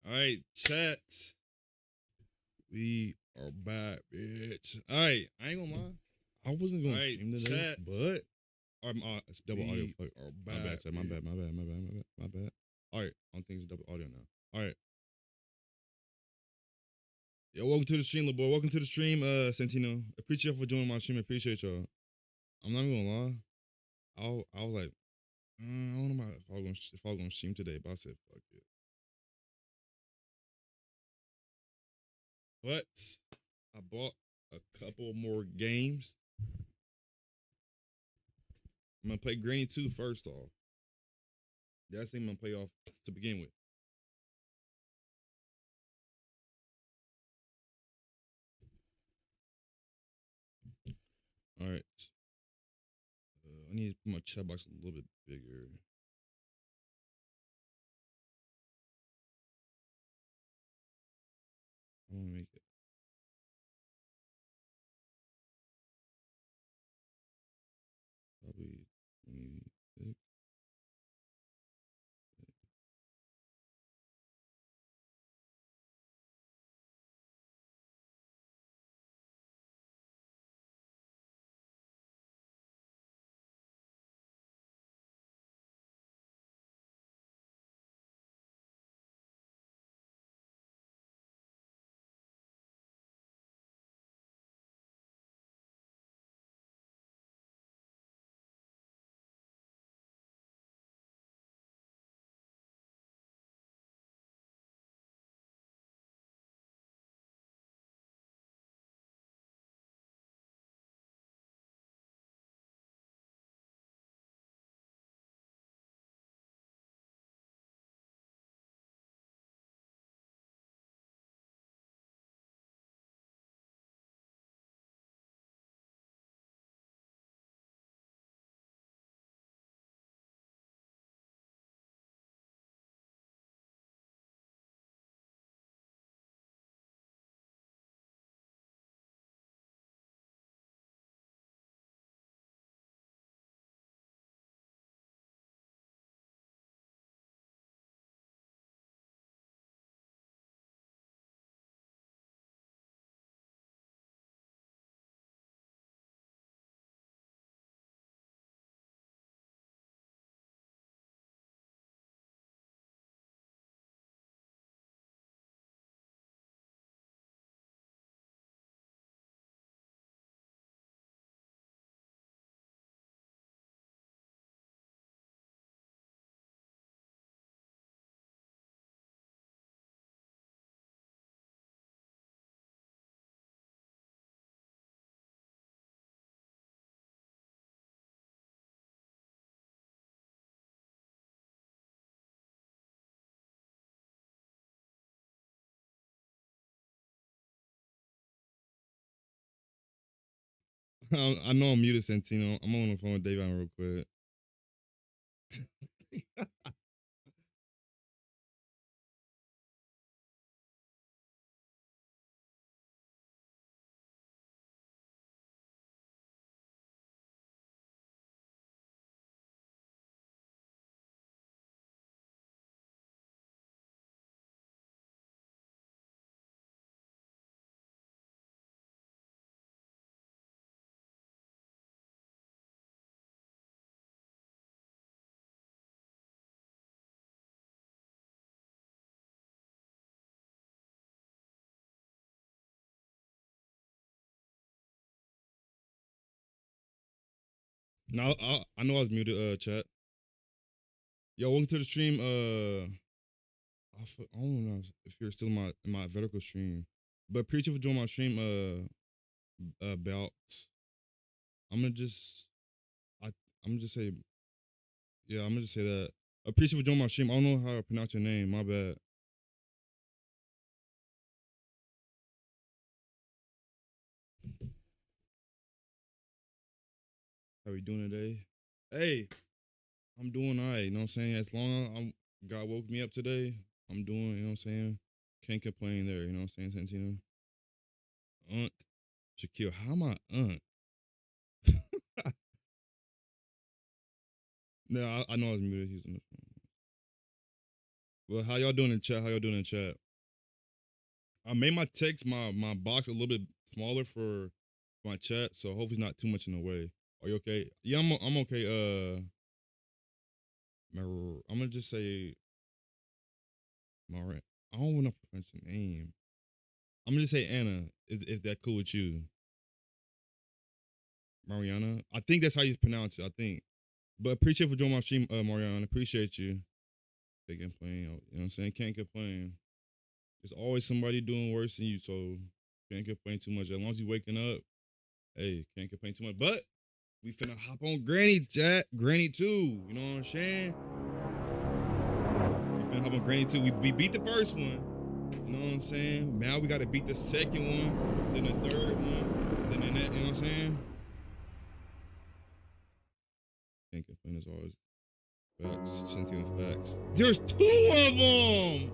All right, chat. We are back, bitch. All right, I ain't gonna lie. I wasn't gonna stream today, but it's double audio. Fuck, my bad, chat. My bad. All right, I don't think it's double audio now. All right. Yo, welcome to the stream, little boy. Welcome to the stream, Santino. Appreciate y'all for joining my stream. Appreciate y'all. I'm not even gonna lie. I was like, I don't know if I was gonna stream today, but I said fuck it. But I bought a couple more games. I'm gonna play Granny 2 first off. That's the thing I'm gonna play off to begin with. All right. I need to put my chat box a little bit bigger. I want to make it. Probably 26. I know I'm muted, Santino. I'm on the phone with Davion real quick. Now I know I was muted, chat. Yo, welcome to the stream. I don't know if you're still in my vertical stream, but appreciate for joining my stream. About I'm gonna just I'm gonna just say I'm gonna just say that. Appreciate for joining my stream. I don't know how to pronounce your name. My bad. How we doing today? Hey, I'm doing all right. You know what I'm saying? As long as God woke me up today, I'm doing. You know what I'm saying? Can't complain there. You know what I'm saying, Santino? Aunt Shaquille, how my aunt? No, I know I was muted. He's on the phone. Well, how y'all doing in chat? How y'all doing in chat? I made my text, my box a little bit smaller for my chat, so hopefully it's not too much in the way. Are you okay? Yeah, I'm okay. I'm gonna just say Maria. I don't want to pronounce your name. I'm gonna just say Anna. Is that cool with you? Mariana? I think that's how you pronounce it, I think. But appreciate for joining my stream, Mariana. Appreciate you. Can't complain. You know what I'm saying? Can't complain. There's always somebody doing worse than you, so can't complain too much. As long as you waking up, hey, can't complain too much. But we finna hop on Granny chat. Granny 2. You know what I'm saying? We finna hop on Granny 2. We beat the first one. You know what I'm saying? Now we gotta beat the second one, then the third one, then the next, you know what I'm saying? Can't complain as always. Facts, sentient facts. There's 2 of them!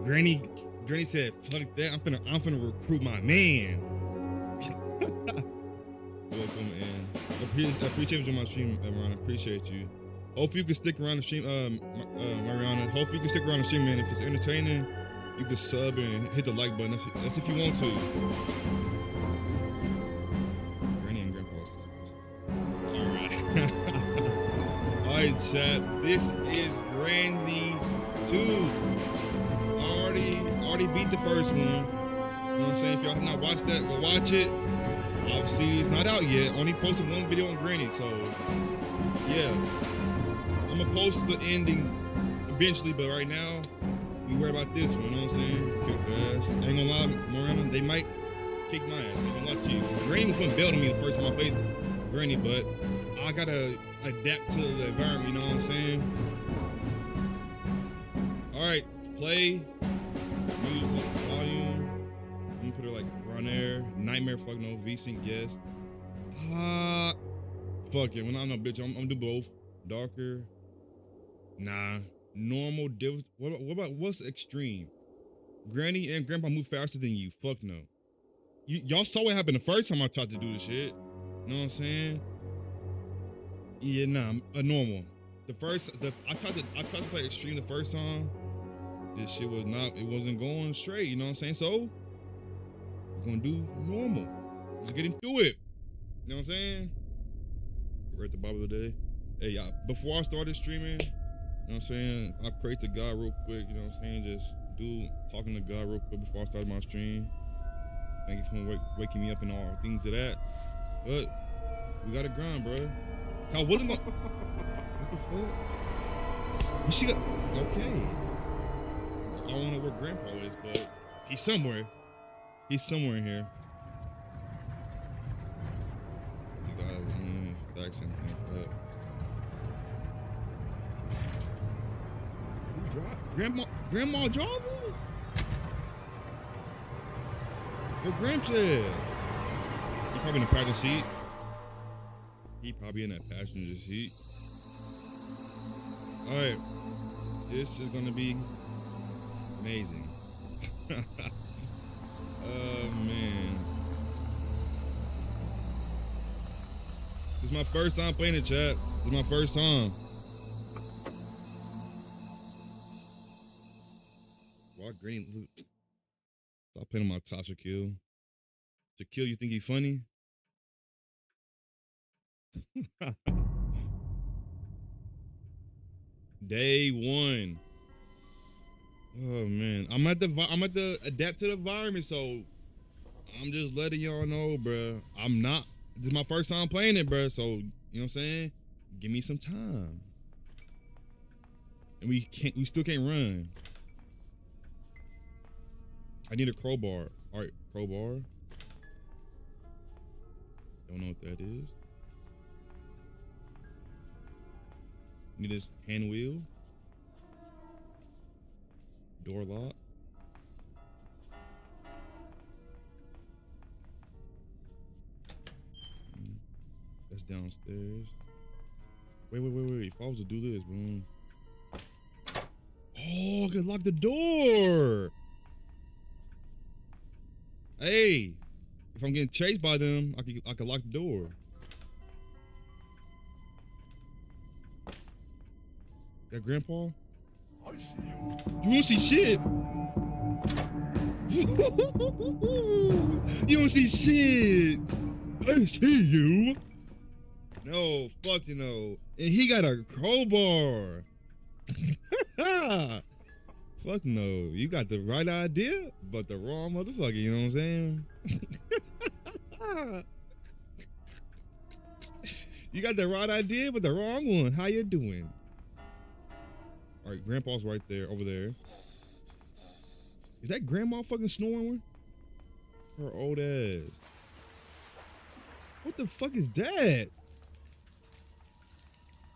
Granny said, fuck that, I'm finna recruit my man. Welcome in. Appreciate you on my stream, Mariana. Appreciate you. Hope you can stick around the stream, Mariana. Hope you can stick around the stream, man. If it's entertaining, you can sub and hit the like button. That's if you want to. Granny and Grandpa's. Alright. Alright, chat. This is Granny 2. Already beat the first one. You know what I'm saying? If y'all have not watched that, go watch it. Obviously, it's not out yet. Only posted one video on Granny, so yeah. I'm gonna post the ending eventually, but right now, we worried about this one. You know what I'm saying? Kick their ass. Ain't gonna lie, Morana, they might kick my ass. Ain't gonna lie to you. Granny was putting belt on me the first time I played Granny, but I gotta adapt to the environment. You know what I'm saying? All right, play. Music, volume. I'm gonna put it like run air, nightmare, fuck no, VSync, yes. Fuck it. When I'm no bitch, I'm gonna do both. Darker. Nah. Normal, what about what's extreme? Granny and Grandpa move faster than you. Fuck no. Y'all saw what happened the first time I tried to do this shit. You know what I'm saying? Yeah, nah, a normal. I tried to play extreme the first time. This shit it wasn't going straight, you know what I'm saying? So, we're gonna do normal. Just getting through it. You know what I'm saying? We're at the Bible today. Hey, y'all, before I started streaming, you know what I'm saying? I prayed to God real quick, you know what I'm saying? Just talking to God real quick before I started my stream. Thank you for waking me up and all things of that. But, we gotta grind, bro. I wasn't gonna. What the fuck? But she got. Okay. I don't know where Grandpa is, but he's somewhere. He's somewhere in here. You guys, accent like that. Who drive? Grandma driving? Where Grandpa? He probably in the passenger seat. He probably in that passenger seat. All right, this is gonna be amazing. Oh man, this is my first time playing it, chat. This is my first time. Why Granny? Stop playing on my top, Shaquille. Shaquille, you think he funny? Day 1. Oh man, I'm at the adapt to the environment, so I'm just letting y'all know, bro. This is my first time playing it, bro. So you know what I'm saying? Give me some time. And we still can't run. I need a crowbar. All right, crowbar. Don't know what that is. Need this hand wheel. Door lock. That's downstairs. Wait. If I was to do this, boom. Oh, I can lock the door. Hey, if I'm getting chased by them, I can lock the door. That grandpa? You don't see shit. You don't see shit. I see you. No, fuck you know. And he got a crowbar. Fuck no. You got the right idea, but the wrong motherfucker, you know what I'm saying? You got the right idea, but the wrong one. How you doing? All right, grandpa's right there, over there. Is that grandma fucking snoring? Her old ass. What the fuck is that?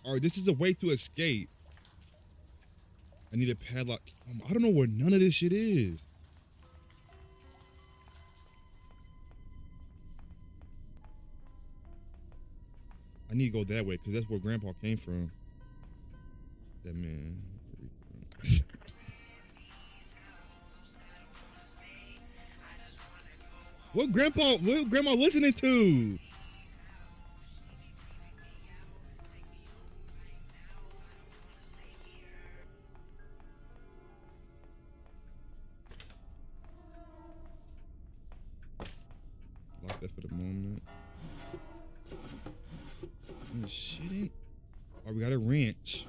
All right, this is a way to escape. I need a padlock. I don't know where none of this shit is. I need to go that way because that's where grandpa came from. That man. What grandma listening to? Lock that for the moment. Shitting. Oh, we got a wrench.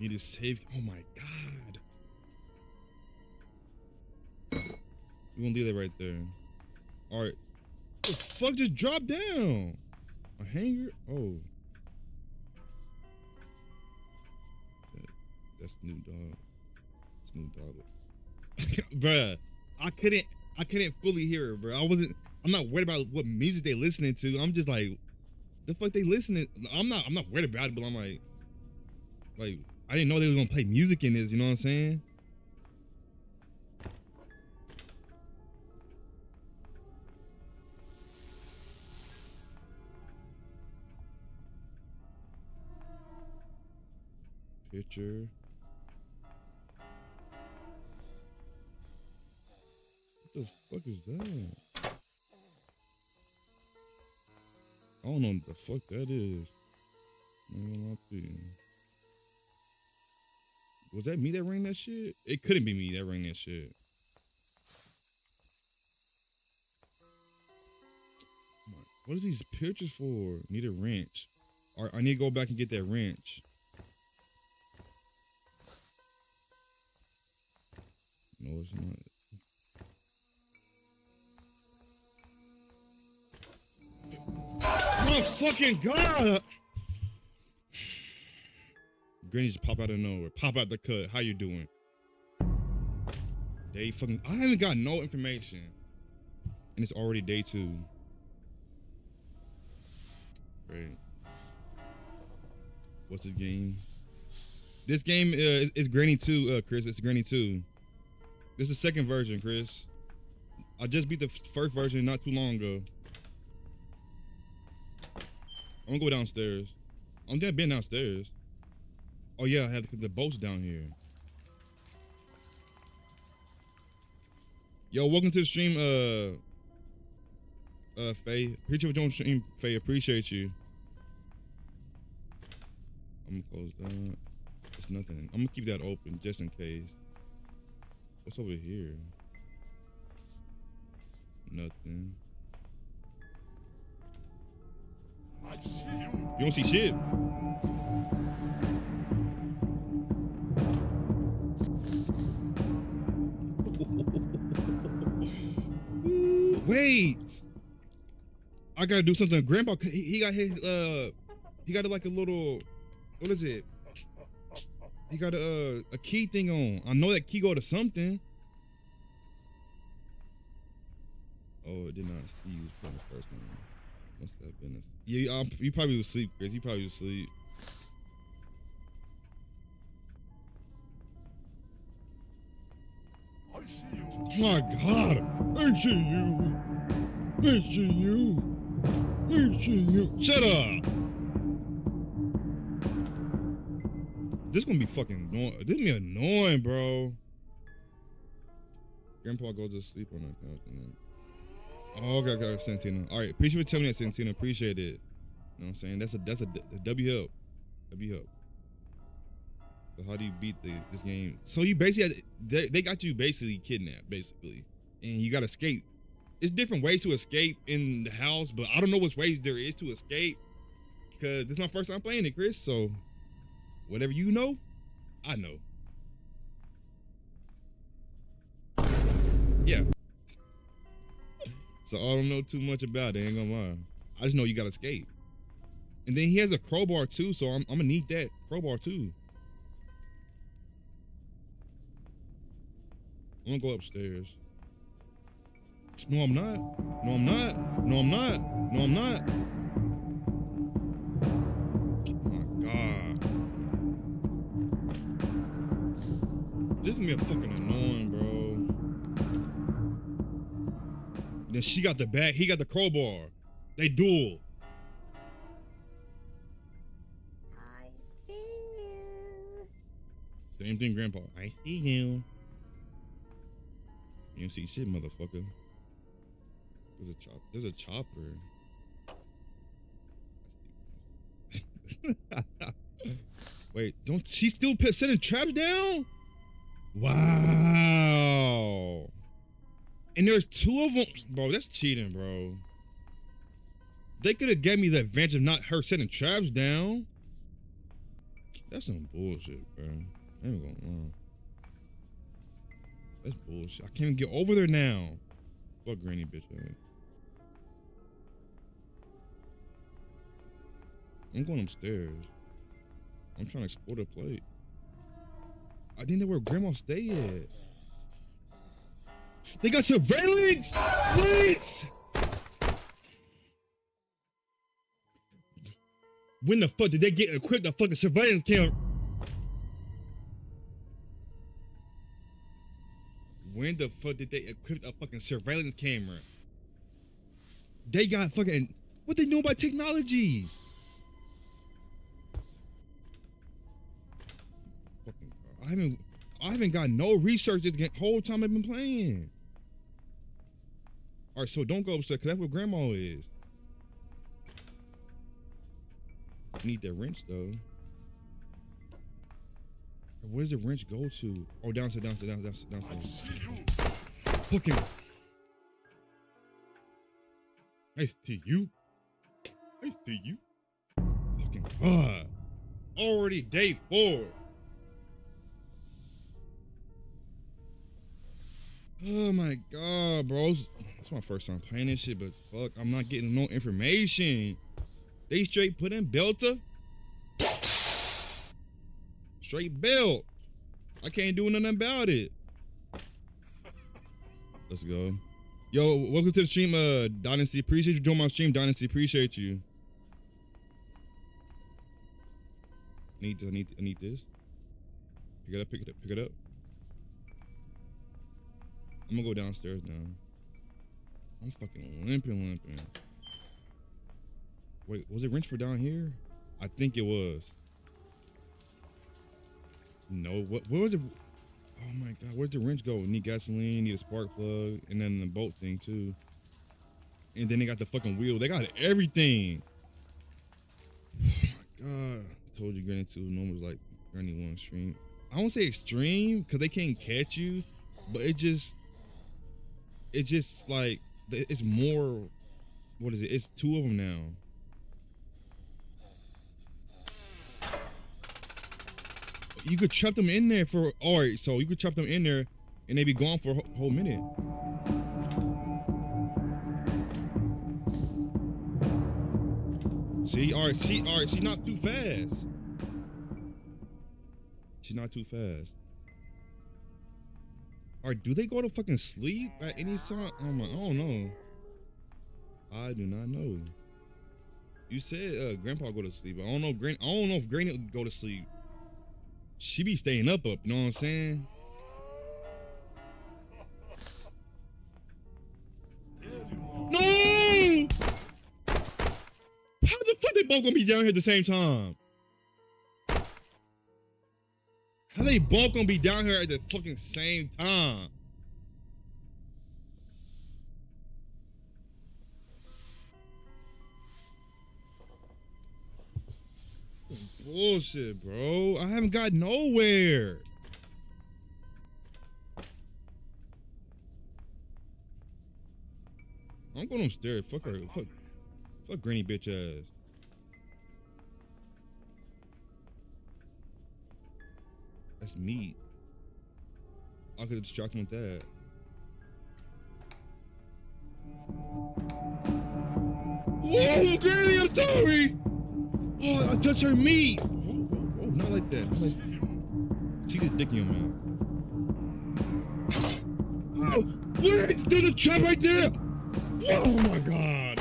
Need to save. Oh my god. We're gonna leave that right there. All right. What the fuck just dropped down? A hanger? Oh. That's Snoop Dogg. Snoop Dogg. Bruh, I couldn't fully hear it, bro. I'm not worried about what music they listening to. I'm just like, the fuck they listening? I'm not worried about it, but I'm like I didn't know they was gonna play music in this, you know what I'm saying? Picture. What the fuck is that? I don't know what the fuck that is. Was that me that rang that shit? It couldn't be me that rang that shit. What is these pictures for? Need a wrench. All right, I need to go back and get that wrench. No, it's not. Oh fucking god! Granny just pop out of nowhere. Pop out the cut. How you doing? Day fucking. I haven't got no information, and it's already day 2. Great. What's this game? This game is Granny 2, Chris. It's Granny 2. This is the second version, Chris. I just beat the first version not too long ago. I'm gonna go downstairs. I'm gonna be downstairs. Oh yeah, I have the boats down here. Yo, welcome to the stream, Faye. Appreciate what you're on stream, Faye. Appreciate you. I'm gonna close that. There's nothing. I'm gonna keep that open just in case. What's over here? Nothing. I see you. You don't see shit. Wait. I gotta do something. Grandpa, he got his he got like a little, what is it? He got a key thing on. I know that key go to something. Oh, it did not see you playing the first one. Must have been yeah, you probably was asleep, Chris. You probably was asleep. I see you. My God, I see you. I see you. I see you. Shut up. This gonna be fucking annoying. This gonna be annoying, bro. Grandpa goes to sleep on that couch and then. Oh, okay, Santina. All right, appreciate you for telling me that, Santina. Appreciate it. You know what I'm saying? That's a W help. That'd be help. So how do you beat this game? So you basically they got you basically kidnapped, basically, and you got to escape. It's different ways to escape in the house, but I don't know which ways there is to escape because this is my first time playing it, Chris. So whatever you know, I know. Yeah. So I don't know too much about it. Ain't gonna lie. I just know you got to escape. And then he has a crowbar too, so I'm gonna need that crowbar too. I'm gonna go upstairs. No, I'm not. No, I'm not. No, I'm not. No, I'm not. Oh my God. This is gonna be a fucking annoying, bro. Then she got the bat, he got the crowbar. They duel. I see you. Same thing, Grandpa. I see you. You don't see shit, motherfucker. There's a chopper. Wait, don't she still setting traps down? Wow. And there's two of them, bro. That's cheating, bro. They could have gave me the advantage of not her setting traps down. That's some bullshit, bro. I ain't gonna lie. That's bullshit. I can't even get over there now. Fuck granny bitch, man. I'm going upstairs. I'm trying to explore the plate. I didn't know where grandma stay at. They got surveillance! Please! When the fuck did they get equipped a fucking surveillance camera? When the fuck did they equip a fucking surveillance camera? They got fucking, what they know about technology? Fucking, I haven't got no research this whole time I've been playing. All right, so don't go upstairs, cause that's what grandma is. I need that wrench though. Where's the wrench go to? Oh, downstairs. Fucking. Nice to you. Nice to you. Fucking God. Already day 4. Oh my God, bro. It's my first time playing this shit, but fuck, I'm not getting no information. They straight put in Belta. Straight belt. I can't do nothing about it. Let's go. Yo, welcome to the stream, Dynasty. Appreciate you joining my stream, Dynasty. Appreciate you. I need this. Pick it up. I'm gonna go downstairs now. I'm fucking limping. Wait, was it wrench for down here? I think it was. No, what was it? Oh my God, where's the wrench go? Need gasoline, need a spark plug, and then the bolt thing too. And then they got the fucking wheel. They got everything. Oh my God. I told you Granny 2 normals like Granny 1 stream. I won't say extreme because they can't catch you, but it's just like, it's more, what is it? It's 2 of them now. You could trap them in there for, all right, so you could trap them in there and they be gone for a whole minute. See, all right, she's not too fast. She's not too fast. All right, do they go to fucking sleep at any time? Oh my, I don't know. I do not know. You said Grandpa go to sleep. I don't know if Granny go to sleep. She be staying up, you know what I'm saying? No! How the fuck they both gonna be down here at the same time? How they both gonna be down here at the fucking same time? bullshit, bro. I haven't got nowhere. I'm going upstairs. Fuck her. Fuck Granny bitch ass. That's meat. I could distract him with that. Whoa, Granny, I'm sorry. Oh, I touched her meat. Oh, not like that. She gets dick in your mouth. Oh, wait, there's a trap right there. Oh my god.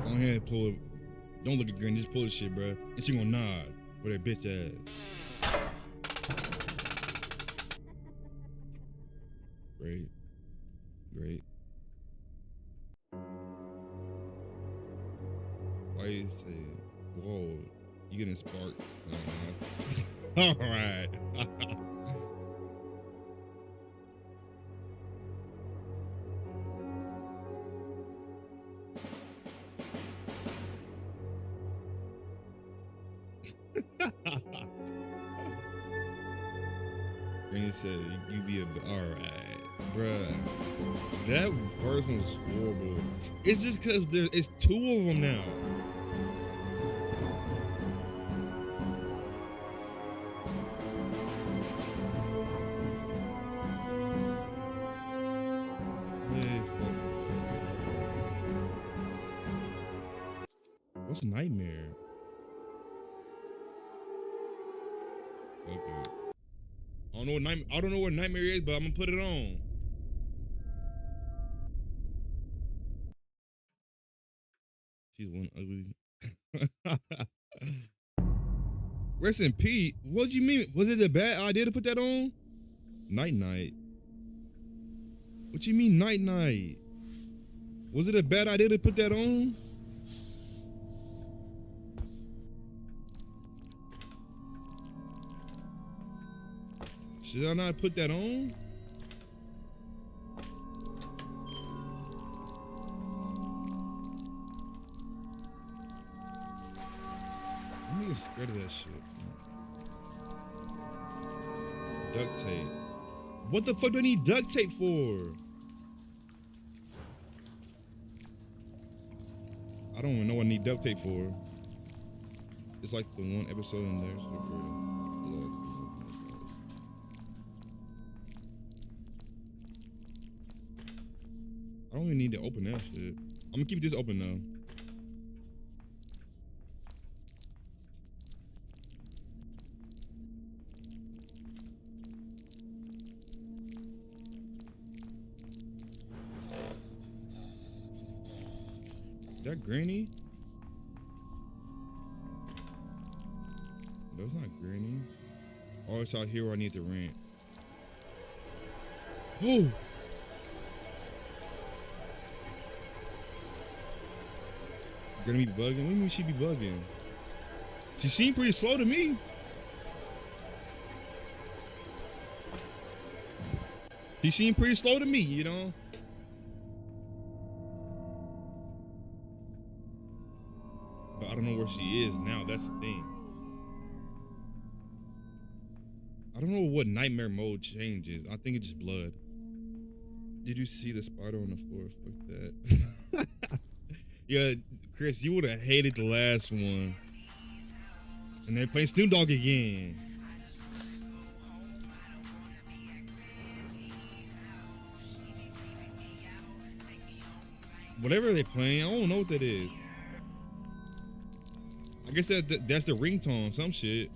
Go ahead and pull it. Don't look at Granny, just pull this shit, bro. And she gonna nod with her bitch ass. Great. Great. Why you say, whoa, you getting sparked? All right. Granny said, you be a, all right, bruh. That first one was horrible. It's just because it's two of them now. Hey, fuck. What's Nightmare? Okay. I don't know what Nightmare is, but I'm gonna put it on. She's one ugly. Rest in peace. What do you mean? Was it a bad idea to put that on? Night. What you mean night? Was it a bad idea to put that on? Should I not put that on? I'm getting scared of that shit. Duct tape. What the fuck do I need duct tape for? I don't even know what I need duct tape for. It's like the one episode in there. I don't even need to open that shit. I'm gonna keep this open though. That Granny? That's not Granny. Oh, it's out here where I need to rent. Oh! Granny be bugging? What do you mean she be bugging? She seemed pretty slow to me. She seemed pretty slow to me, you know? But I don't know where she is now, that's the thing. I don't know what nightmare mode changes. I think it's just blood. Did you see the spider on the floor? Fuck that. Yeah, Chris, you would have hated the last one. And they're playing Snoop Dogg again. Whatever they're playing, I don't know what that is. I guess that's the ringtone, some shit.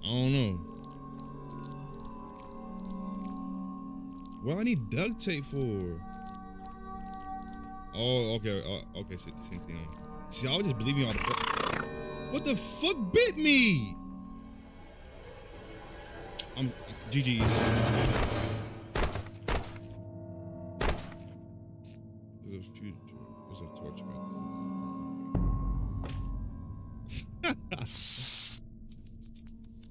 I don't know. What I need duct tape for? Oh, okay. Okay, see, I was just believing all the fuck. What the fuck bit me? I'm GG. There's a torch right there.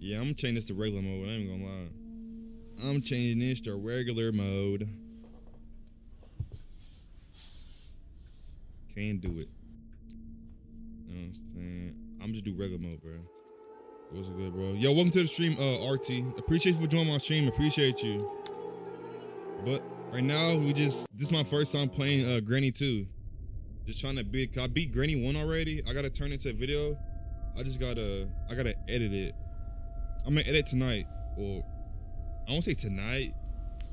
Yeah, I'm changing this to regular mode. I ain't gonna lie. I'm changing this to regular mode. Can't do it. You know what I'm saying? I'm just do regular mode, bro. What's good, bro? Yo, welcome to the stream, RT. Appreciate you for joining my stream. Appreciate you. But right now, this is my first time playing Granny 2. Just trying to beat, I beat Granny 1 already. I gotta turn it into a video. I gotta edit it. I'm gonna edit tonight. Well, I won't say tonight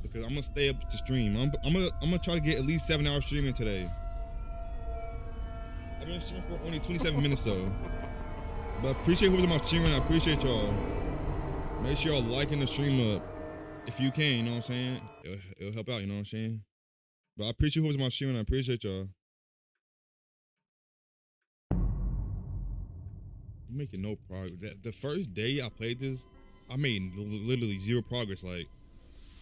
because I'm gonna stay up to stream. I'm gonna try to get at least 7 hours streaming today. I've been streaming for only 27 minutes though. But I appreciate who's on my stream and I appreciate y'all. Make sure y'all liking the stream up if you can, you know what I'm saying? It'll help out, you know what I'm saying? But I appreciate who's on my stream and I appreciate y'all. I'm making no progress. The first day I played this, I made literally zero progress. Like,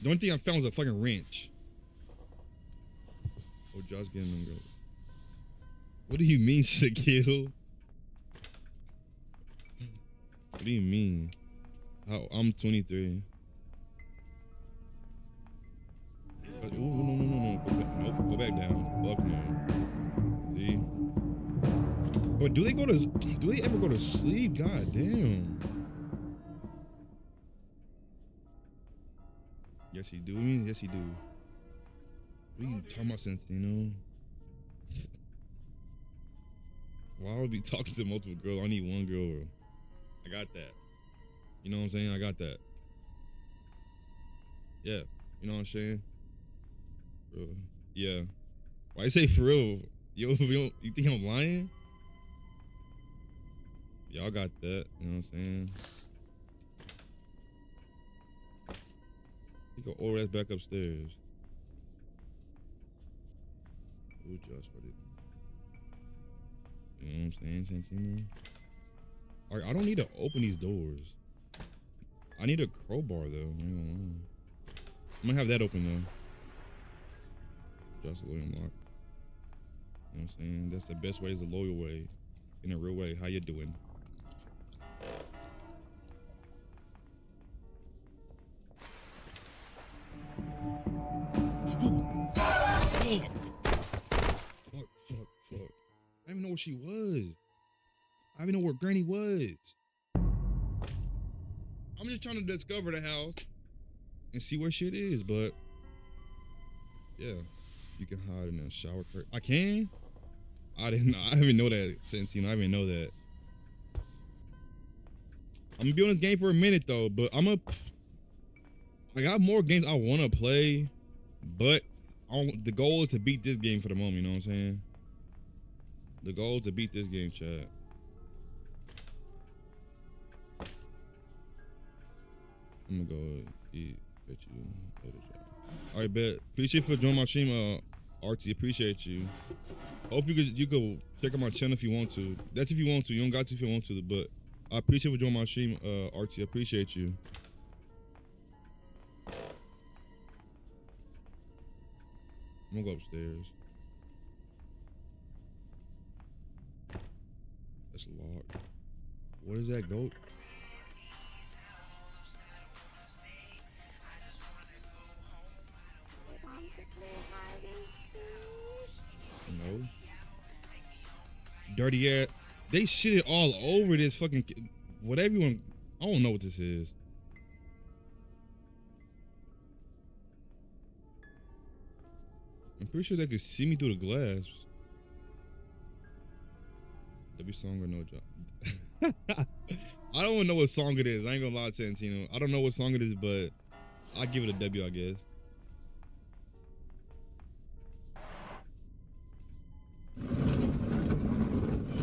the only thing I found was a fucking wrench. Oh, Josh getting them girls. What do you mean, Shaquille? What do you mean? I'm 23. Ooh, no. Go back down. Fuck no. See? But do they ever go to sleep? God damn. Yes, he do. Yes, he do. What are you talking about, Santino? Why would I be talking to multiple girls? I need one girl, bro. I got that. You know what I'm saying? I got that. Yeah. You know what I'm saying? Bro. Yeah. Why you say for real? Yo, you think I'm lying? Y'all got that. You know what I'm saying? You go all ass back upstairs. Oh, Josh, what did? You know what I'm saying, Santino? Alright, I don't need to open these doors. I need a crowbar though. I'm gonna have that open though. Just a loyal lock. You know what I'm saying? That's the best way, is a loyal way. In a real way. How you doing? Fuck. I didn't even know where she was. I didn't even know where Granny was. I'm just trying to discover the house and see where shit is, but yeah, you can hide in a shower curtain. I can? I didn't know that, Santino. I didn't know that. I'm gonna be on this game for a minute though, but I got more games I wanna play, but the goal is to beat this game for the moment, you know what I'm saying? The goal is to beat this game, chat. I'm gonna go eat, bet you. All right, bet. Appreciate you for joining my stream, RT. Appreciate you. Hope you could check out my channel if you want to. That's if you want to. You don't got to if you want to, but I appreciate you for joining my stream, RT. I appreciate you. I'm gonna go upstairs. That's locked. Where does that go? No. Dirty ass. They shitted all over this fucking whatever you want. I don't know what this is. I'm pretty sure they could see me through the glass. W song or no job. I don't know what song it is. I ain't gonna lie to Santino. I don't know what song it is, but I'll give it a W, I guess.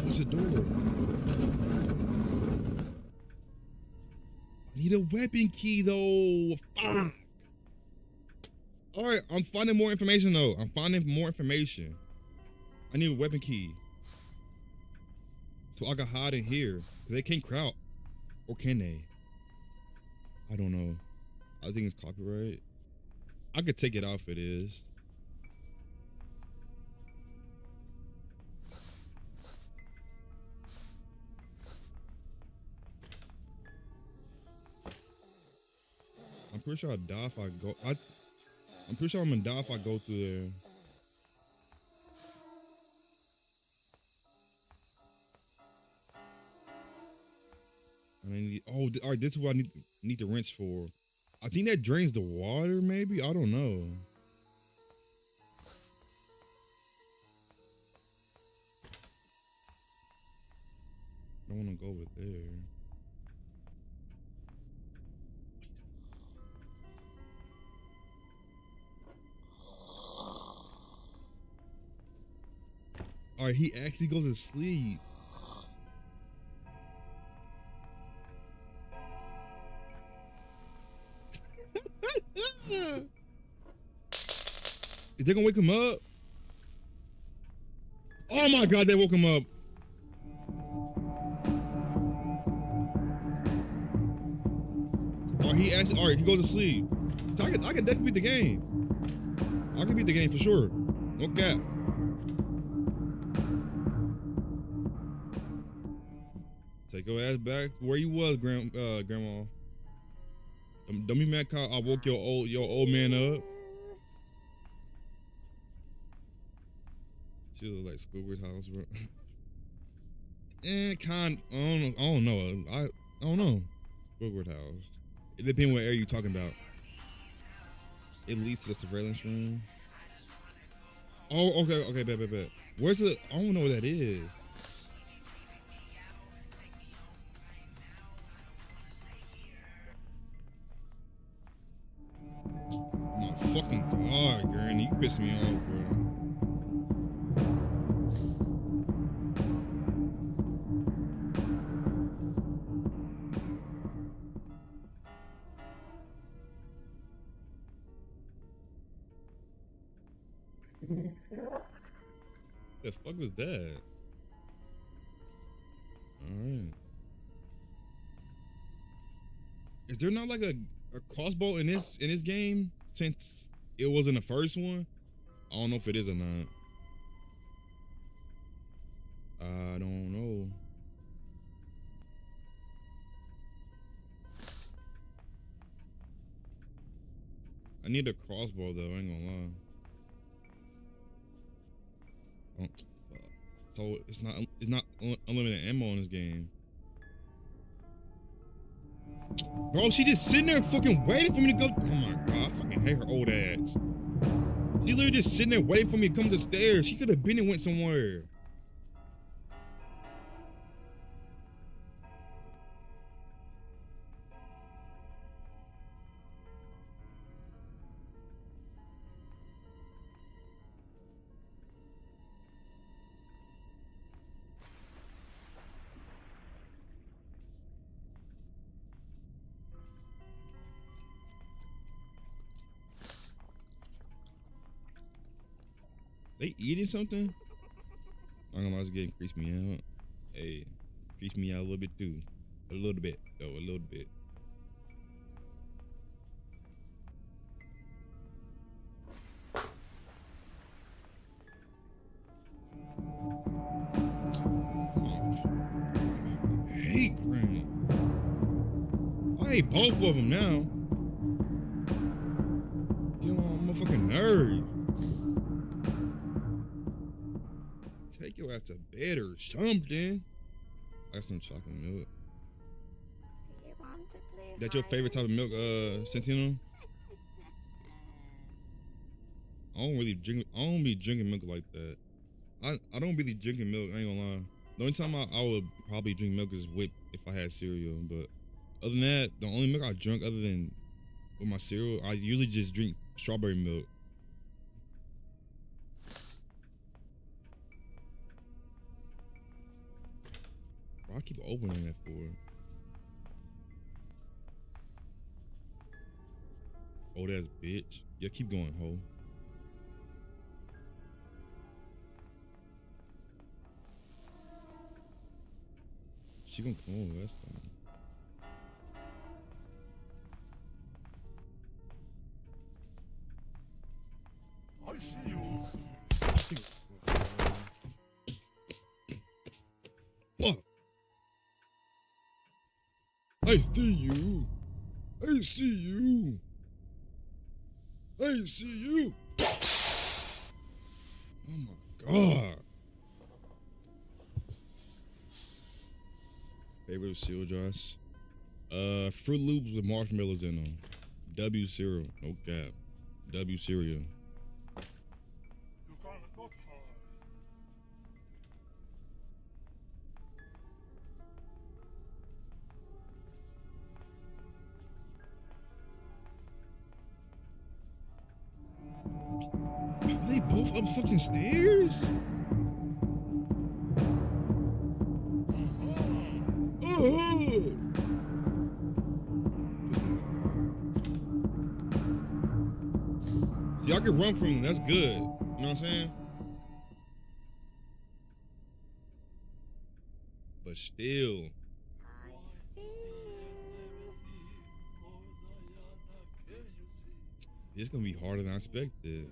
What's the door? I need a weapon key though. Fuck. All right, I'm finding more information though. I'm finding more information. I need a weapon key. So I can hide in here. They can't crowd. Or can they? I don't know. I think it's copyright. I could take it off if it is. pretty sure I die if I go. I'm pretty sure I'm gonna die if I go through there. And I need, oh, all right. This is what I need the wrench for. I think that drains the water. Maybe I don't know. I don't want to go over there. All right, he actually goes to sleep. Is they gonna wake him up? Oh my God, they woke him up. All right, he goes to sleep. So I can definitely beat the game. I can beat the game for sure. No cap. Take your ass back where you was, Grandma. Don't be mad 'cause I woke your old man up. She look like Squidward's house, bro. I don't know. I don't know. Squidward house. It depends what area you talking about. It leads to the surveillance room. Oh, okay, bet. Where's the? I don't know what that is. Oh my fucking God, Granny, you piss me off, bro. The fuck was that? Alright. Is there not like a crossbow in this game since it was in the first one? I don't know if it is or not. I don't know. I need a crossbow though, I ain't gonna lie. Oh, so it's not unlimited ammo in this game. Bro, she just sitting there fucking waiting for me to go. Oh my God, I fucking hate her old ass. She literally just sitting there waiting for me to come to the stairs. She could have been and went somewhere. They eating something? I'm gonna lie, getting creeps me out. Hey, creeps me out a little bit too. A little bit, though, a little bit. I hate Granny. I hate both of them now. You know, I'm a fucking nerd. Take your ass to bed or something. I got some chocolate milk. Do you want to play? That your favorite type of milk, Santino? I don't be drinking milk like that. I don't really drinking milk, I ain't gonna lie. The only time I would probably drink milk is whip if I had cereal, but other than that, the only milk I drink other than with my cereal, I usually just drink strawberry milk. I keep opening that for. Oh, that's bitch. Yeah, keep going, ho. She gonna come over, that's fine. I see you. Fuck. I see you. I see you. I didn't see you. Oh my god. Favorite cereal Josh? Fruit Loops with marshmallows in them. W cereal, no cap. W cereal. They both up fucking stairs? Oh! See, I can run from them. That's good. You know what I'm saying? But still. I see you. It's gonna be harder than I expected.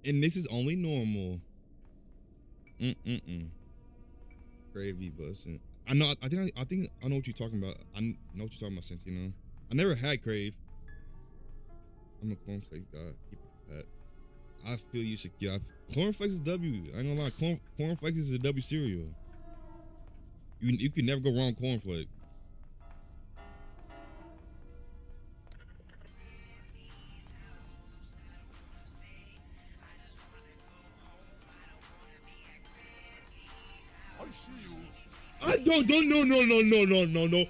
And this is only normal. Gravy bussin'. I know. I think I know what you're talking about. I know what you're talking about, Santino. I never had Crave. I'm a cornflake guy. Keep it that. I feel you should get. Cornflakes is W. I ain't gonna lie. Cornflakes is a W cereal. You can never go wrong with cornflake. I don't no.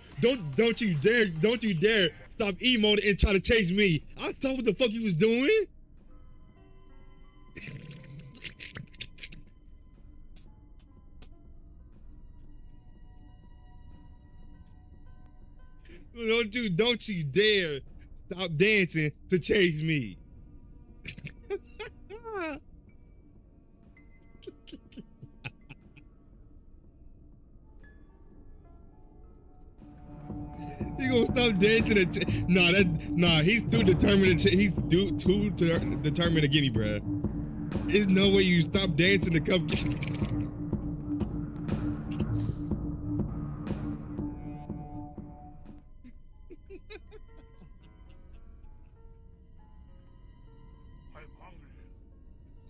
Don't you dare stop emoting and try to chase me. I saw what the fuck you was doing. Don't you dare stop dancing to chase me. He gonna stop dancing and he's too determined to get me, bruh. There's no way you stop dancing to come get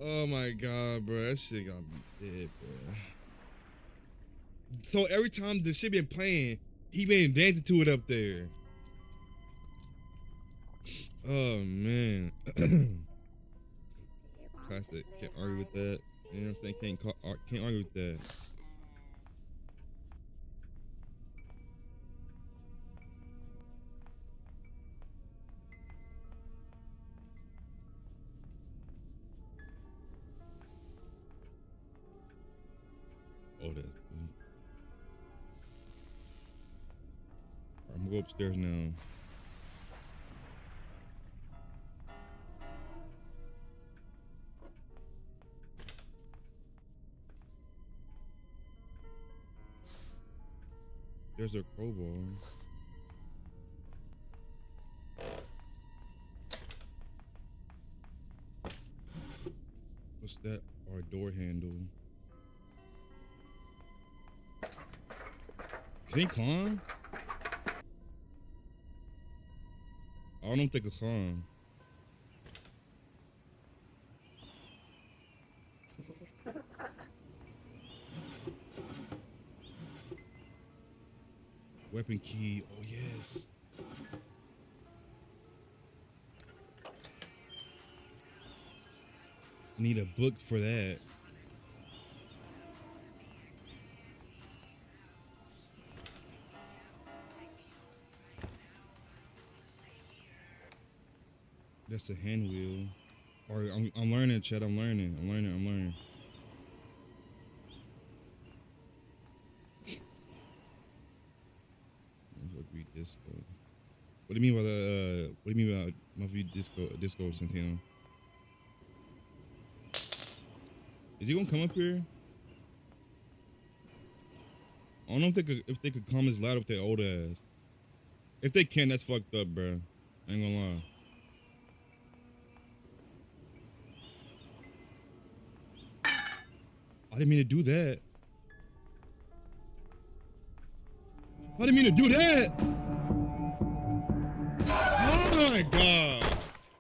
Oh my god, bro. That shit got me dead, bro. So every time the shit been playing, he been dancing to it up there. Oh man. Classic. Can't argue with that. You know what I'm saying? Can't argue with that. Oh, that's good. I'm gonna go upstairs now. There's a crowbar. What's that? Our door handle. Can he climb? I don't think it's climb. Weapon key. Oh yes. Need a book for that. That's a hand wheel. Or I'm learning, Chet. I'm learning. Disco. What do you mean by the? What do you mean by movie disco, Santino? Is he gonna come up here? I don't know if they could come this loud with their old ass. If they can, that's fucked up, bro. I ain't gonna lie. I didn't mean to do that. I didn't mean to do that. god.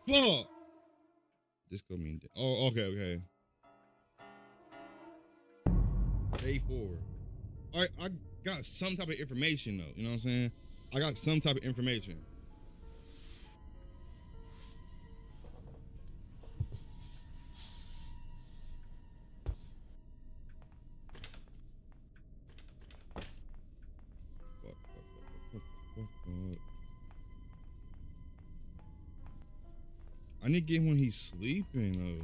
Fuck. This could mean. Oh, okay. Day 4. All right, I got some type of information though. You know what I'm saying? I got some type of information. Fuck. I need to get him when he's sleeping though.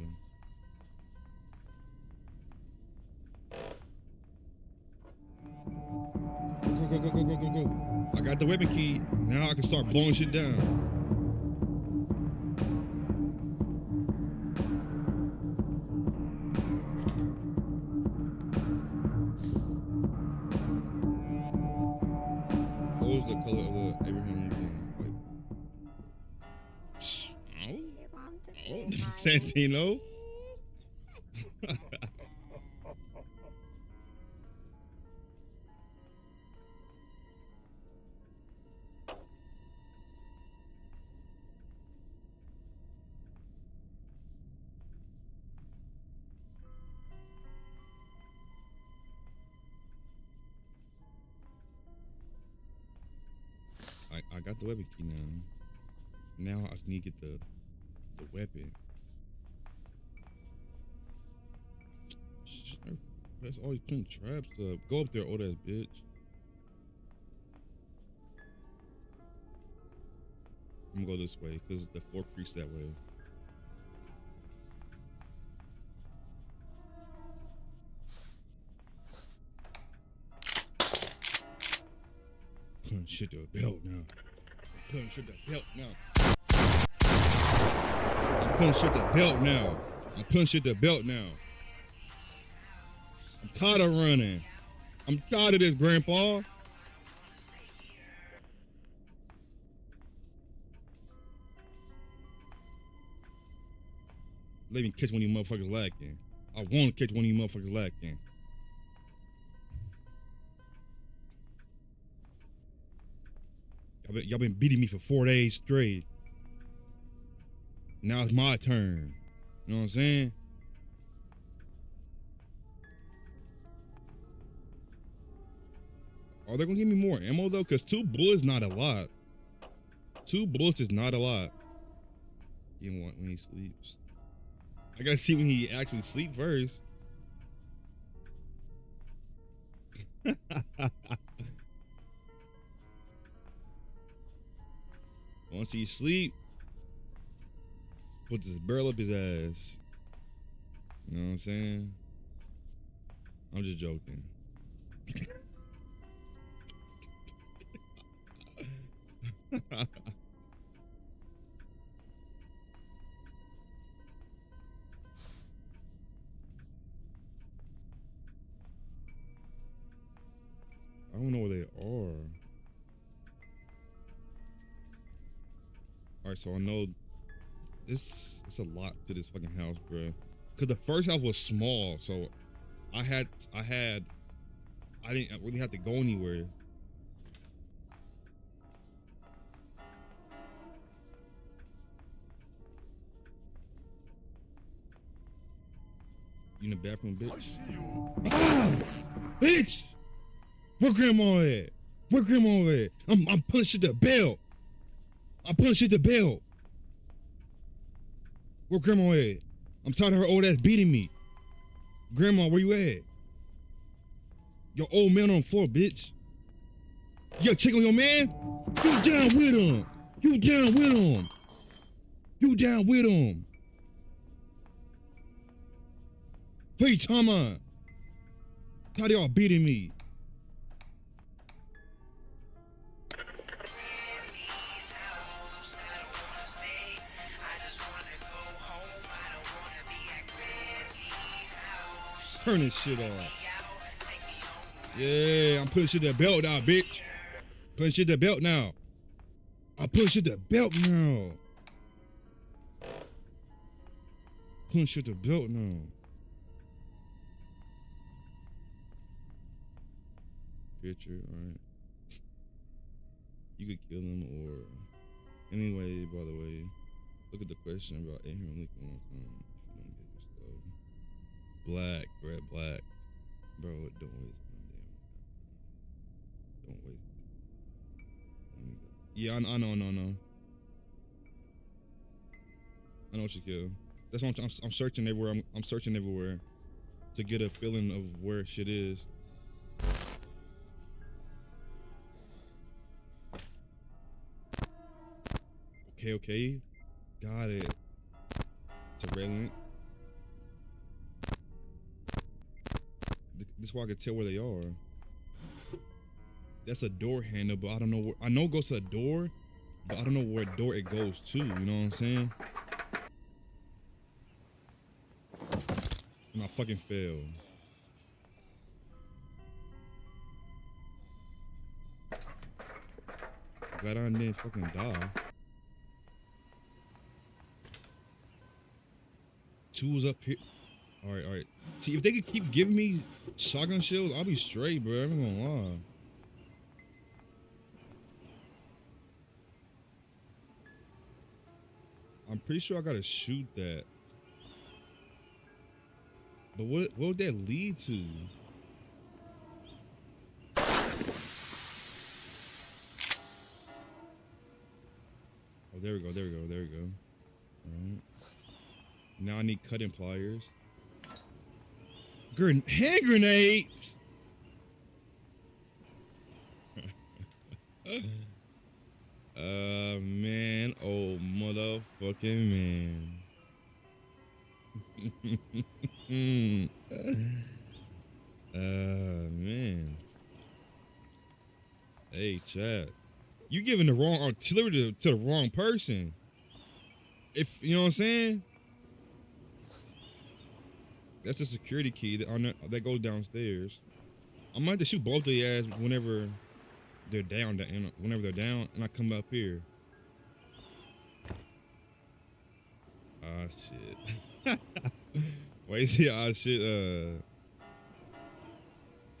Go. I got the weapon key. Now I can start blowing shit down. What was the color of the Abraham Lincoln? Santino? I got the weapon key now. Now I just need to get the weapon. That's always putting traps up. Go up there, old ass bitch. I'm gonna go this way because the fork creeps that way. Putting shit to the belt now. I'm putting shit to the belt now. I'm putting shit to the belt now. I'm tired of running. I'm tired of this, Grandpa. Let me catch one of you motherfuckers lacking. I want to catch one of you motherfuckers lacking. Y'all been beating me for 4 days straight. Now it's my turn. You know what I'm saying? Are they gonna give me more ammo though? Cause 2 bullets not a lot. 2 bullets is not a lot. Give him one when he sleeps. I gotta see when he actually sleep first. Once he sleep, put this barrel up his ass. You know what I'm saying? I'm just joking. I don't know where they are. All right, so I know it's a lot to this fucking house, bro. Cause the first house was small, so I didn't really have to go anywhere. You in the bathroom, bitch? Ah! Bitch! Where grandma at? I'm pushing the belt. Where grandma at? I'm tired of her old ass beating me. Grandma, where you at? Your old man on the floor, bitch. You check on your man? You down with him. What you talking about? Tired of y'all beating me. Turn this shit off. Yeah, I'm putting shit to the belt now, bitch. Putting shit to the belt now. Putting shit to the belt now. Picture, alright. You could kill him or Anyway, by the way, look at the question about Abraham Lincoln one time. If you don't get your stuff. Black, red, black. Bro, don't waste time. Don't waste it. Let me go. Yeah, I know. I know what you kill. That's why I'm searching everywhere. I'm searching everywhere to get a feeling of where shit is. Okay. Got it. Surveillance. This is why I can tell where they are. That's a door handle, but I don't know where. I know it goes to a door, but I don't know where door it goes to. You know what I'm saying? And I fucking failed. Got on there and fucking die. Tools up here. All right. See, if they could keep giving me shotgun shells, I'll be straight, bro. I'm not gonna lie. I'm pretty sure I gotta shoot that. But what would that lead to? Oh, there we go. All right. Now I need cutting pliers. Hand grenades! Man. Oh, motherfucking man. Man. Hey, Chad. You giving the wrong artillery to the wrong person. If, you know what I'm saying? That's a security key that goes downstairs. I might have to shoot both of their ass whenever they're down, and I come up here. Ah, shit. Why you say ah, shit,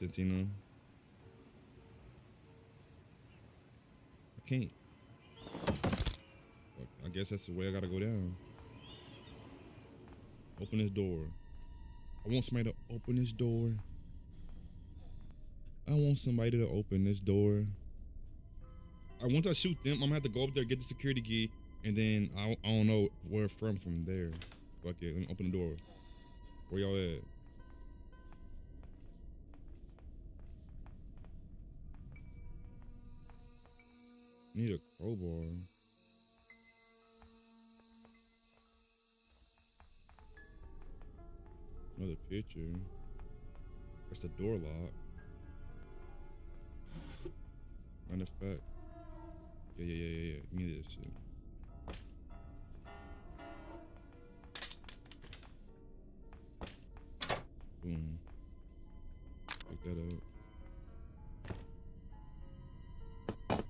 Tantino? I can't. I guess that's the way I gotta go down. Open this door. I want somebody to open this door. Once I shoot them, I'm gonna have to go up there, get the security key, and then I don't know where from there. Fuck it, let me open the door. Where y'all at? Need a crowbar. Another picture. That's the door lock. Matter of fact. Yeah. Give me this shit. Boom. Pick that up.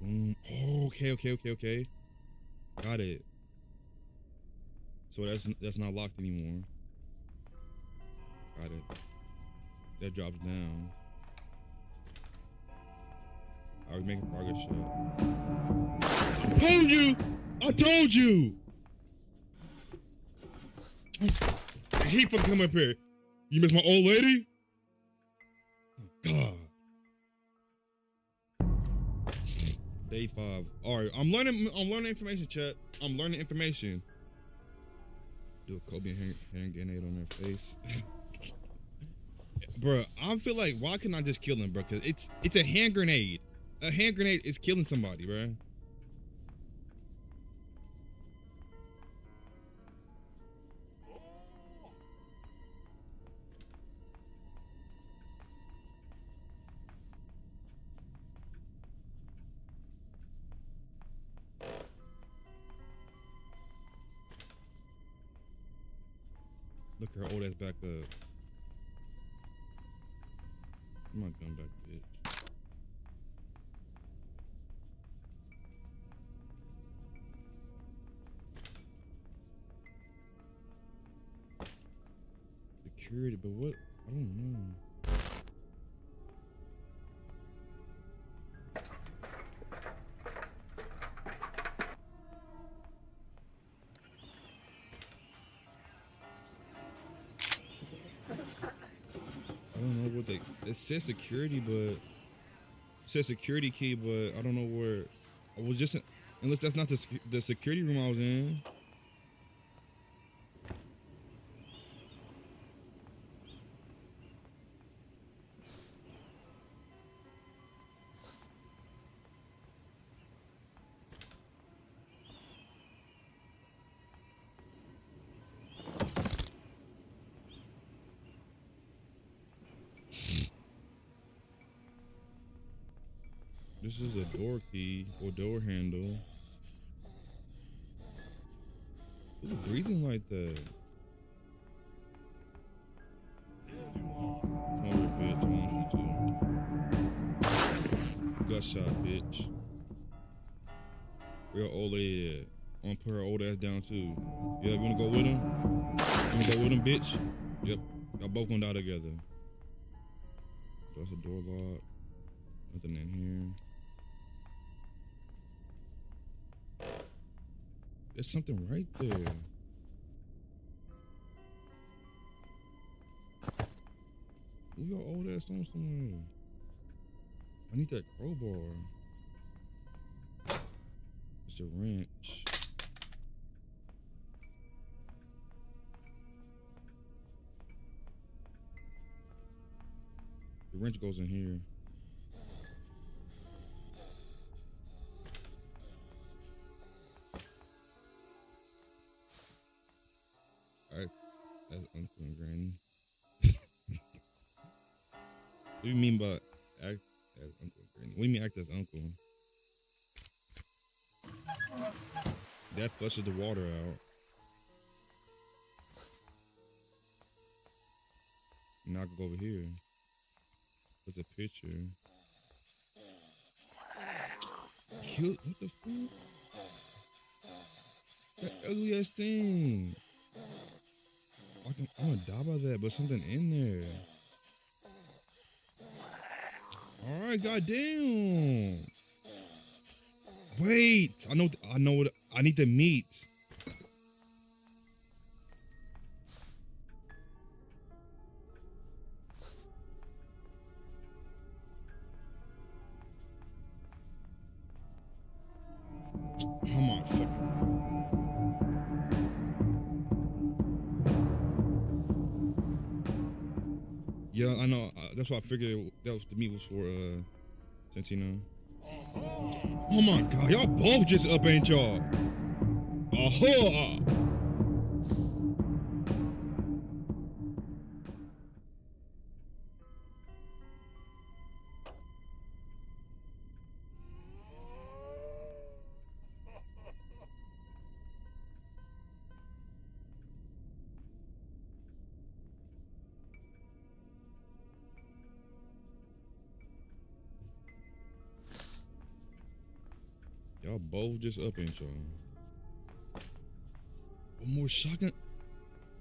Boom. Oh, okay. Got it. So that's not locked anymore. Got it. That drops down. Are we making progress, shit? I told you! He fucking come up here. You miss my old lady? God. Day 5. Alright, I'm learning information, chat. I'm learning information. Do a Kobe hand grenade on their face. Bruh, I feel like, why can't I just kill him, bro? Cause it's a hand grenade. A hand grenade is killing somebody, bruh. Look her old ass back up. Come on, gun back, bitch. Security, but what? I don't know. what it says security, but it says security key, but I don't know where. I was just unless that's not the security room I was in. This is a door key or door handle. Who's breathing like that? Come over, bitch. I want you to. Gut shot, bitch. Where your old lady at? I'm gonna put her old ass down too. Yeah, you wanna go with him? You wanna go with him, bitch? Yep. Y'all both gonna die together. That's a door lock. Nothing in here. There's something right there. Move your old ass on somewhere. I need that crowbar. It's a wrench. The wrench goes in here. Alright, that's Uncle and Granny. What do you mean by act as Uncle and Granny? What do you mean act as Uncle? That flushes the water out. Now I can go over here. There's a picture. Cute. What the fuck? That ugly ass thing. I'm gonna die by that, but something in there. All right, goddamn. Wait, I know what I need the meat. Come on, fuck. Yeah, I know. That's why I figured that was the meat was for Santino. Oh my god, y'all both just up, ain't y'all? Oh. Y'all both just up, ain't y'all? One more shotgun.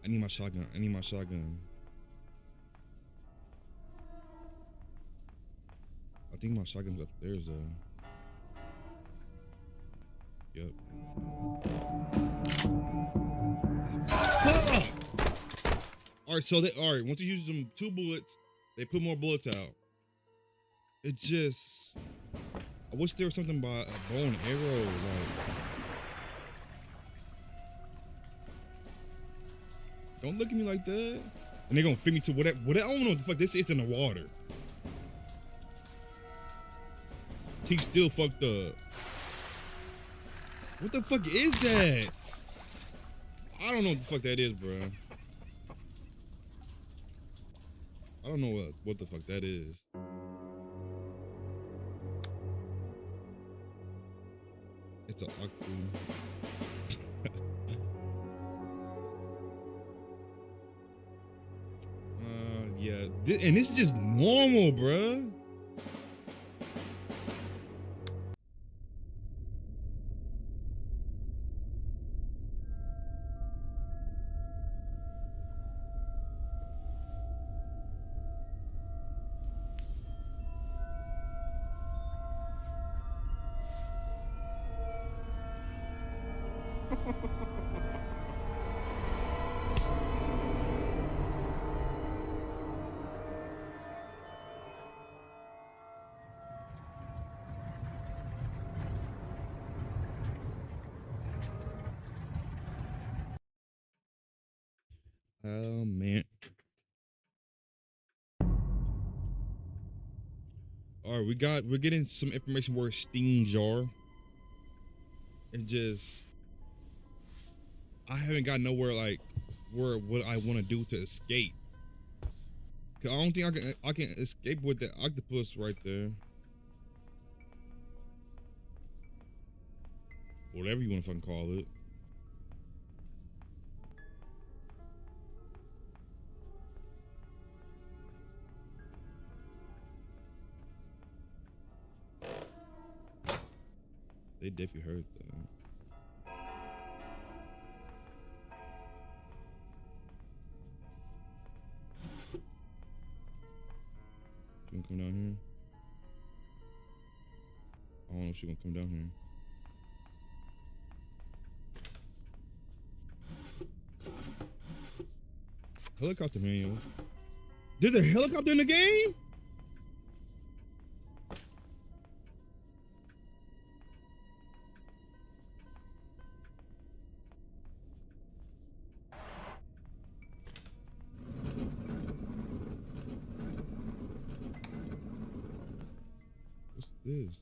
I need my shotgun. I think my shotgun's upstairs though. Yep. Ah! Alright, so once you use them 2 bullets, they put more bullets out. It just, I wish there was something about a bow and arrow, like. Don't look at me like that. And they're gonna fit me to whatever, I don't know what the fuck this is in the water. Teeth still fucked up. What the fuck is that? I don't know what the fuck that is, bro. I don't know what the fuck that is. It's an octo. Yeah, and this is just normal, bruh. Oh man. All right, we're getting some information where Steam Jar. And just I haven't got nowhere like where what I want to do to escape. Cause I don't think I can escape with the octopus right there. Whatever you want to fucking call it. They definitely heard that. She gonna come down here? I don't know if she gonna come down here. Helicopter manual. There's a helicopter in the game? What's this?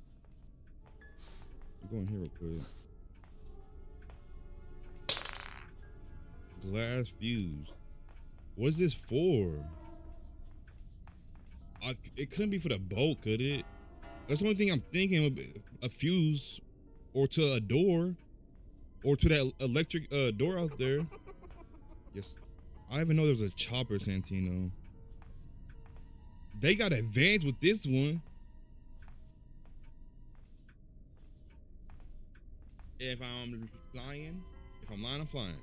We're going here real quick. Glass fuse. What is this for? It couldn't be for the boat, could it? That's the only thing I'm thinking. A fuse, or to a door, or to that electric door out there. Yes, I even know there's a chopper, Santino. They got advanced with this one. If I'm lying, I'm flying.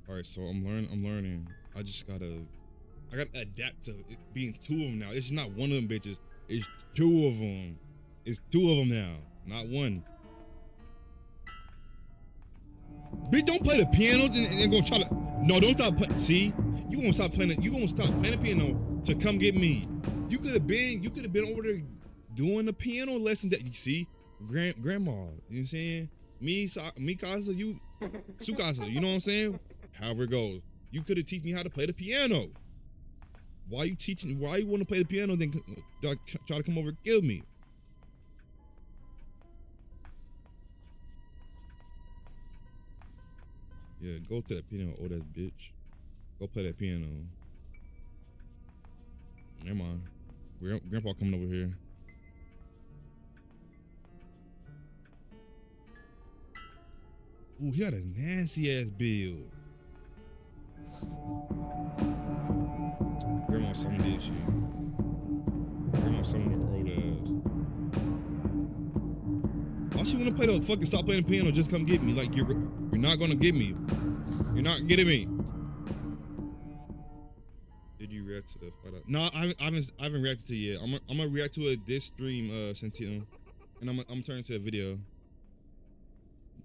All right, so I'm learning. I gotta adapt to it being two of them now. It's not one of them bitches. It's two of them. It's two of them now, not one. Bitch, don't play the piano and gonna try to. No, don't stop playing. See, you gonna stop playing. You gonna stop playing the piano to come get me. You could have been over there doing the piano lesson that you see, grandma. You know what I'm saying? Me, Casa, you, Sukasa. You know what I'm saying? However it goes, you could have teach me how to play the piano. Why you teaching? Why you want to play the piano? Then try to come over and kill me. Yeah, go to that piano, old ass bitch. Go play that piano. Never mind. Grandpa coming over here. Ooh, he had a nasty ass build. Grandma saw me, did she? Grandma saw me with her old ass. Why she wanna play the fucking stop playing the piano? Just come get me. Like you're not gonna get me. You're not getting me. Did you react to the fight out? No, I haven't reacted to it yet. I'm gonna react to it this stream, Santino, and I'm gonna turn into a video.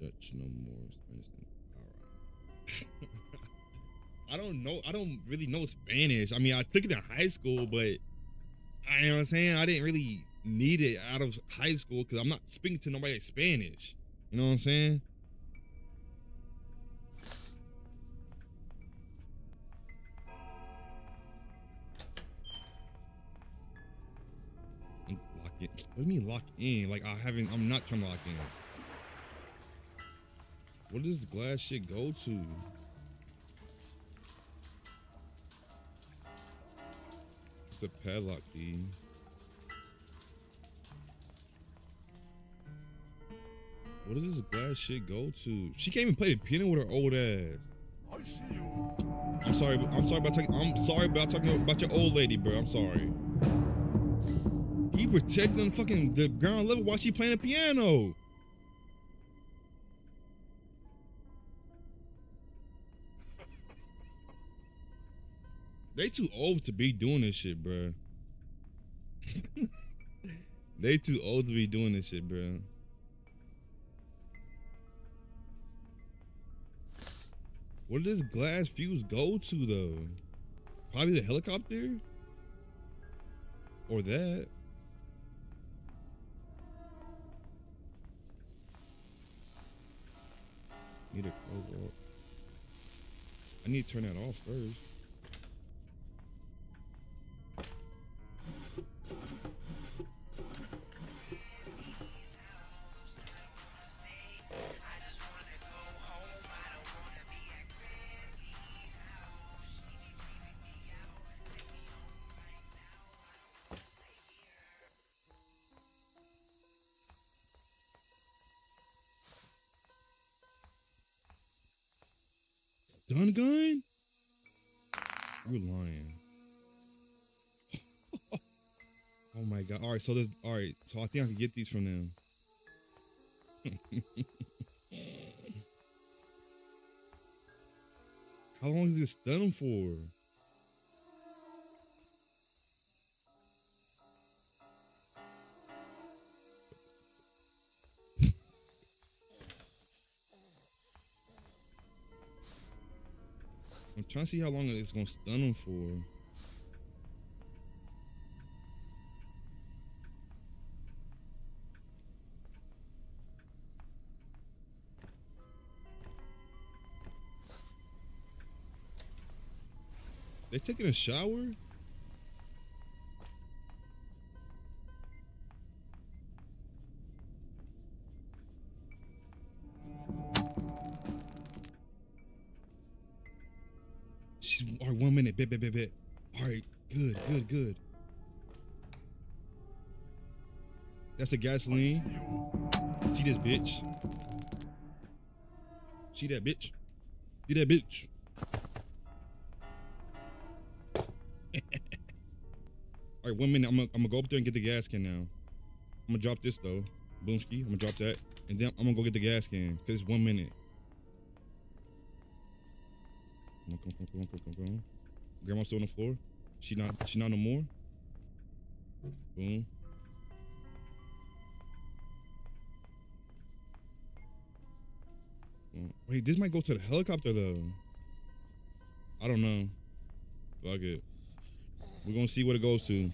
Dutch no more. All right. I don't know. I don't really know Spanish. I mean, I took it in high school, but I you know what I'm saying. I didn't really need it out of high school because I'm not speaking to nobody in Spanish. You know what I'm saying? Lock in. What do you mean lock in? Like I'm not trying to lock in. What does glass shit go to? It's a padlock key. What does this glass shit go to? She can't even play the piano with her old ass. I see you. I'm sorry about talking about your old lady, bro. I'm sorry. He protecting fucking the ground level while she playing the piano. They too old to be doing this shit, bro. They too old to be doing this shit, bro. Where does glass fuse go to though? Probably the helicopter? Or that. Need a cobalt. I need to turn that off first. Stun gun? You're lying. Oh my god. Alright, so there's alright, so I think I can get these from them. How long did it stun them for? I'm trying to see how long it's gonna stun them for. They taking a shower? All right, 1 minute. Bet. All right, good. That's a gasoline. See this bitch? See that bitch? See that bitch? All right, 1 minute. I'm gonna go up there and get the gas can now. I'm gonna drop this though. Boomski. I'm gonna drop that. And then I'm gonna go get the gas can. Cause it's 1 minute. Come on. Grandma's still on the floor. She not no more. Boom. Wait, this might go to the helicopter though. I don't know. Fuck it. We're gonna see what it goes to.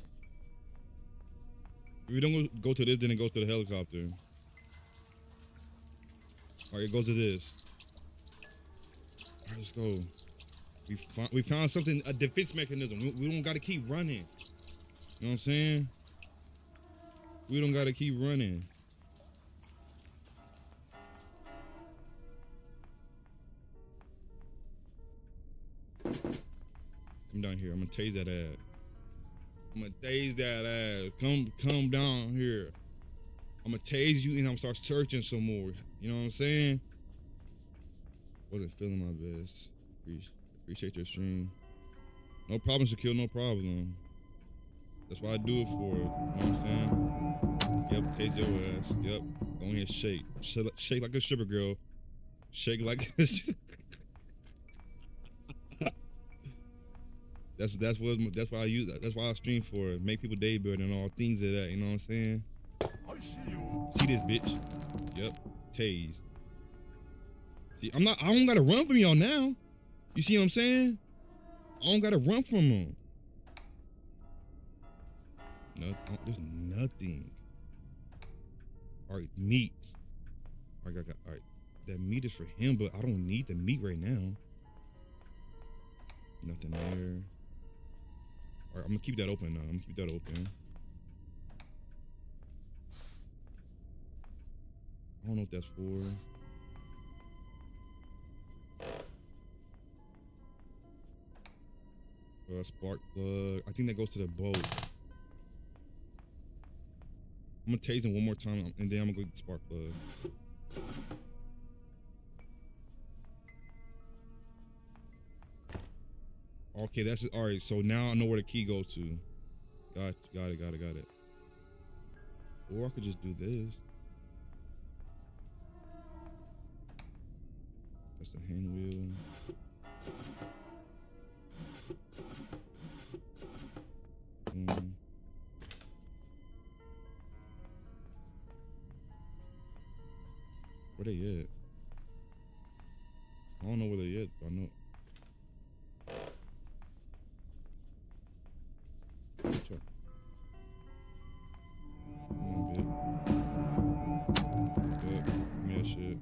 If we don't go to this, then it goes to the helicopter. Alright, it goes to this. Alright, let's go. We found something, a defense mechanism. We don't gotta keep running. You know what I'm saying? We don't gotta keep running. Come down here. I'm gonna tase that ass. I'm gonna tase that ass. Come down here. I'm gonna tase you and I'm gonna start searching some more. You know what I'm saying? Wasn't feeling my best. Appreciate your stream. No problem, Shaquille, no problem. That's why I do it for. You know what I'm saying? Yep, tase your ass. Yep. Go in here, shake. Shake like a stripper girl. Shake like That's why I use. That's why I stream for it. Make people day better and all things of that. You know what I'm saying? I see you. See this bitch? Yep. Tase. See, I don't gotta run from y'all now. You see what I'm saying? I don't gotta run from them. No, there's nothing. All right, meat. All right, that meat is for him, but I don't need the meat right now. Nothing there. All right, I'm gonna keep that open now. I don't know what that's for. Spark plug. I think that goes to the boat. I'm gonna tase him one more time and then I'm gonna go get the spark plug. Okay, that's it. All right, so now I know where the key goes to. Got it. Or I could just do this. That's the hand wheel. Where they at? I don't know where they're at. I know. Check. Come on, bitch. Yep. Give me that shit.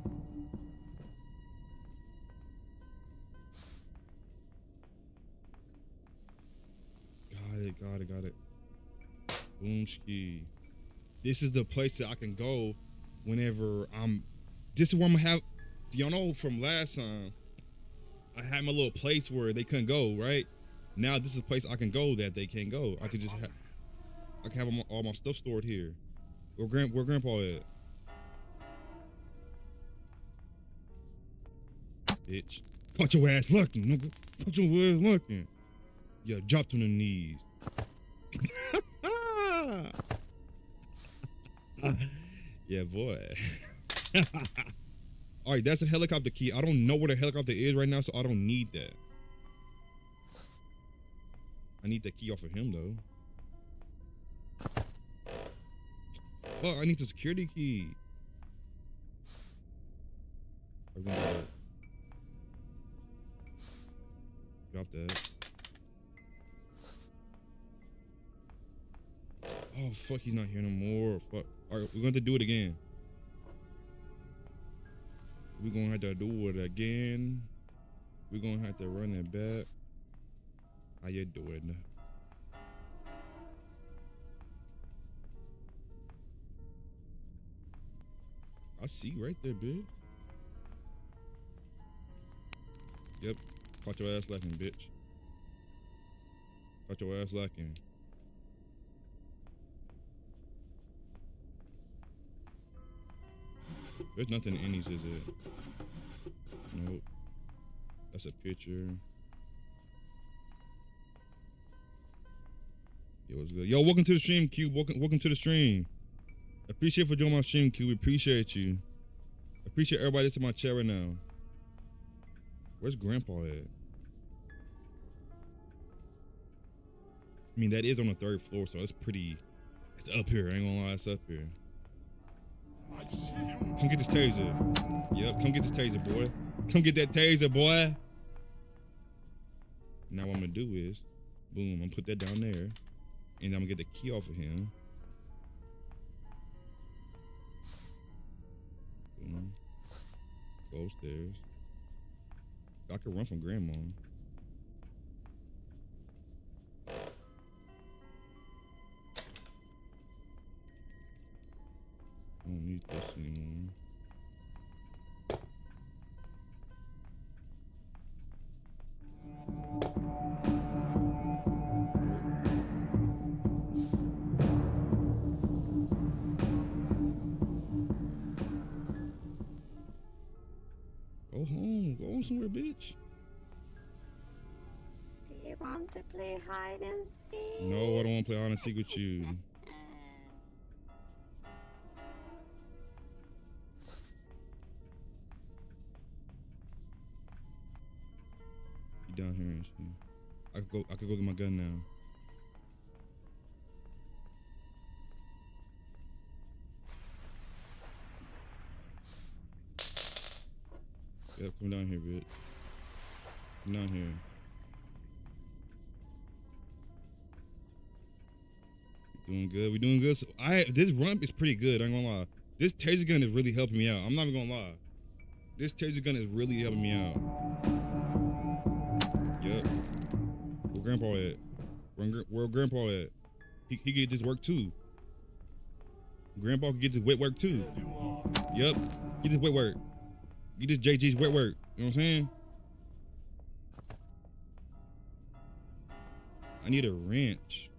Got it. Boomski. This is the place that I can go whenever this is where I'm gonna have. So y'all know from last time, I had my little place where they couldn't go, right? Now this is a place I can go that they can't go. I can just have, I can have all my stuff stored here. Where Grandpa at? Bitch. Punch your ass looking, nigga. Punch your ass looking. Yeah, drop to the knees. Yeah, boy. All right, that's a helicopter key. I don't know where the helicopter is right now, so I don't need that. I need that key off of him, though. Oh, I need the security key. Drop that. Oh, fuck, he's not here no more. Fuck. All right, we're going to do it again. We're going to have to do it again. We're going to have to run it back. How you doing? I see you right there, bitch. Yep. Caught your ass lacking, bitch. Caught your ass lacking. There's nothing in these, is it? Nope. That's a picture. Yo, what's good? Yo, welcome to the stream, Q. Welcome to the stream. Appreciate for joining my stream, Q. We appreciate you. Appreciate everybody that's in my chat right now. Where's Grandpa at? I mean, that is on the 3rd floor, so it's pretty. It's up here. I ain't gonna lie, it's up here. I see you. Come get this taser. Yep, come get this taser, boy. Come get that taser, boy. Now what I'm gonna do is, boom, I'm gonna put that down there, and I'm gonna get the key off of him. Boom. Go upstairs. I could run from Grandma. I don't need this anymore. Go home. Go home somewhere, bitch. Do you want to play hide and seek? No, I don't want to play hide and seek with you. You down here and shit. I could go get my gun now. Yep, come down here, bitch. Come down here. We doing good. We doing good. So this run is pretty good. I ain't gonna lie. This taser gun is really helping me out. I'm not even gonna lie. This taser gun is really helping me out. Yep. Where Grandpa at? Where Grandpa at? He get this work too. Grandpa can get this wet work too. There you are. Yep. Get this wet work. Get this JG's wet work. You know what I'm saying? I need a wrench.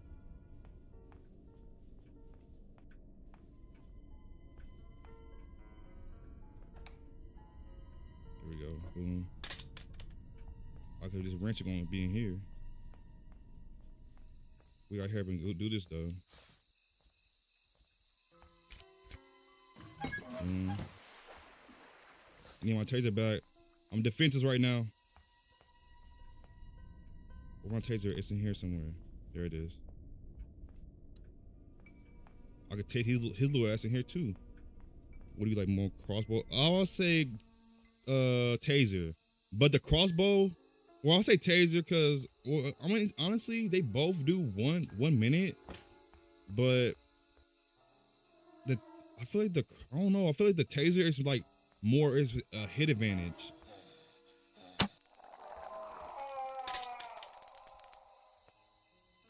There we go. Boom. Okay, this wrench is gonna be in here. We gotta hurry up and go do this though. I need my taser back. I'm defenseless right now. Where's my taser? It's in here somewhere. There it is. I could take his little ass in here too. What do you like, more crossbow? I'll say taser. But the crossbow, well, I'll say taser because, well, I mean, honestly, they both do 1 minute, but the I feel like I don't know. I feel like the taser is like more is a hit advantage.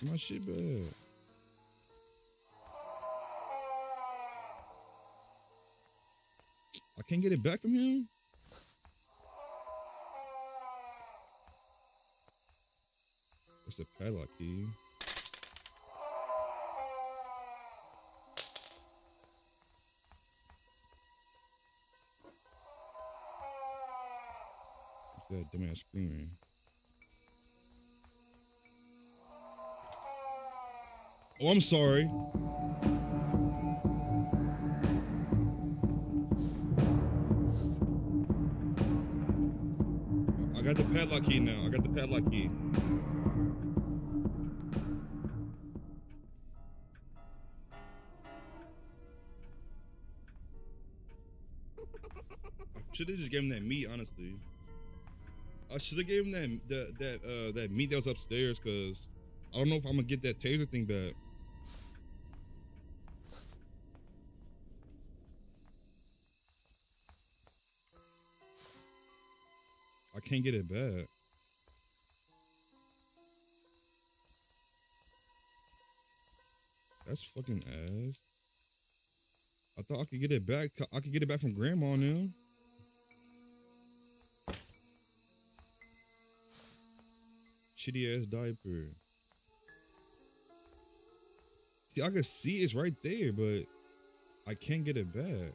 My shit bad. I can't get it back from him. What's the padlock key? What's that dumbass screaming? Oh, I'm sorry. I got the padlock key now. I got the padlock key. I should have just gave him that meat, honestly. I should have gave him that meat that was upstairs, cause I don't know if I'm gonna get that taser thing back. I can't get it back. That's fucking ass. I thought I could get it back. I could get it back from grandma now. Shitty ass diaper. See, I can see it's right there, but I can't get it back.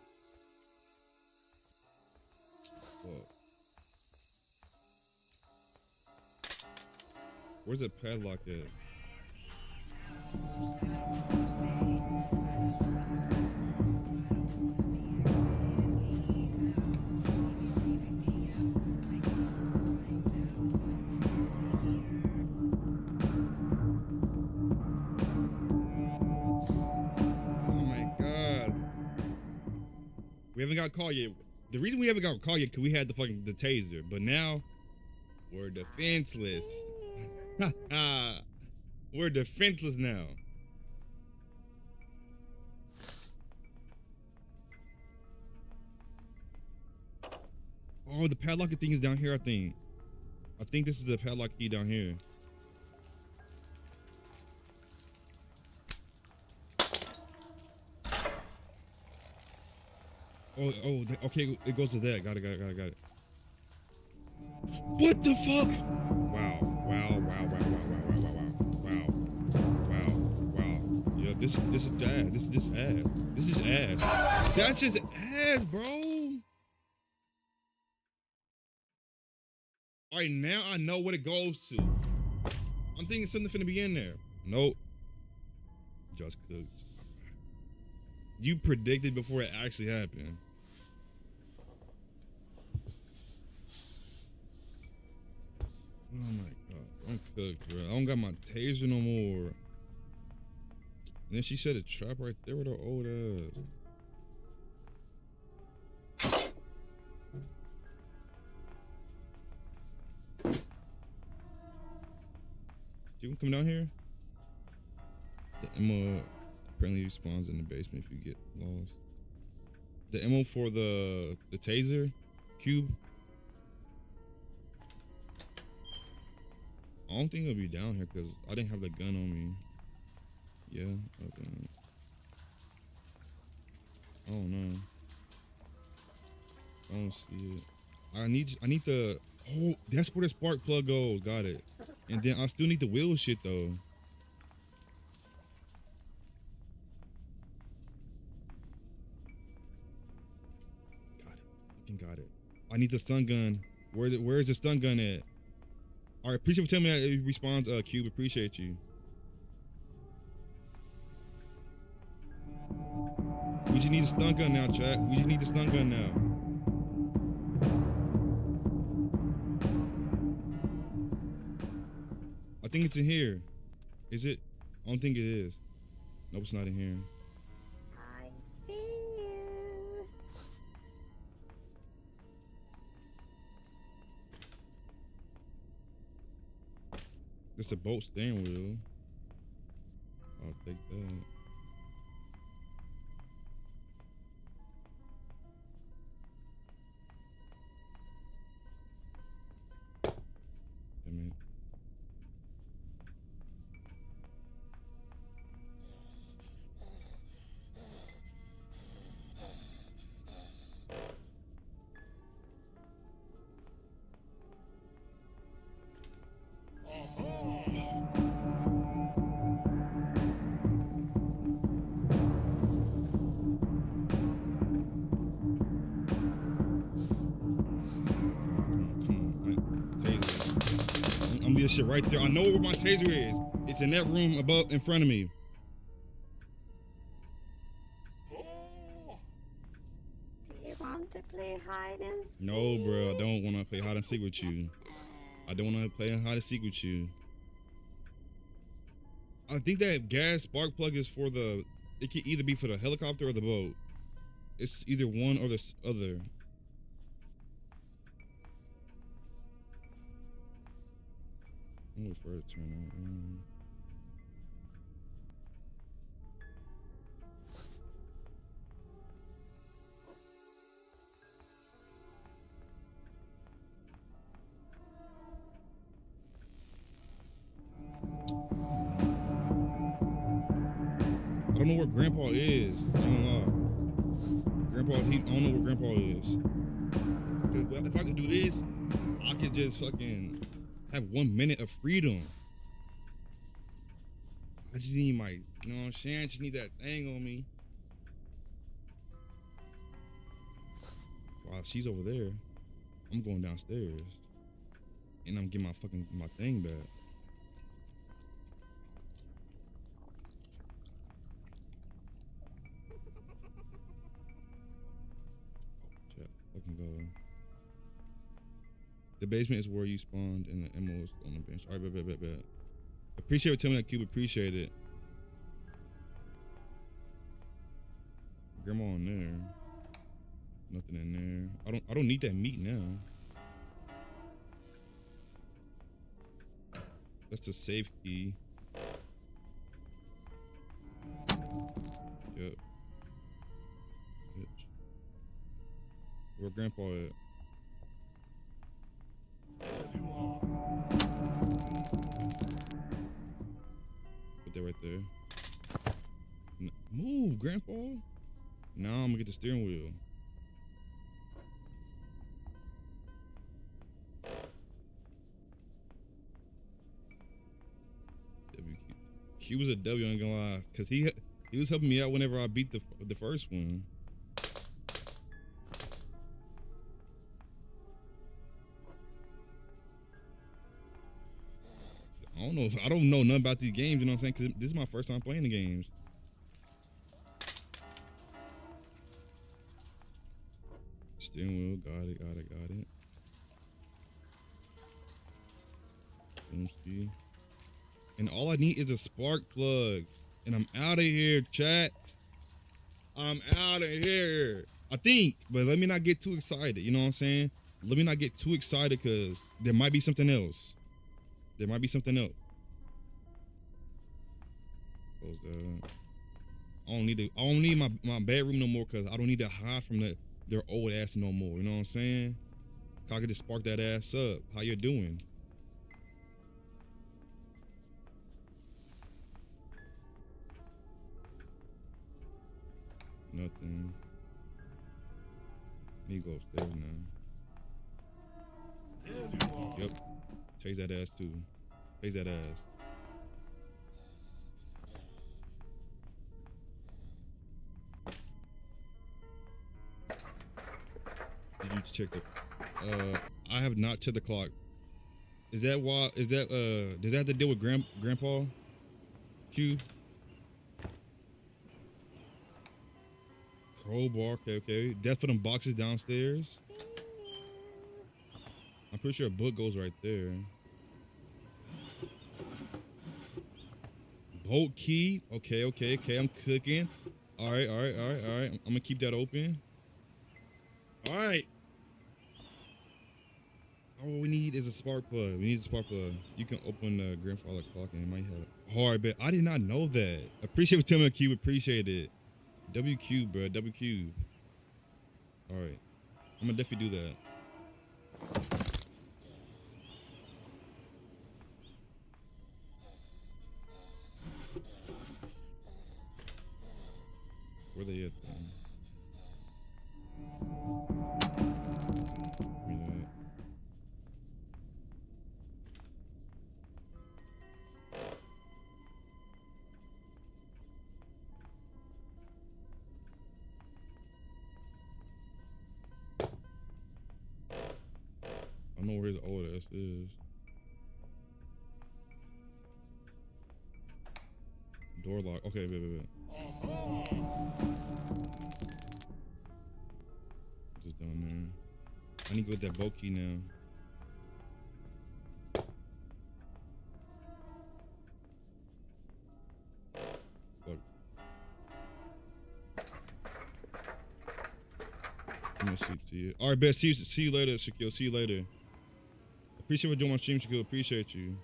Fuck. Where's the padlock at? We haven't got caught yet. The reason we haven't got caught yet because we had the taser, but now we're defenseless. We're defenseless now. Oh, the padlock thing is down here, I think. I think this is the padlock key down here. Oh, okay, it goes to that. Got it. What the fuck? Wow. Yeah, this is ass. This is ass. This is ass. That's just ass, bro. All right, now I know what it goes to. I'm thinking something finna be in there. Nope. Just cooked. You predicted before it actually happened. Oh my god, I'm cooked, bro. I don't got my taser no more. And then she set a trap right there with her old ass. You can come down here. The ammo apparently spawns in the basement if you get lost. The ammo for the taser cube. I don't think it'll be down here because I didn't have the gun on me. Yeah, okay. I don't know. I don't see it. I need the, oh, that's where the spark plug goes. Got it. And then I still need the wheel shit though. Got it. I need the stun gun. Where is the stun gun at? All right, appreciate you for telling me that it responds, Cube. Appreciate you. We just need a stun gun now, chat. We just need the stun gun now. I think it's in here. Is it? I don't think it is. Nope, it's not in here. I see you. It's a boat steering wheel. I'll take that. Damn it. I'm this shit right there. I know where my taser is. It's in that room above, in front of me. Do you want to play hide and seek? No, bro. I don't want to play hide and seek with you. I don't want to play hide and seek with you. I think that gas spark plug is for the. It could either be for the helicopter or the boat. It's either one or the other. I'm gonna wait for it to turn on. I don't know where Grandpa is. I don't know. Grandpa, I don't know where Grandpa is. 'Cause if I could do this, I could just fucking have 1 minute of freedom. I just need my, you know what I'm saying? I just need that thing on me. While she's over there, I'm going downstairs. And I'm getting my thing back. Fucking go. The basement is where you spawned and the ammo is on the bench. All right, bet. Appreciate it. Tell me that, Cube. Appreciate it. Grandma in there. Nothing in there. I don't need that meat now. That's the safe key. Yep. Bitch. Where Grandpa at? Put that right there. Move, Grandpa. Now I'm gonna get the steering wheel. He was a W, I ain't gonna lie, cause he was helping me out whenever I beat the first one. I don't know nothing about these games, you know what I'm saying? Cause this is my first time playing the games. Steering wheel, got it. Boomski. And all I need is a spark plug. And I'm out of here, chat. I'm out of here. I think, but let me not get too excited, you know what I'm saying? Let me not get too excited because there might be something else. Close that. I don't need my bedroom no more because I don't need to hide from their old ass no more. You know what I'm saying? I could just spark that ass up. How you doing? Nothing. Need to go upstairs now. There you are. Yep. Chase that ass too. Chase that ass. Did you check the I have not checked the clock. Is that why does that have to deal with Grandpa? Q? Crowbar, okay. Death for them boxes downstairs. I'm pretty sure a book goes right there. Bolt key. Okay. I'm cooking. All right. I'm gonna keep that open. All right. All we need is a spark plug. We need a spark plug. You can open the grandfather clock and it might have it. Hard bet. I did not know that. Appreciate for telling me, Cube. Appreciate it. WQ, bro. WQ. All right. I'm gonna definitely do that. Where they at then? Give me that. I know where his old ass is. Door lock. Okay, wait. Just down there. I need to go get that boat key now. Look. I'm gonna sleep to you. All right, bet. See you later, Shaquille. See you later. Appreciate for doing my stream, Shaquille. Appreciate you.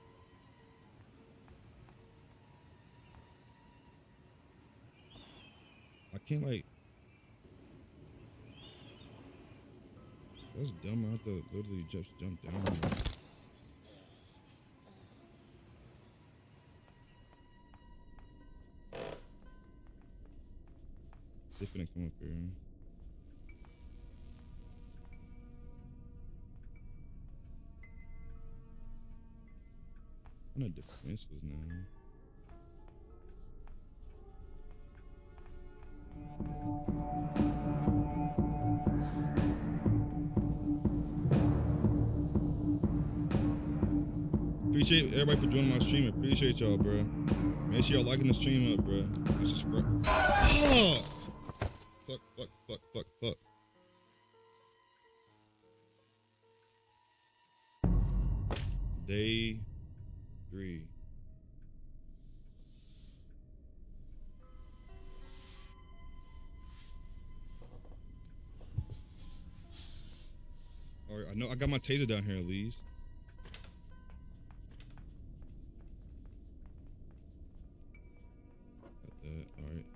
I can't like. That's dumb. I have to literally just jump down. They finna come up here. I'm not defenseless now. Appreciate everybody for joining my stream. Appreciate y'all, bro. Make sure y'all liking the stream up, bro. And subscribe. Fuck. Day 3. All right, I know I got my taser down here at least. Got that. All right.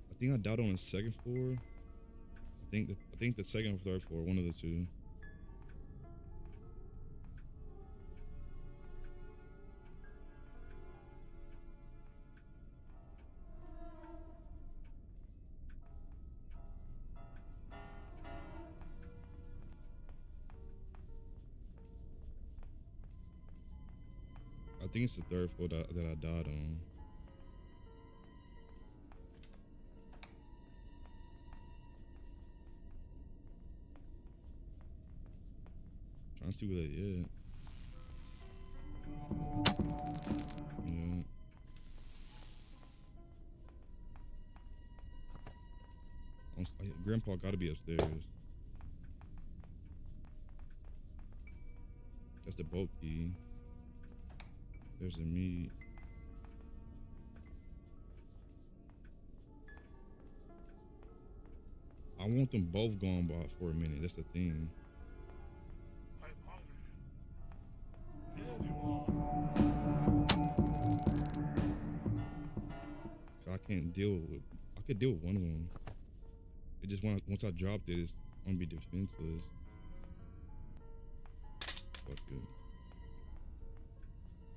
I think I died on the second floor. I think the second or third floor, one of the two. I think it's the third floor that I died on. Trying to see where they at. Yeah. Grandpa gotta be upstairs. That's the boat key. There's the meat. I want them both gone by for a minute. That's the thing. I'm hungry. There you are. I can't deal with. I could deal with one of them. It just once I dropped it, it's gonna be defenseless. Fuck it.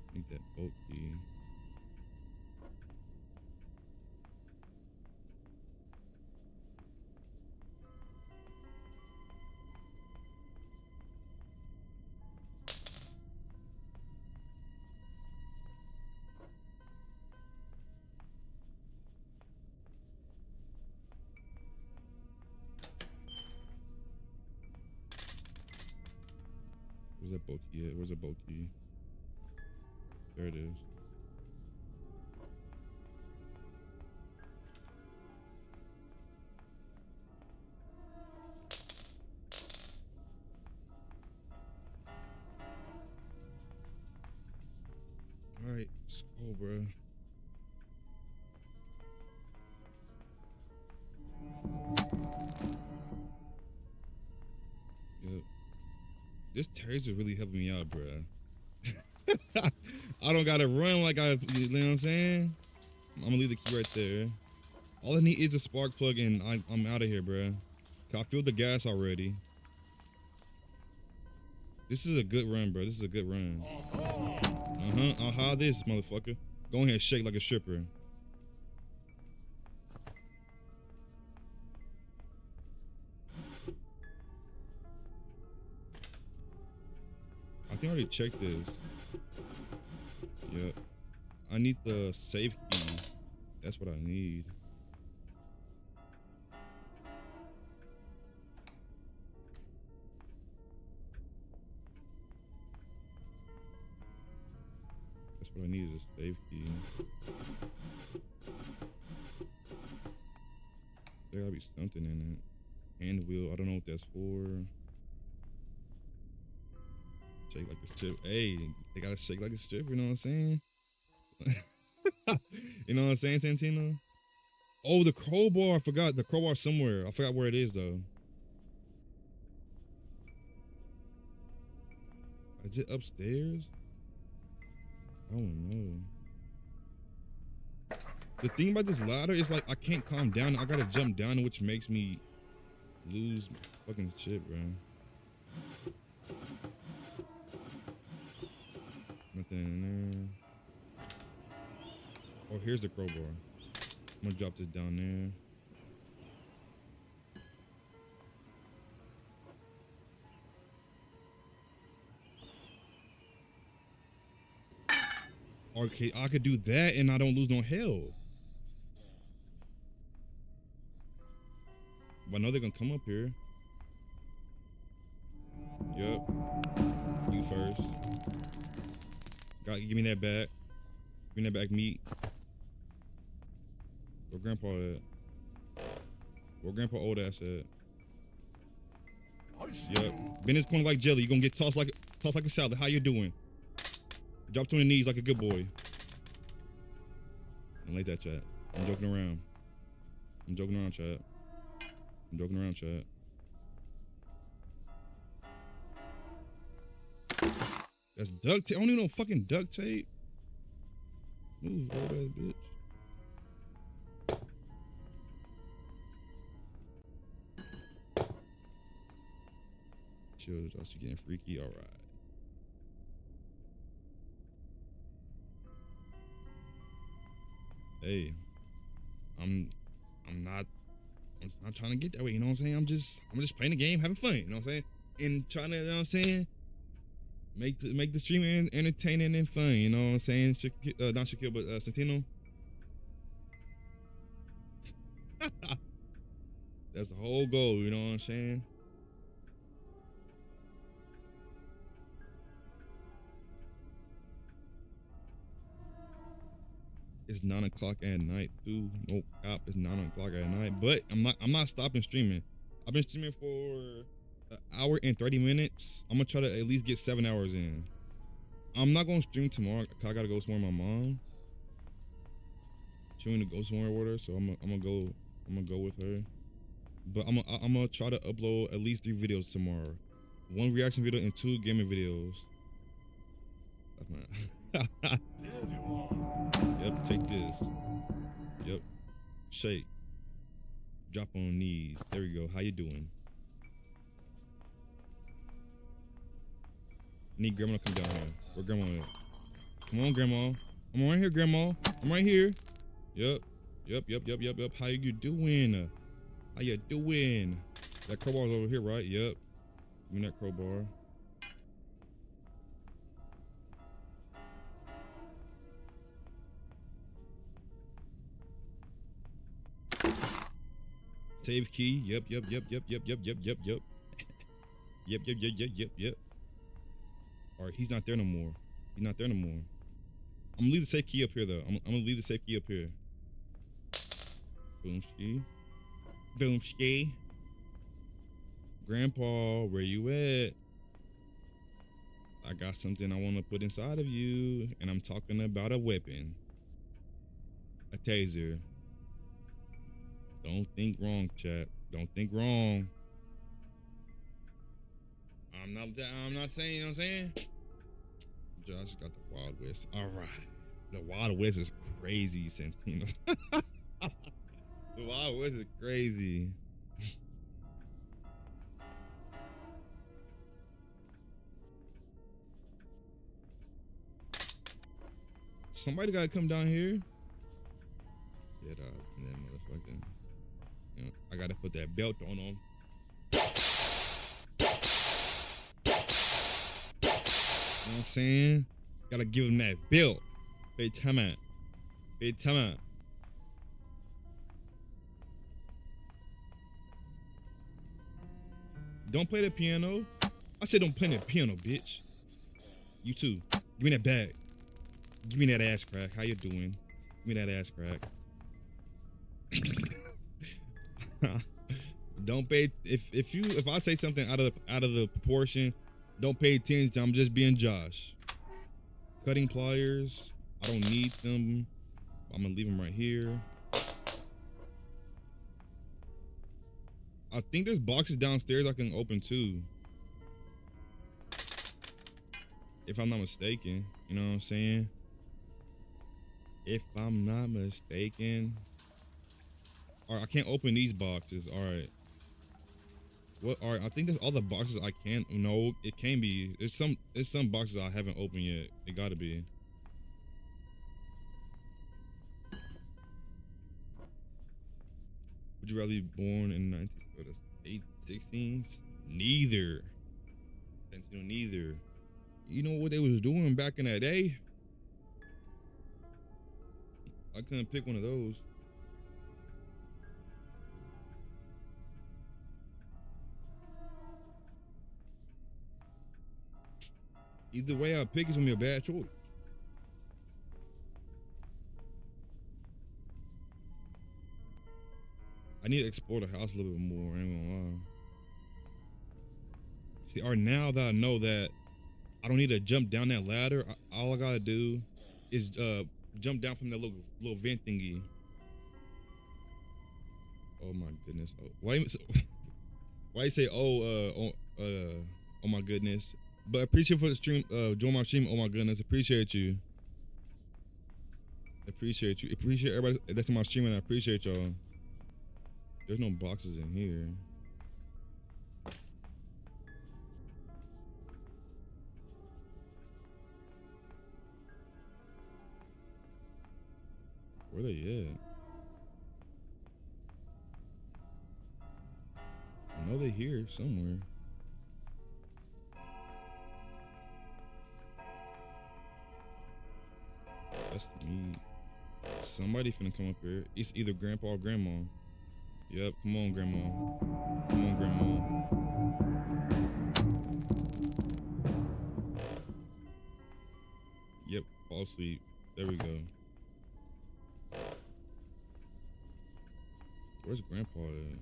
I need that boat key. Where's that boat key at? Where's the boat key? There it is. All right, let's go, bro. Yep. This taser really helping me out, bruh. I don't gotta run like you know what I'm saying? I'm gonna leave the key right there. All I need is a spark plug and I'm out of here, bruh. I feel the gas already. This is a good run, bro. This is a good run. Aha, this motherfucker. Go ahead and shake like a stripper. I think I already checked this. Yep. I need the safe key. That's what I need. That's what I need is a safe key. There gotta be something in it. Hand wheel, I don't know what that's for. Shake like a strip. Hey, they gotta shake like a stripper, you know what I'm saying? You know what I'm saying, Santino? Oh, the crowbar, I forgot. The crowbar somewhere. I forgot where it is though. Is it upstairs? I don't know. The thing about this ladder is like I can't calm down. I gotta jump down, which makes me lose fucking shit, bro. Nothing in there. Oh, here's the crowbar. I'm gonna drop this down there. Okay, I could do that and I don't lose no health. But I know they're gonna come up here. Yup. You first. Give me that back. Give me that back meat. Where Grandpa at? Where Grandpa old ass at? Yup. Bend his corner like jelly. You gonna get tossed like a salad. How you doing? Drop to your knees like a good boy. Don't like that, chat. I'm joking around. I'm joking around, chat. I'm joking around, chat. That's duct tape. I don't even know fucking duct tape. Move, old ass bitch. Chill, she getting freaky. All right. Hey, I'm not trying to get that way. You know what I'm saying? I'm just playing the game, having fun. You know what I'm saying? And trying to, you know what I'm saying? Make the stream entertaining and fun. You know what I'm saying? Not Shaquille, but Santino. That's the whole goal. You know what I'm saying? It's 9 o'clock at night too. Nope, it's 9 o'clock at night. But I'm not stopping streaming. I've been streaming for an hour and 30 minutes. I'm gonna try to at least get 7 hours in. I'm not gonna stream tomorrow because I gotta go somewhere with my mom. She wanted to go somewhere with her, so I'm gonna go with her. But I'm gonna try to upload at least 3 videos tomorrow. 1 reaction video and 2 gaming videos. That's my There you are. Yep, take this. Yep. Shake. Drop on knees. There we go. How you doing? Need Grandma to come down here. Where Grandma at? Come on, Grandma. I'm right here, Grandma. I'm right here. Yep. Yep. How you doing? How you doing? That crowbar's over here, right? Yep. Give me that crowbar. Save key. Yep. Yep. All right, he's not there no more. I'm gonna leave the safe key up here though. I'm gonna leave the safe key up here. Boomski. Grandpa, where you at? I got something I want to put inside of you, and I'm talking about a weapon. A taser. Don't think wrong, chat. Don't think wrong. I'm not saying, you know what I'm saying? Josh got the Wild West. All right. The Wild West is crazy, Santino. The Wild West is crazy. Somebody gotta come down here. Get out, that motherfucker. You know, I gotta put that belt on him. You know what I'm saying? Gotta give him that belt. Big time out. Big time out. Don't play the piano. I said don't play the piano, bitch. You too. Give me that bag. Give me that ass crack. How you doing? Give me that ass crack. Don't pay if I say something out of the proportion, don't pay attention. I'm just being Josh. Cutting pliers. I don't need them. I'm gonna leave them right here. I think there's boxes downstairs I can open too. If I'm not mistaken. You know what I'm saying? If I'm not mistaken. Alright, I can't open these boxes. Alright. What? Alright, I think that's all the boxes I can. No, it can be. There's some boxes I haven't opened yet. It gotta be. Would you rather be born in the 1916s? Neither. Neither. You know what they was doing back in that day? I couldn't pick one of those. Either way I pick is gonna be a bad choice. I need to explore the house a little bit more, I ain't gonna lie. See, or now that I know that I don't need to jump down that ladder, all I gotta do is jump down from that little vent thingy. Oh my goodness. Oh, why you say oh my goodness? But appreciate for the stream, join my stream. Oh my goodness, appreciate you. Appreciate everybody that's in my stream, and I appreciate y'all. There's no boxes in here. Where they at? I know they here somewhere. That's me. Somebody finna come up here. It's either grandpa or grandma. Yep, come on, grandma. Come on, grandma. Yep, fall asleep. There we go. Where's grandpa at?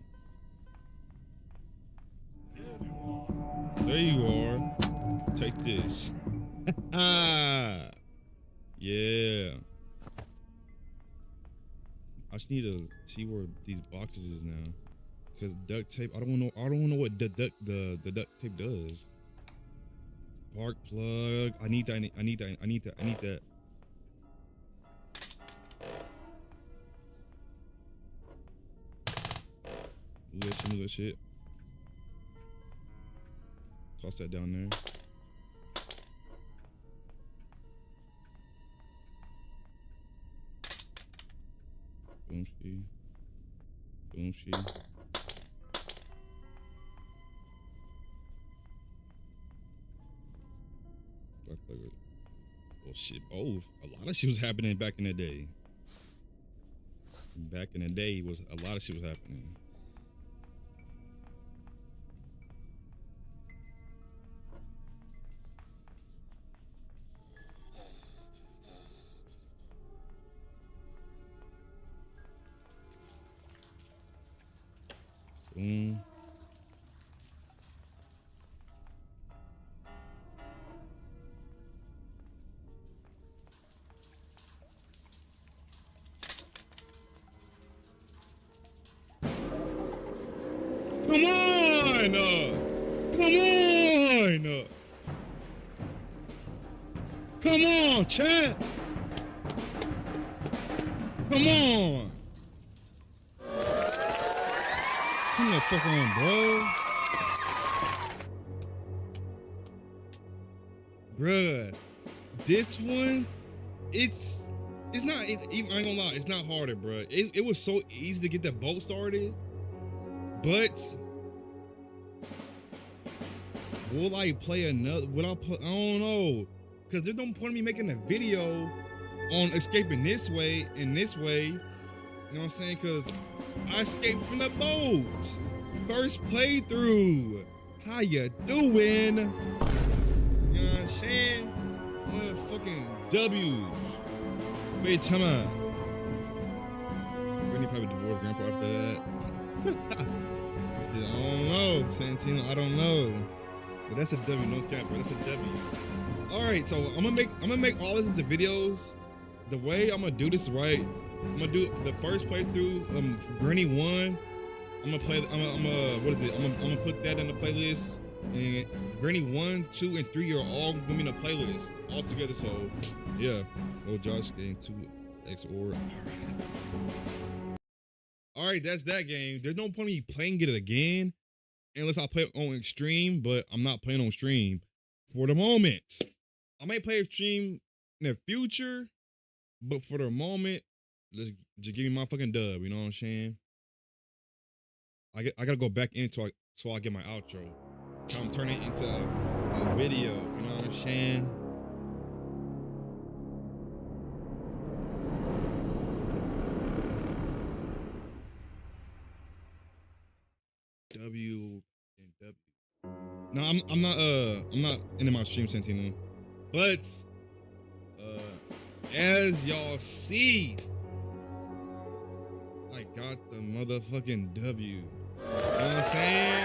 There you are. Take this. Yeah. I just need to see where these boxes is now. Cause duct tape, I don't know what the duct tape does. Spark plug. I need that. Move that shit. Toss that down there. Boom she. Boom she. Black plug. Well shit, both. A lot of shit was happening back in the day. Back in the day was a lot of shit was happening. Boom. Come on! Come on! Come on, chat. Come on. Come the fuck on, bro. Bruh, this one, it's not, I ain't gonna lie, it's not harder, bruh. It was so easy to get that boat started, but will I play another, I don't know, because there's no point in me making a video on escaping this way and this way, you know what I'm saying, because I escaped from the boat. First playthrough. How you doing? You know what I'm saying? Motherfucking W's. Wait, time out. Brittany probably divorced Grandpa after that. I don't know, Santino. I don't know. But that's a W, no cap, bro. That's a W. All right, so I'm gonna make all this into videos. The way I'm gonna do this right, I'm gonna do the first playthrough, Granny 1. I'm gonna put that in the playlist. And Granny 1, 2, and 3 are all gonna be in the playlist all together. So yeah. Oh, Josh game 2X or all right, that's that game. There's no point in me playing it again unless I play it on extreme, but I'm not playing on stream for the moment. I might play extreme in the future, but for the moment, let's just give me my fucking dub. You know what I'm saying? I gotta go back into it so I get my outro. I'm turning it into a video. You know what I'm saying? W and W. No, I'm not into my stream, Santino. But as y'all see, I got the motherfucking W. You know what I'm saying?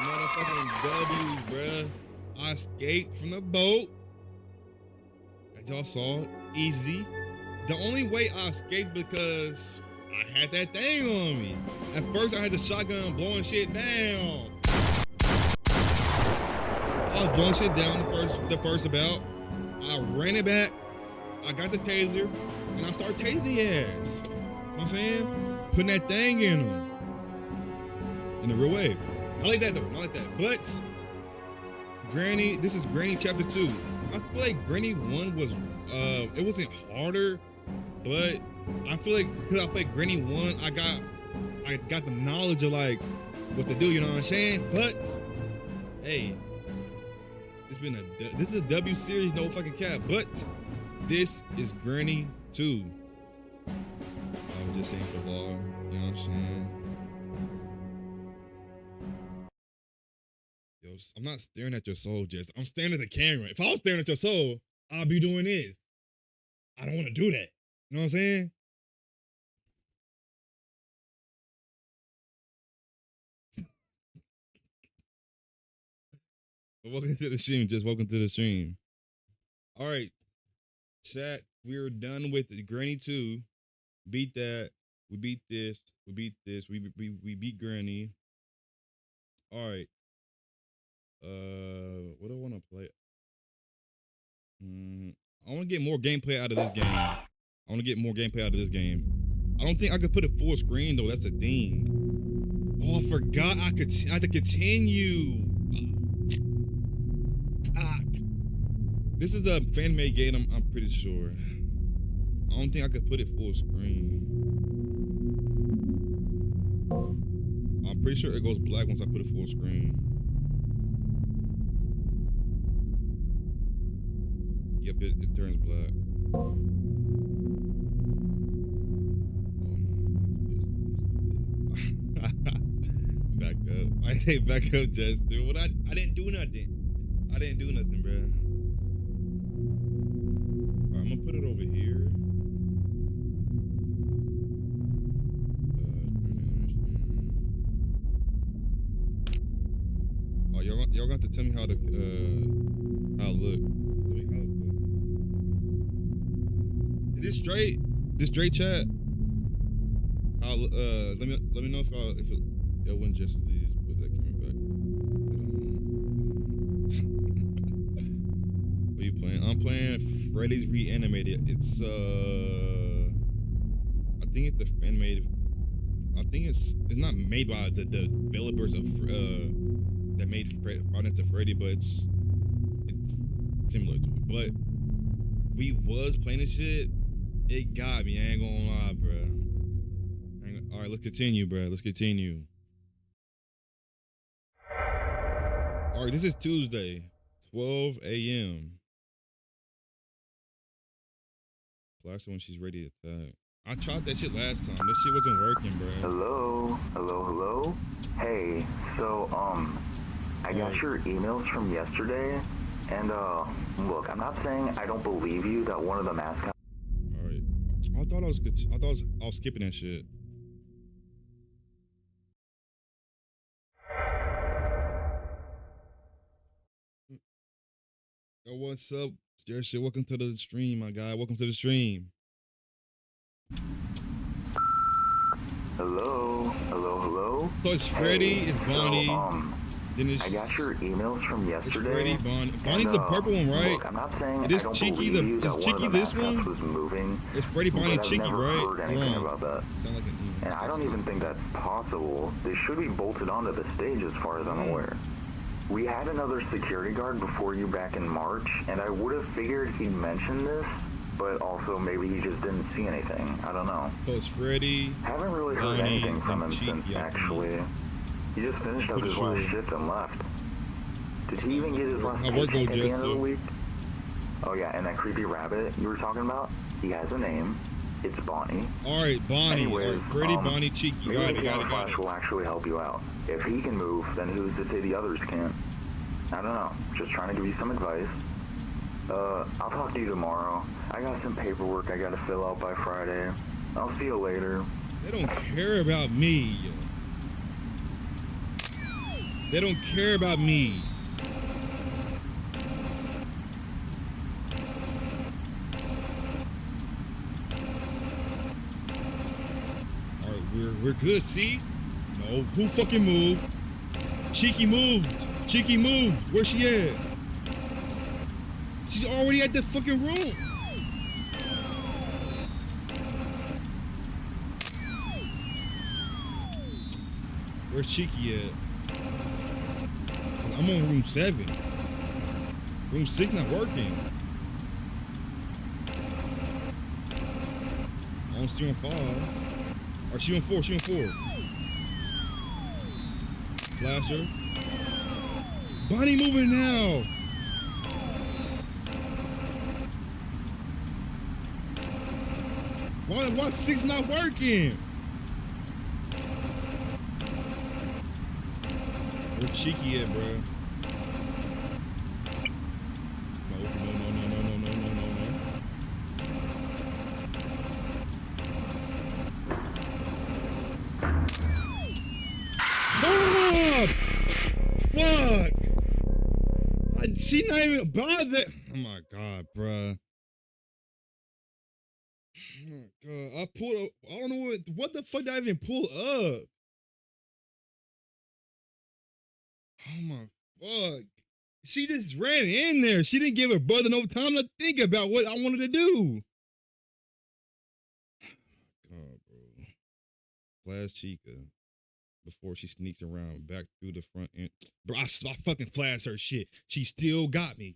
Motherfucking W, bruh. I escaped from the boat. As y'all saw, easy. The only way I escaped because I had that thing on me. At first, I had the shotgun blowing shit down. I was blowing shit down the first about. I ran it back. I got the taser, and I started tasing the ass. You know what I'm saying? Putting that thing in him. In the real way. I like that though. I like that. But Granny, this is Granny Chapter 2. I feel like Granny 1 was it wasn't harder, but I feel like because I played Granny 1, I got the knowledge of like what to do, you know what I'm saying? But hey, this is a W series, no fucking cap. But this is Granny 2. I was just saying for vlog, you know what I'm saying? Yo, I'm not staring at your soul, Jess. I'm staring at the camera. If I was staring at your soul, I'd be doing this. I don't want to do that. You know what I'm saying? Welcome to the stream, Jess. Welcome to the stream. All right, chat. We're done with Granny 2. Beat that. We beat this. We beat this. We beat Granny. All right. What do I want to play? I want to get more gameplay out of this game. I don't think I could put it full screen though. That's the thing. Oh, I forgot I had to continue. Fuck. This is a fan-made game. I'm pretty sure. I don't think I could put it full screen. I'm pretty sure it goes black once I put it full screen. Yep, it turns black. Oh no, back up. I say back up, Jess, dude. What I didn't do nothing. I didn't do nothing, bro. Alright, I'm gonna put it over here. Oh, y'all got to tell me how to look. This straight chat. Let me know if it wouldn't just put that camera back. playing Freddy's Reanimated. It's I think it's the animated. I think it's not made by the developers of that made Five Nights at Freddy, but it's similar to it. But we was playing this shit. It got me. I ain't gonna lie, bro. All right, let's continue, bro. Let's continue. All right, this is Tuesday, 12 a.m. Blast her when she's ready to attack. I tried that shit last time. That shit wasn't working, bro. Hello. Hey, so I got your emails from yesterday, and look, I'm not saying I don't believe you that one of the mascots. All right, I thought I was good. I was skipping that shit. Yo, what's up? Jared shit, welcome to the stream, my guy. Welcome to the stream. Hello. So it's Freddy, it's Bonnie. Then it's I got your emails from yesterday. It's Freddy, Bonnie. Bonnie's the purple one, right? Look, I'm not saying It is I don't Cheeky. believe you that Is one Cheeky of the this mascots one? was moving. It's Freddy, Bonnie, but and I've Cheeky, never right? heard anything about that. Sound like And I don't even think that's possible. They should be bolted onto the stage as far as I'm aware. We had another security guard before you back in March, and I would have figured he'd mention this, but also maybe he just didn't see anything. I don't know. So it's Freddy. Haven't really heard Bonnie, anything from him and since, Cheeky, actually. He just finished up Pretty his sure. last shift and left. Did he even get his last How work paycheck goes, at the end of Jess, the so- week? Oh yeah, and that creepy rabbit you were talking about, he has a name. It's Bonnie. All right, Bonnie. Anyways, All right, Freddy, Bonnie, Cheeky. Maybe Got the it. Flash will actually help you out. If he can move, then who's to say the others can't? I don't know. Just trying to give you some advice. I'll talk to you tomorrow. I got some paperwork I gotta fill out by Friday. I'll see you later. They don't care about me. They don't care about me. All right, we're good. See? No, who fucking moved? Cheeky moved. Cheeky moved. Where's she at? She's already at the fucking room. Where's Cheeky at? I'm on room 7. Room 6 not working. I don't see on 5. Or she on 4, she on 4. Flasher. Bonnie moving now. Why 6 not working? Where Cheeky at, bro? No. Stop! Fuck! She not even bothered. Oh my god, bruh. Oh god, I pulled up. I don't know what the fuck did I even pull up? Oh my fuck. She just ran in there. She didn't give her brother no time to think about what I wanted to do. God, bro. Flash Chica before she sneaks around back through the front end. Bro, I fucking flashed her shit. She still got me.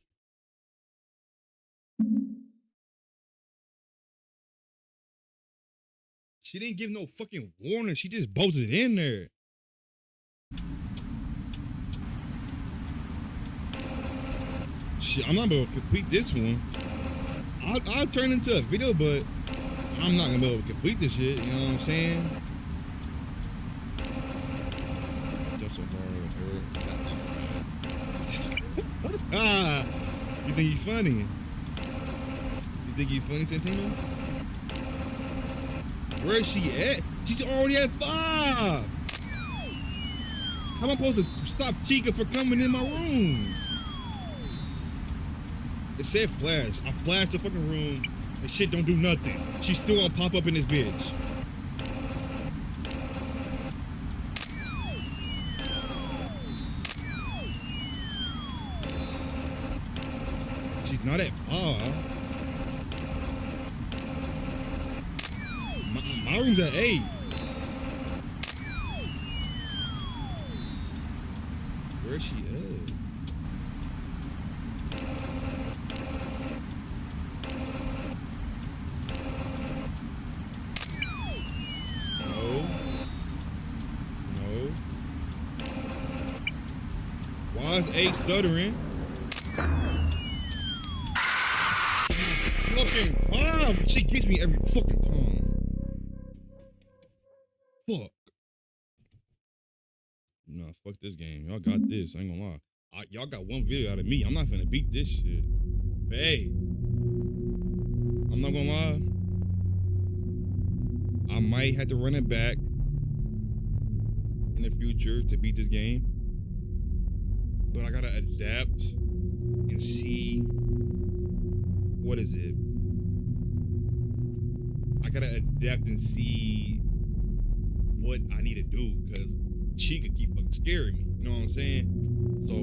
She didn't give no fucking warning. She just bolted in there. Shit, I'm not gonna complete this one. I'll turn into a video, but I'm not gonna be able to complete this shit. You know what I'm saying? Jump so hard. Ah, you think you funny? You think you funny, Santino? Where is she at? She's already at 5. How am I supposed to stop Chica from coming in my room? It said flash. I flashed the fucking room and shit don't do nothing. She still gonna pop up in this bitch. She's Not at 5. My room's at 8. Where's she at? No. Why is 8 stuttering? Fucking time. She gets me every fucking time. Fuck. Nah, fuck this game. Y'all got this. I ain't gonna lie. Y'all got one video out of me. I'm not finna beat this shit. But hey, I'm not gonna lie. I might have to run it back in the future to beat this game. But I gotta adapt and see, what is it? I gotta adapt and see what I need to do, because she could keep fucking scaring me. You know what I'm saying? So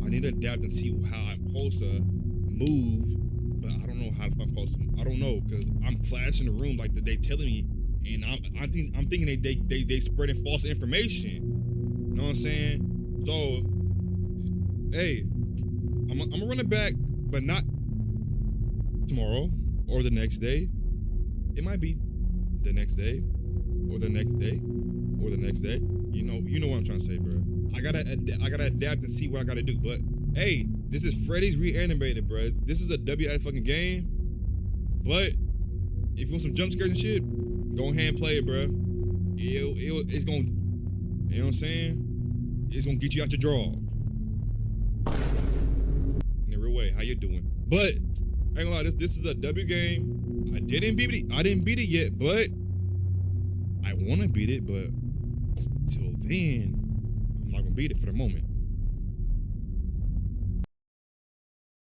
I need to adapt and see how I'm supposed to move, but I don't know how I'm supposed to. I don't know, because I'm flashing the room like they telling me, and I'm thinking they spreading false information. You know what I'm saying? So hey, I'm gonna run it back, but not tomorrow or the next day. It might be the next day or the next day or the next day. You know what I'm trying to say, bro. I gotta adapt and see what I gotta do. But hey, this is Freddy's Reanimated, bro. This is a WS fucking game. But if you want some jump scares and shit, go ahead and play it, bro. It's gonna, you know what I'm saying? It's gonna get you out your draw. In a real way, how you doing? But I ain't gonna lie, this is a W game. I didn't beat it yet, but I want to beat it. But till then, I'm not gonna beat it for the moment.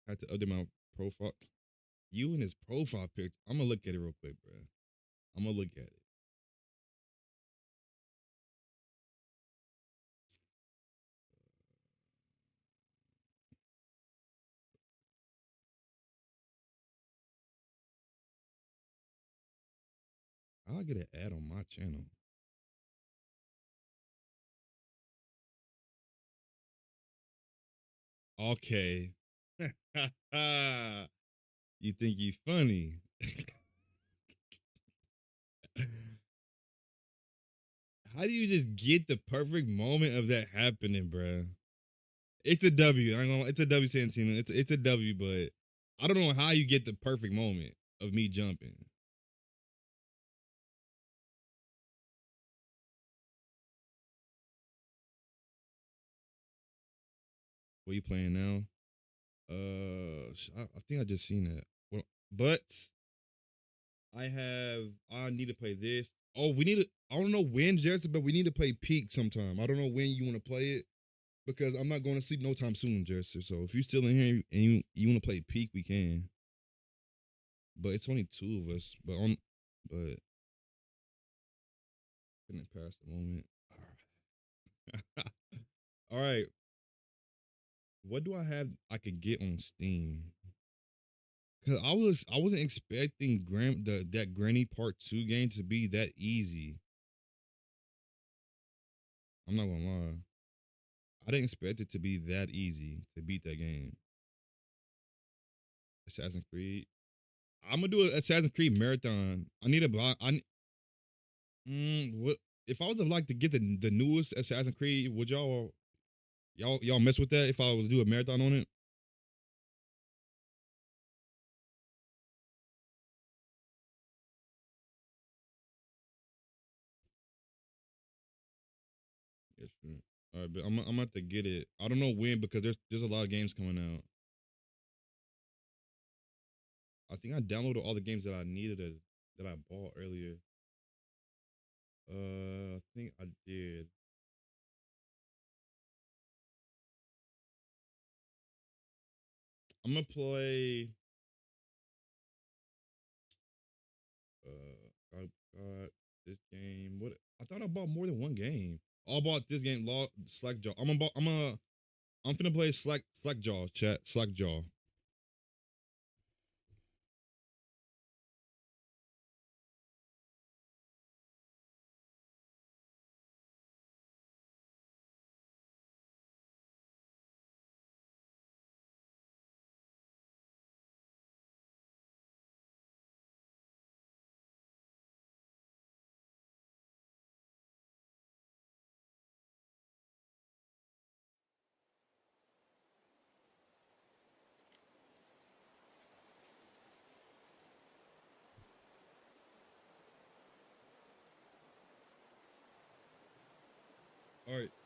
I had to update my profile. You and his profile picture. I'm gonna look at it real quick, bro. I'm gonna look at it. I'll get an ad on my channel. Okay. You think you funny? How do you just get the perfect moment of that happening, bruh? It's a W. It's a W, Santino. It's a W, but I don't know how you get the perfect moment of me jumping. What you playing now? I think I just seen that. Well, but I need to play this. Oh, I don't know when, Jesse, but we need to play Peak sometime. I don't know when you want to play it, because I'm not going to sleep no time soon, Jesse. So if you're still in here and you want to play Peak, we can. But it's only 2 of us. But couldn't pass the moment. All right. What do I have I could get on Steam? Cause I wasn't expecting that Granny Part 2 game to be that easy. I'm not gonna lie. I didn't expect it to be that easy to beat that game. Assassin's Creed. I'm gonna do an Assassin's Creed marathon. I need a block. What if I was to like to get the newest Assassin's Creed? Would y'all mess with that if I was to do a marathon on it? Yeah, sure. All right, but I'm gonna have to get it. I don't know when, because there's a lot of games coming out. I think I downloaded all the games that I needed that I bought earlier. I think I did. I'm gonna play. I got this game. What? I thought I bought more than one game. I bought this game, Slackjaw. I'm finna play Slackjaw. Chat Slackjaw.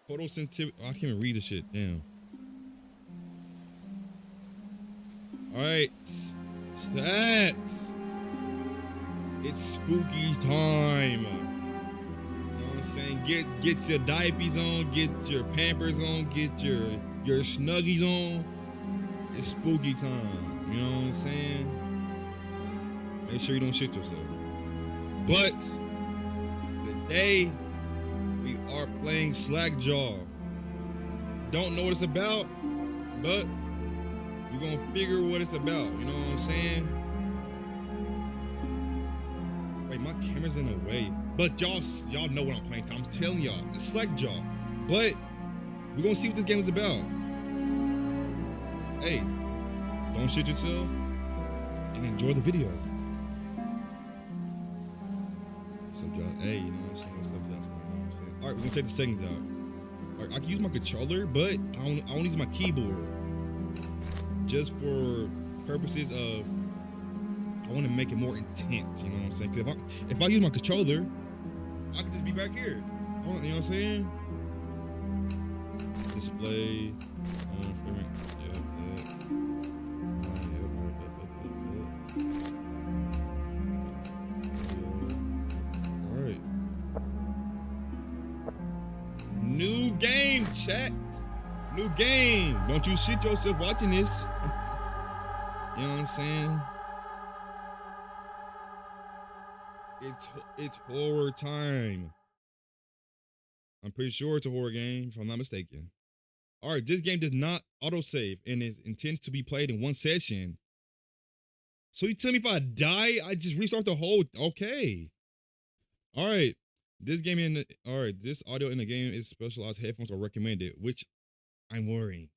Photosensitivity. Oh, I can't even read this shit. Damn. All right. Stats. It's spooky time. You know what I'm saying? Get your diapers on, get your Pampers on, get your Snuggies on. It's spooky time. You know what I'm saying? Make sure you don't shit yourself. But today we are playing Slackjaw. Don't know what it's about, but we're gonna figure what it's about. You know what I'm saying? Wait, my camera's in the way. But y'all know what I'm playing. I'm telling y'all, it's Slackjaw. But we're gonna see what this game is about. Hey, don't shit yourself and enjoy the video. Hey, you know what I'm saying? What's up, y'all? All right, we're gonna take the settings out. All right, I can use my controller, but I don't use my keyboard. Just for purposes of, I want to make it more intense. You know what I'm saying? Because if I use my controller, I can just be back here. You know what I'm saying? Display. New game, chat. New game. Don't you shit yourself watching this. You know what I'm saying? It's horror time. I'm pretty sure it's a horror game, if I'm not mistaken. All right, this game does not autosave and it intends to be played in one session. So you tell me if I die, I just restart the whole. Okay. All right. This audio in the game is specialized headphones are recommended, which I'm worrying.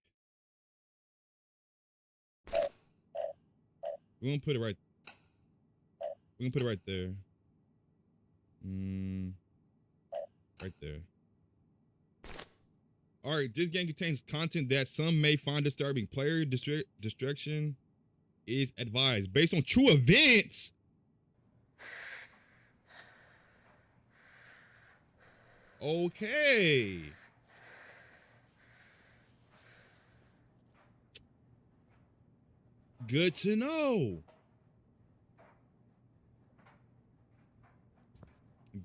We're gonna put it right. We're gonna put it right there. Right there. All right, this game contains content that some may find disturbing. Player distraction is advised based on true events. Okay. Good to know.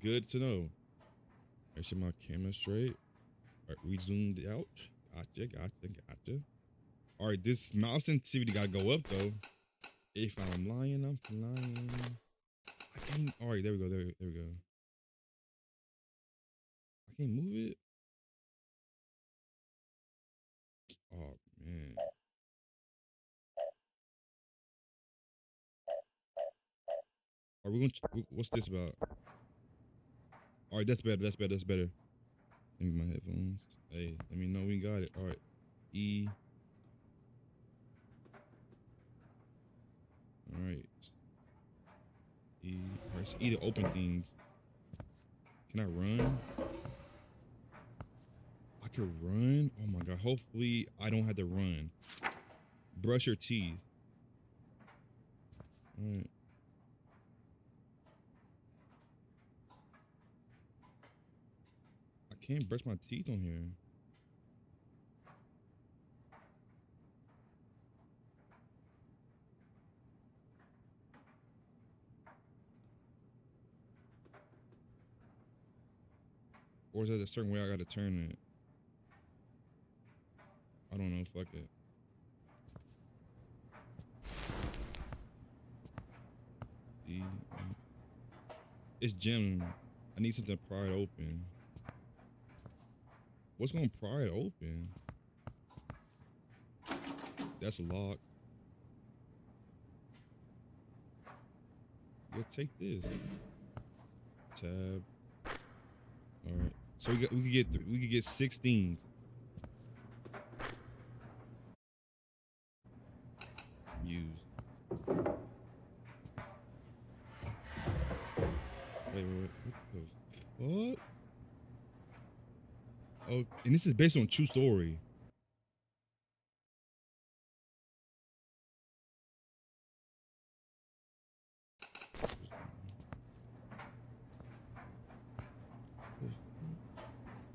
Good to know. Make sure my camera's straight. All right, we zoomed out. Gotcha. All right, this mouse sensitivity gotta go up though. If I'm lying, I'm flying. I can't. All right, there we go. There we go. I can't move it. Oh man. Are we gonna? What's this about? All right, that's better. Let me my headphones. Hey, let me know we got it. All right, E. All right. E. All right, so E to open things. Can I run? I can run? Oh my god, hopefully I don't have to run. Brush your teeth. All right. I can't brush my teeth on here. Or is there a certain way I gotta turn it? I don't know, fuck it. It's gym. I need something to pry it open. What's gonna pry it open? That's locked. Yeah, take this. Tab. All right. So we could get 6 things. Use. Wait. What? Oh, and this is based on true story.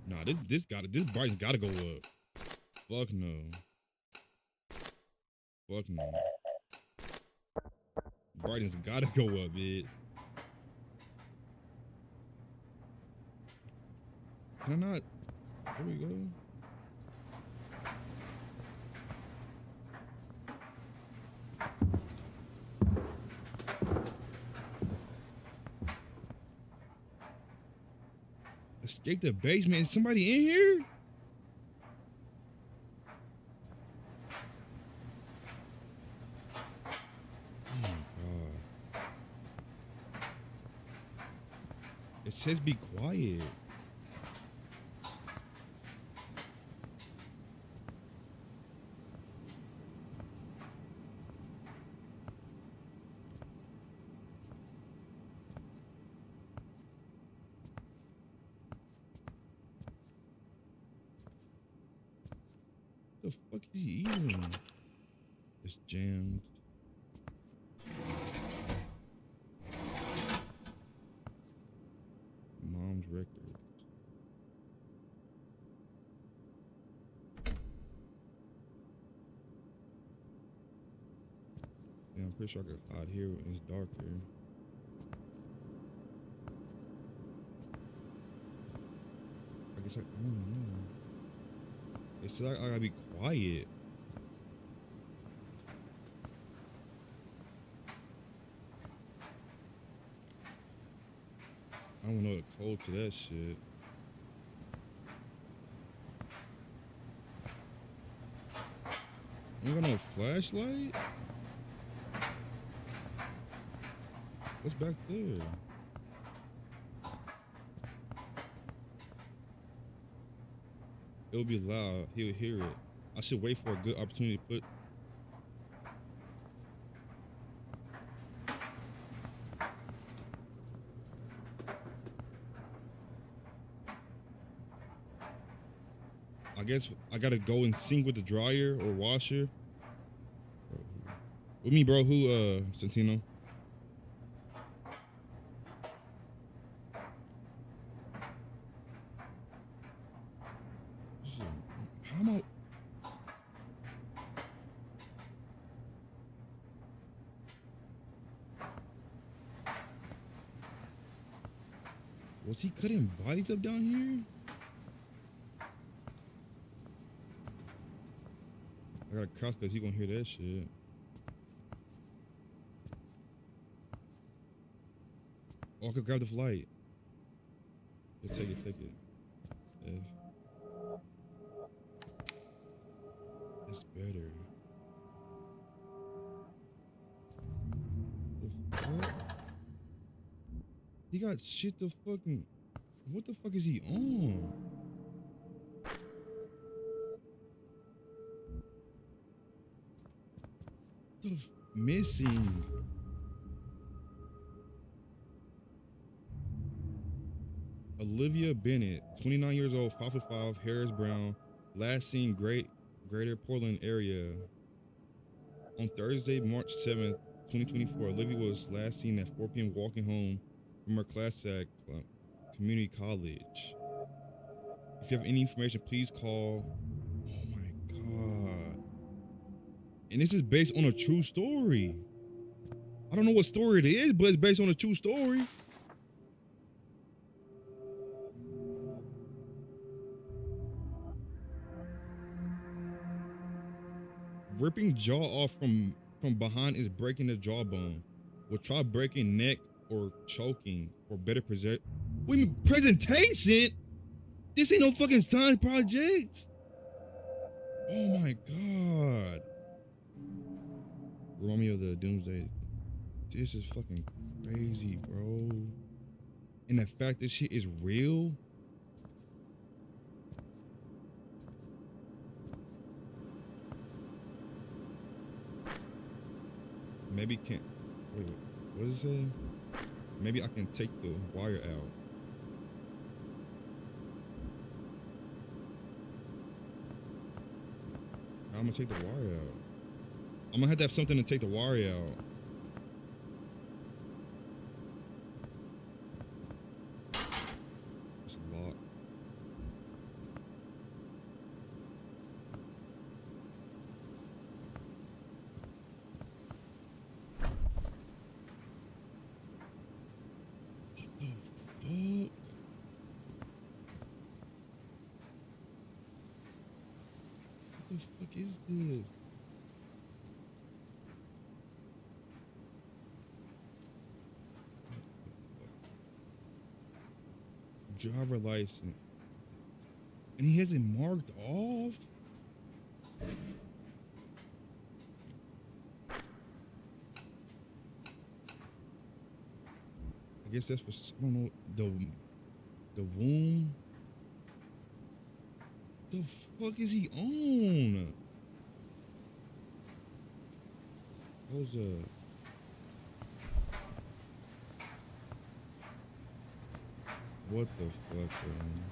Nah, Nah, this brightness gotta go up. Fuck no. Fuck no. Brightness gotta go up, bitch. Can I not? There we go. Escape the basement. Is somebody in here? Oh my god. It says be quiet. The fuck is he eating? It's jammed. Mom's records. Yeah, I'm pretty sure I could hide here when it's darker. I guess I don't know. It said I gotta be quiet. I don't know the code to that shit. Ain't got no flashlight? What's back there? It'll be loud. He'll hear it. I should wait for a good opportunity to put. I guess I gotta go and sync with the dryer or washer. With me, bro. Who, Santino? How am I? Was he cutting bodies up down here? I gotta crouch because he gonna hear that shit. Oh, I could grab the light. Yeah, take it. Yeah. That's better. The fuck? He got shit to fucking. What the fuck is he on? The missing. Olivia Bennett, 29 years old, 5'5", hair is brown. Last seen Greater Portland area. On Thursday, March 7th, 2024, Olivia was last seen at 4 p.m. walking home from her class at community college. If you have any information, please call. Oh my god. And this is based on a true story. I don't know what story it is, but it's based on a true story. Ripping jaw off from behind is breaking the jawbone. We'll try breaking neck or choking for better present. Wait a minute, presentation? This ain't no fucking science project. Oh my god. Remind me of the Doomsday. This is fucking crazy, bro. And the fact that shit is real. Maybe can't. Wait, what does it say? Maybe I can take the wire out. How am I gonna take the wire out? I'm gonna have to have something to take the wire out. It's locked. the fuck is this? Driver license. And he has it marked off? I guess that's for, I don't know, the womb. The fuck is he on? What was what the fuck, man?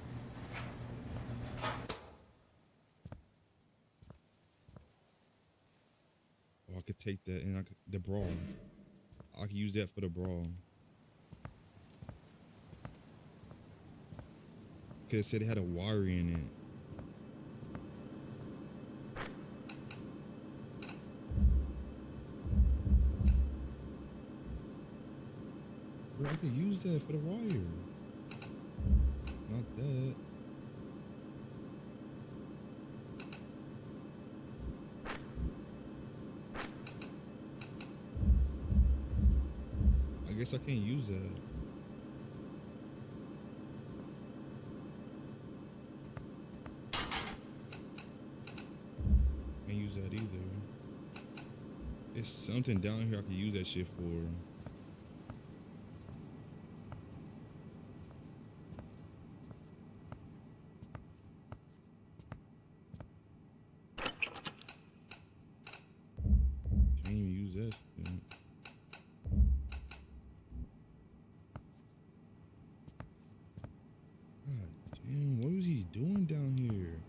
Oh, I could take that and the brawl. I could use that for the brawl. Cause it said it had a wire in it. Bro, I could use that for the wire. Not that. I guess I can't use that. Can't use that either. It's something down here I could use that shit for. Can't even use that shit. God damn, what was he doing down here?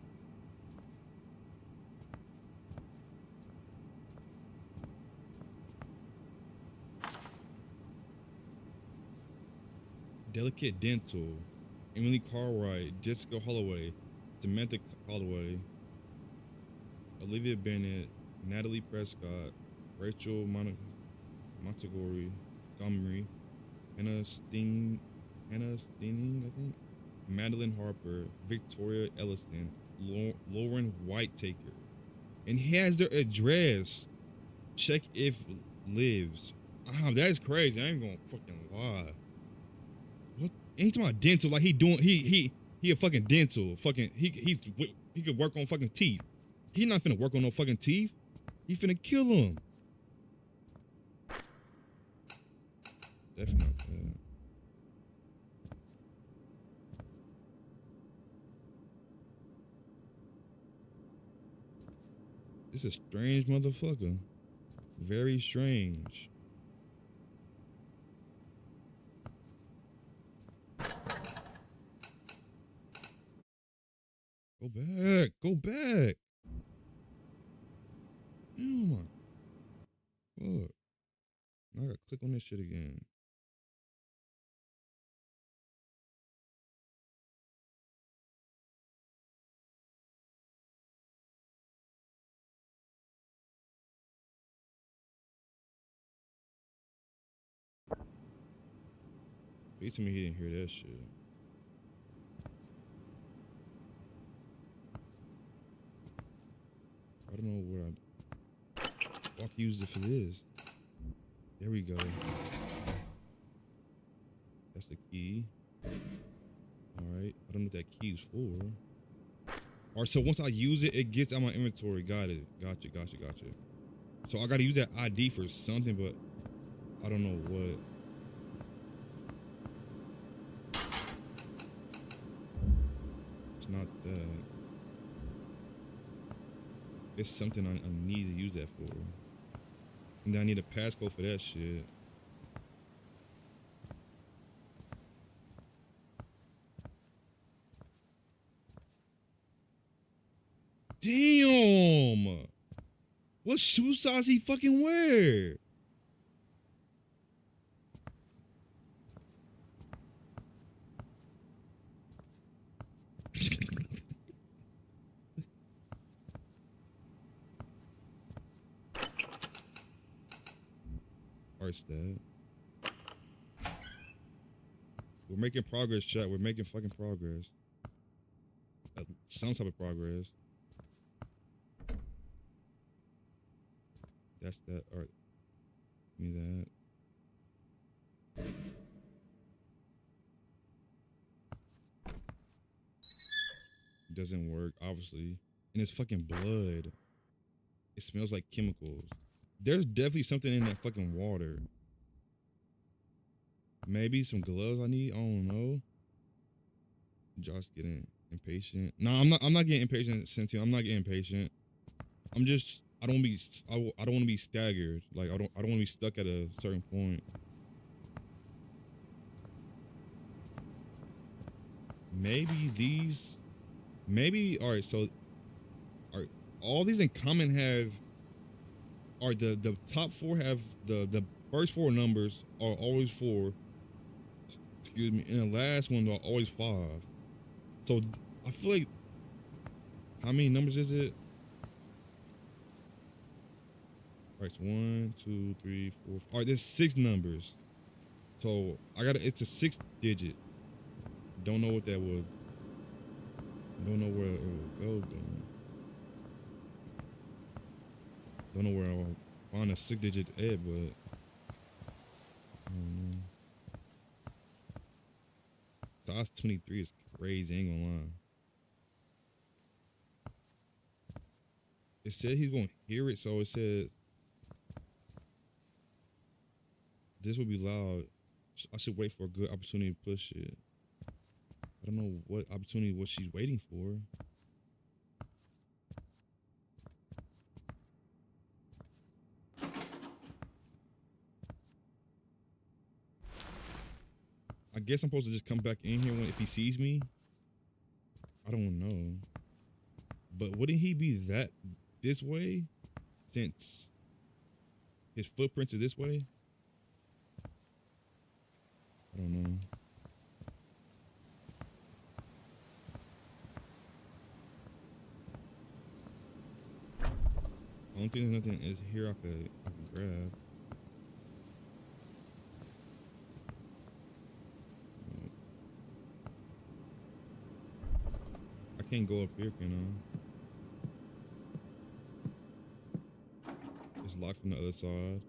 Delicate Dental, Emily Cartwright, Jessica Holloway, Samantha Holloway, Olivia Bennett, Natalie Prescott, Rachel Montgomery, Hannah Steening, I think, Madeline Harper, Victoria Ellison, Lauren Whitaker. And he has their address. Check if lives. That's crazy. I ain't gonna fucking lie. What? Ain't talking about dental like he a fucking dental. Fucking he could work on fucking teeth. He not finna work on no fucking teeth. He finna kill him. Definitely not that. This is a strange motherfucker. Very strange. Go back. Go back. Oh my. Fuck. Now I gotta click on this shit again. He told me he didn't hear that shit. I don't know where I use it for this. There we go. That's the key. Alright. I don't know what that key is for. Alright, so once I use it, it gets out my inventory. Got it. Gotcha. So I gotta use that ID for something, but I don't know what. It's not that. It's something I need to use that for. And then I need a passcode for that shit. Damn! What shoe size he fucking wear? That. We're making progress, chat. We're making fucking progress. Some type of progress. That's that. All right. Give me that. Doesn't work, obviously. And it's fucking blood. It smells like chemicals. There's definitely something in that fucking water. Maybe some gloves I need. I don't know. Josh getting impatient. No, I'm not getting impatient, Cynthia. I'm not getting impatient. I'm just I don't want to be staggered. Like I don't want to be stuck at a certain point. Maybe these all right, so all these in common have the top four have the first four numbers are always 4. Excuse me, and the last ones are always 5. So I feel like, how many numbers is it? All right, so 1, 2, 3, 4. All right, there's 6 numbers. So it's a 6 digit. Don't know what that was. Don't know where it will go. Don't know where I'll find a 6 digit ed, but I don't know. Size 23 is crazy, ain't gonna lie. It said he's gonna hear it, so it said this will be loud. I should wait for a good opportunity to push it. I don't know what opportunity what she's waiting for. I guess I'm supposed to just come back in here if he sees me. I don't know. But wouldn't he be this way since his footprints are this way? I don't know. I don't think there's nothing is here I could grab. I can't go up here, can I? It's locked from the other side.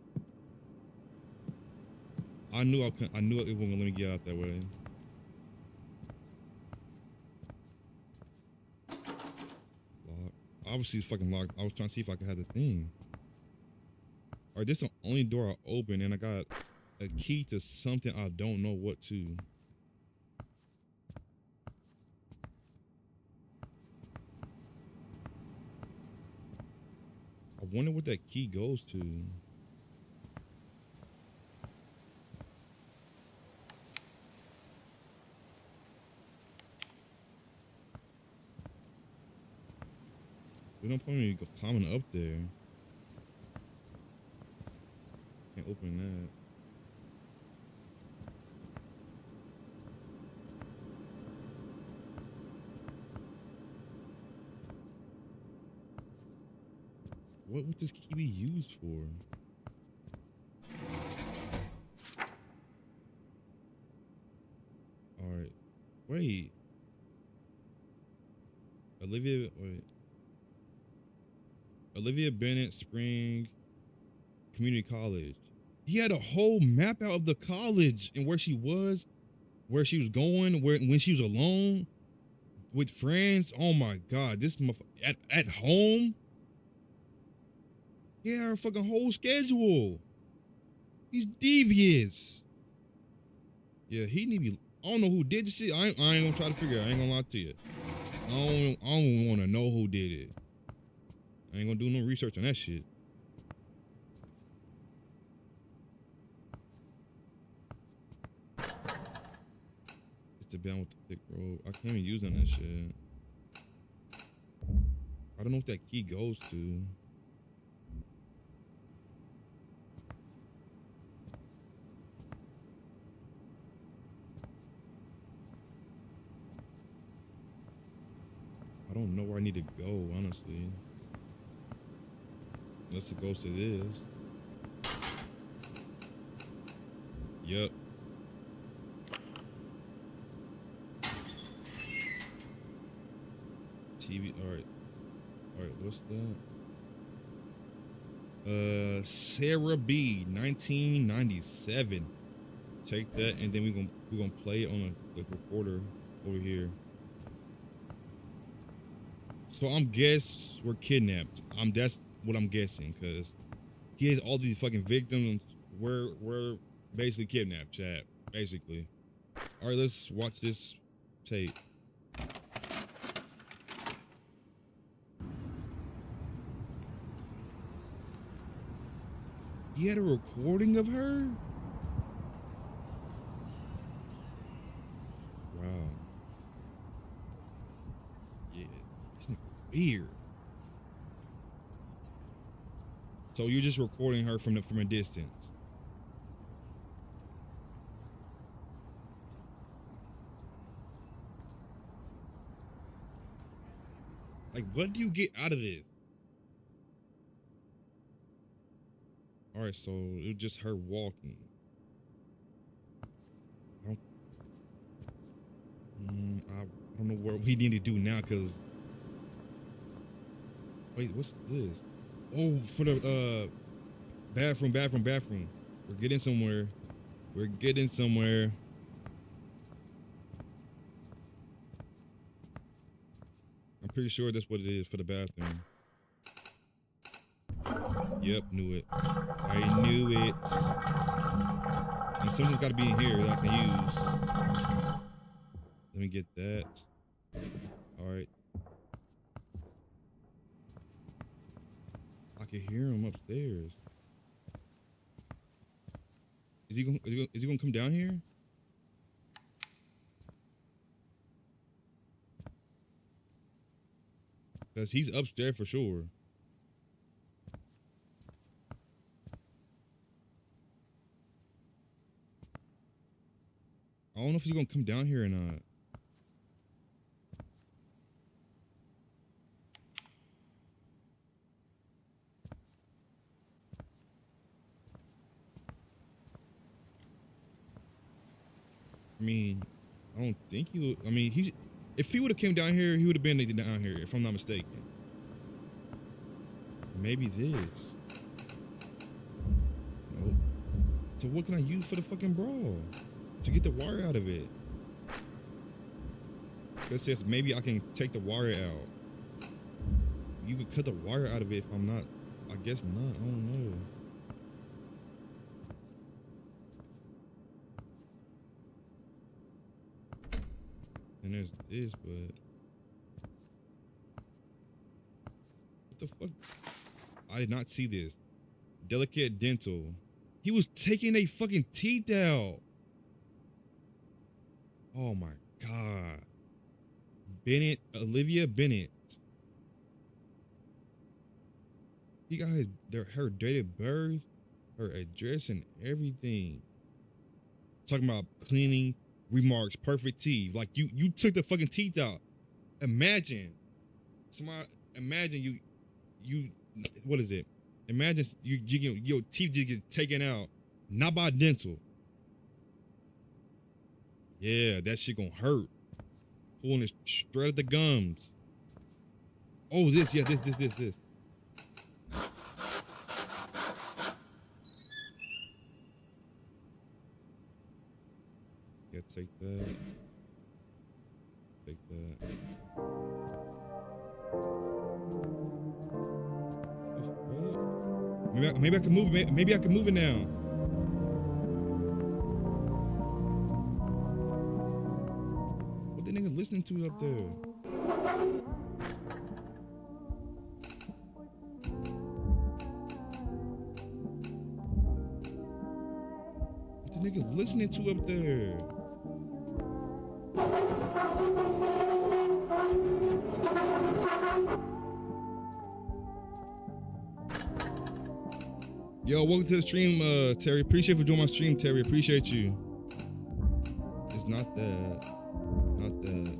I knew it wasn't gonna let me get out that way. Locked. Obviously it's fucking locked. I was trying to see if I could have the thing. Alright, this is the only door I open, and I got a key to something I don't know what to. I wonder what that key goes to. There's no point in me climbing up there. Can't open that. What would this key be used for? All right, wait. Olivia Bennett Spring Community College. He had a whole map out of the college and where she was going, when she was alone with friends. Oh my God, this at home. Yeah, her fucking whole schedule. He's devious. Yeah, he need to be. I don't know who did this shit. I ain't gonna try to figure it out. I ain't gonna lie to you. I don't want to know who did it. I ain't gonna do no research on that shit. It's a band with the thick rope. I can't even use on that shit. I don't know what that key goes to. I don't know where I need to go, honestly. Unless it goes to this. Yep. TV. All right. What's that? Sarah B, 1997. Take that, and then we're gonna play it on a recorder over here. So we're kidnapped. That's what I'm guessing, cause he has all these fucking victims. We're basically kidnapped, chat. Basically. All right, let's watch this tape. He had a recording of her? Wow. Yeah, this nigga weird. So you're just recording her from a distance. Like, what do you get out of this? All right, so it was just her walking. I don't know what we need to do now, cause wait, what's this? Oh, for the bathroom. We're getting somewhere. I'm pretty sure that's what it is for the bathroom. Yep, knew it. I knew it. And something's got to be in here that I can use. Let me get that. All right. I can hear him upstairs. Is he gonna come down here? Cause he's upstairs for sure. I don't know if he's gonna come down here or not. I mean, I don't think he would. I mean, if he would have came down here, he would have been down here, if I'm not mistaken. Maybe this. Nope. So what can I use for the fucking brawl? To get the wire out of it. It says maybe I can take the wire out. You could cut the wire out of it if I'm not. I guess not. I don't know. And there's this, but what the fuck? I did not see this. Delicate Dental. He was taking their fucking teeth out. Oh my God. Olivia Bennett. He got her date of birth, her address, and everything. Talking about cleaning remarks, perfect teeth. Like you took the fucking teeth out. Imagine you what is it? Imagine your teeth just get taken out, not by dental. Yeah, that shit gonna hurt. Pulling it straight at the gums. Oh, this. Yeah, take that. Take that. Maybe I can move it. Maybe I can move it now. What the nigga listening to up there? What the nigga listening to up there? Yo, welcome to the stream, Terry. Appreciate for joining my stream, Terry. Appreciate you. It's not that. Not that.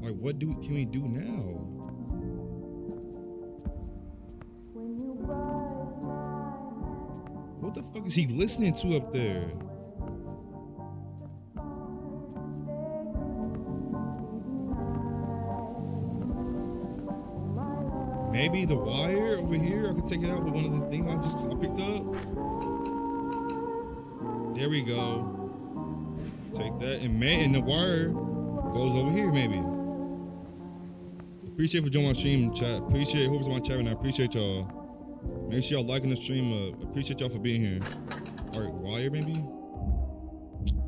Like, what can we do now? What the fuck is he listening to up there? Maybe the wire over here. I could take it out with one of the things I picked up. There we go. Take that and the wire goes over here maybe. Appreciate for joining my stream, chat. Appreciate whoever's on my chat right now. Appreciate y'all. Make sure y'all liking the stream. Appreciate y'all for being here. All right, wire maybe.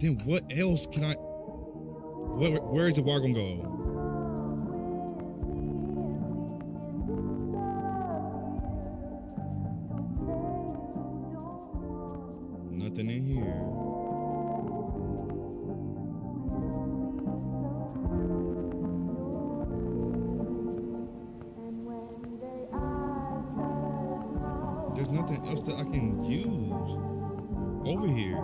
Then what else can I? Where is the wire gonna go? Nothing in here. There's nothing else that I can use over here.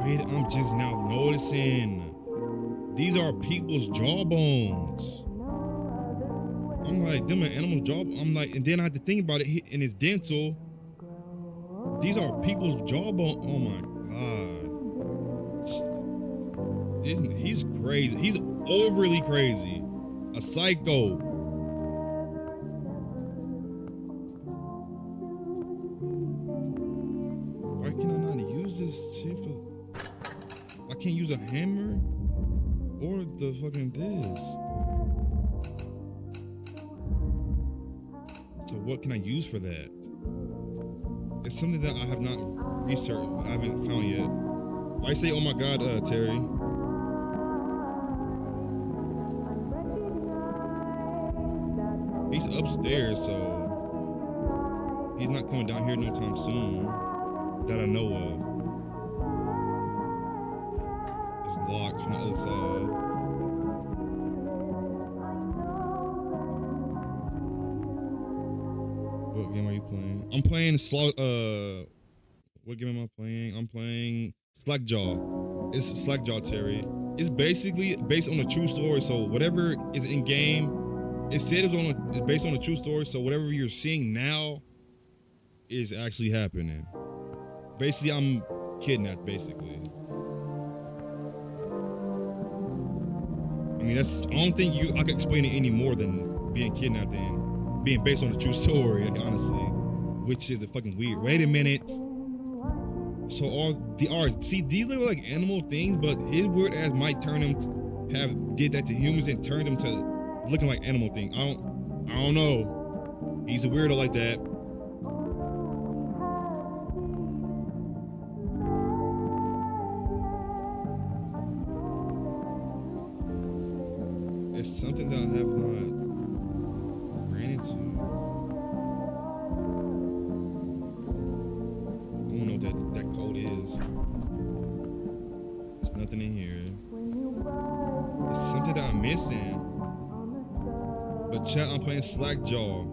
Wait, I'm just now noticing. These are people's jawbones. I'm like, them are animals' jaw. I'm like, and then I had to think about it, and it's dental. These are people's jawbone. Oh my God. He's crazy. He's overly crazy. A psycho. Why can I not use this shit for? I can't use a hammer or the fucking this. So what can I use for that? It's something that I have not researched. I haven't found yet. Why say, oh my God, Terry? He's upstairs, so he's not coming down here no time soon that I know of. It's locked from the other side. What game are you playing? I'm playing what game am I playing? I'm playing Slackjaw. It's Slackjaw, Terry. It's basically based on a true story, so whatever is in game, it said it's based on a true story, so whatever you're seeing now is actually happening. Basically, I'm kidnapped, basically. I mean, I don't think I can explain it any more than being kidnapped and being based on a true story, honestly. Which is fucking weird. Wait a minute. So see, these look like animal things, but his weird ass might turn them did that to humans and turned them to looking like animal thing. I don't know. He's a weirdo like that. It's something that I have not ran into. I don't know what that code is. There's nothing in here. It's something that I'm missing. But chat, I'm playing Slackjaw.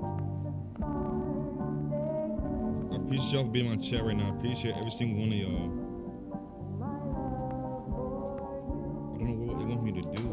I appreciate y'all for being on my chat right now. I appreciate every single one of y'all. I don't know what they want me to do.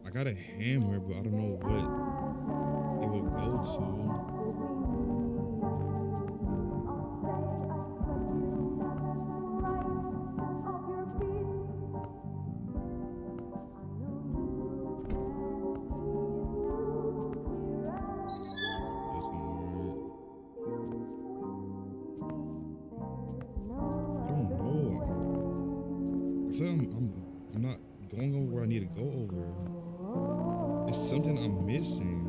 I got a hammer, but I don't know what it would go to. I don't know. I feel like I'm not going over where I need to go over. It's something I'm missing.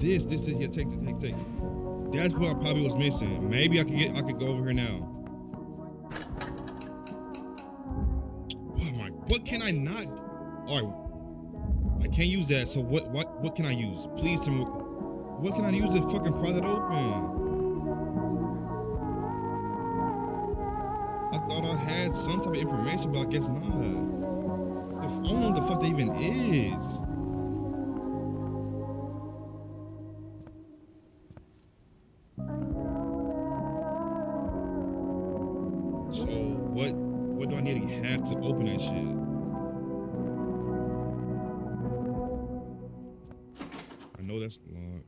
this. Yeah, take. That's what I probably was missing. Maybe I could go over here now. What can I not? All right, I can't use that. So what can I use? Please tell me. What can I use to fucking pry that open? I thought I had some type of information, but I guess not. I don't know what the fuck that even is. So what do I need to have to open that shit? I know that's locked.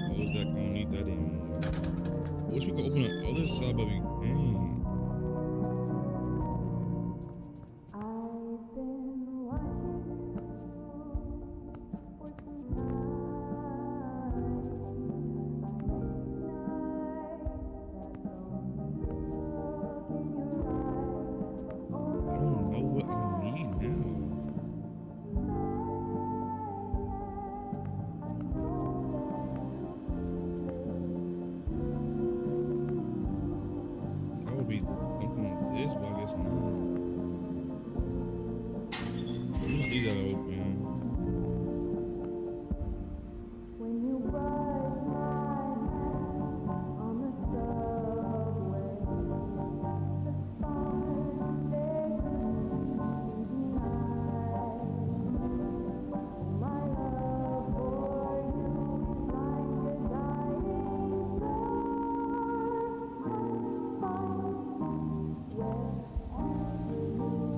Close that, I don't need that anymore. I wish we could open the other side, but we ain't.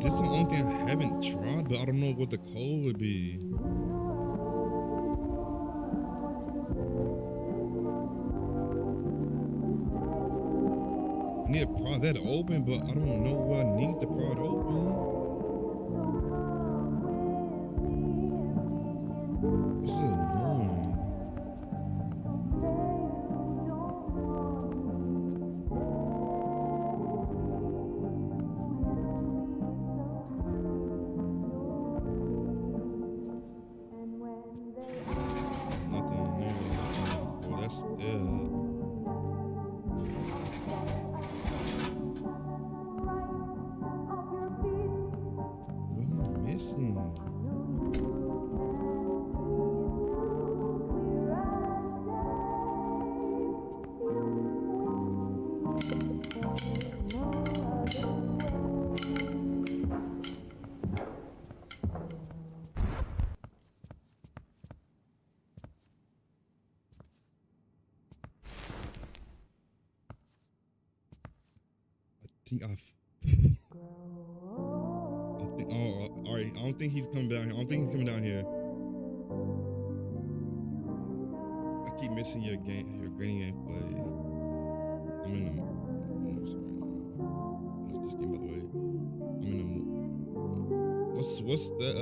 This is the only thing I haven't tried, but I don't know what the code would be. I need to pry that open, but I don't know what I need to pry it open. This is annoying. All right. I don't think he's coming down here. I don't think he's coming down here. I keep missing your granny gameplay. I'm in the this game, by the way. I'm in the what's that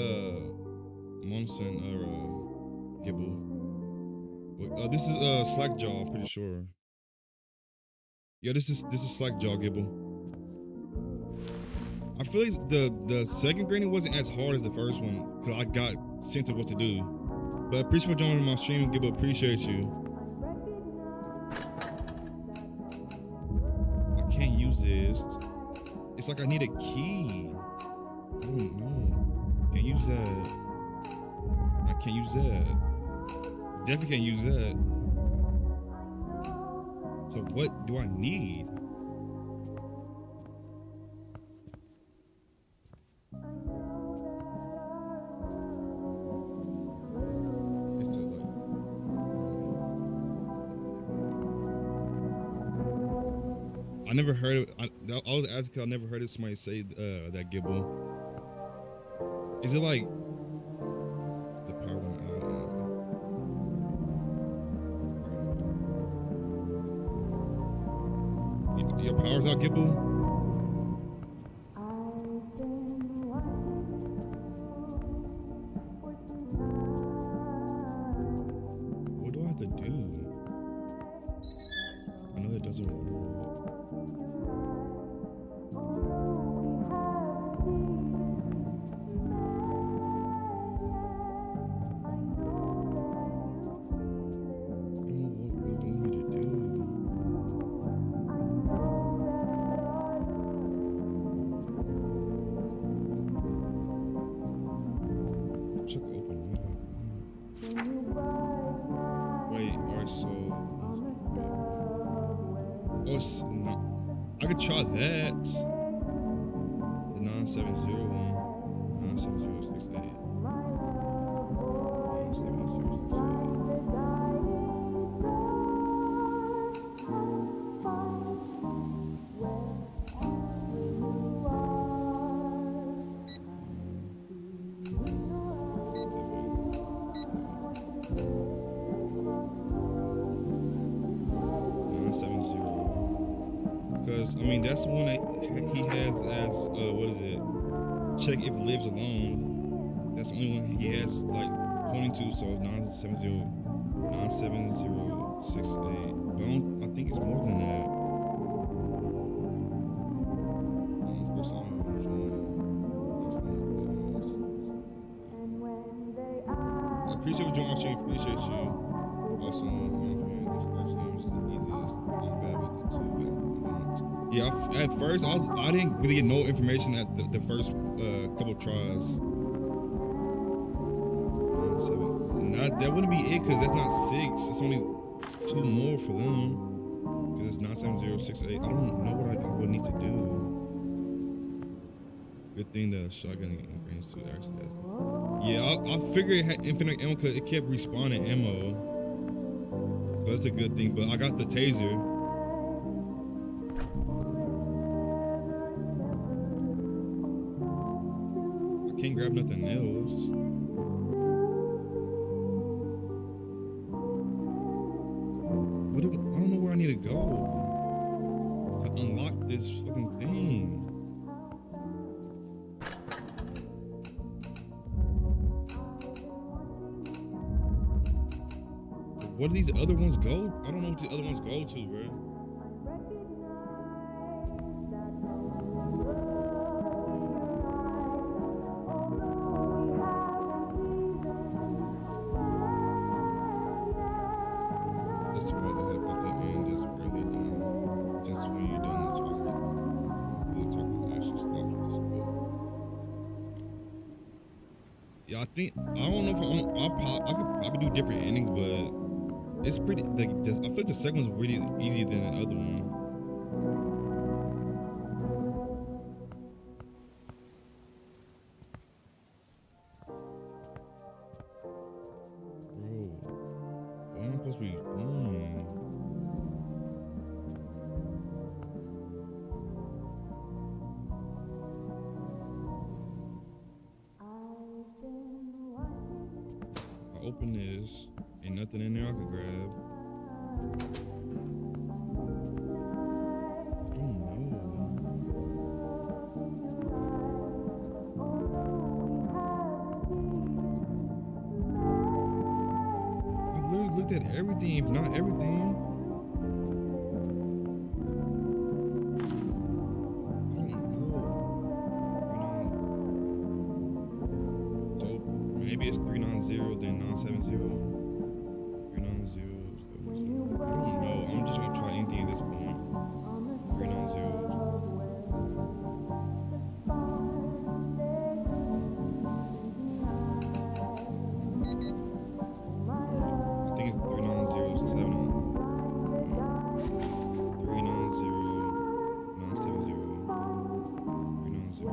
Monson or Gibble? This is Slackjaw, I'm pretty sure. Yeah, this is Slackjaw, Gibble. I feel like the second granny wasn't as hard as the first one because I got sense of what to do. But appreciate for joining my stream, Gibble. Appreciate you. I can't use this. It's like I need a key. I don't know. Can't use that. I can't use that. Definitely can't use that. So what do I need? I never heard of. I was asking. I never heard of somebody say that Gibble. Is it like the power went out? Your power's out, Gibble. What do I have to do? I know it doesn't work. Oh, it's not. I could try that. The 9701. 97068. 970. Because I mean that's the one that he has as what is it? Check if lives alone. That's the only one he has like pointing to. So 970 97068. But I think it's more than that. I appreciate you doing my stream. Appreciate you. Awesome. This first name is the easiest. I'm bad with it too. Yeah, at first I didn't really get no information at the first couple tries. That wouldn't be it because that's not 6. It's only 2 more for them. Because it's 97068. I don't know what I would need to do. Good thing the shotgun range 2 actually has. Yeah, I figured it had infinite ammo because it kept respawning ammo. So that's a good thing. But I got the taser. I can't grab nothing else. I don't know where I need to go to unlock this fucking thing. Where do these other ones go? I don't know what the other ones go to, bro. That's why the heck at the end is really just when you're done the chocolate. The chocolate actually stops with this bit. Yeah, I think I don't know if I could probably do different endings, but it's pretty like I feel like the second one's really easier than the other one. Bro, what am I supposed to be doing? I open this, ain't nothing in there I can grab. I don't know. I literally looked at everything, if not everything. I don't know. So maybe it's 390, then 970. 390, 770. I don't know. I'm just gonna try anything at this point. 390. I think it's 390, 7. 390, 970. 390.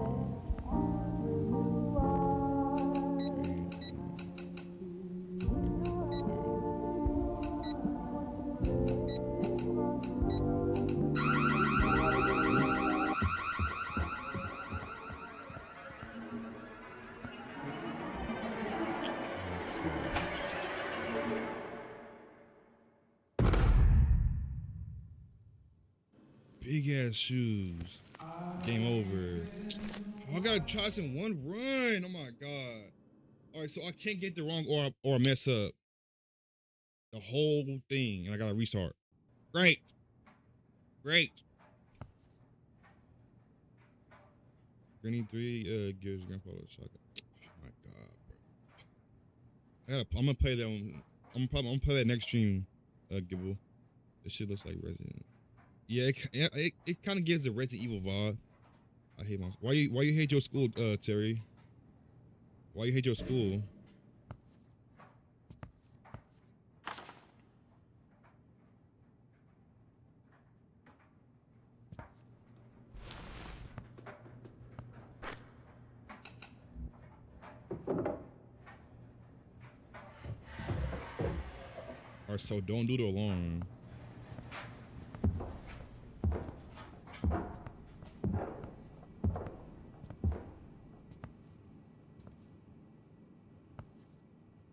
Big ass shoes. Game over. Oh, I gotta try this in one run. Oh my god. Alright, so I can't get the wrong or mess up the whole thing. And I gotta restart. Great. Great. Granny 3 gives grandfather a shotgun. Oh my god, bro. I'm gonna play that one. I'm gonna play that next stream, Gibble. This shit looks like Resident. Yeah, it kind of gives the Resident Evil vibe. I hate my. Why you hate your school, Terry? Why you hate your school? Alright, so don't do the alarm.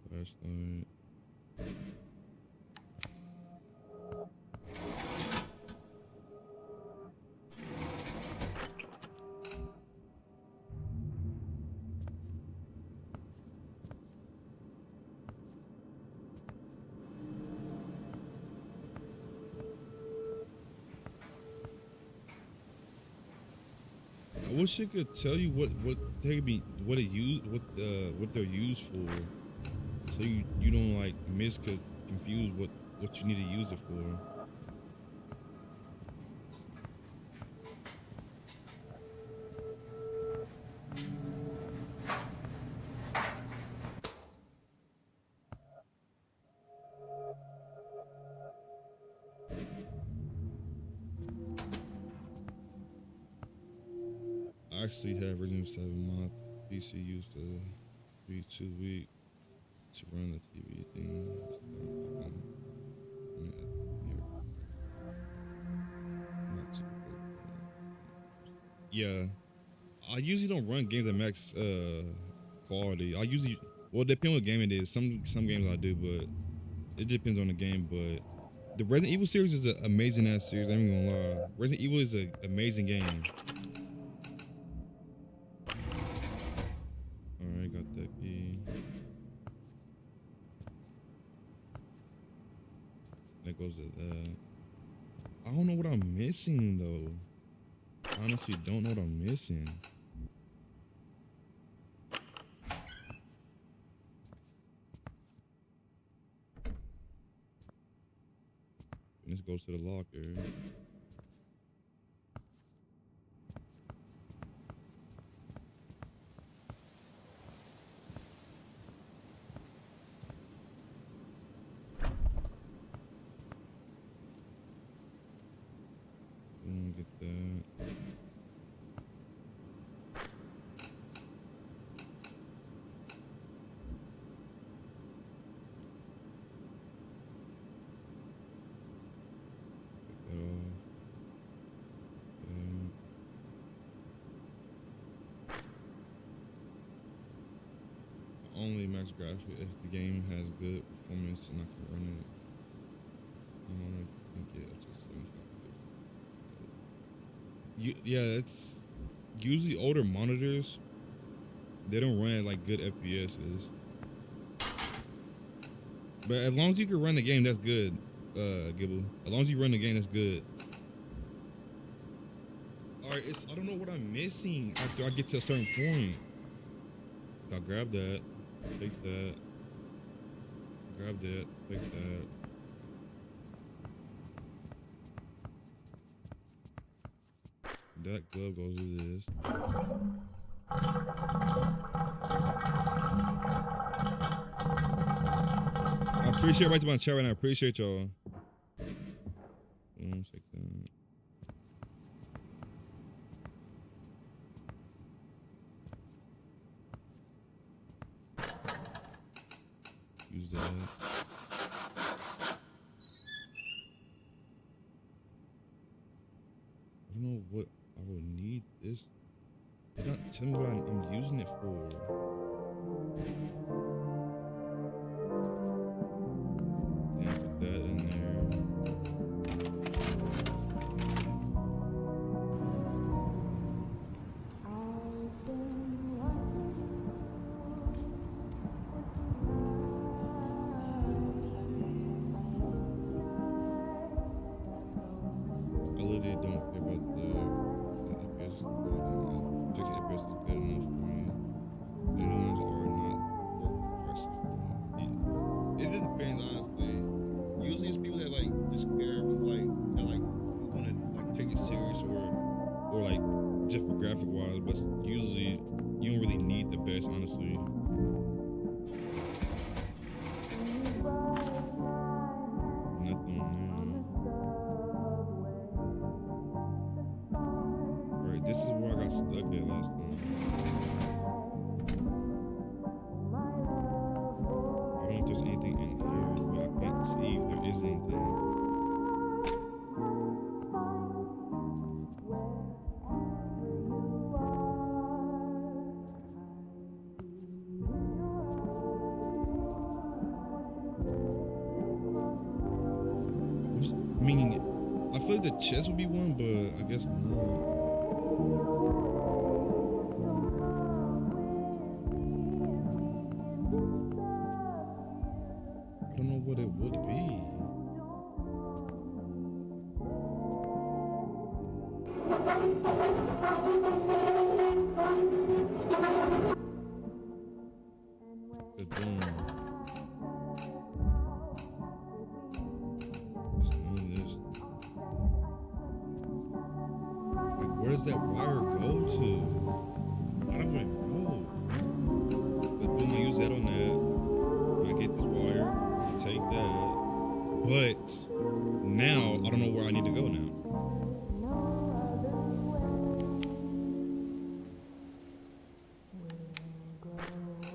Flashlight. I wish it could tell you what they could be, what they're used for, so you don't like confuse what you need to use it for. I actually have Resident Evil 7. My PC used to be too weak to run the TV thing. Yeah, I usually don't run games at max quality. I usually, well, it depends what game it is. Some games I do, but it depends on the game. But the Resident Evil series is an amazing ass series. I'm even gonna lie. Resident Evil is an amazing game. Alright, got that key. That goes to that. I don't know what I'm missing though. I honestly don't know what I'm missing. This goes to the locker. Get that. Only max graphics if the game has good performance and I can run it. I want to get up to 75. Yeah, it's usually older monitors. They don't run at like good FPSs. But as long as you can run the game, that's good, Gibble. As long as you run the game, that's good. Alright, I don't know what I'm missing after I get to a certain point. I'll grab that, take that, grab that, take that. That glove goes with this. I appreciate everybody to my chat right now. I appreciate y'all. Take that. Use that. I don't know what I would need this. It's not telling me what I'm using it for. Then put that in there. I literally don't care about the FPS. 60 FPS is good enough for me. The new ones are not worth the price for me. It just depends, honestly. Usually it's people that like just care, like that like want to like take it serious or like just for graphic wise. But usually you don't really need the best, honestly. Nothing on there. Right, this is where I got stuck at last time. I don't know if there's anything in here, but I can't see if there's feel like the chest would be one, but I guess not. I don't know what it would be. The Doom. Just know this. Like, where does that wire go to? I don't even know. But Doom, I use that on that. I get this wire, I take that. But now I don't know where I need to go now.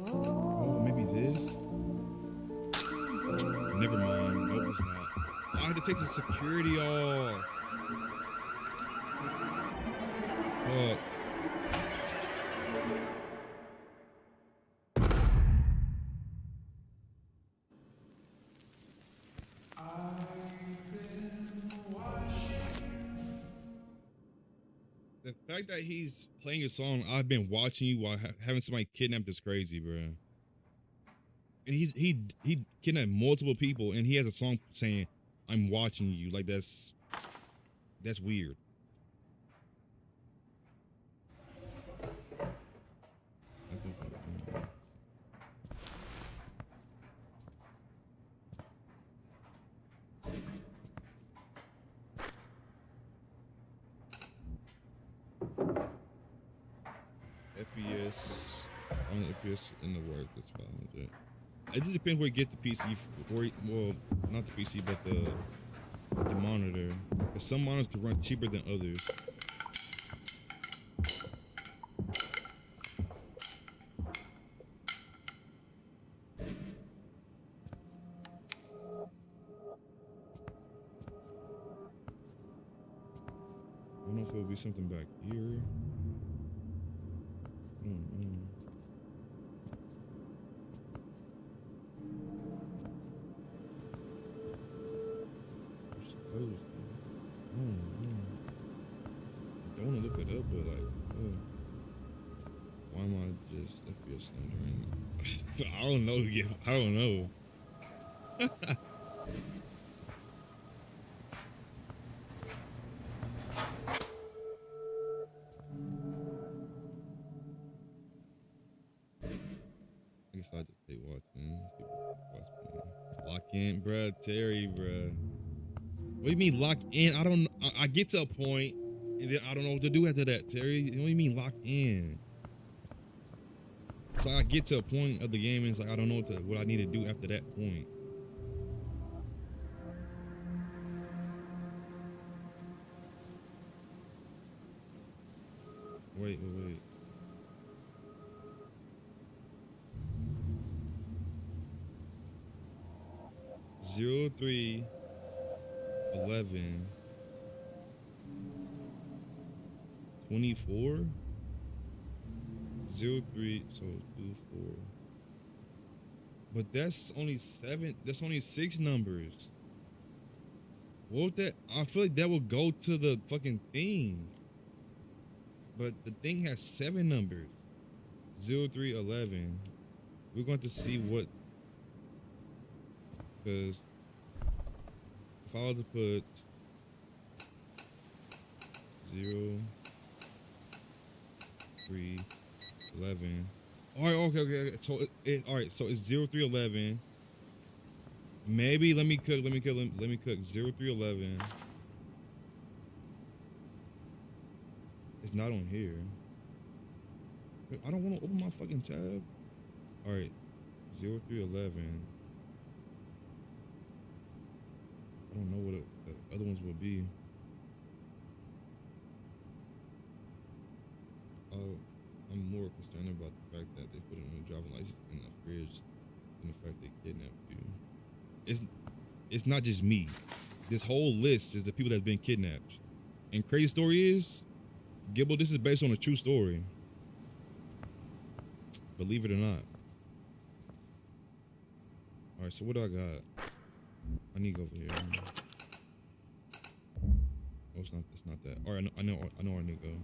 Oh, maybe this? Never mind. Nope, it's not. I had to take the security off. Fuck. The fact that he's playing a song, I've been watching you while having somebody kidnapped is crazy, bro. And he kidnapped multiple people, and he has a song saying, "I'm watching you." Like that's weird. FPS, on the FPS in the work, that's 500. It just depends where you get the PC, well, not the PC, but the monitor. Because some monitors can run cheaper than others. I don't know if it would be something back here. I don't know. I don't want to look it up, but like, why am I just FPS slender? I don't know. Yeah, I don't know. I guess I just stay watching. Lock in, bruh. Terry, bruh. What do you mean lock in? I don't. I get to a point, and then I don't know what to do after that, Terry. What do you mean lock in? It's like I get to a point of the game, and it's like I don't know what I need to do after that point. Wait. 03 11 24 03, so 24. But that's only 7. That's only 6 numbers. What would that? I feel like that would go to the fucking thing. But the thing has 7 numbers. 03 11. We're going to see what. Because if I was to put 0 3 11. All right, okay. So all right, so it's 03 11. Maybe let me cook 03 11. It's not on here. I don't want to open my fucking tab. All right, 03 11. I don't know what the other ones would be. I'm more concerned about the fact that they put it on the driver's license in the fridge than the fact they kidnapped you. It's not just me. This whole list is the people that's been kidnapped. And crazy story is, Gibble, this is based on a true story. Believe it or not. All right, so what do I got? I need to go over here. it's not. It's not that. Or I know where I need to go.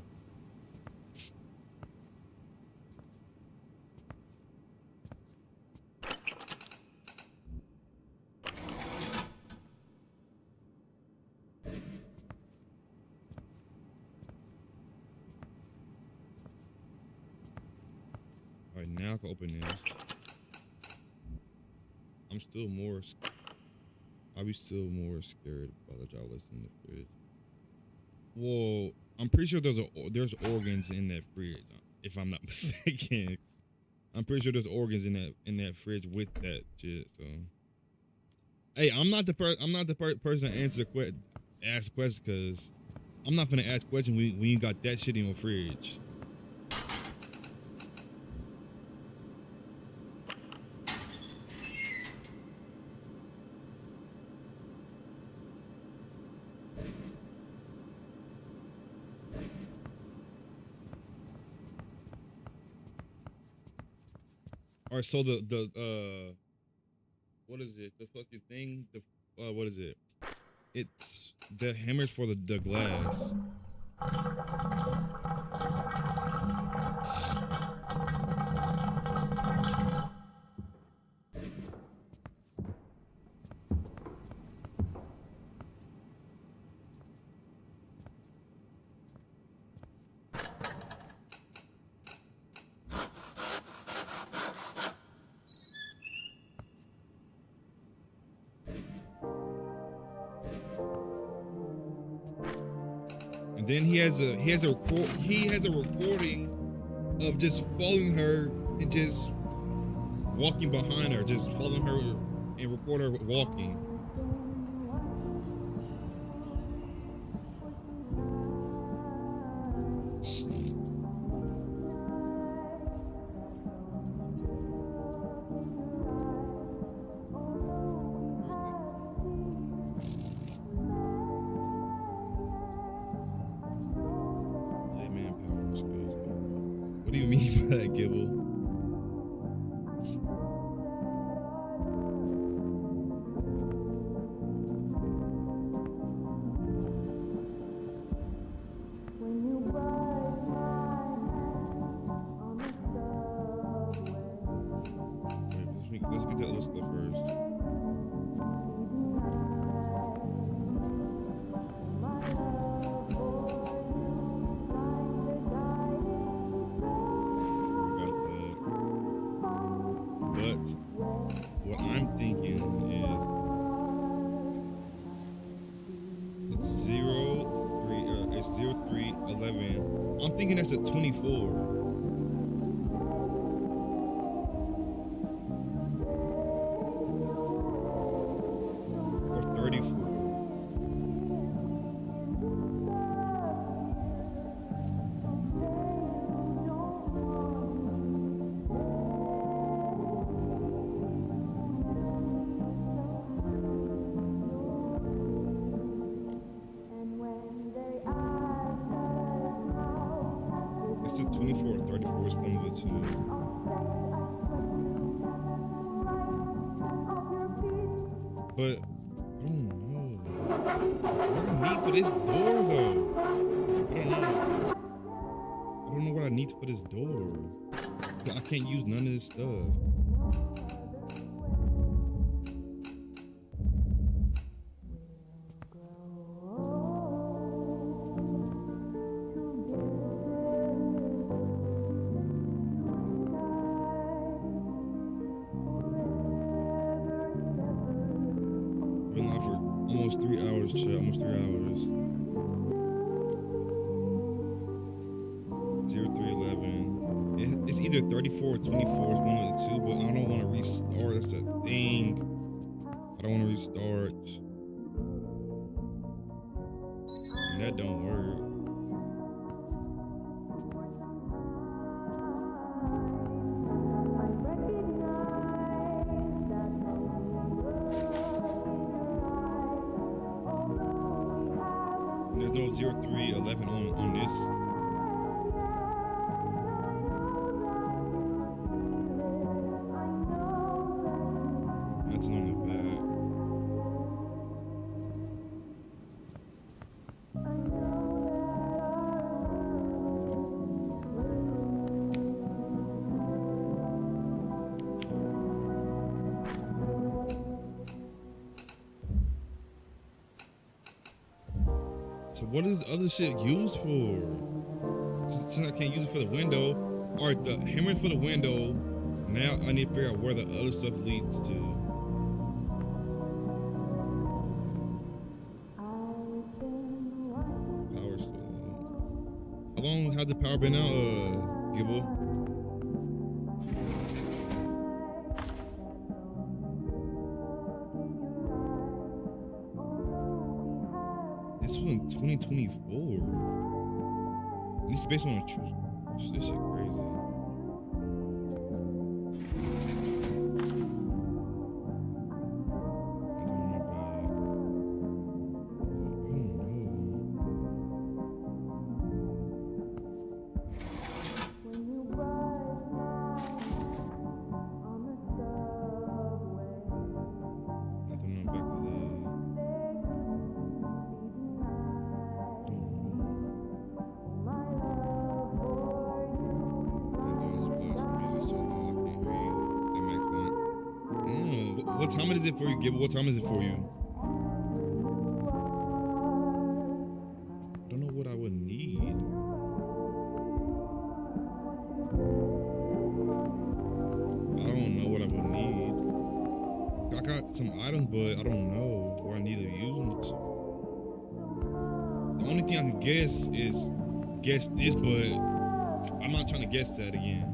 All right, now I can open this. I'm still more. I'll be still more scared by the job list in the fridge. Well, I'm pretty sure there's organs in that fridge, if I'm not mistaken. I'm pretty sure there's organs in that fridge with that shit. So, hey, I'm not the person to ask questions, because I'm not gonna ask questions when you got that shit in your fridge. All right, so the what is it? The fucking thing. What is it? It's the hammers for the glass. And then he has a recording of just following her and just walking behind her, just following her and record her walking. What do you mean by that, Gibble? Let's get that list up first. What I'm thinking is it's 0311. I'm thinking that's a 24. Or 34. It's a 24 or 34, it's one of the two. But I don't know. What do I need for this door though? I don't know what I need for this door. I can't use none of this stuff. Been live for almost 3 hours, chat. Almost 3 hours. 0311. It's either 34 or 24. It's one of the two, but I don't want to restart. That's the thing. I don't want to restart. And that don't work. There's no 0311 on this. Nothing on the back. what is other shit used for? Since I can't use it for the window, or the hammer for the window, now I need to figure out where the other stuff leads to. Power still on. How long has the power been out, Gibble? This was in 2024. This is based on a true. This shit crazy. What time is it for you, Gibble? What time is it for you? I don't know what I would need. I don't know what I would need. I got some items, but I don't know where I need to use them. The only thing I can guess is guess this, but I'm not trying to guess that again.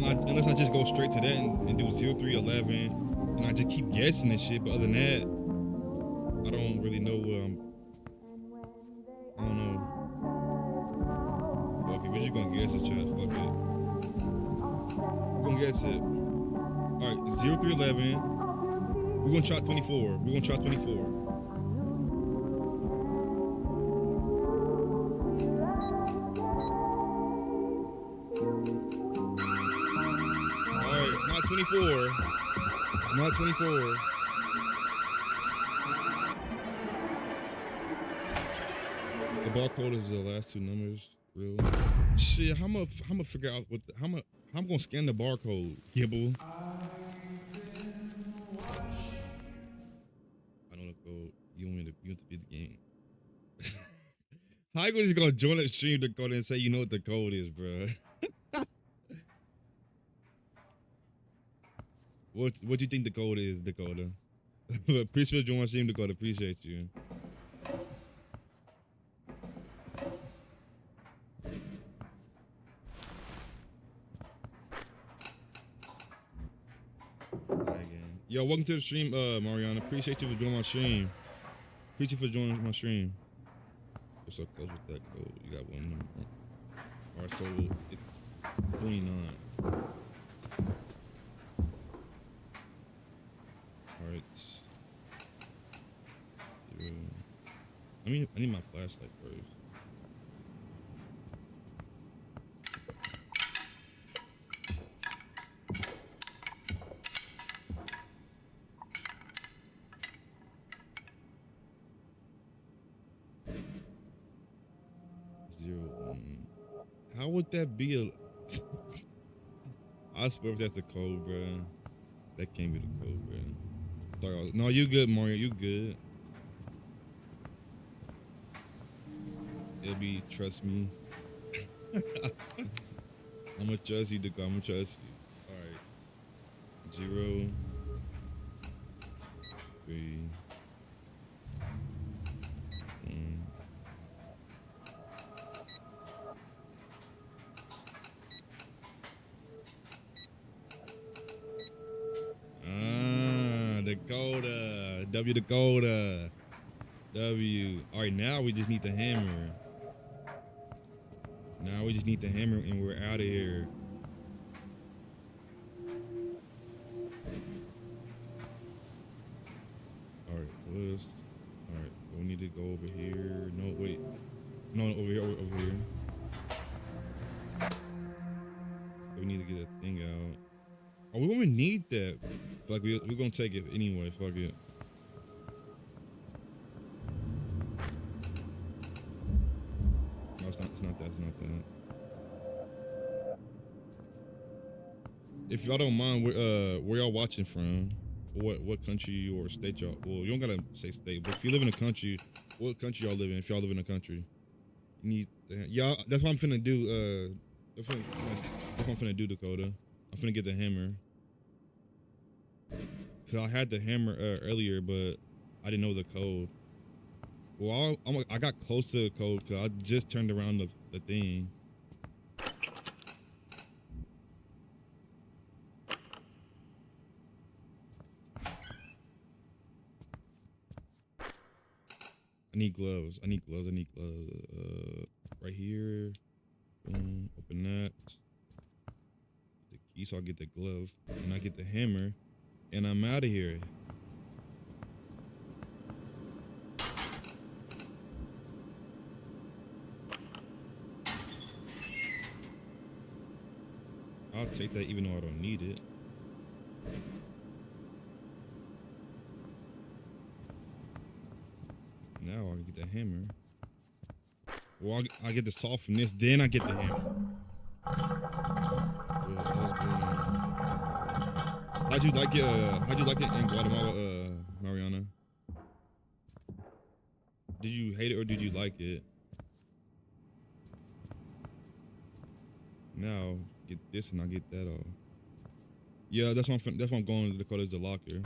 Unless I just go straight to that and do 0311 and I just keep guessing this shit, but other than that, I don't really know where I don't know. Fuck it, we're just gonna guess it, chat. Fuck it. We're gonna guess it. Alright, 0311. We're gonna try 24. We're gonna try 24. It's not 24. It's not 24. The barcode is the last two numbers. Real shit. How am I figure out what? How I'm gonna scan the barcode, Gibble? I don't know the code. You want to beat the game? How you just gonna join the stream to go and say you know what the code is, bro? What do you think the code is, Dakota? Appreciate you on stream, Dakota. Appreciate you. Yo, welcome to the stream, Mariana. Appreciate you for joining my stream. Appreciate you for joining my stream. What's so close with that code? You got one number. Alright, so it's 29. Alright. I need my flashlight first. How would that be a... I swear if that's a code, bro. That can't be the code, bro. Sorry, no, you good, Mario. You good. It'll be, trust me. I'm gonna trust you, Dakota. I'm gonna trust you. Alright. 0, 3, 1. Dakota. W Dakota. W. Alright, now we just need the hammer. Now we just need the hammer and we're out of here. Alright, alright, we need to go over here. No, wait. No, over here, over here. We need to get that thing out. Oh, we don't even need that. Fuck, we're gonna take it anyway. Fuck it. No, it's not that. It's not that. If y'all don't mind, where y'all watching from? what country or state y'all. Well, you don't gotta say state, but if you live in a country, what country y'all live in? If y'all live in a country, you need. Yeah, that's what I'm finna do. That's what I'm finna do, Dakota. I'm finna get the hammer. Cause I had the hammer earlier, but I didn't know the code. Well, I got close to the code because I just turned around the thing. I need gloves. Right here. Boom. Open that. The key, so I get the glove, and I get the hammer, and I'm out of here. I'll take that even though I don't need it. Now I get the hammer. Well, I get the saw from this, then I get the hammer. Yeah, that was good. How'd you like it in Guatemala, Mariana? Did you hate it or did you like it? Now get this and I get that all. Yeah, that's what I'm going to Dakota's the locker.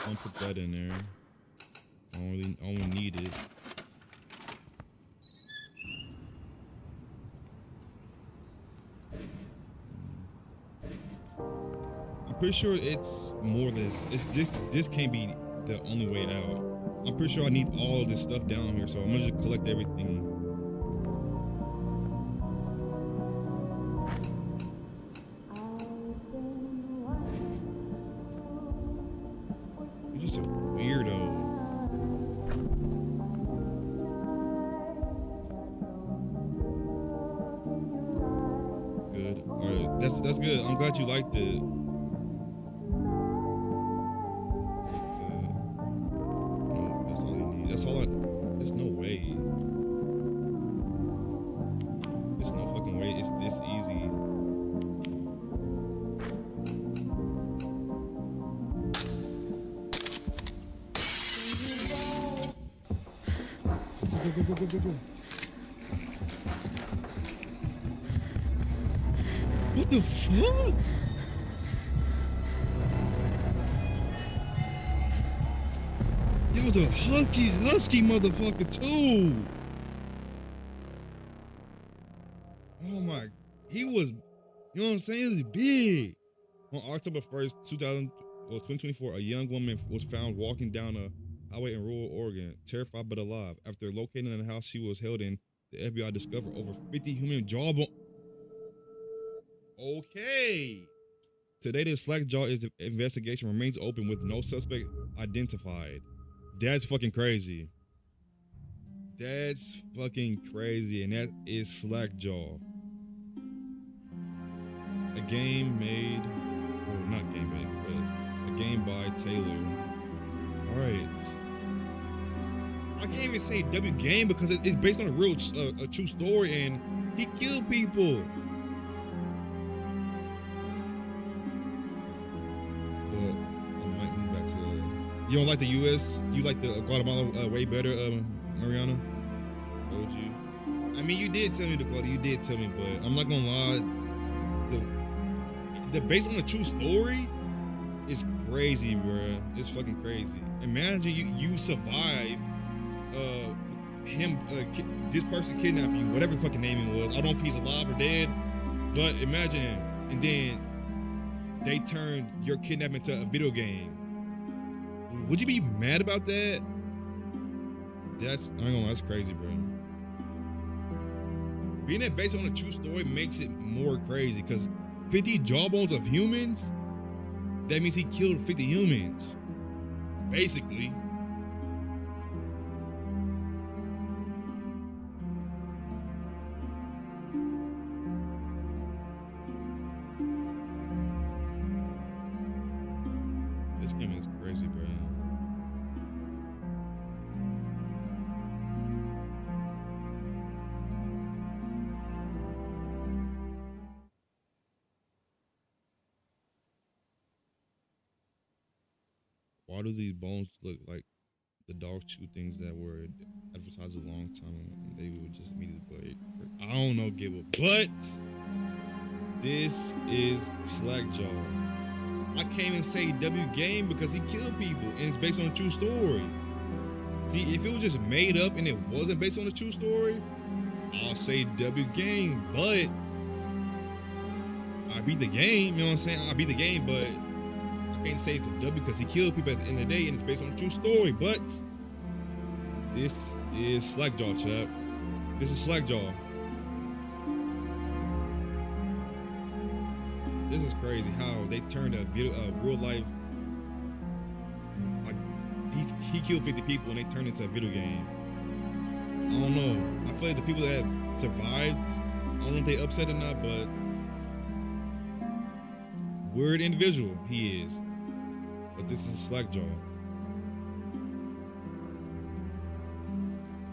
I'm gonna put that in there. I only need it. I'm pretty sure it's more than this can't be the only way out. I'm pretty sure I need all of this stuff down here, so I'm gonna just collect everything. You're just a weirdo. Good. All right, that's good. I'm glad you liked it. No, that's all you need. That's all I. There's no way. There's no fucking way. It's this easy. Go. What the fuck? That was a husky motherfucker too. Oh my, he was, you know what I'm saying? He was big. On October 1st, 2024, a young woman was found walking down a highway in rural Oregon, terrified but alive. After locating the house she was held in, the FBI discovered over 50 human jawbones. Okay. Today, the Slackjaw investigation remains open with no suspect identified. That's fucking crazy. That's fucking crazy, and that is Slackjaw. A game made, or not game made, but a game by Taylor. All right. I can't even say W game because it's based on a real, a true story, and he killed people. But I might move back to. You don't like the U.S. You like the Guatemala way better, Mariana? Told you. I mean, you did tell me, Dakota. You did tell me, but I'm not gonna lie. The based on a true story is crazy, bro. It's fucking crazy. Imagine you survive. This person kidnapped you, whatever fucking name it was. I don't know if he's alive or dead, but imagine, and then they turned your kidnapping into a video game. Would you be mad about that? I ain't gonna lie, that's crazy, bro. Being that based on a true story makes it more crazy, because 50 jawbones of humans, that means he killed 50 humans, basically. This game is crazy, bro. why do these bones look like the dog chew things that were advertised a long time ago? And they would just immediately play. I don't know, Gibble, but this is Slackjaw. I can't even say W Game because he killed people and it's based on a true story. See, if it was just made up and it wasn't based on a true story, I'll say W Game, but I beat the game, you know what I'm saying? I beat the game, but I can't say it's a W because he killed people at the end of the day and it's based on a true story. But this is Slackjaw, chap. This is Slackjaw. This is crazy how they turned a real life. Like he killed 50 people and they turned it into a video game. I don't know. I feel like the people that survived, I don't know if they upset or not, but weird individual he is. But this is Slackjaw.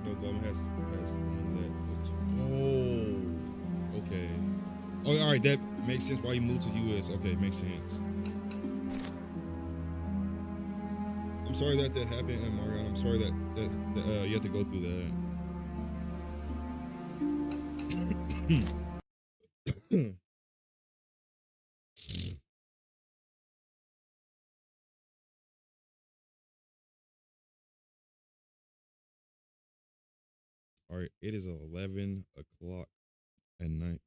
No government has that. Oh, okay. Oh, all right. That makes sense. Why you moved to U.S. Okay, makes sense. I'm sorry that happened, and Mariana. I'm sorry that you had to go through that. All right, it is 11 o'clock at night.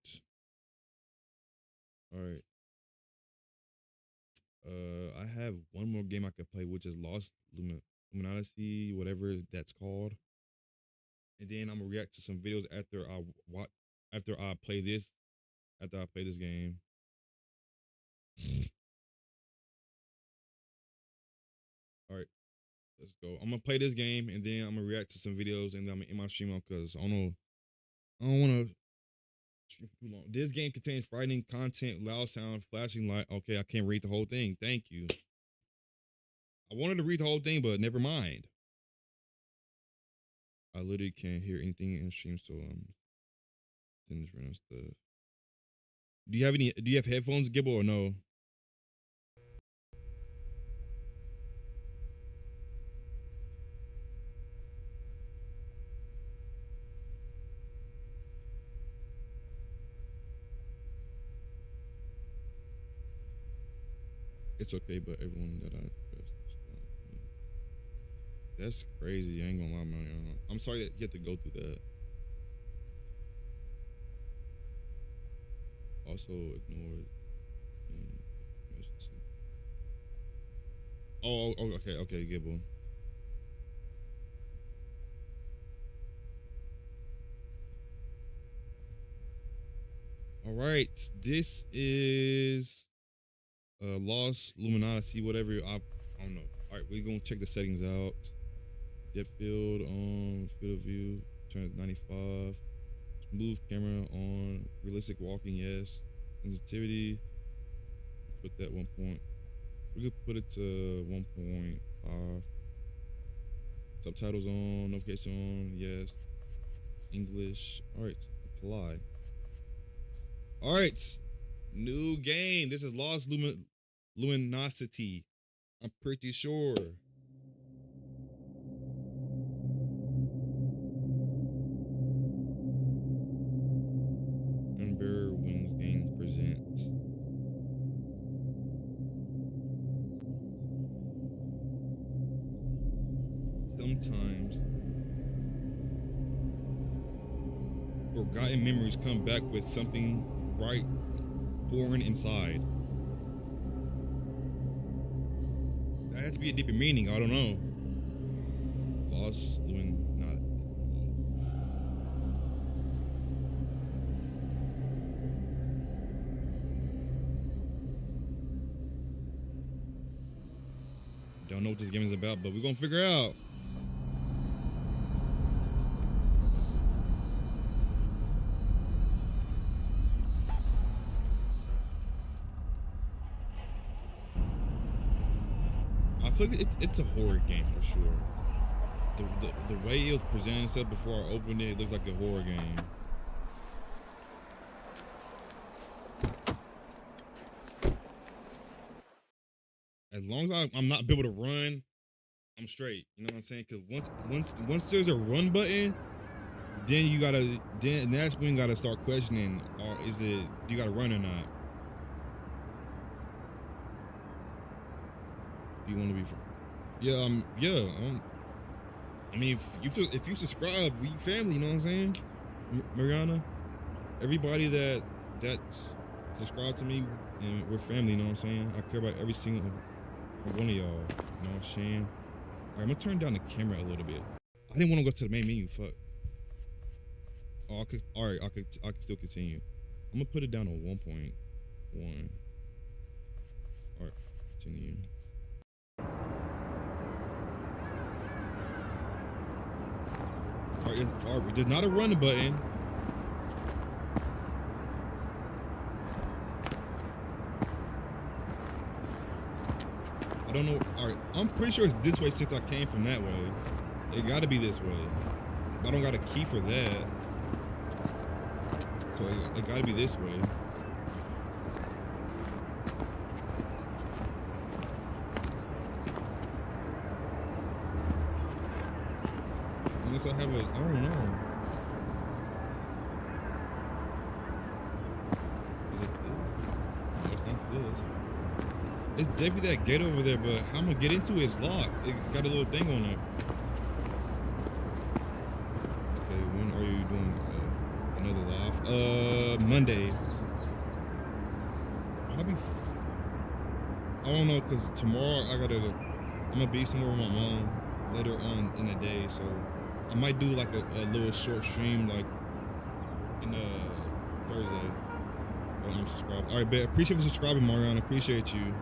All right. I have one more game I could play, which is Lost Luminosity, whatever that's called. And then I'm gonna react to some videos after I play this game. All right, let's go. I'm gonna play this game and then I'm gonna react to some videos and then I'm gonna end my stream on because I don't wanna stream for too long. This game contains frightening content, loud sound, flashing light. Okay, I can't read the whole thing. Thank you. I wanted to read the whole thing, but never mind. I literally can't hear anything in the stream, so sending this random stuff. Do you have headphones, Gibble, or no? It's okay, but everyone that I that's crazy. I ain't gonna lie, man. I'm sorry that you have to go through that. Also ignore. Oh, okay, Gibble. All right, this is Lost Luminosity, whatever. I don't know. All right, we're gonna check the settings out. Depth field on, field of view, turn it 95. Smooth camera on, realistic walking, yes. Sensitivity, put that 1 point. We could put it to 1.5. Subtitles on, notification on, yes. English. All right, apply. All right, new game. This is Lost Luminosity. I'm pretty sure. Ember Wings Game presents. Sometimes forgotten memories come back with something bright, foreign inside. That has to be a deeper meaning. I don't know. Lost Luminosity. Don't know what this game is about, but we're gonna figure out. I feel like it's a horror game for sure. The way it was presenting itself before I opened it, it looks like a horror game. As long as I'm not able to run, I'm straight. You know what I'm saying? Because once there's a run button, then that's when you gotta start questioning, or do you gotta run or not? Do you want to be? I mean, if you subscribe, we family. You know what I'm saying, Mariana? Everybody that's subscribed to me, and we're family. You know what I'm saying? I care about every single one of y'all. You know what I'm saying? All right, I'm gonna turn down the camera a little bit. I didn't want to go to the main menu. Fuck. Oh, I could still continue. I'm gonna put it down to 1.1. All right, continue. All right, there's not a run button. I don't know. All right, I'm pretty sure it's this way since I came from that way. It gotta be this way. I don't got a key for that. So it gotta be this way. Unless I have I don't know. Is it this? No, it's not this. It's definitely that gate over there, but how I'm gonna get into it is locked. It got a little thing on it. Okay, when are you doing another live? Monday. I don't know, cause tomorrow I'm gonna be somewhere with my mom later on in the day, so I might do like a little short stream like in Thursday when I'm subscribed. All right, bet. Appreciate you subscribing, Mariana. Appreciate you.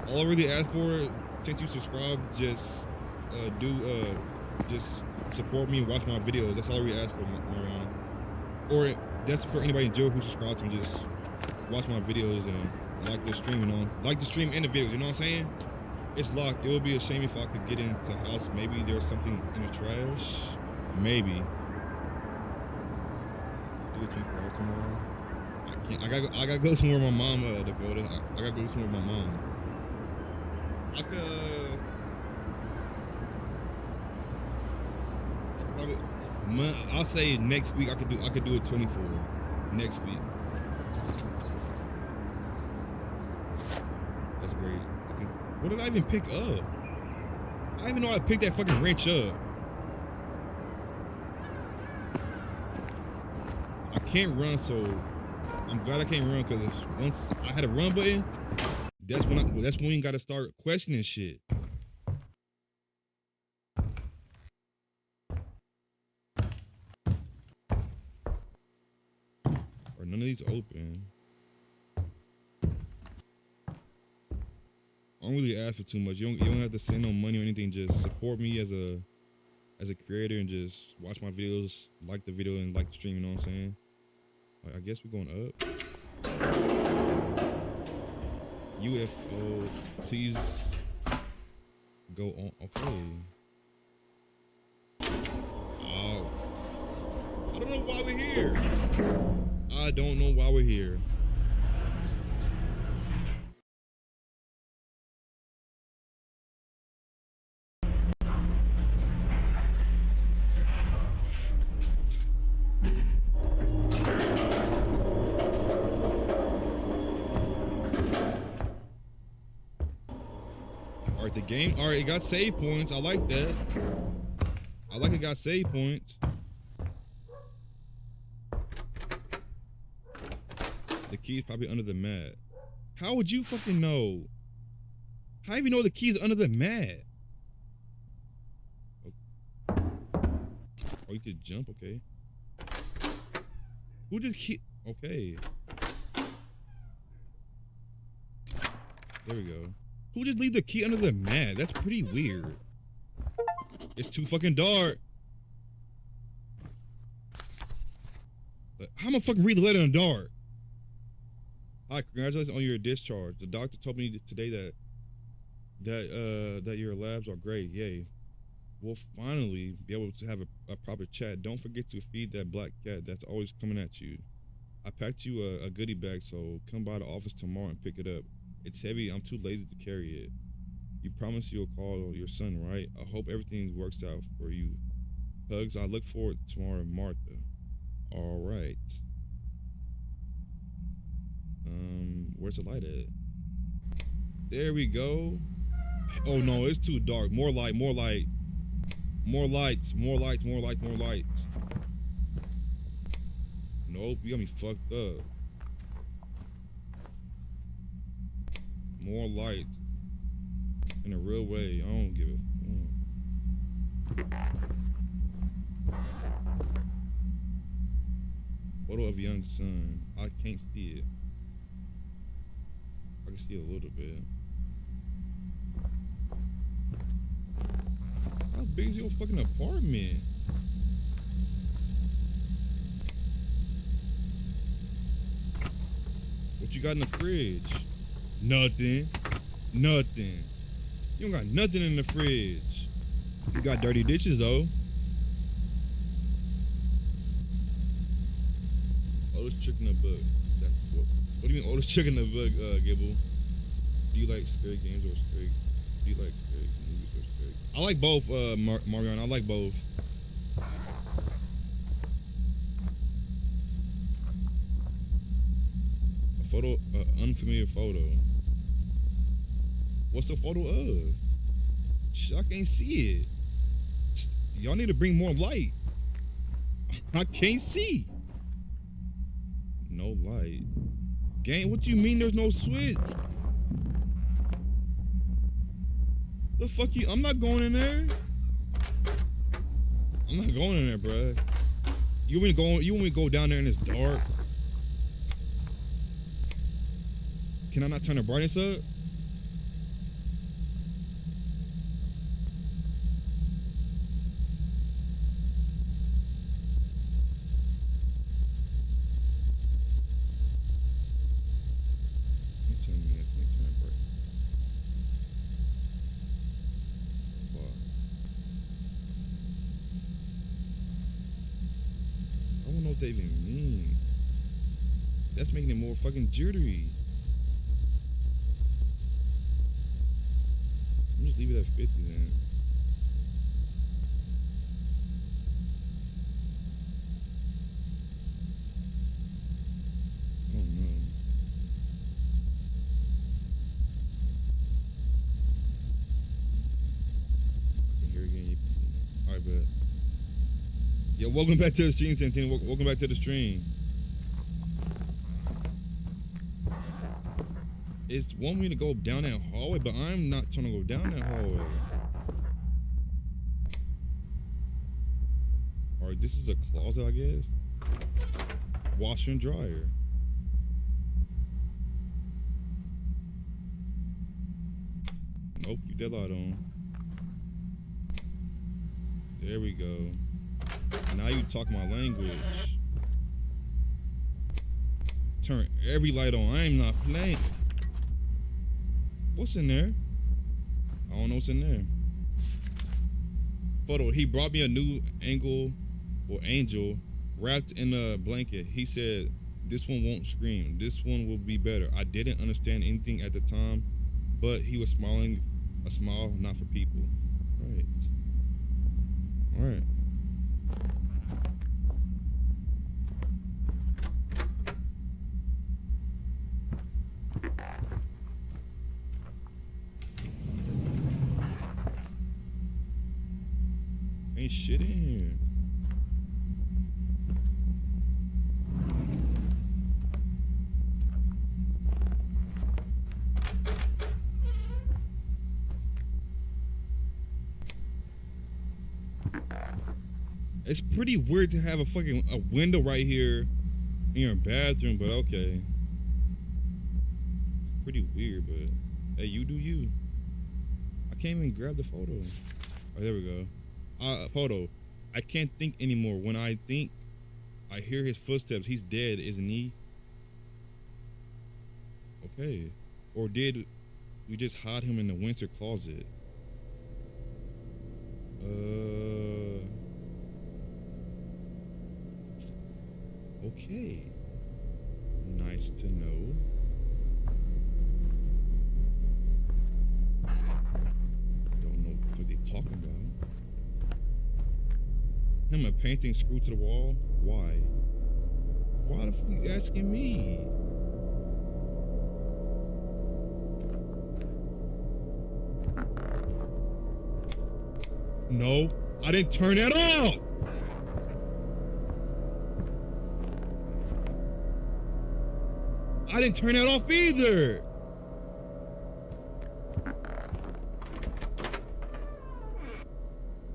All I really ask for, since you subscribe, just just support me and watch my videos. That's all I really ask for, Mariana. Or that's for anybody in jail who subscribes to me. Just watch my videos and like the stream like the stream and the videos. You know what I'm saying? It's locked. It would be a shame if I could get into the house. Maybe there's something in the trash. Maybe. Do it 24 hours tomorrow. I can't. I gotta go somewhere with my mom, Dakota. I gotta go somewhere with my mom. I'll say next week I could do it 24 next week. That's great. What did I even pick up? I didn't even know I picked that fucking wrench up. I can't run, so I'm glad I can't run, because once I had a run button, that's when you gotta start questioning shit. Are none of these open? I don't really ask for too much. You don't have to send no money or anything. Just support me as a creator and just watch my videos, like the video and like the stream. You know what I'm saying? I guess we're going up. UFO, please go on. Okay. I don't know why we're here. I don't know why we're here. The game, all right, it got save points. I like that. I like it got save points. The key is probably under the mat. How would you fucking know? How do you know the key is under the mat? Oh, you could jump, okay. Who just key? Okay. There we go. Who just leave the key under the mat? That's pretty weird. It's too fucking dark. How am I fucking read the letter in the dark? Hi, congratulations on your discharge. The doctor told me today that your labs are great. Yay. We'll finally be able to have a proper chat. Don't forget to feed that black cat that's always coming at you. I packed you a goodie bag, so come by the office tomorrow and pick it up. It's heavy. I'm too lazy to carry it. You promised you'll call your son, right? I hope everything works out for you. Hugs. I look forward to tomorrow, Martha. All right. Where's the light at? There we go. Oh no, it's too dark. More light, more light. More lights, more lights, more lights, more lights. Nope, you got me fucked up. More lights. In a real way, I don't give a fuck. Photo of young son. I can't see it. I can see it a little bit. How big is your fucking apartment? What you got in the fridge? Nothing. Nothing. You don't got nothing in the fridge. You got dirty dishes though. Oldest trick in the book. That's what do you mean oldest trick in the book, Gibble? Do you like scary games or scary? Do you like scary movies or scary? I like both, Marion. I like both. A photo, unfamiliar photo. What's the photo of? Shit, I can't see it. Y'all need to bring more light. I can't see. No light. Gang, what you mean there's no switch? The fuck you? I'm not going in there. I'm not going in there, bruh. You want me to go down there and it's dark? Can I not turn the brightness up? What they even mean? That's making it more fucking jittery. I'm just leave it at 50 then. I don't know. I can hear again. Alright, but yo, welcome back to the stream, Santino. Welcome back to the stream. It's one way to go down that hallway, but I'm not trying to go down that hallway. Alright, this is a closet, I guess. Washer and dryer. Nope, keep that light on. There we go. Now you talk my language. Turn every light on. I am not playing. What's in there? I don't know what's in there. Photo. He brought me a new angel wrapped in a blanket. He said, "This one won't scream. This one will be better." I didn't understand anything at the time, but he was smiling, a smile not for people. All right. Ain't shit in here. It's pretty weird to have a window right here in your bathroom, but okay. It's pretty weird, but hey, you do you. I can't even grab the photo. Oh, there we go. Photo. I can't think anymore. When I think, I hear his footsteps. He's dead, isn't he? Okay. Or did we just hide him in the winter closet? Okay. Nice to know. talking about? Him a painting screwed to the wall? Why? Why the fuck you asking me? No, I didn't turn that off. I didn't turn that off either.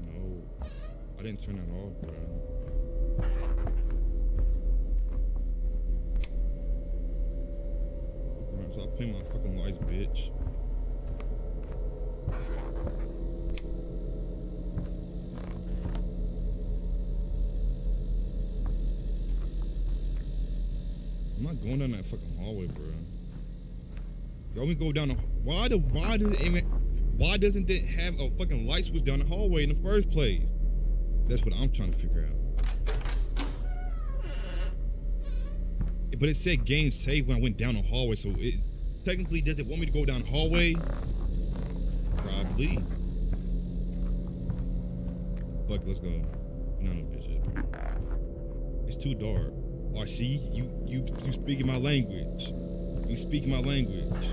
No, I didn't turn that off, bro. Stop playing my fucking lights, bitch. I'm not going down that fucking hallway, bro. Y'all we go down the why doesn't it have a fucking light switch down the hallway in the first place? That's what I'm trying to figure out. But it said game save when I went down the hallway, so it technically does it want me to go down the hallway? Probably. Fuck, let's go. No, bitch. It's too dark. Oh, see, you speaking my language. You speak my language.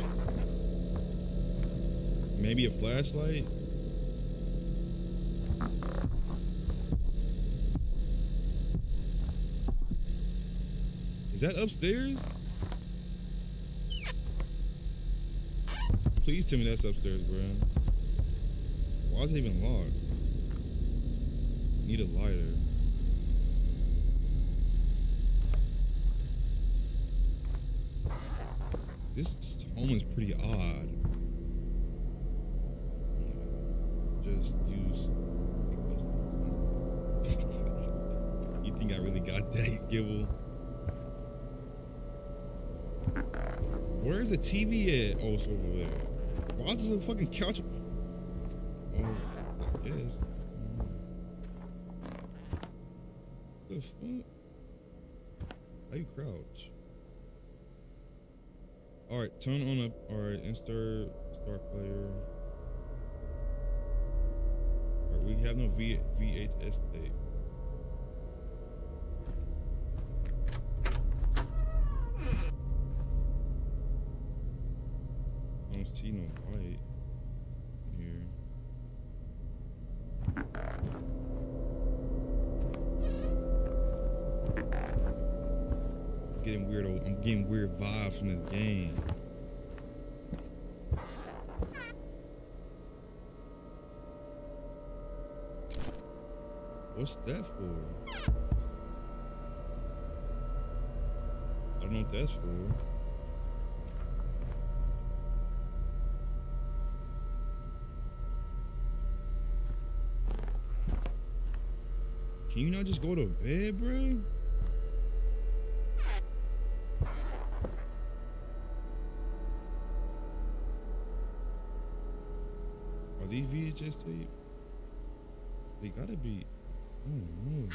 Maybe a flashlight? Is that upstairs? Please tell me that's upstairs, bro. Why is it even locked? Need a lighter. This home is pretty odd. Just use. You think I really got that, Gibble? Where's the TV at? Oh, it's over there. Why is there a fucking couch? Oh, I guess. The fuck? How you crouch? Alright, turn on a. Alright, insert start player. Alright, we have no VHS tape. I don't see no light here. I'm getting weird vibes from this game. What's that for? I don't know what that's for. Can you not just go to bed, bro? Are these VHS tape? They gotta be. I don't know.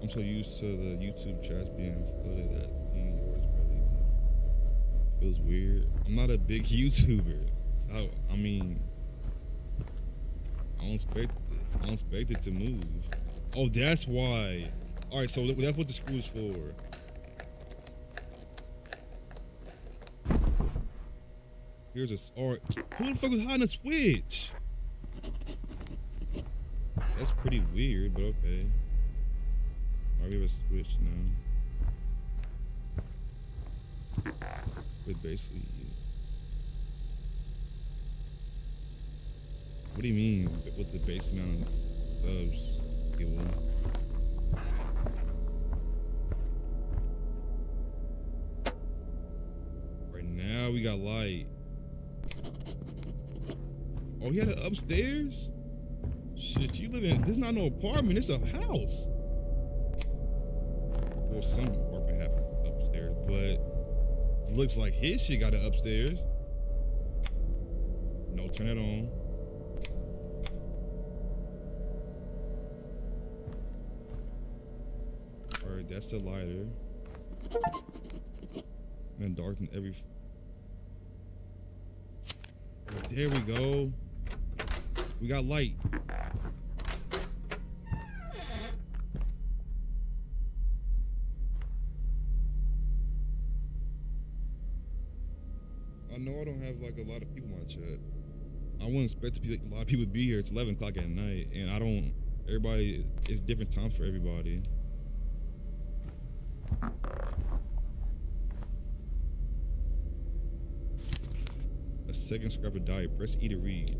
I'm so used to the YouTube chats being flooded that being yours really feels weird. I'm not a big YouTuber. So I mean, I don't expect it to move. Oh, that's why. All right, so that's what the screw is for. Here's a. All right, who the fuck was hiding a switch? That's pretty weird, but okay. All right, we have a switch now. But basically, what do you mean with the base amount of subs? Right now we got light. Oh, he had it upstairs? Shit, you live in, this is not no apartment, it's a house. Well, some apartment have upstairs, but it looks like his shit got it upstairs. No, turn it on. All right, that's the lighter. And darken every. There we go. We got light. I know I don't have like a lot of people in my chat. I wouldn't expect a lot of people to be here. It's 11 o'clock at night, and I don't. Everybody, it's different times for everybody. A second scrapper died. Press E to read.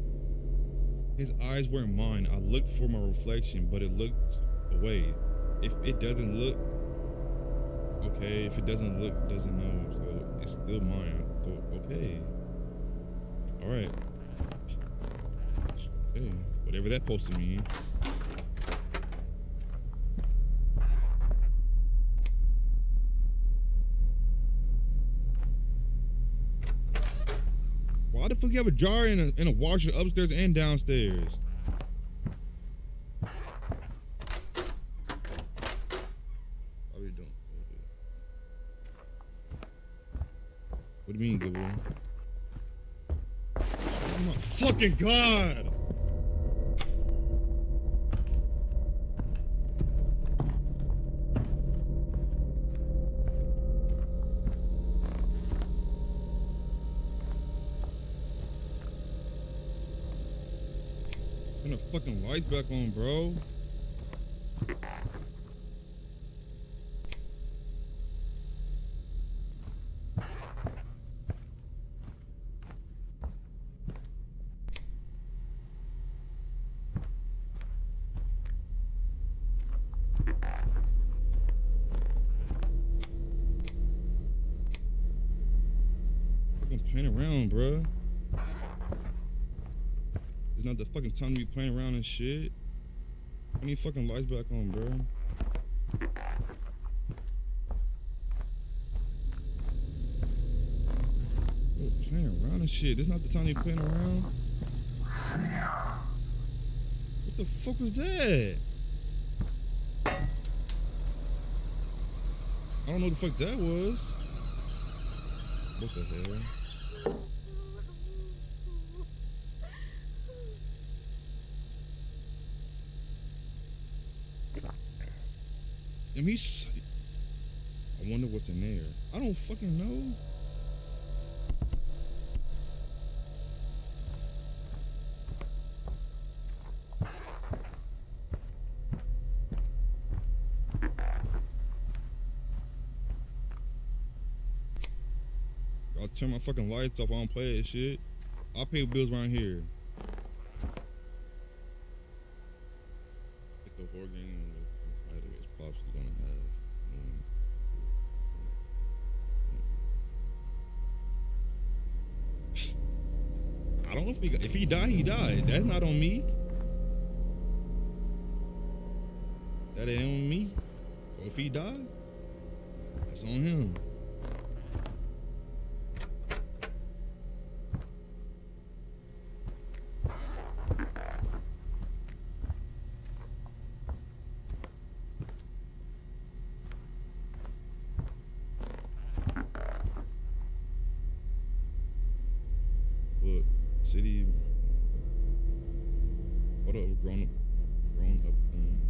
His eyes weren't mine. I looked for my reflection, but it looked away. If it doesn't look, okay. If it doesn't look, doesn't know. So it's still mine. So okay. All right. Okay. Whatever that supposed to mean. Why the fuck you have a jar and a washer upstairs and downstairs? What are we doing? What do you mean, Gibble? Oh my fucking god! Turn the fucking lights back on, bro. Fucking playing around, bro. It's not the fucking time to be playing around and shit. I need fucking lights back on, bro. Oh, playing around and shit. This not the time to be playing around. What the fuck was that? I don't know what the fuck that was. What the hell? I mean, I wonder what's in there. I don't fucking know. I'll turn my fucking lights off. I don't play that shit. I'll pay bills around here. It's a horror game. Pops is gonna have. I don't know if he died, he died. That's not on me. That ain't on me. Or if he died, that's on him. City, what a grown up thing.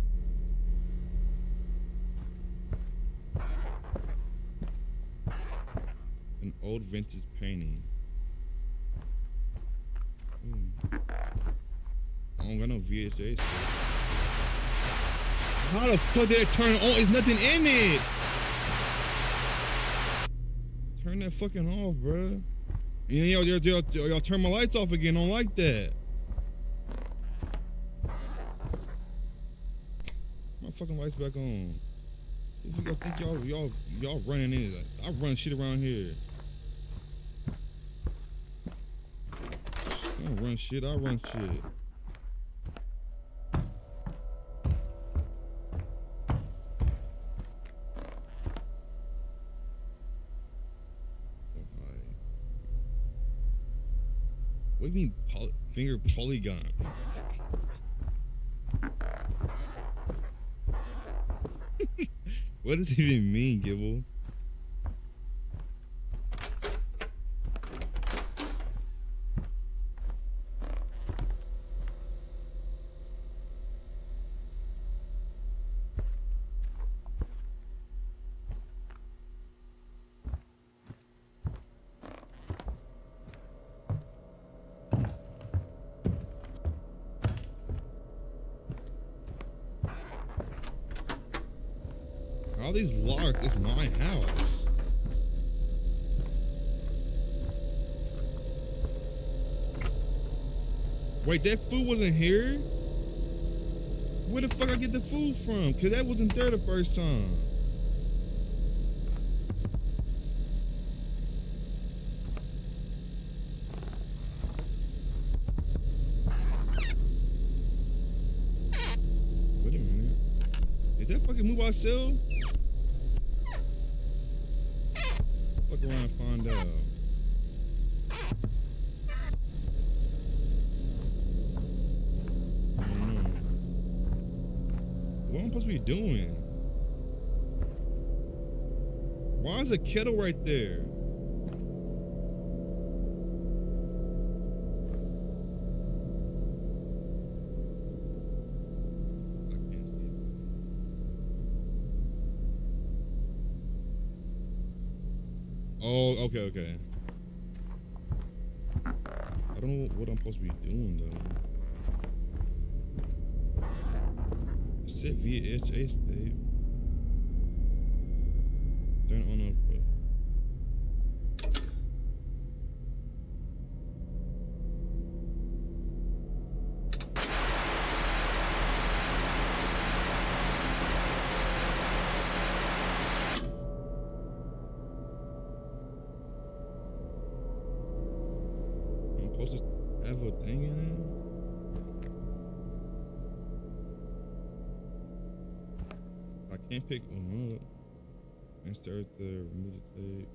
An old vintage painting. I don't got no VHS. How the fuck did it turn on? There's nothing in it. Turn that fucking off, bruh. Y'all turn my lights off again. I don't like that. My fucking lights back on. If you think y'all running in it, I run shit around here. I don't run shit. I run shit. What do you mean finger polygons? What does it even mean, Gibble? All these locked. It's my house. Wait, that food wasn't here? Where the fuck I get the food from? Cause that wasn't there the first time. Wait a minute. Is that fucking move ourselves? Fuck around and find out. What am I supposed to be doing? Why is a kettle right there? I can't see it. Oh, okay. I don't know what I'm supposed to be doing though. Set VHA state. Turn on up. I'm supposed to have a thing in it? I can't pick one up and start to remove the tape.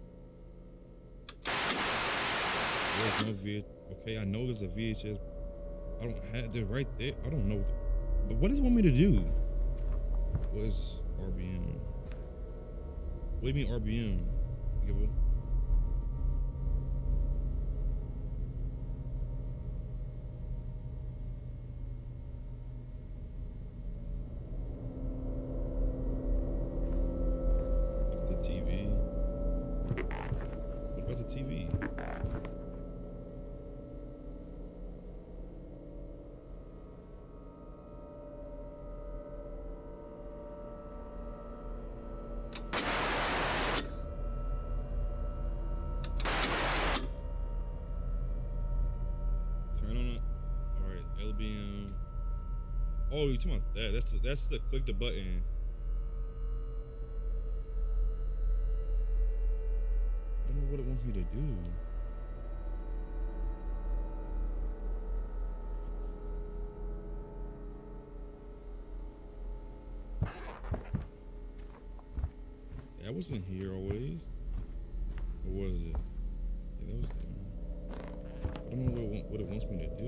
There's no VHS. Okay, I know there's a VHS. I don't have it right there. I don't know. But what does it want me to do? What is this? RBM? What do you mean RBM? TV. Turn on it. All right, LBM. Oh, you talking about that? That's the click the button. I don't know what it wants me to do. That wasn't here always. Or was it? Yeah, that was there. I don't know what it wants me to do.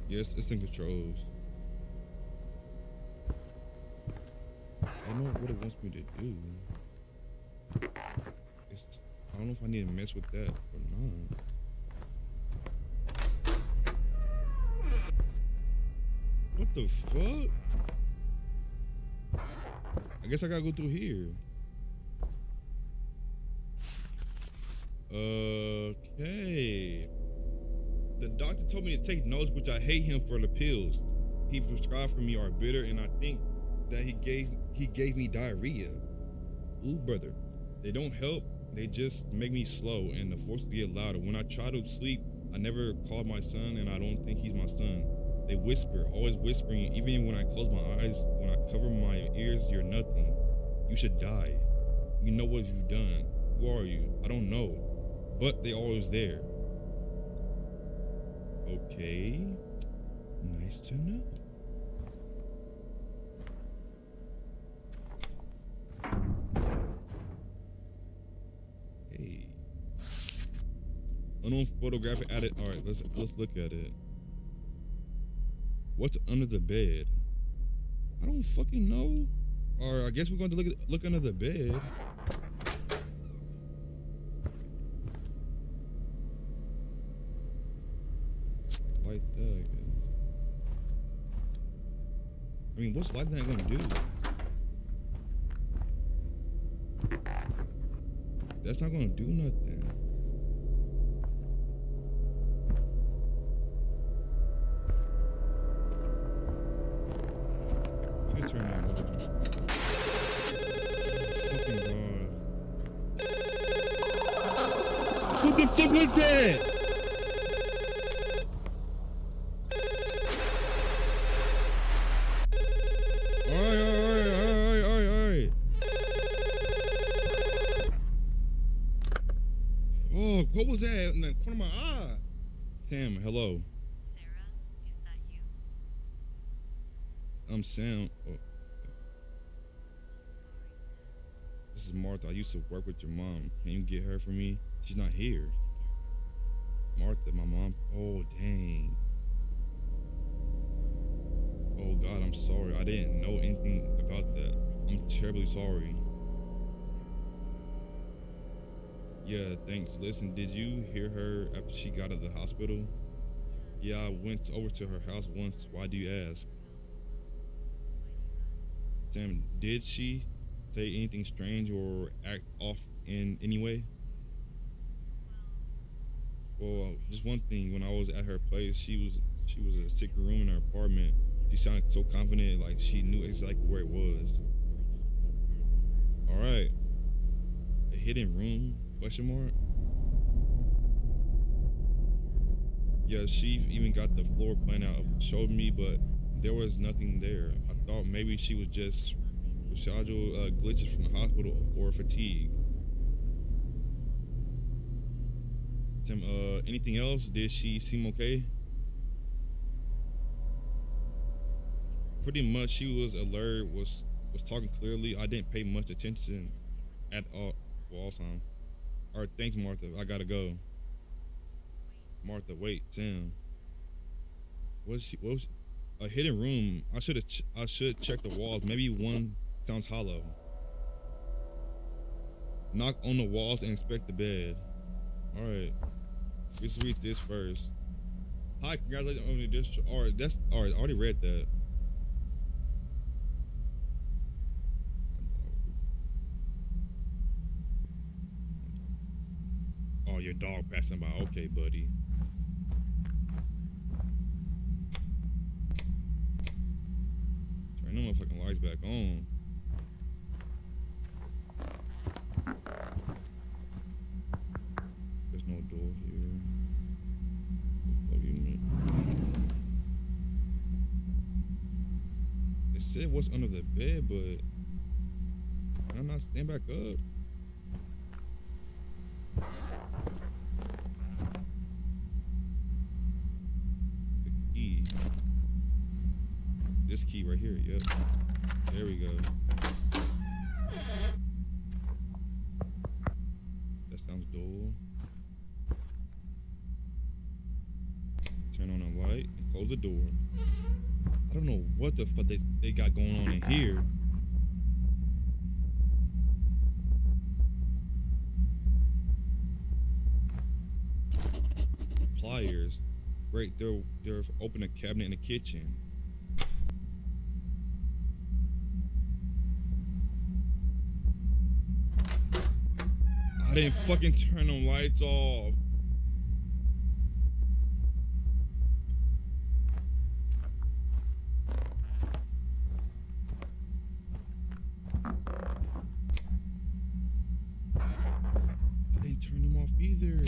Yes, it's in controls. I don't know what it wants me to do. I don't know if I need to mess with that or not. What the fuck? I guess I gotta go through here. Okay. The doctor told me to take notes, which I hate him for the pills he prescribed for me are bitter, and I think that he gave me diarrhea. Ooh, brother. They don't help. They just make me slow, and the forces get louder. When I try to sleep, I never call my son, and I don't think he's my son. They whisper, always whispering, even when I close my eyes, when I cover my ears, you're nothing. You should die. You know what you've done. Who are you? I don't know. But they always there. Okay. Nice to know. Hey. Unknown photographic added. All right, let's look at it. What's under the bed? I don't fucking know. Or I guess we're going to look under the bed. Like that, I guess. I mean, what's light that gonna do? That's not gonna do nothing. You can turn that on. Fucking God. What the fuck was that? Alright. Oh, what was that in the corner of my eye? Sam, hello. Sarah, is that you? I'm Sam. Oh. This is Martha. I used to work with your mom. Can you get her for me? She's not here. Martha, my mom. Oh, dang. Oh, God, I'm sorry. I didn't know anything about that. I'm terribly sorry. Yeah, thanks. Listen, did you hear her after she got out of the hospital? Yeah, I went over to her house once. Why do you ask? Sam, did she say anything strange or act off in any way? Well, just one thing. When I was at her place, she was in a sick room in her apartment. She sounded so confident, like she knew exactly where it was. All right. A hidden room? Question mark? Yeah, she even got the floor plan out, showed me, but there was nothing there. I thought maybe she was just procedural glitches from the hospital or fatigue. Tim, anything else? Did she seem okay? Pretty much, she was alert, was talking clearly. I didn't pay much attention at all time. All right, thanks, Martha. I gotta go. Martha, wait, Sam. What was she? A hidden room. I should check the walls. Maybe one sounds hollow. Knock on the walls and inspect the bed. All right. Let's read this first. Hi, congratulations on the district. All right, all right. I already read that. Oh, your dog passing by. Okay, buddy. Turn them motherfucking lights back on. There's no door here. It said what's under the bed, but can I not stand back up? The key. This key right here, yep. There we go. That sounds dull. Turn on the light and close the door. I don't know what the fuck they got going on in here. Pliers. Great, they're opening a cabinet in the kitchen. I didn't fucking turn them lights off. I didn't turn them off either.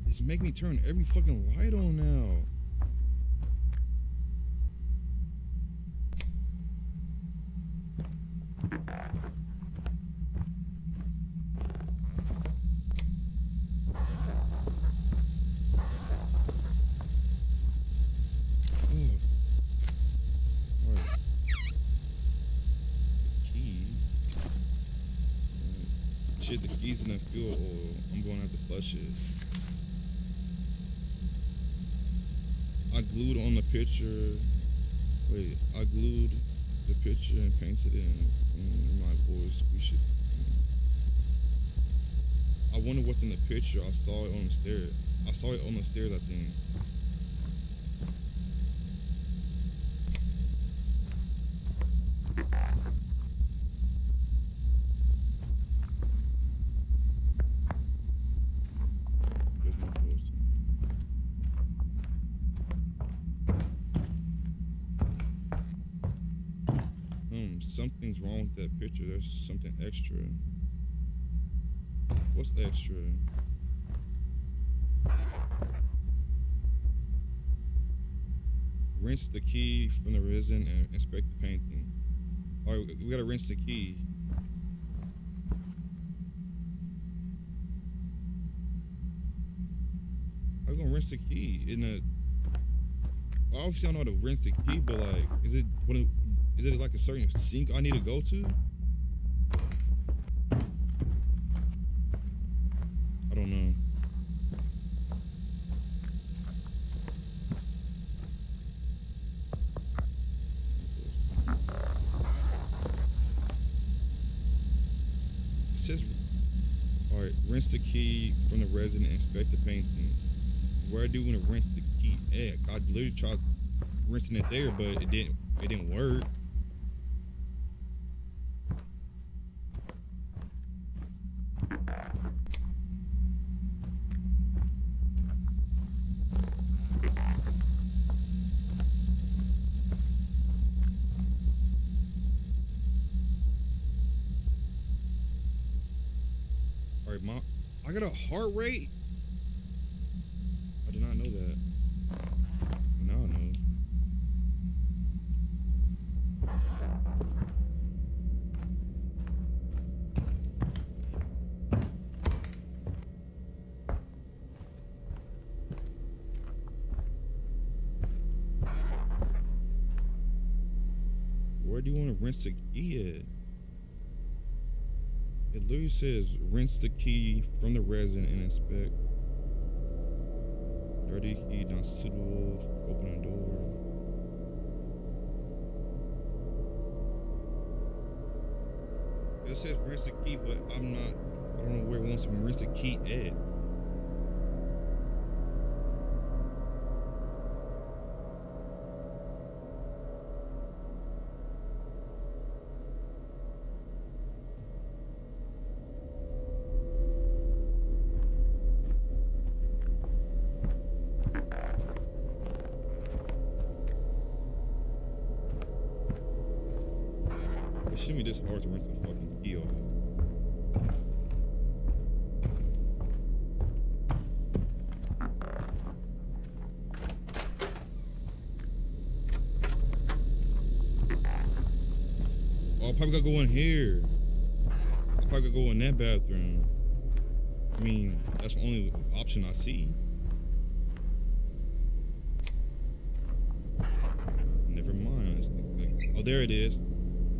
It's making me turn every fucking light on now. Shit, the keys in the fuel oil. I'm gonna have to flush it. I glued on the picture. Wait, I glued the picture and painted it in my voice. We should. I wonder what's in the picture. I saw it on the stairs. I saw it on the stairs, I think. something's wrong with that picture. There's something extra. What's extra? Rinse the key from the resin and inspect the painting. All right, we gotta rinse the key. How we gonna rinse the key in a? Obviously, I know how to rinse the key, but like, is it like a certain sink I need to go to? I don't know. It says, all right, rinse the key from the resin and inspect the painting. Where do you want to rinse the key at? I literally tried rinsing it there, but it didn't work. All right, Mom, I got a heart rate. I did not know that. Now I know. Where do you want to rinse the key at? It literally says rinse the key from the resin and inspect. Dirty key not suitable for opening door. It says rinse the key, but I don't know where it wants to rinse the key at. It shouldn't be this hard to rinse the fucking key off. Oh, I probably gotta go in here. I probably gotta go in that bathroom. I mean, that's the only option I see. Never mind. Oh, there it is.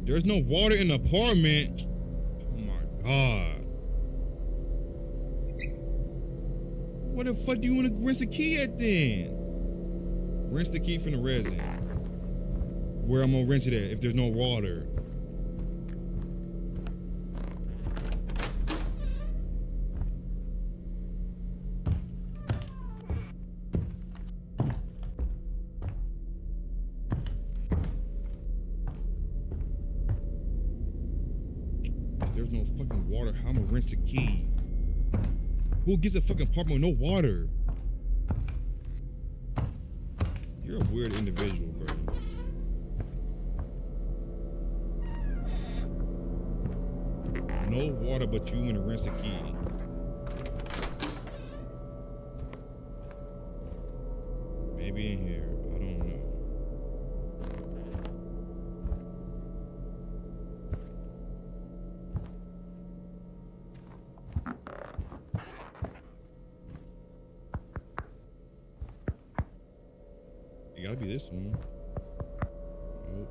There's no water in the apartment. Oh my god. What the fuck do you want to rinse the key at then? Rinse the key from the resin. Where I'm gonna rinse it at if there's no water. There's no fucking water. How am I gonna rinse the key? Who gets a fucking apartment with no water? You're a weird individual, bro. No water, but you want to rinse the key. Maybe in here. I don't know. It gotta be this one. Nope.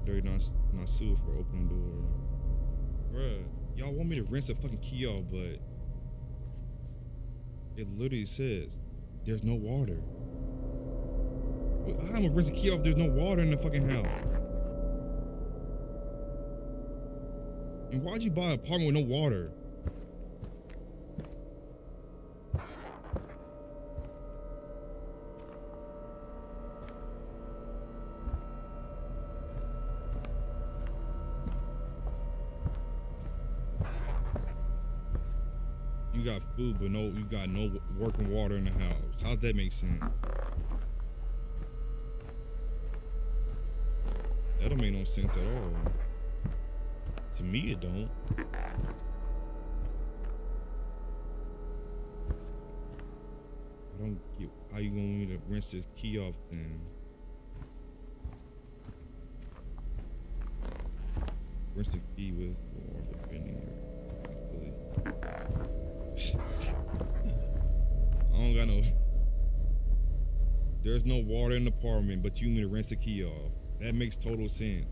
Dirty not sued for opening door. Bruh, y'all want me to rinse the fucking key off, but it literally says there's no water. How am I gonna rinse the key off if there's no water in the fucking house? And why'd you buy an apartment with no water? you got food, but you got no working water in the house. How's that make sense? That don't make no sense at all. To me, it don't. I don't get how you gonna want me to rinse this key off then. Rinse the key with water bending. I don't got no. There's no water in the apartment, but you want me to rinse the key off. That makes total sense.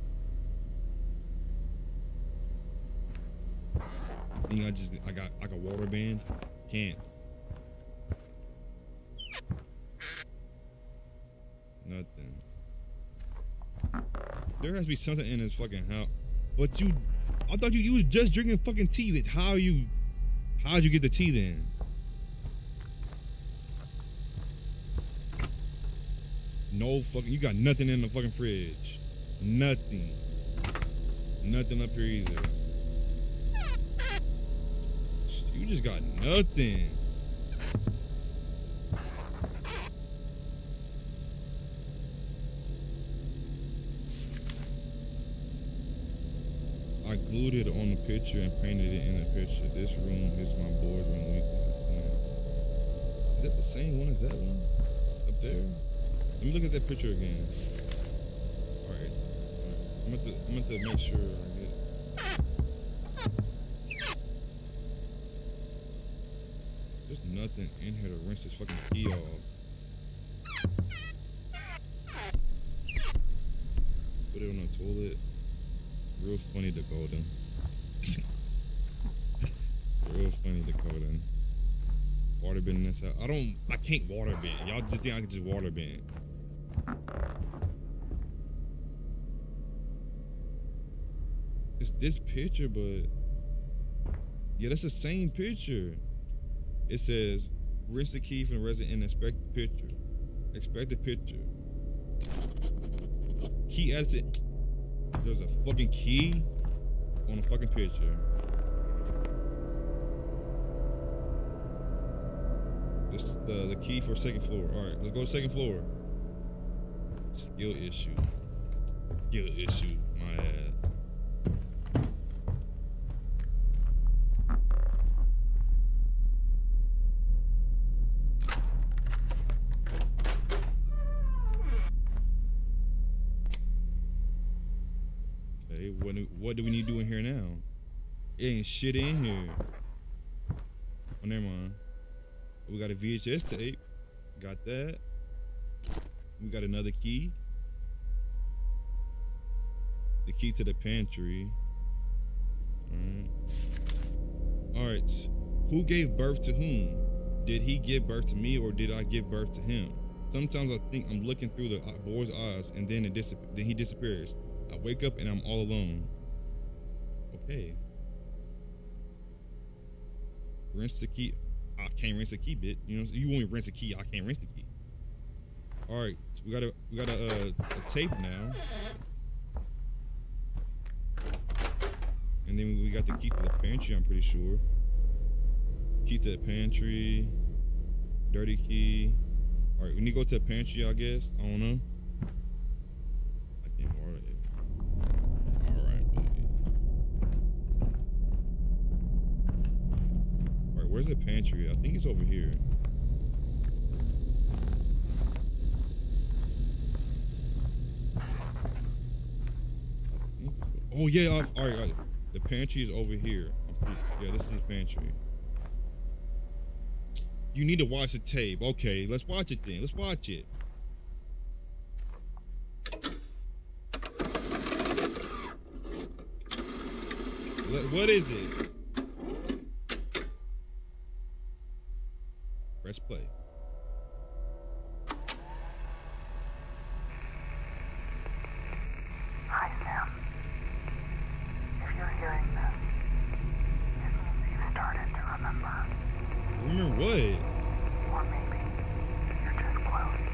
Think I got like a water band? Can't. Nothing. There has to be something in this fucking house. But I thought you was just drinking fucking tea. How'd you get the tea then? No fucking, you got nothing in the fucking fridge. Nothing. Nothing up here either. You just got nothing. I glued it on the picture and painted it in the picture. This room is my boardroom. Is that the same one as that one? Up there? Let me look at that picture again. Alright. I'm gonna have to make sure I get. There's nothing in here to rinse this fucking key off. Put it on the toilet. Real funny, Dakota. Real funny, Dakota. Water bin in this house. I can't water bin. Y'all just think I can just water bin. It's this picture, but yeah, that's the same picture. It says, rinse the key from the resident and inspect the picture. Expect the picture. Key edit. There's a fucking key on a fucking picture. This is the key for second floor. All right, let's go to second floor. Skill issue. Skill issue. My ass. Okay, what do we need to do in here now? It ain't shit in here. Oh, never mind. We got a VHS tape. Got that. We got another key. The key to the pantry. Alright. Who gave birth to whom? Did he give birth to me or did I give birth to him? Sometimes I think I'm looking through the boy's eyes and then he disappears. I wake up and I'm all alone. Okay. Rinse the key. I can't rinse the key, bit. You know, you want me to rinse the key? I can't rinse the key. All right, so we got a tape now, and then we got the key to the pantry. I'm pretty sure. Key to the pantry. Dirty key. All right, we need to go to the pantry. I guess. I don't know. I can't order it. All right, baby. Where's the pantry? I think it's over here. Oh yeah, all right. The pantry is over here. Yeah, this is the pantry. You need to watch the tape. Okay, let's watch it then. Let's watch it. What is it? Press play. Hi, Sam. If you're hearing this, it means you've started to remember. Remember what? Or maybe you're just close.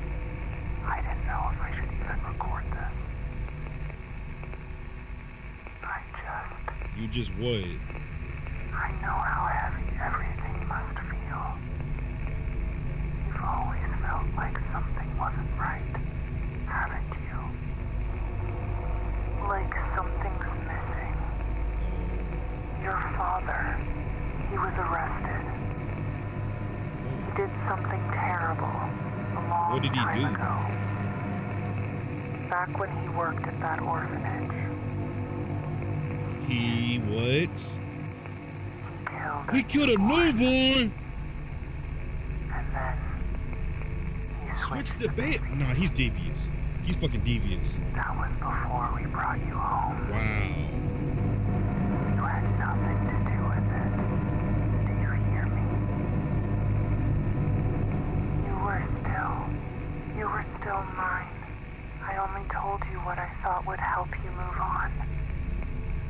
I didn't know if I should even record this. You just what? I know how heavy everything must You've always felt like something wasn't right, haven't you? Like something's missing. Your father, he was arrested. He did something terrible a long What did he time do? ago. Back when he worked at that orphanage. He what? He killed He killed a newborn. newborn. And then he Switch switched the bait. Nah, he's devious. He's fucking devious. That was before we brought you home. Wow. You had nothing to do with it. Do you hear me? You were still mine. I only told you what I thought would help you move on.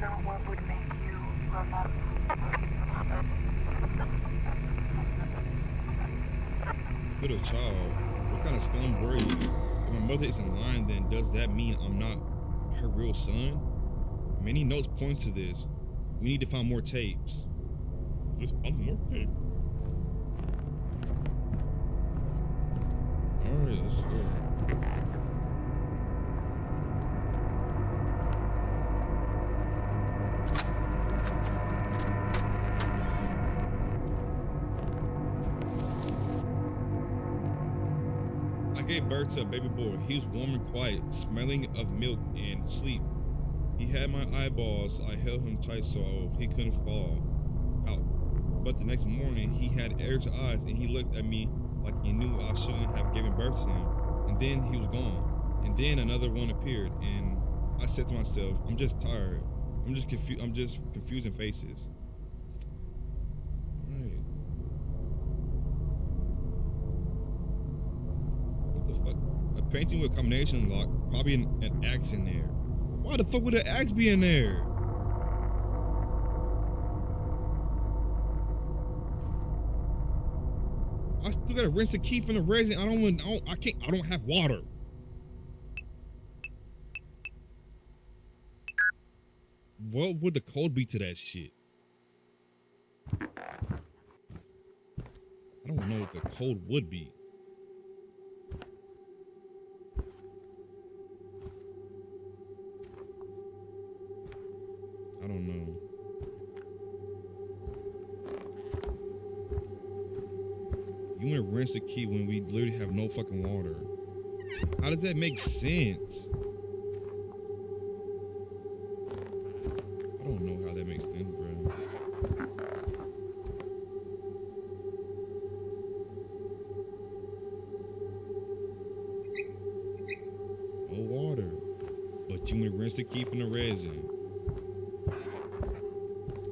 Not what would make you remember. Little child, what kind of scum were you? If my mother isn't lying, then does that mean I'm not her real son? Many notes points to this. We need to find more tapes. Let's find more tape. Alright, let's go. I gave birth to a baby boy. He was warm and quiet, smelling of milk and sleep. He had my eyeballs. I held him tight so he couldn't fall out. But the next morning, he had Eric's eyes and he looked at me like he knew I shouldn't have given birth to him. And then he was gone. And then another one appeared and I said to myself, I'm just tired. I'm just confusing faces. Alright. What the fuck? A painting with a combination lock, probably an axe in there. Why the fuck would an axe be in there? I still gotta rinse the key from the resin. I don't have water. What would the code be to that shit? I don't know what the code would be. I don't know. You want to rinse the key when we literally have no fucking water. How does that make sense? I don't know how that makes sense, bro. No water. But you want to rinse the key from the resin.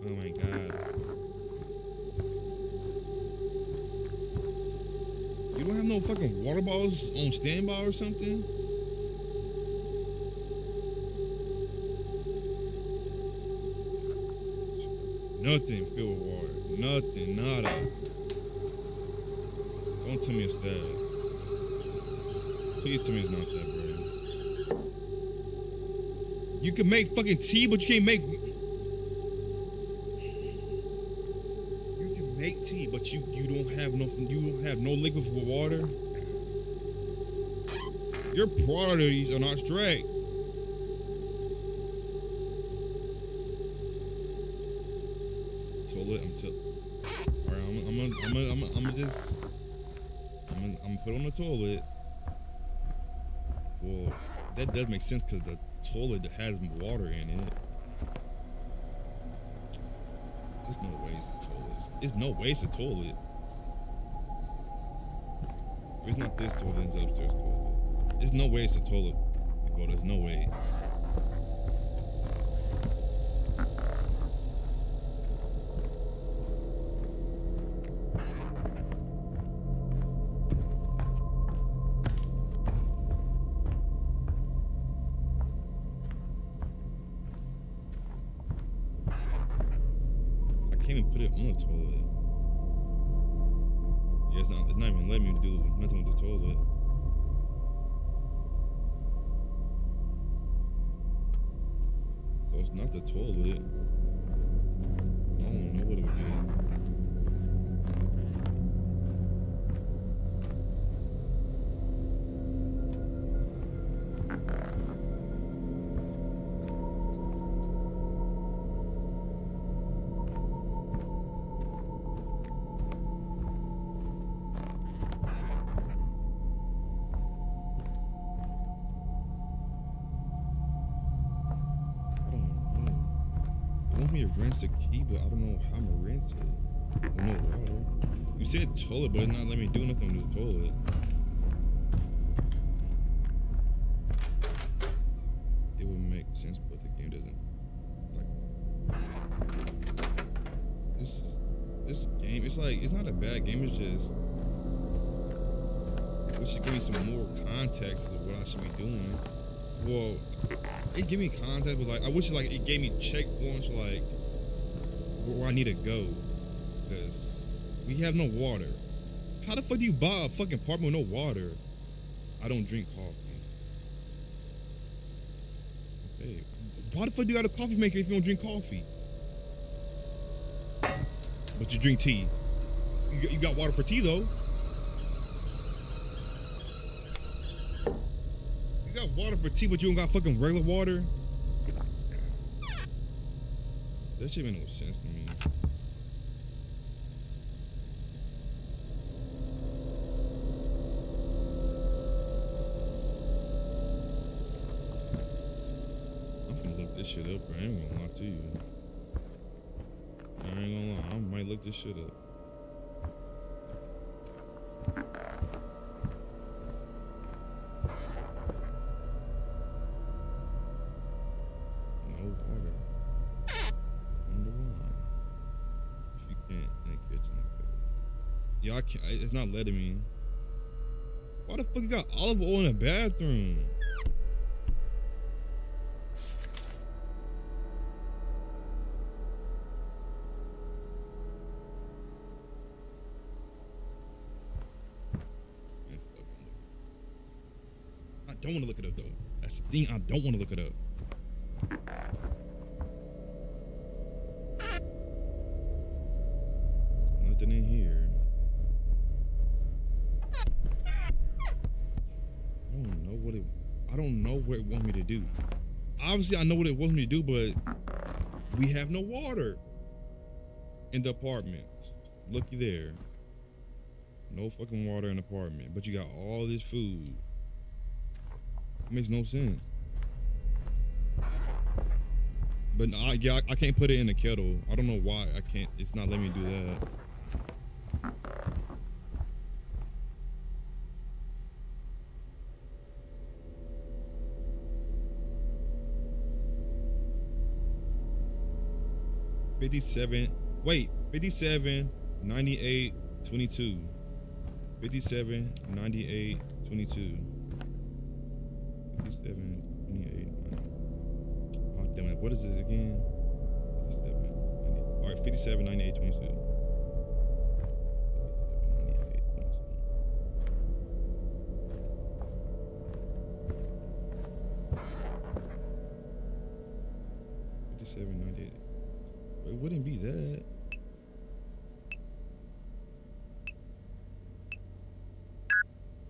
Oh my god. You don't have no fucking water bottles on standby or something? Nothing filled with water. Nothing, nada. Don't tell me it's that. Please tell me it's not that, bro. You can make fucking tea, but you can't make... You can make tea, but you don't have no liquid for water. Your priorities are not straight. Toilet, alright, I'm put on the toilet. Well, that does make sense because the toilet has water in it. There's no way it's a toilet. There's no way it's a toilet. If it's not this toilet, it's upstairs toilet. There's no way it's a toilet. Well, there's no way. I can't even put it on the toilet. Yeah, it's not even letting me do nothing with the toilet. So it's not the toilet. I don't know what it would be. me to rinse the key, but I don't know how I'm gonna rinse it. With no water. You said toilet, but it's not letting me do nothing with the toilet. It would make sense, but the game doesn't. Like this game, it's like it's not a bad game. It's just it should give me some more context of what I should be doing. Well, it gave me context, but like I wish like it gave me checkpoints like where I need to go, because we have no water. How the fuck do you buy a fucking apartment with no water? I don't drink coffee. Okay, why the fuck do you got a coffee maker if you don't drink coffee? But you drink tea. You got water for tea though. You got water for tea, but you don't got fucking regular water. That shit made no sense to me. I'm finna look this shit up, bro. I ain't gonna lie to you. I ain't gonna lie. I might look this shit up. No water. Wonder why. If you can't in the kitchen. Yeah, I can't. It's not letting me. Why the fuck you got olive oil in the bathroom? I don't want to look it up though. That's the thing. I don't want to look it up. Nothing in here. I don't know what it wants me to do. Obviously, I know what it wants me to do, but we have no water in the apartment. Looky there. No fucking water in the apartment, but you got all this food. It makes no sense. But yeah, I can't put it in the kettle. I don't know why I can't. It's not letting me do that. Wait, 57, 98, 22. 57, 98, 22. 57, 28, 90. Oh, damn it. What is it again? 57, 90. All right, 57, 98, 22. 57, 98, 22. 57, 98. It wouldn't be that.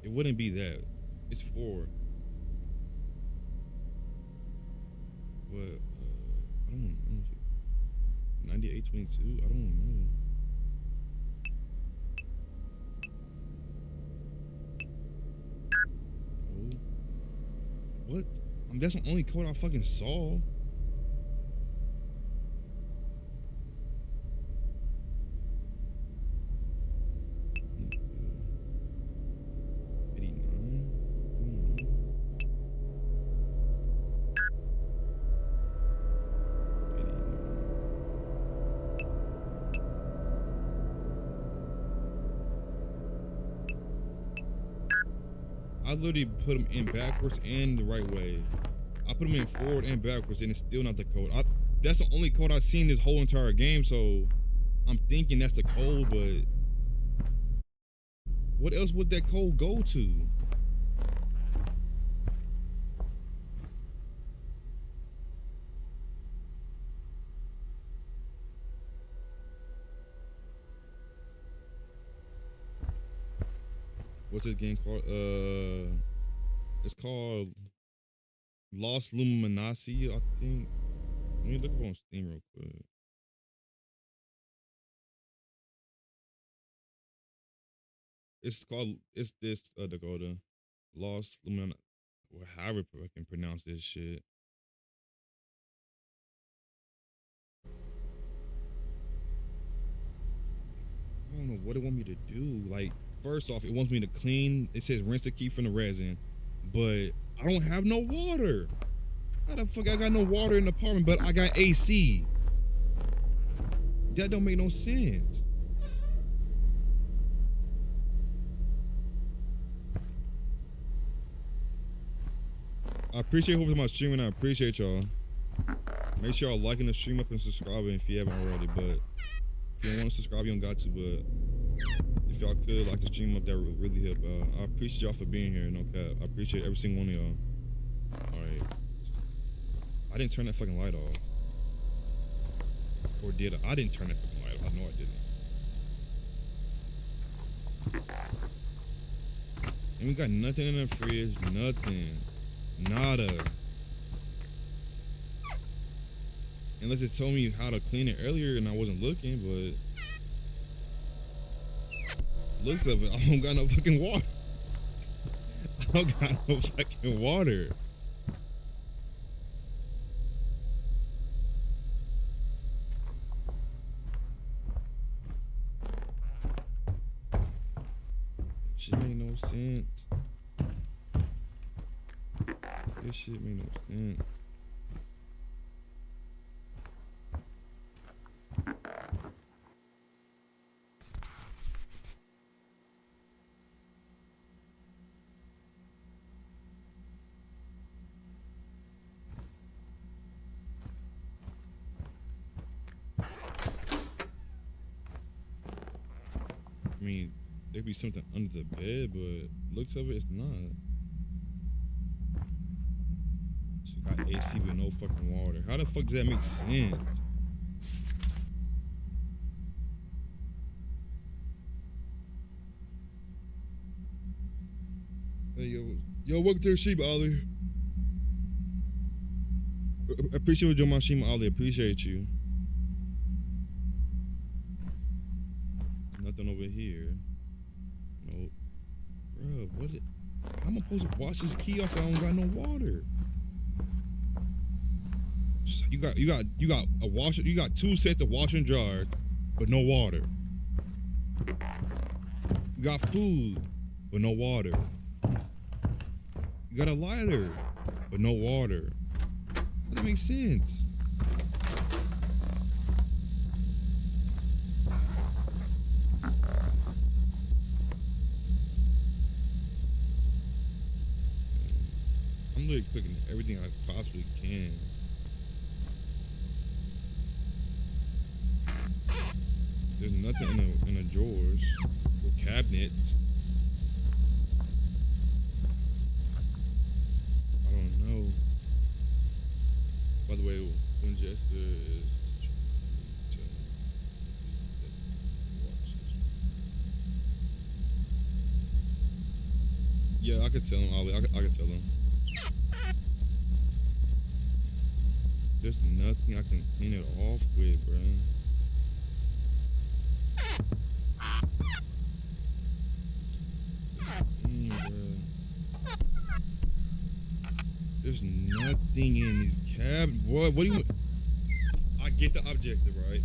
It wouldn't be that. It's 4. But I don't know. 98, 22. I don't know. Oh. What? That's the only code I fucking saw. I literally put them in backwards and the right way. I put them in forward and backwards, and it's still not the code. That's the only code I've seen this whole entire game, so I'm thinking that's the code, but what else would that code go to? What's this game called? It's called Lost Luminati, I think. Let me look up on Steam real quick. It's this Dakota. Lost Luminati. However I can pronounce this shit. don't know what it want me to do. Like, first off, it wants me to clean. It says rinse the key from the resin, but I don't have no water. How the fuck I got no water in the apartment, but I got AC? That don't make no sense. I appreciate whoever's my stream, and I appreciate y'all. Make sure y'all liking the stream up and subscribing if you haven't already. But if you don't want to subscribe, you don't got to. But if y'all could like the stream up, that would really help. I appreciate y'all for being here. No cap. I appreciate every single one of y'all. All right. I didn't turn that fucking light off. Or did I? I didn't turn that fucking light off. I know I didn't. And we got nothing in the fridge. Nothing. Nada. Unless it told me how to clean it earlier and I wasn't looking, but looks of it, I don't got no fucking water. I don't got no fucking water. Shit made no sense. This shit made no sense. I mean, there'd be something under the bed, but looks of it, it's not. She got AC with no fucking water. How the fuck does that make sense? Hey, yo, welcome to the stream, Ollie. I appreciate you doing my stream, Ollie. Appreciate you. Nothing over here. Nope. Bro, how am I supposed to wash this key off if I don't got no water? You got a washer, you got 2 sets of washer and dryer, but no water. You got food, but no water. You got a lighter, but no water. How does that make sense? I'm literally cooking everything I possibly can. There's nothing in the drawers or cabinets. I don't know. By the way, when Jessica is yeah, I could tell him, Ollie. I could tell him. There's nothing I can clean it off with, bro. Dang, bro. There's nothing in these cabinets. What do you? I get the objective, right?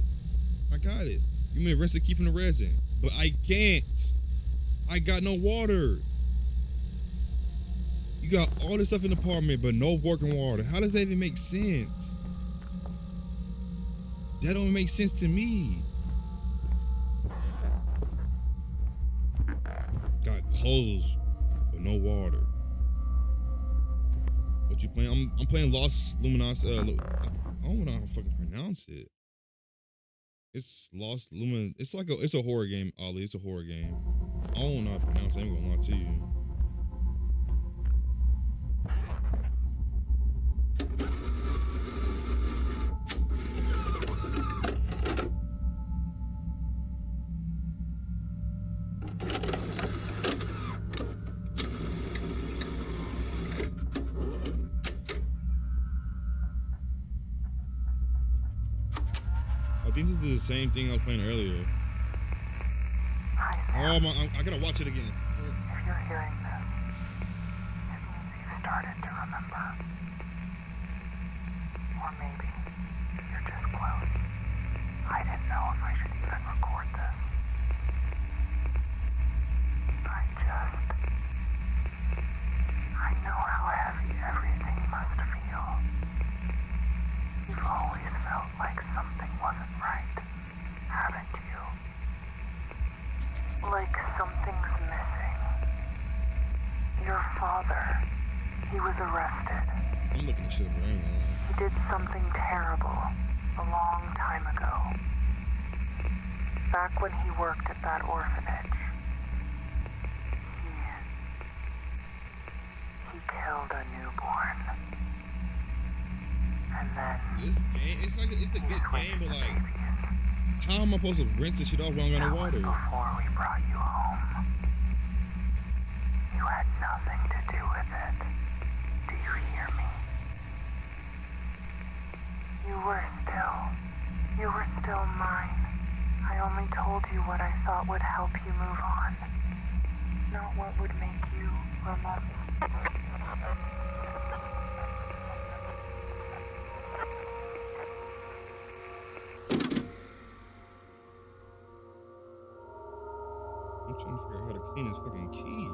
I got it. You may rinse the key from the resin, but I can't. I got no water. You got all this stuff in the apartment, but no working water. How does that even make sense? That don't make sense to me. Got clothes, but no water. What you playing? I'm playing Lost Luminos. I don't know how to fucking pronounce it. It's Lost Lumin. It's like it's a horror game, Ollie. It's a horror game. I don't know how to pronounce it. I ain't gonna lie to you. I think this is the same thing I was playing earlier. Hi, Oh Sam. my! I gotta watch it again. If you're hearing this, it means you've started to remember. Or maybe you're just close. I didn't know if I should even record this. I know how heavy everything must feel. You've always felt like something wasn't right, haven't you? Like something's missing. Your father, he was arrested. I'm looking at shit up right now. He did something terrible a long time ago. Back when he worked at that orphanage. He killed a newborn. And then This game, it's a good game, but like, how am I supposed to rinse this shit off when I don't got no water? before we brought you home. You had nothing to do with it. Do you hear me? You were still mine. I only told you what I thought would help you move on. Not what would make you remember. I'm trying to figure out how to clean this fucking key.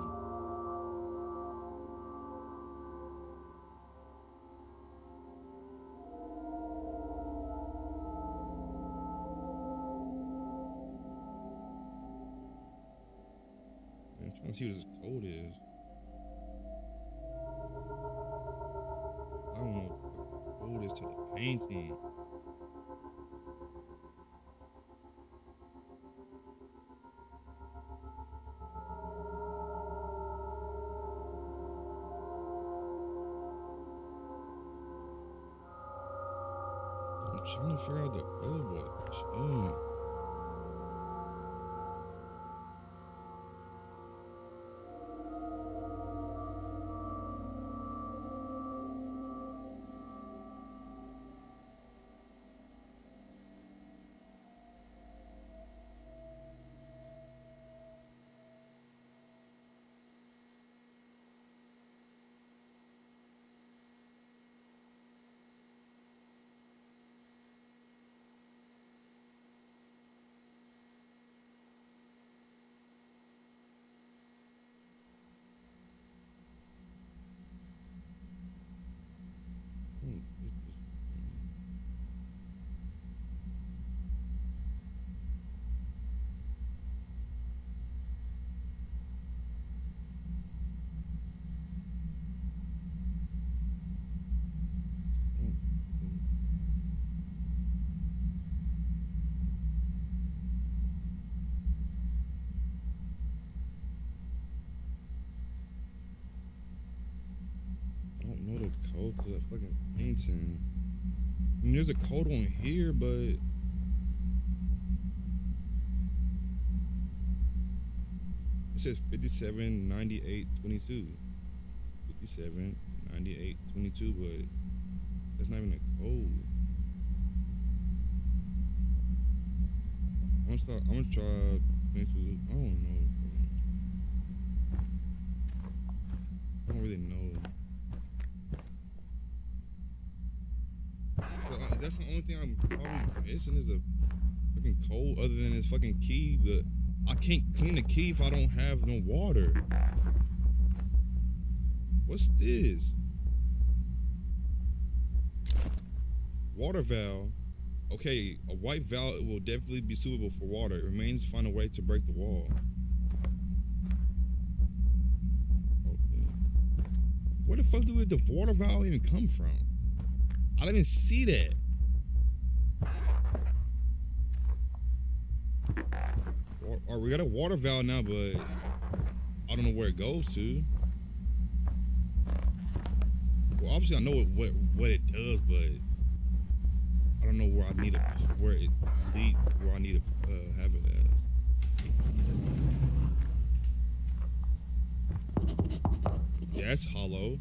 I'm trying to see what this code is. I don't know what the code is to the painting. I'm trying to figure out the code, but shit. I don't know the code to that fucking painting. I mean, there's a code on here, but it says 579822. 579822, but that's not even a code. I'm gonna try 22. I don't know. I don't really know. That's the only thing I'm probably missing is a fucking code other than this fucking key, but I can't clean the key if I don't have no water. What's this? Water valve. Okay, a white valve will definitely be suitable for water. It remains to find a way to break the wall. Okay. Where the fuck did the water valve even come from? I didn't even see that. Or we got a water valve now, but I don't know where it goes to. Well, obviously I know what it does, but I don't know where I need it, where it leads, where I need to have it at. Yeah, it's hollow.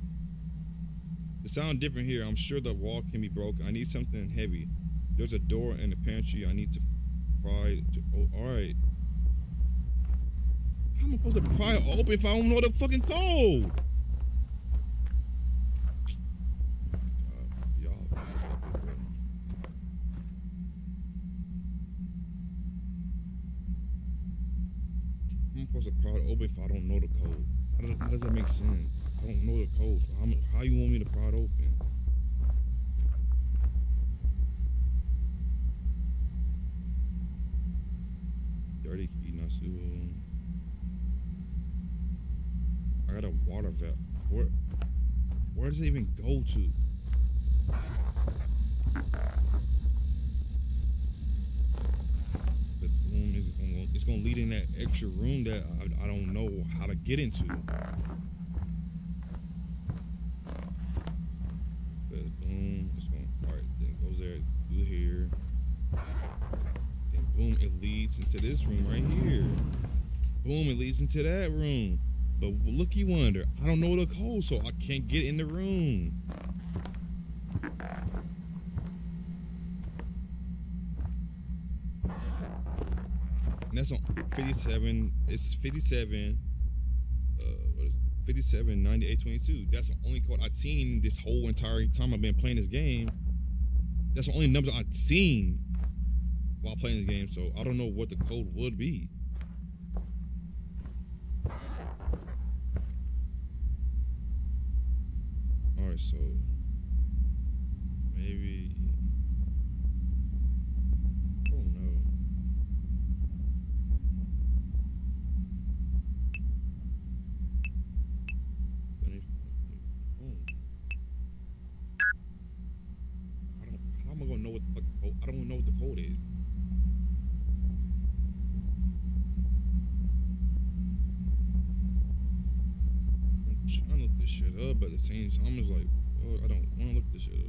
It sounds different here. I'm sure the wall can be broken. I need something heavy. There's a door in the pantry. I need to pry. Oh, all right. How am I supposed to pry it open if I don't know the fucking code? I'm supposed to pry it open if I don't know the code? How does that make sense? I don't know the code. So how you want me to pry it open? Dirty key, not suitable. I got a water valve. Where does it even go to? The boom it's gonna lead in that extra room that I don't know how to get into. Boom, it's gonna alright, then it goes there, through here. Then boom, it leads into this room right here. Boom, it leads into that room. But looky wonder, I don't know the code, so I can't get in the room. And that's on 57. It's 57. What is it? 57 98 22. That's the only code I've seen this whole entire time I've been playing this game. That's the only number I've seen while playing this game, so I don't know what the code would be. Alright, so maybe I don't know. How am I gonna know what the fucking code? I don't know what the code is. I'm trying to look this shit up, but at the same time, it's like, oh, I don't want to look this shit up.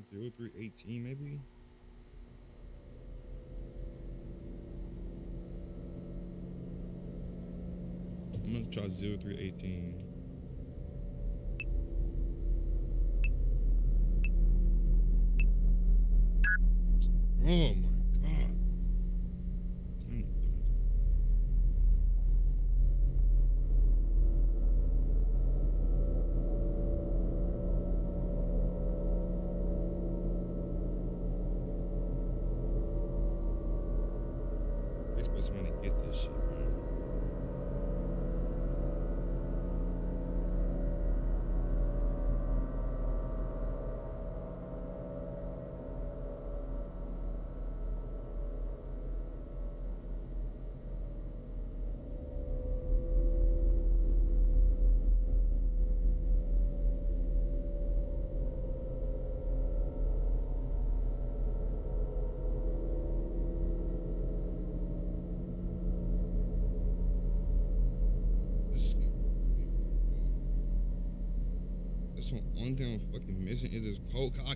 Zero 0318 maybe? I'm gonna try 0318. Oh my god. They expect somebody to get this shit, man. That's the only thing I'm fucking missing is this code. I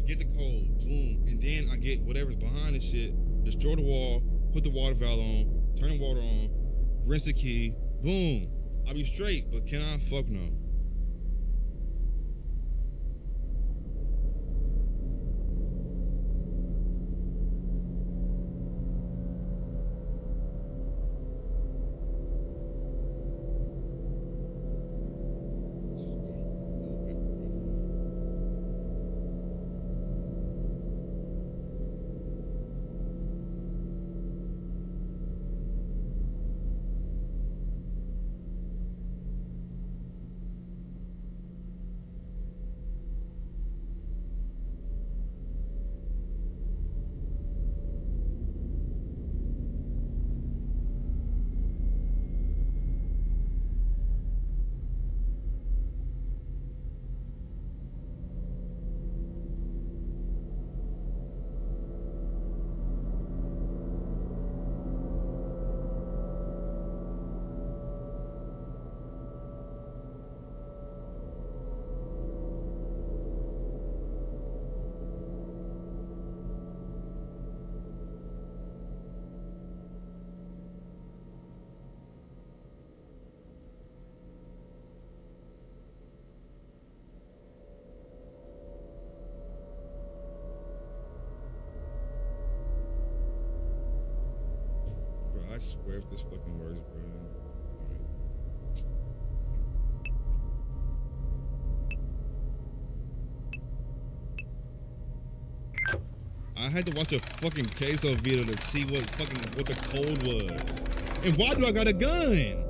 get the code, boom, and then I get whatever's behind this shit, destroy the wall, put the water valve on, turn the water on, rinse the key, boom. I'll be straight, but can I? Fuck no. swear if this fucking works, bro. I had to watch a fucking queso video to see what the code was. And why do I got a gun?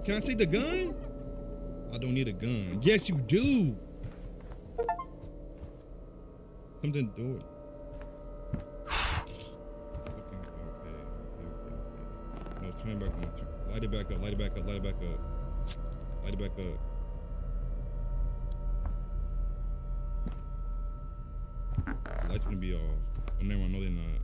Can I take the gun? I don't need a gun. Yes, you do. Something do it. Okay. No, turn it back on. Light it back up. Light it back up. Light it back up. Light it back up. The light's gonna be off. Oh, never mind. No, they're not.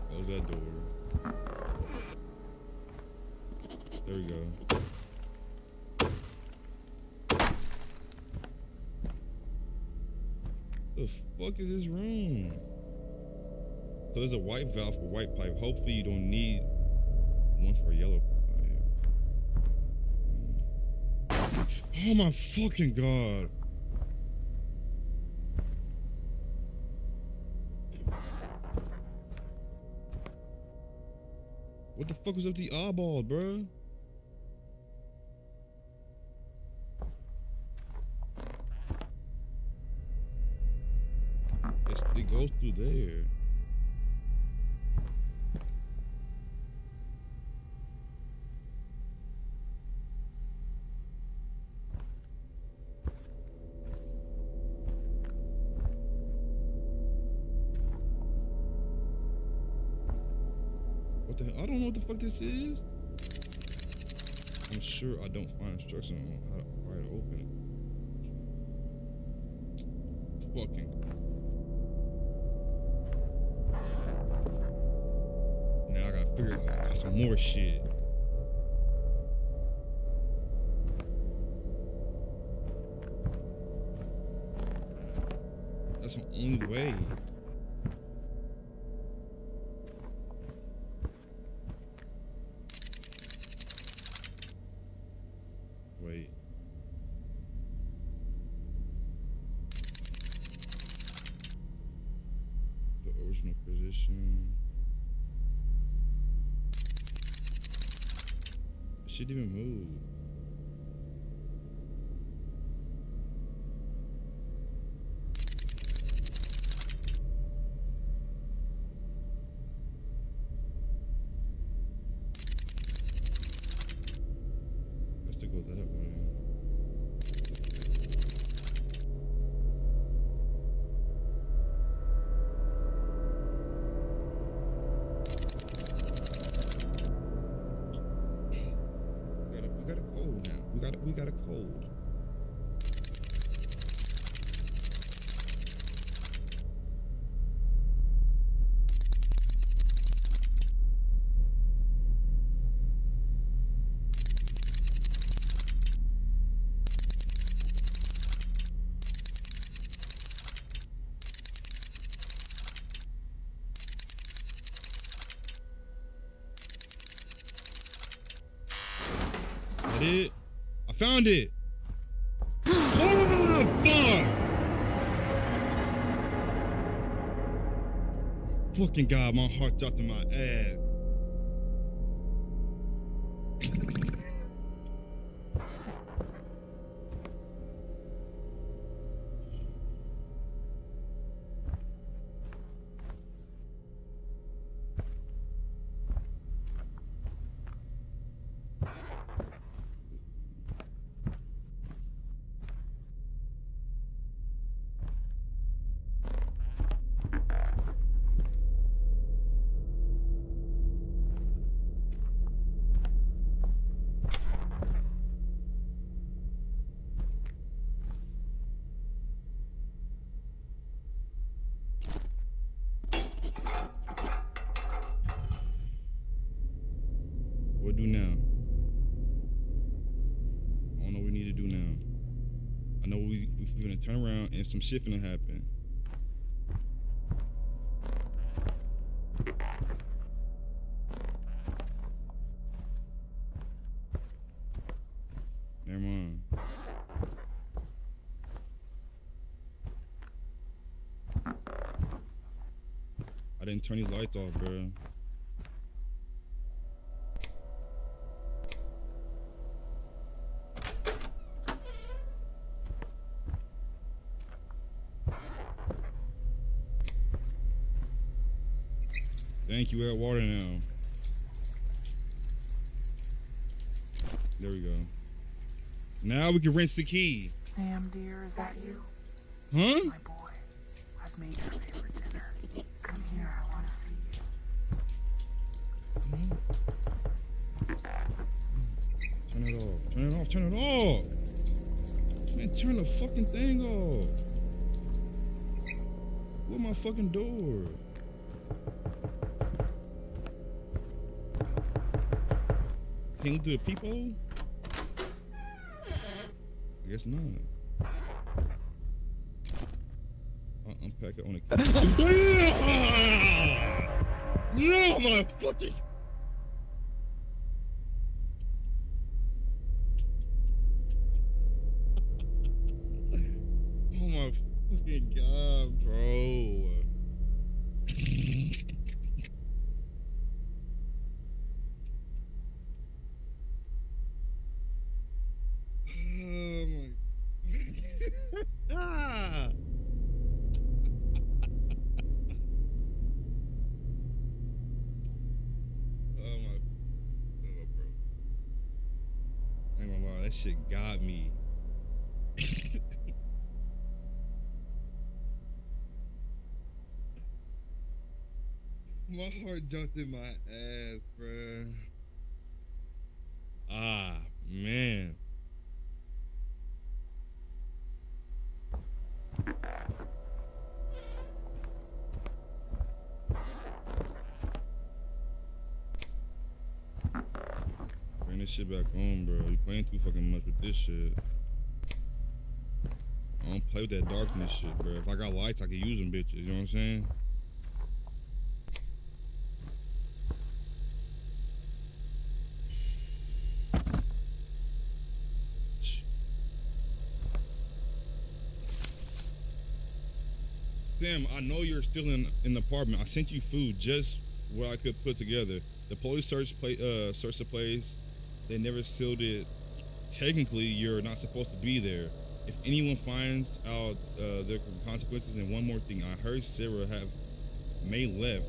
Close that door. There we go. The fuck is this room? So there's a white valve for white pipe. Hopefully you don't need one for a yellow pipe. Oh my fucking god. What the fuck was up the eyeball, bro? It goes through there. What the hell? I don't know what the fuck this is. I'm sure I don't find instructions on how to open it. Fucking. Now I gotta figure out some more shit. That's the only way. Wait. The original position. It shouldn't even move. Has to go that way. We got a code now. We got a code. That it? I found it. Oh, fuck! Fucking God, my heart dropped in my ass. What do now? I don't know what we need to do now. I know we're gonna turn around and some shit finna happen. didn't turn these lights off, bro. Thank you, add water now. There we go. Now we can rinse the key. Sam, dear, is that you? Huh? My boy, I've made your favorite dinner. Come here, I want to see you. Turn it off. Turn it off. Turn it off. Man, turn the fucking thing off. What my fucking door? Can you do a peephole? I guess not. I'll unpack it on a No, motherfucker! Oh my fucking god, bro. Oh my ah. Oh my bro. I ain't gonna lie, that shit got me. My heart jumped in my ass, bruh. Ah, man. Bring this shit back on, bro. You playing too fucking much with this shit. I don't play with that darkness shit, bro. If I got lights, I can use them bitches. You know what I'm saying? Sam, I know you're still in the apartment. I sent you food, just what I could put together. The police searched the place. They never sealed it. Technically, you're not supposed to be there. If anyone finds out, there could be consequences. And one more thing, I heard Sarah may left.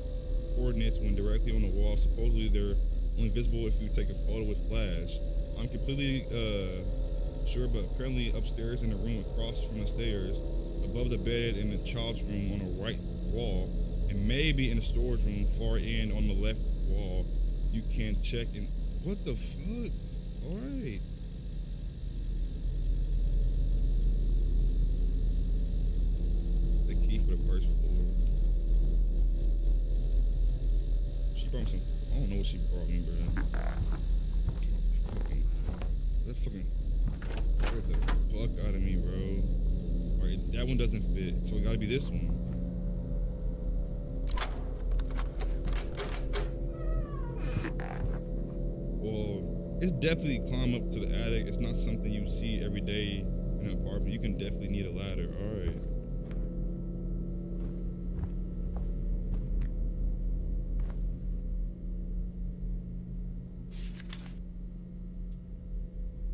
Coordinates went directly on the wall. Supposedly, they're only visible if you take a photo with flash. I'm completely sure, but apparently upstairs in the room across from the stairs, above the bed in the child's room on the right wall, and maybe in the storage room far in on the left wall. You can check in. What the fuck? All right. The key for the first floor. She brought me some. I don't know what she brought me, bro. That fucking scared the fuck out of me, bro. Alright, that one doesn't fit, so it gotta be this one. Well, it's definitely climb up to the attic. It's not something you see every day in an apartment. You can definitely need a ladder. Alright.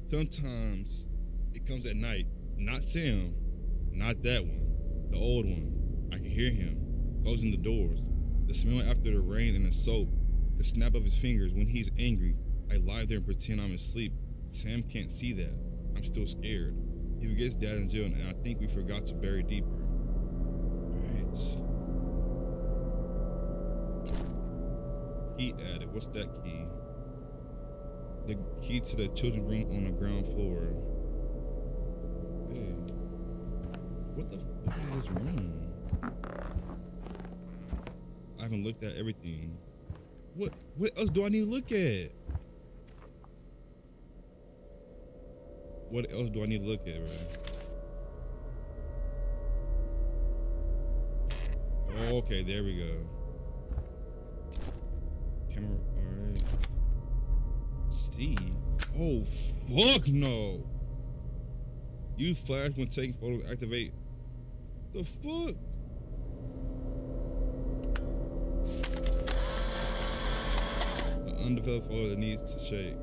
Sometimes it comes at night. Not Sam. Not that one. The old one. I can hear him closing the doors. The smell after the rain and the soap. The snap of his fingers when he's angry. I lie there and pretend I'm asleep. Sam can't see that. I'm still scared. He forgets Dad in jail, and I think we forgot to bury deeper. Alright. Key added. What's that key? The key to the children's room on the ground floor. Hey. What the fuck is this room? I haven't looked at everything. What else do I need to look at? What else do I need to look at, bro? Okay, there we go. Camera, alright. See? Oh, fuck no! Use flash when taking photos, activate. The fuck? An undeveloped photo that needs to shake.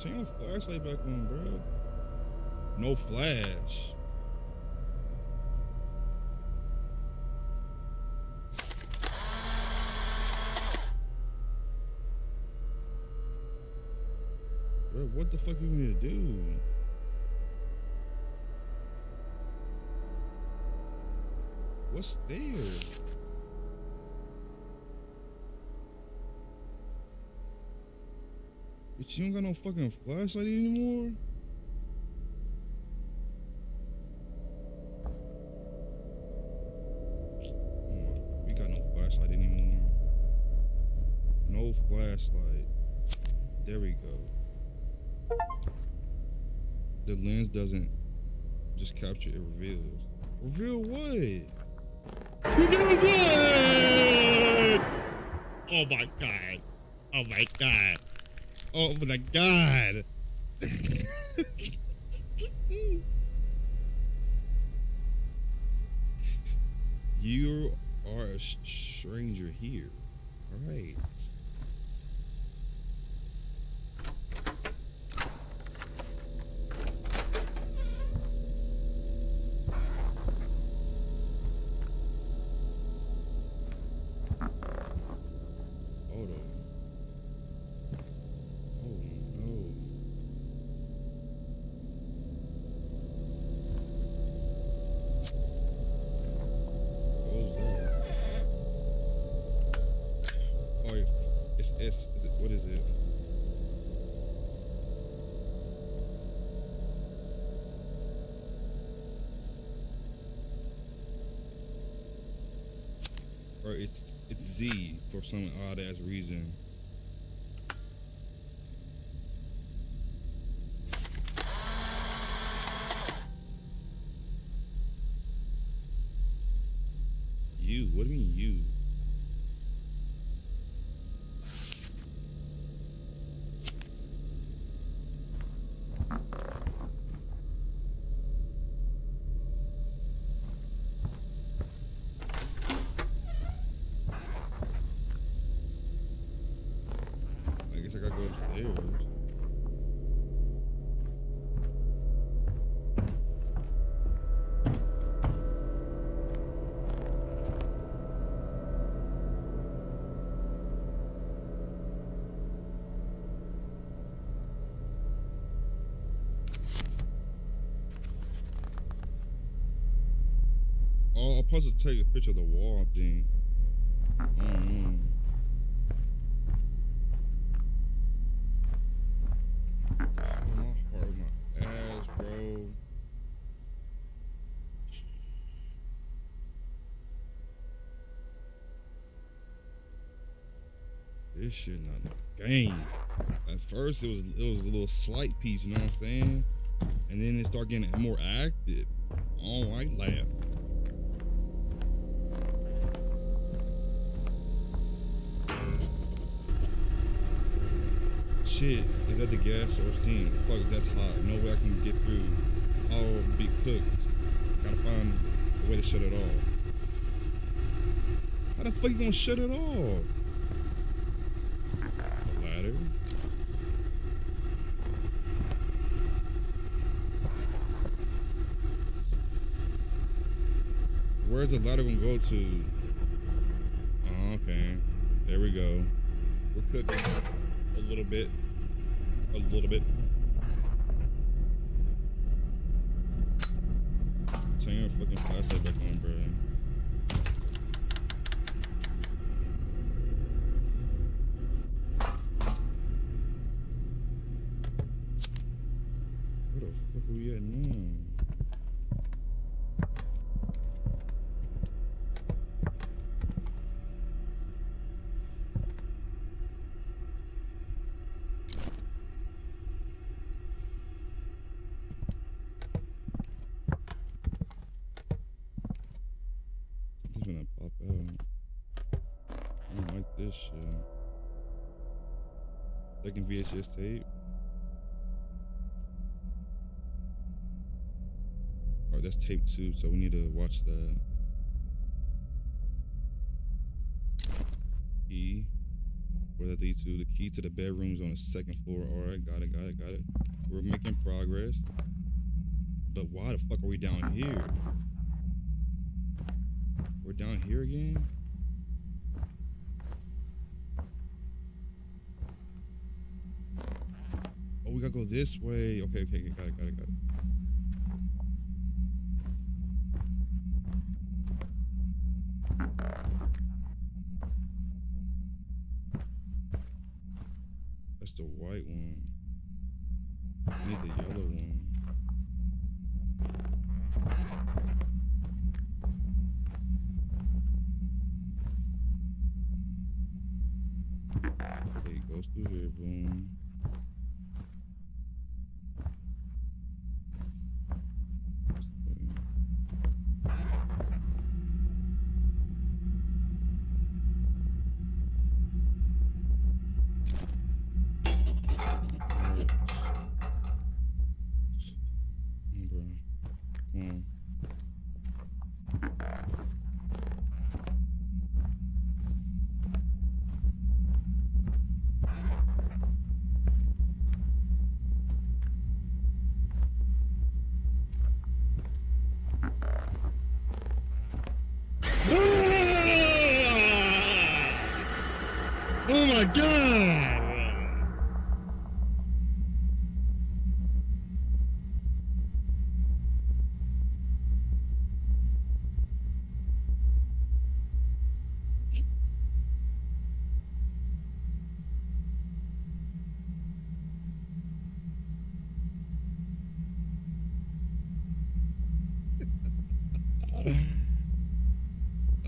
Turn your flashlight back on, bro. No flash. Bro, what the fuck you want me to do? What's there? But you don't got no fucking flashlight anymore? Oh my, we got no flashlight anymore. No flashlight. There we go. The lens doesn't just capture, it reveals. Reveal what? You never did! Oh my god. Oh my god. Oh my god. You are a stranger here. All right. Hold on. Oh no. What was that? Oh, it's is it, what is it? Or it's Z for some odd ass reason. You? What do you mean you? I guess I gotta go upstairs. Oh, I'm supposed to take a picture of the wall thing. Oh no. My heart, my ass, bro. This shit not no game. At first it was a little slight piece, you know what I'm saying? And then it started getting more active. I don't like laugh. Shit, is that the gas or steam? Fuck, that's hot. No way I can get through. I'll be cooked. Gotta find a way to shut it off. How the fuck you gonna shut it off? A ladder? Where's the ladder gonna go to? Oh, okay. There we go. We're cooking. A little bit. A little bit. Turn your fucking flashlight back on, bro. Where the fuck are we at now? He's gonna pop out. I don't like this shit. Second VHS tape. Alright, that's tape 2, so we need to watch that. Key. Where that leads to? The key to the bedrooms on the second floor. Alright, got it. We're making progress. But why the fuck are we down here? We're down here again? Oh, we gotta go this way. Okay, got it. That's the white one. I need the yellow one. Okay, it goes through here, boom. Oh my god!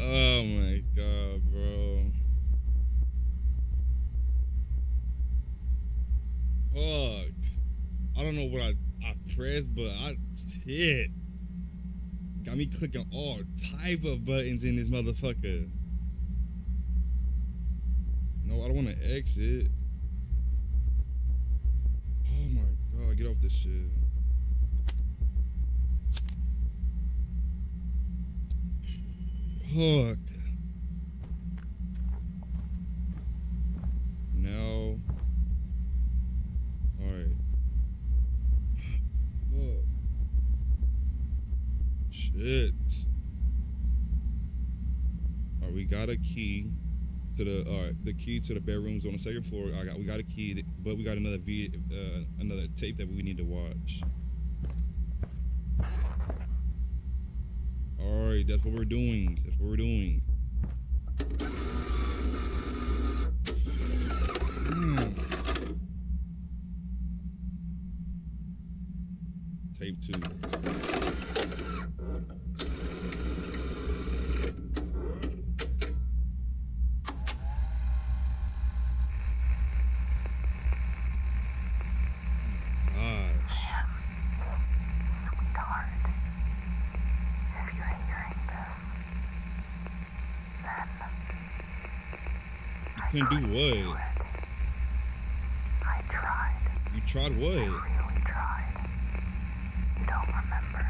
Oh my god, bro. Fuck. I don't know what I pressed, but shit. Got me clicking all type of buttons in this motherfucker. No, I don't want to exit. Oh my god, get off this shit. Fuck. Now. Alright. Fuck. Shit. Alright, we got a key to the key to the bedrooms on the second floor. We got a key, but we got another another tape that we need to watch. Alright, that's what we're doing. Tape 2. Couldn't do what? I tried. You tried what? I really tried. You don't remember,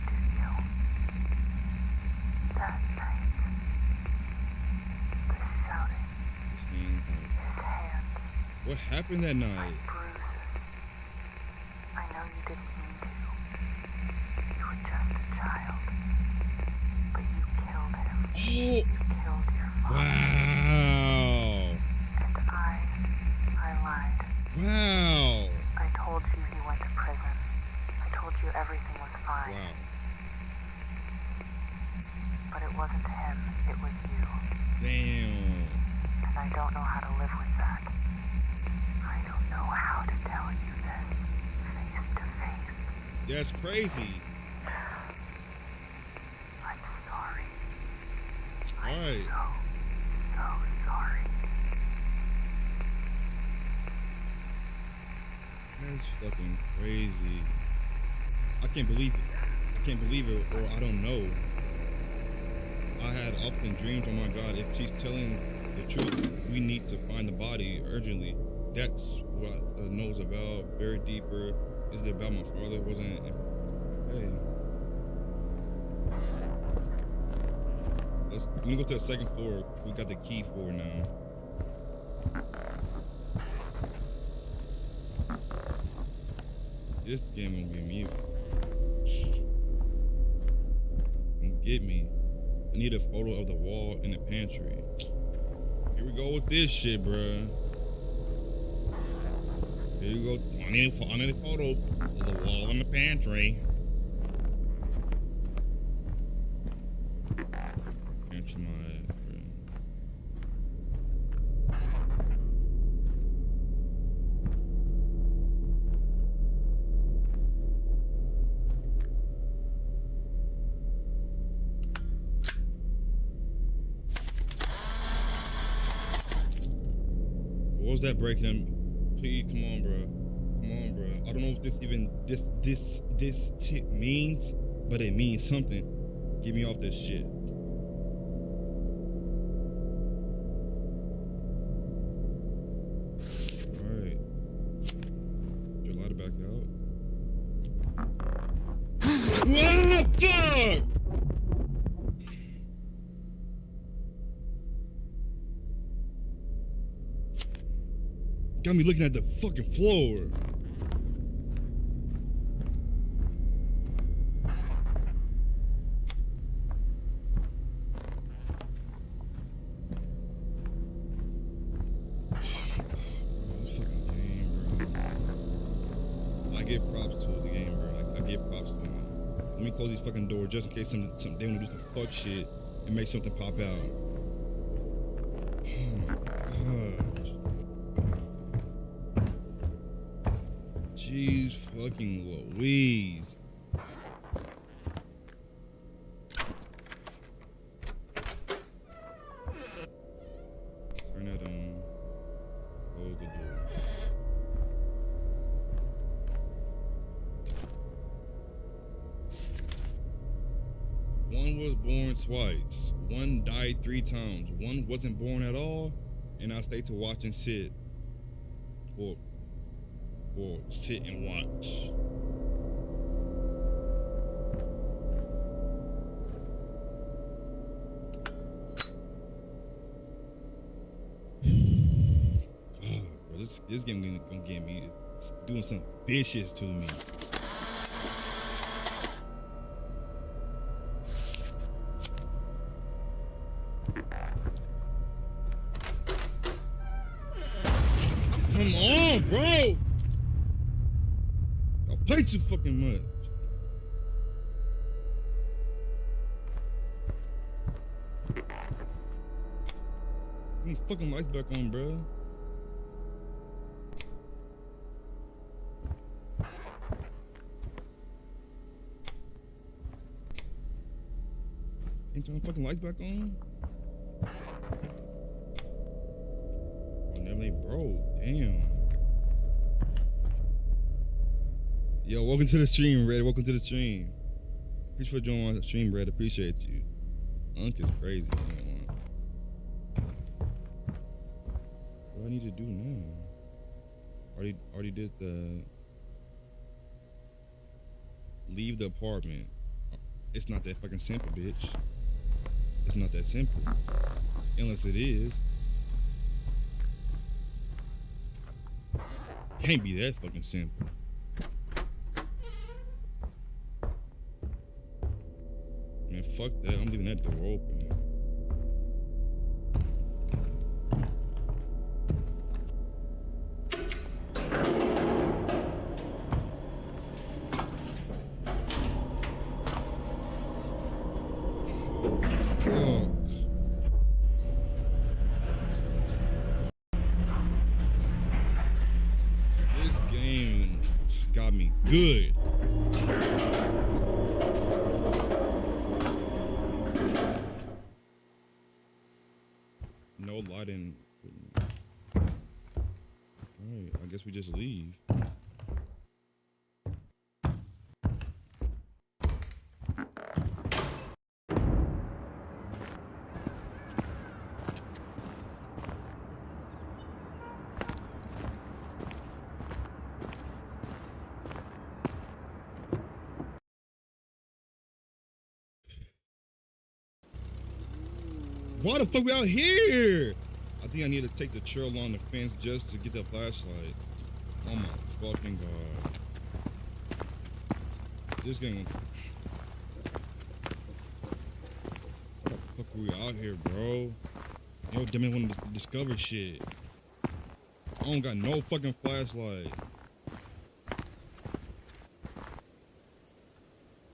do you? That night. The shouting. His hand. What happened that night? Bruises. I know you didn't mean to. You were just a child. But you killed him. Oh! You killed your father. Wow! I lied. Wow! I told you he went to prison. I told you everything was fine. Wow. But it wasn't him, it was you. Damn. And I don't know how to live with that. I don't know how to tell you this face to face. That's crazy. I'm sorry. Alright. So sorry. That's fucking crazy. I can't believe it, or I don't know. I had often dreamed, oh my god, if she's telling the truth, we need to find the body urgently. That's what the note's about. Very deeper. Is it about my father? Wasn't it? Hey. Let me go to the second floor. We got the key for it now. This game gonna get me. Gonna get me. I need a photo of the wall in the pantry. Here we go with this shit, bruh. Here you go. I need a photo of the wall in the pantry. Pantry my ass, bro. What was that breaking in? Please, come on, bro. Come on, bro. I don't know what this shit means, but it means something. Get me off this shit. Alright. Your lighter back out. What the fuck? Got me looking at the fucking floor. This fucking game, bro. I give props to the game, bro. I give props to it. Let me close these fucking doors just in case they want to do some fuck shit and make something pop out. Oh my gosh. Jeez fucking Louise. Turn that on. Close the door. One was born twice. One died 3 times. One wasn't born at all, and I stayed to watch and sit. Or sit and watch. God, bro, this game gonna get me. It's doing something vicious to me. Come on, bro. I play too fucking much. Put these fucking lights back on, bro. Ain't turn the fucking lights back on? Oh, never they broke. Damn. Yo, welcome to the stream, Red. Welcome to the stream. Thanks for joining my stream, Red. Appreciate you. Unk is crazy. Man. What do I need to do now? Already did the leave the apartment. It's not that fucking simple, bitch. It's not that simple. Unless it is. Can't be that fucking simple. Man, fuck that. I'm leaving that door open. This game got me good. No lighting. Alright, I guess we just leave. Why the fuck we out here? I think I need to take the trail along the fence just to get the flashlight. Oh my fucking god. This game. Why the fuck are we out here, bro? Yo, damn it, want to discover shit. I don't got no fucking flashlight.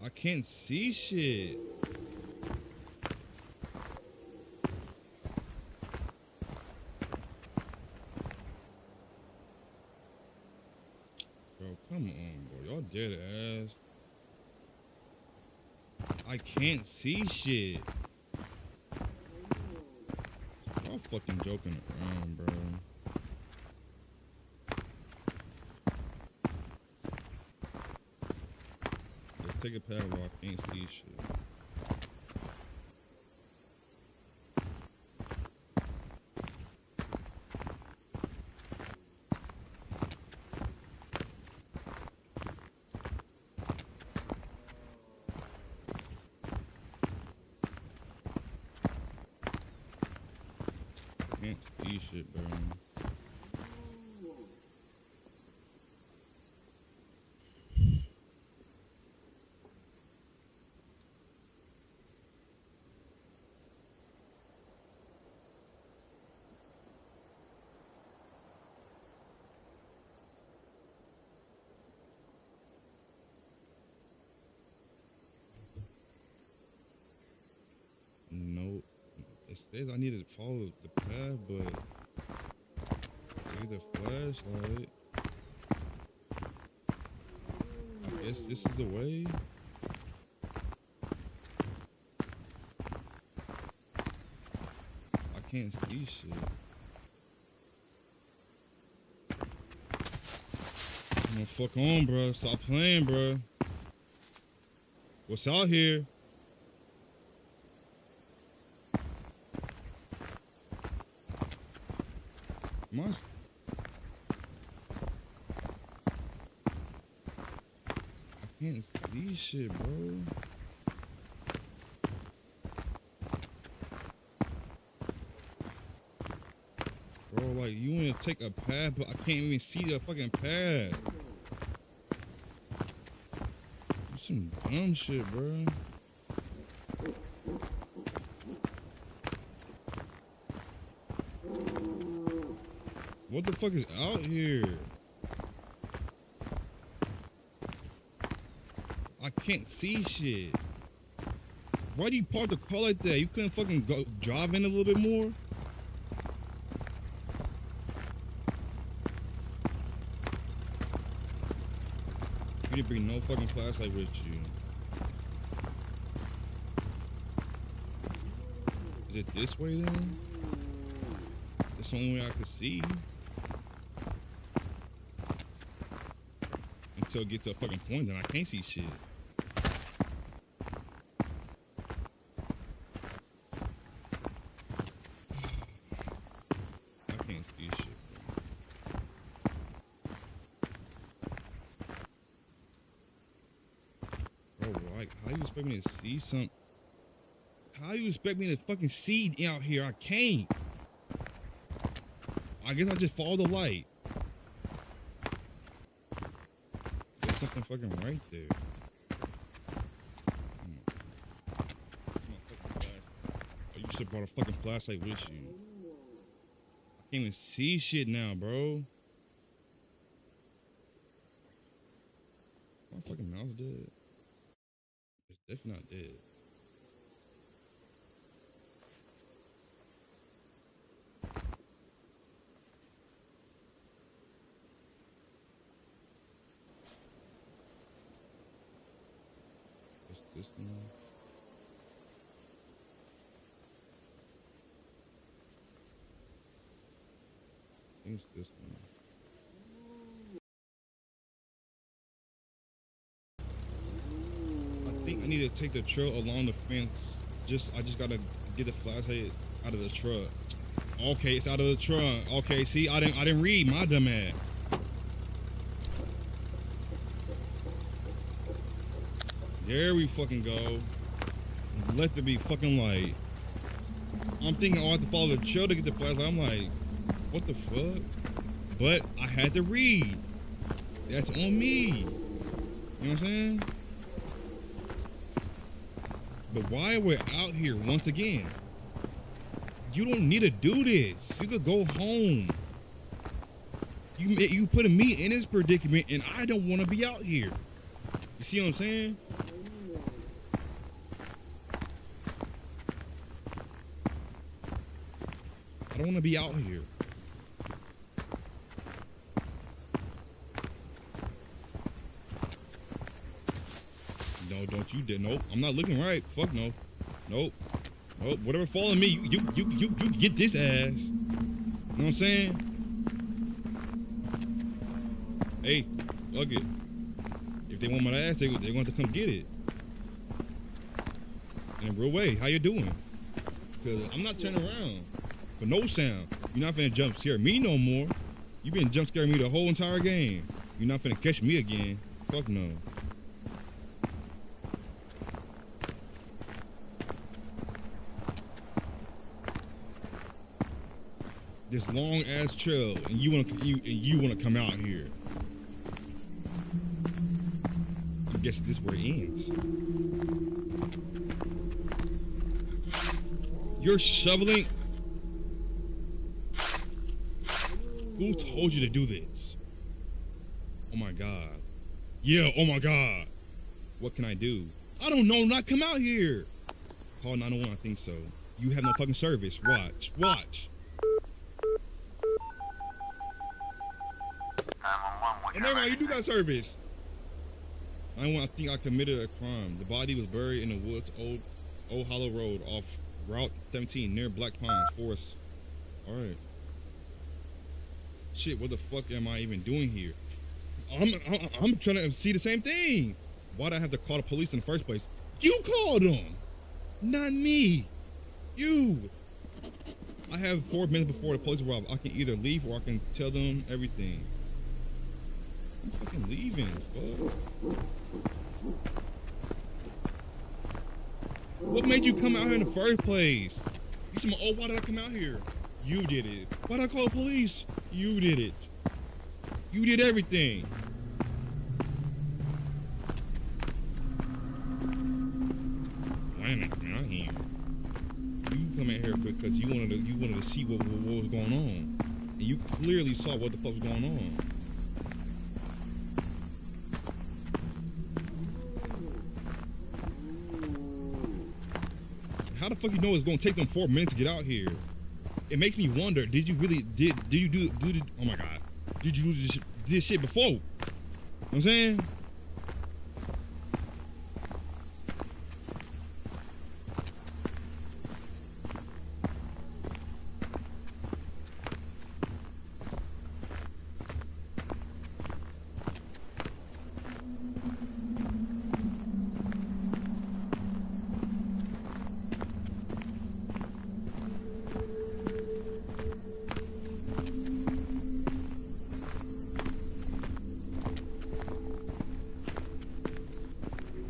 I can't see shit. Bro, come on, bro. Y'all dead ass. I can't see shit. Y'all fucking joking around, bro. Let's take a pad where I can't see shit. Can't see shit, bro. Nope. It says I need to follow the path, but need a flashlight. I guess this is the way. I can't see shit. Come on, fuck on, bro. Stop playing, bro. What's out here? Must. I can't see shit, bro. Bro, like, you want to take a path, but I can't even see the fucking path. That's some dumb shit, bro. What the fuck is out here? I can't see shit. Why do you park the car like that? You couldn't fucking go drive in a little bit more? You didn't bring no fucking flashlight with you. Is it this way then? That's the only way I could see. Until it gets to a fucking point, then I can't see shit. I can't see shit, bro. Bro, like, how you expect me to see something? How you expect me to fucking see out here? I can't. I guess I just follow the light. There's something fucking right there. Oh, you should have brought a fucking flashlight with you. I can't even see shit now, bro. My fucking mouse dead. It's definitely not dead. This one. I think it's this one. I think I need to take the trail along the fence. I just gotta get the flashlight out of the truck. Okay, it's out of the trunk. Okay, see, I didn't read, my dumb ass. There we fucking go. Let there be fucking light. I'm thinking, oh, I have to follow the trail to get the flashlight. I'm like, what the fuck? But I had to read. That's on me. You know what I'm saying? But why we're out here once again? You don't need to do this. You could go home. You putting me in this predicament, and I don't want to be out here. You see what I'm saying? I don't want to be out here. No, don't you dare. Nope, I'm not looking right. Fuck no. Nope. Nope. Whatever following me, you get this ass. You know what I'm saying? Hey, fuck it. If they want my ass, they're going to have to come get it. In a real way. How you doing? Because I'm not turning around for no sound. You're not finna jump scare me no more. You been jump scaring me the whole entire game. You're not finna catch me again. Fuck no. This long ass trail, and you wanna come out here. I guess this is where it ends. You're shoveling. Who told you to do this? Oh my god. Yeah, oh my god. What can I do? I don't know, not come out here. Call 911, I think so. You have no fucking service. Watch. Oh, never mind, you do got service. I think I committed a crime. The body was buried in the woods, Old Hollow Road off Route 17 near Black Pines Forest. Alright. Shit, what the fuck am I even doing here? I'm trying to see the same thing. Why'd I have to call the police in the first place? You called them, not me. You. I have 4 minutes before the police arrive. I can either leave or I can tell them everything. I'm fucking leaving, fuck. What made you come out here in the first place? You said, oh, why did I come out here? You did it. Why did I call the police? You did it. You did everything. Why am I coming out here? You come in here because you wanted to see what was going on, and you clearly saw what the fuck was going on. How the fuck you know it's gonna take them 4 minutes to get out here? It makes me wonder, did you really, did you do oh my god, did you do this shit before? You know what I'm saying?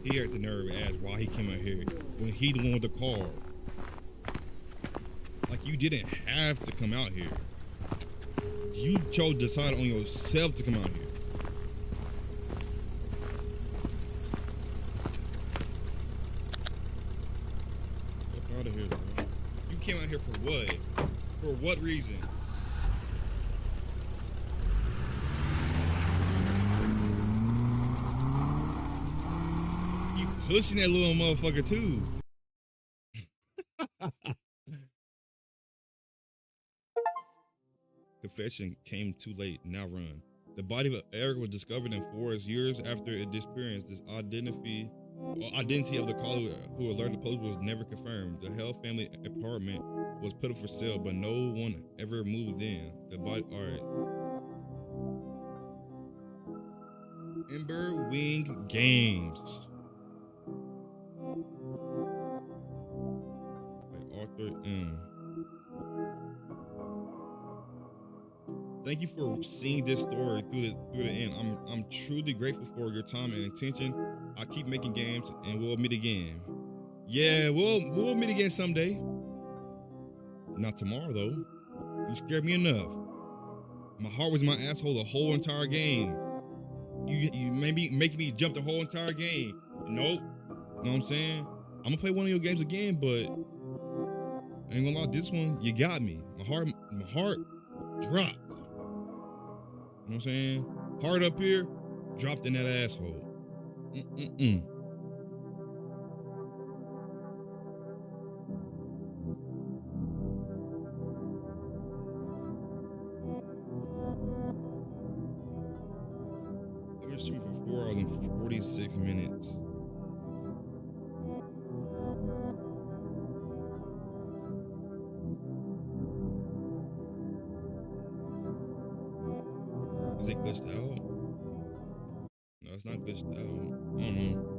He had the nerve to ask why he came out here when he the one with the car. Like, you didn't have to come out here. You chose to decide on yourself to come out here. Get out of here, bro. You came out here for what? For what reason? Pushing that little motherfucker too. Confession came too late. Now run. The body of Eric was discovered in forest years after it disappearance. This identity of the caller who alerted the police was never confirmed. The Hell family apartment was put up for sale, but no one ever moved in. The body. All right. Ember Wing Games. Arthur M. Thank you for seeing this story through the end. I'm truly grateful for your time and attention. I keep making games and we'll meet again. Yeah, we'll meet again someday. Not tomorrow though. You scared me enough. My heart was in my asshole the whole entire game. You maybe making me jump the whole entire game. Nope. Know what I'm saying? I'm gonna play one of your games again, but I ain't gonna lie, this one, you got me. My heart dropped. You know what I'm saying? Heart up here, dropped in that asshole. Mm-mm-mm. I've been streaming for 4 hours and 46 minutes. Is it glitched out? No, it's not glitched out. I don't know.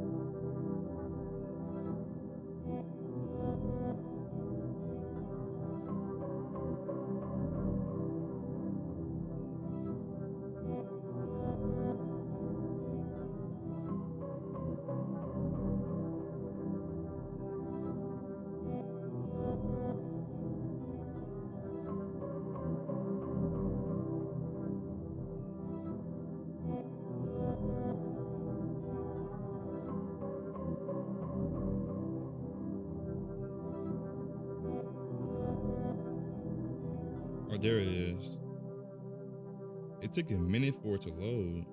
Oh, there it is. It took a minute for it to load.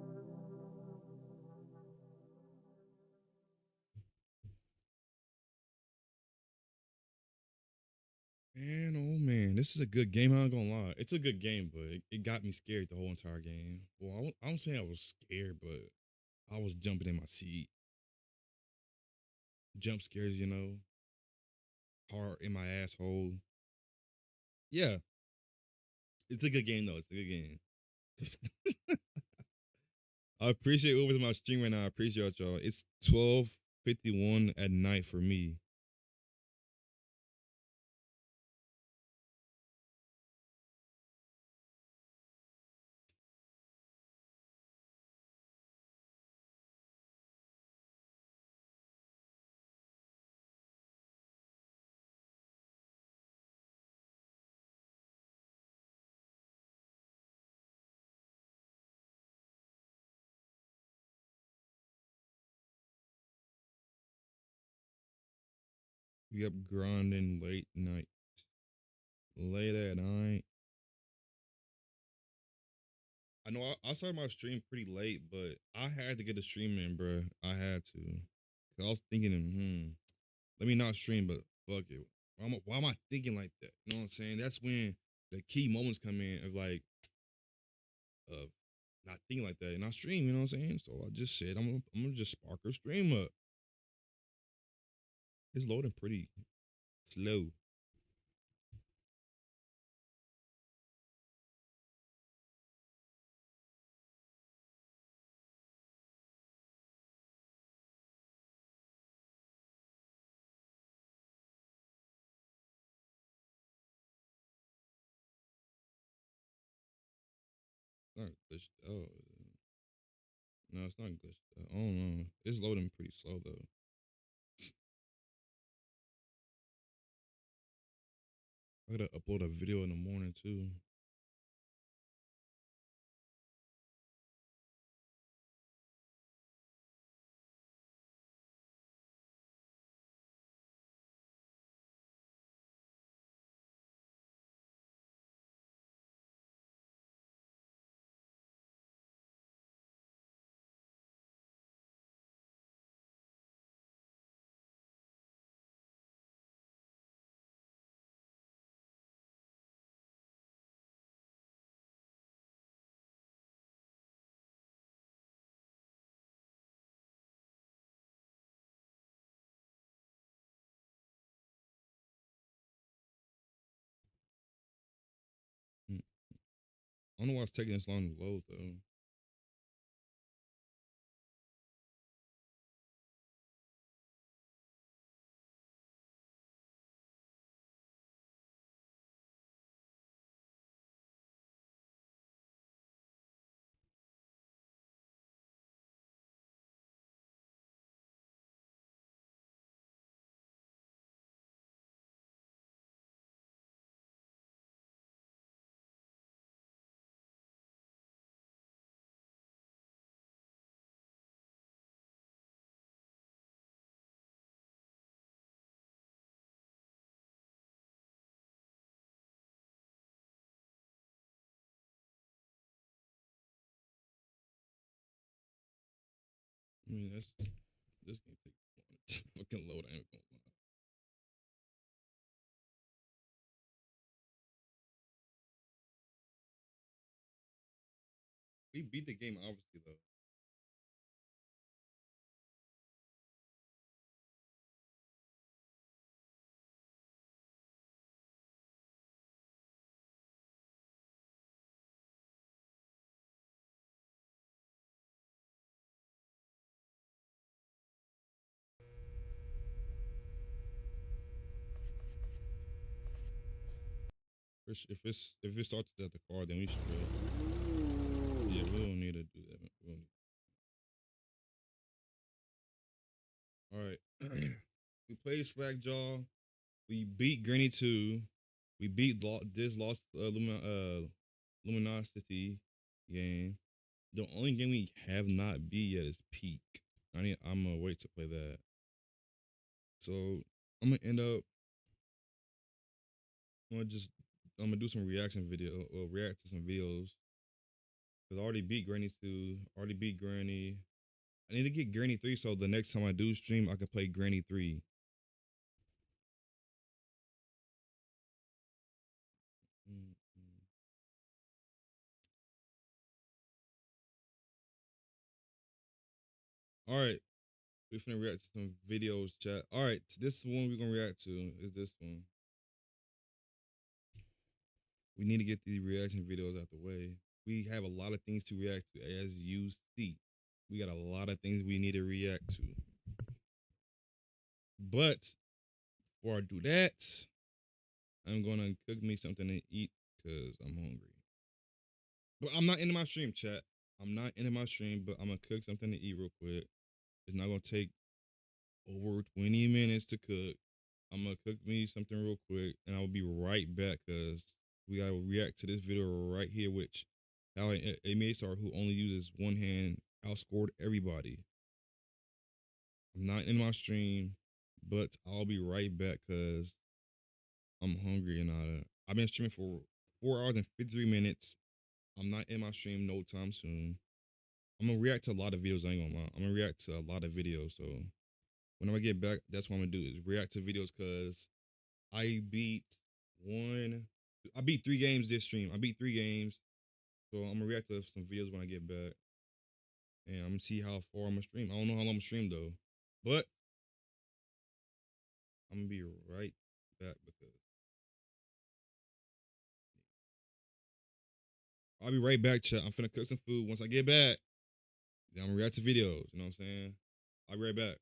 Man, oh man, this is a good game. I'm not gonna lie, it's a good game, but it got me scared the whole entire game. Well, I don't say I was scared, but I was jumping in my seat. Jump scares, you know, heart in my asshole. Yeah, it's a good game though. It's a good game. I appreciate whoever's on my stream right now. I appreciate y'all. It's 12:51 at night for me. We up grinding late night. Late at night. I know I started my stream pretty late, but I had to get a stream in, bro. I had to. 'Cause I was thinking, let me not stream, but fuck it. Why am I thinking like that? You know what I'm saying? That's when the key moments come in of like, not thinking like that. And I stream, you know what I'm saying? So I just said, I'm gonna just spark her stream up. It's loading pretty slow. Not glitched out. No, it's not glitched out. I don't know. It's loading pretty slow though. I gotta upload a video in the morning too. Mm. I don't know why it's taking this long to load though. I mean, that's this game takes fucking load. I ain't gonna lie. We beat the game obviously though. If it starts at the car, then we should go. Yeah, we don't need to do that. We don't need- All right. We played Slackjaw. We beat Granny 2. We beat this Lost Luminosity game. The only game we have not beat yet is Peak. I'm gonna wait to play that. So I'm gonna end up. I'm gonna do some reaction video or react to some videos. Cause I already beat Granny 2. Already beat Granny. I need to get Granny 3 so the next time I do stream I can play Granny 3. Mm, mm. All right, we finna react to some videos, chat. All right, this one we're gonna react to is this one. We need to get these reaction videos out the way. We have a lot of things to react to, as you see. We got a lot of things we need to react to. But before I do that, I'm gonna cook me something to eat because I'm hungry. But I'm not into my stream, chat. I'm not into my stream, but I'm gonna cook something to eat real quick. It's not gonna take over 20 minutes to cook. I'm gonna cook me something real quick, and I'll be right back because we gotta react to this video right here, which how Masar, who only uses one hand, outscored everybody. I'm not in my stream, but I'll be right back because I'm hungry and I've been streaming for 4 hours and 53 minutes. I'm not in my stream no time soon. I'm gonna react to a lot of videos. I ain't gonna lie. I'm gonna react to a lot of videos. So whenever I get back, that's what I'm gonna do is react to videos because I beat 3 games this stream. I beat 3 games. So I'm gonna react to some videos when I get back. And I'm gonna see how far I'm gonna stream. I don't know how long I'm gonna stream though. But I'm gonna be right back because I'll be right back, chat. I'm finna cook some food. Once I get back, then I'm gonna react to videos. You know what I'm saying? I'll be right back.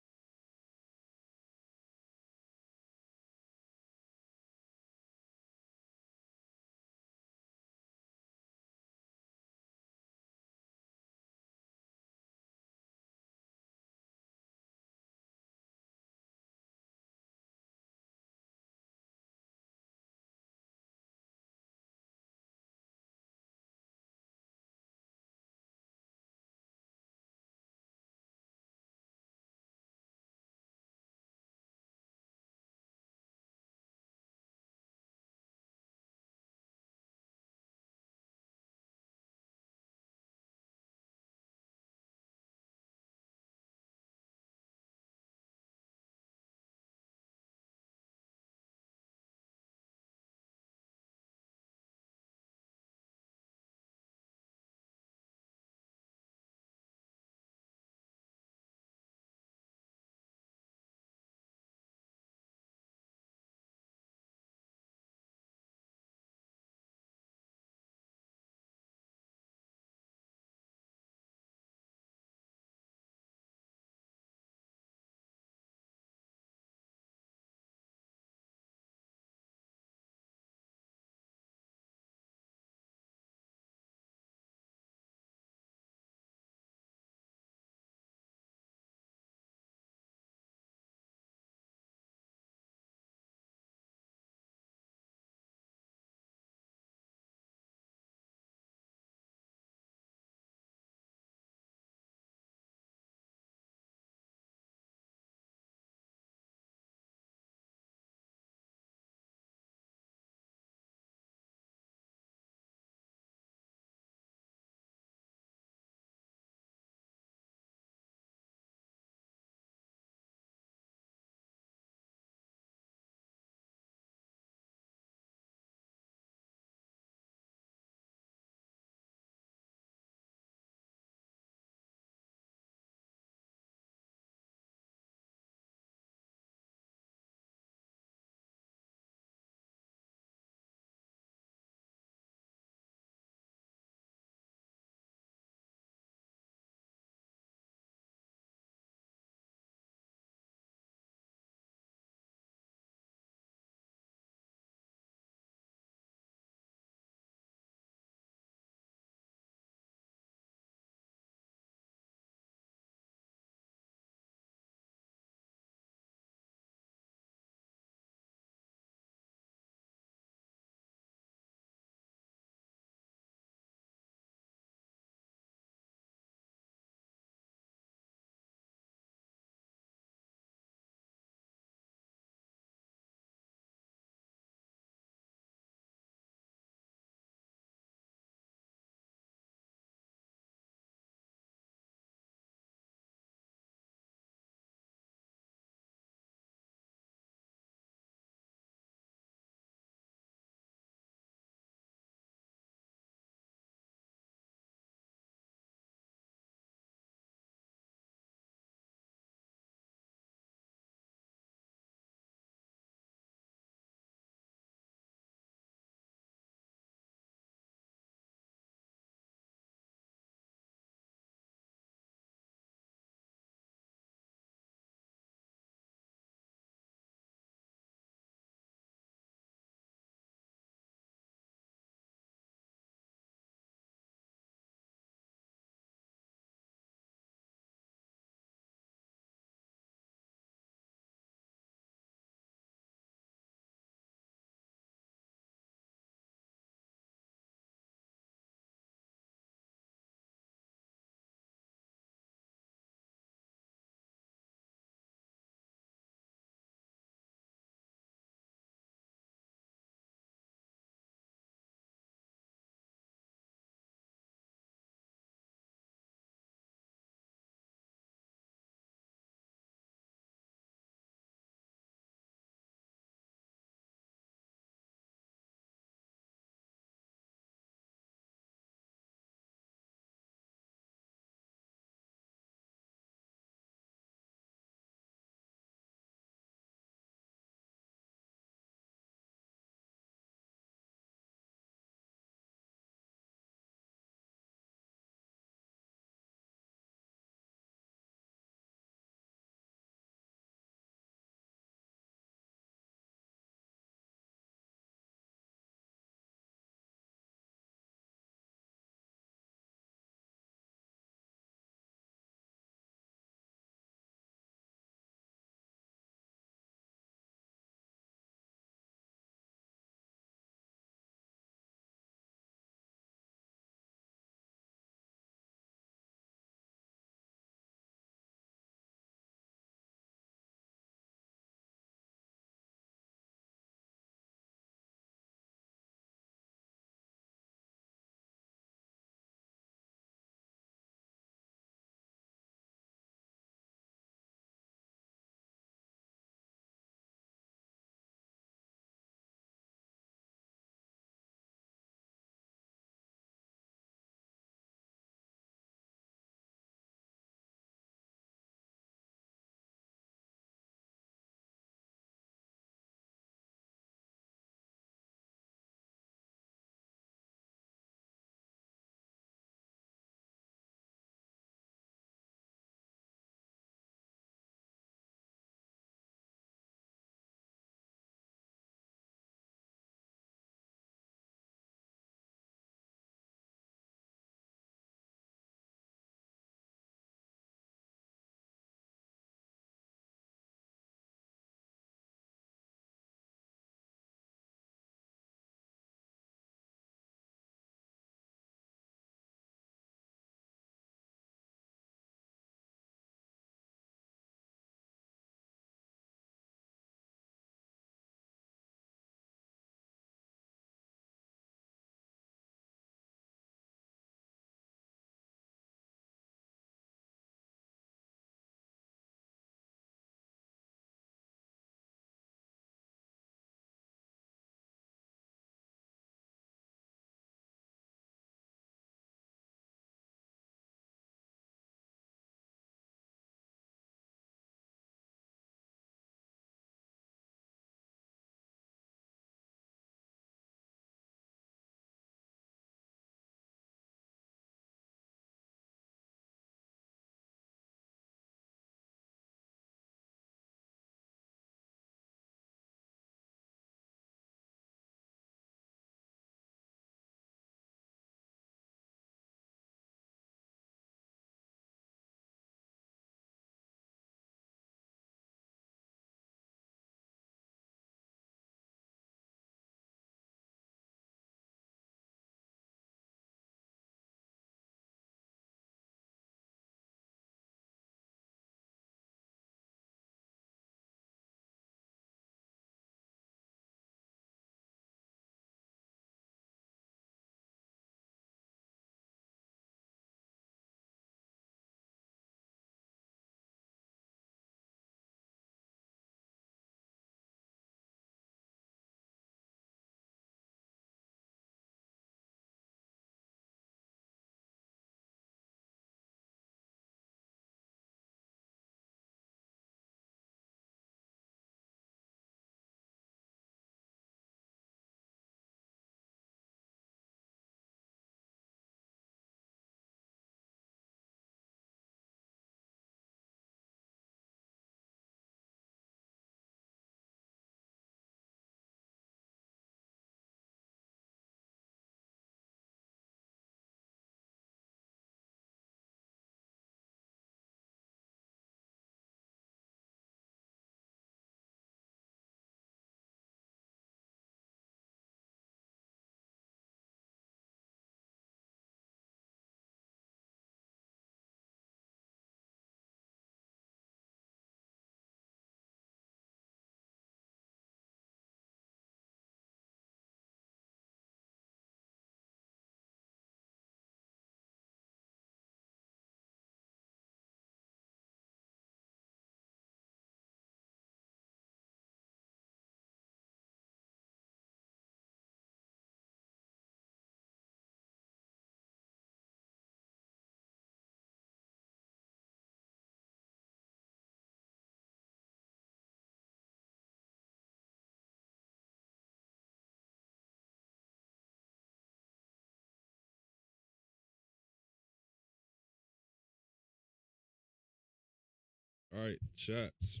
All right, chats.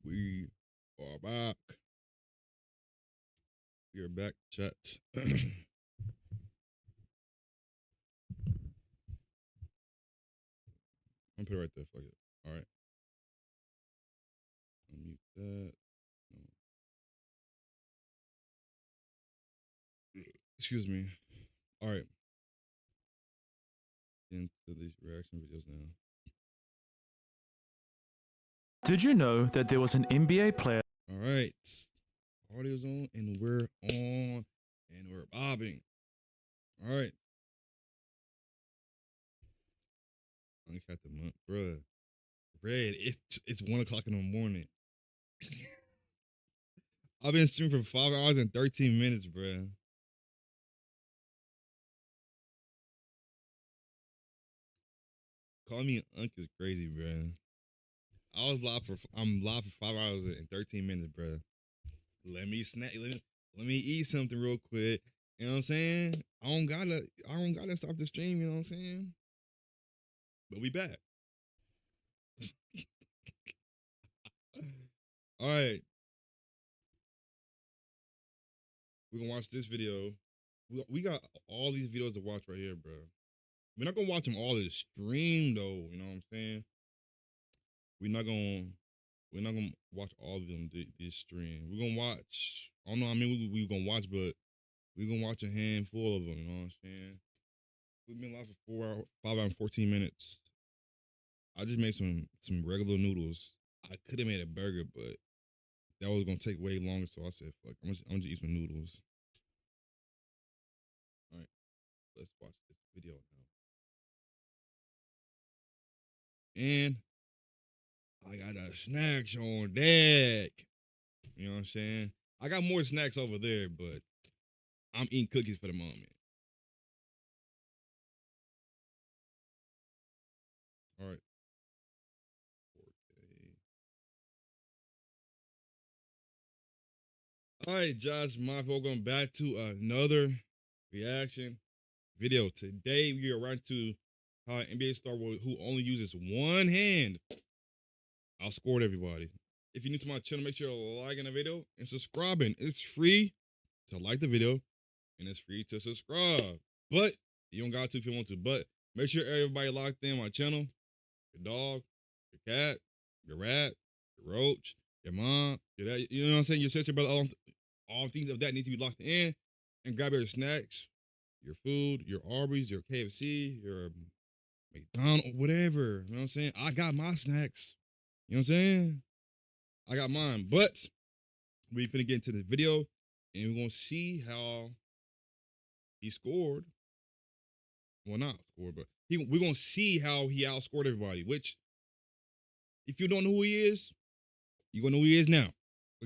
We are back. We are back, chat. I'm gonna put it right there. Fuck it. All right. Unmute that. No. Excuse me. All right. Into these reaction videos now. Did you know that there was an NBA player? All right. Audio's on and we're on and we're bobbing. All right. Uncut the month, bruh. Red, it's 1 o'clock in the morning. I've been streaming for 5 hours and 13 minutes, bruh. Call me Unc is crazy, bruh. I'm live for 5 hours and 13 minutes, bruh. Let me snack. Let me eat something real quick. You know what I'm saying? I don't gotta stop the stream. You know what I'm saying? But we back. All right. We're gonna watch this video. We got all these videos to watch right here, bro. We're not gonna watch them all in the stream though. You know what I'm saying? We're not gonna watch all of them this stream. We're gonna watch. I don't know. I mean, we're gonna watch, but we're gonna watch a handful of them. You know what I'm saying? We've been live for 5 hours and 14 minutes. I just made some regular noodles. I could have made a burger, but that was gonna take way longer. So I said, "Fuck, I'm gonna just eat some noodles." All right, let's watch this video now. And I got the snacks on deck. You know what I'm saying? I got more snacks over there, but I'm eating cookies for the moment. All right. 4K. All right, Josh, welcome back to another reaction video. Today, we are right to how an NBA star who only uses one hand outscored everybody. If you're new to my channel, make sure you're liking the video and subscribing. It's free to like the video and it's free to subscribe. But you don't got to if you want to. But make sure everybody locked in my channel. Your dog, your cat, your rat, your roach, your mom, your dad, you know what I'm saying? Your sister, brother, all things of that need to be locked in. And grab your snacks, your food, your Arby's, your KFC, your McDonald's, whatever. You know what I'm saying? I got my snacks. You know what I'm saying? I got mine. But we finna get into the video and we're gonna see how he scored. Well, not scored, but we're gonna see how he outscored everybody, which if you don't know who he is, you're gonna know who he is now.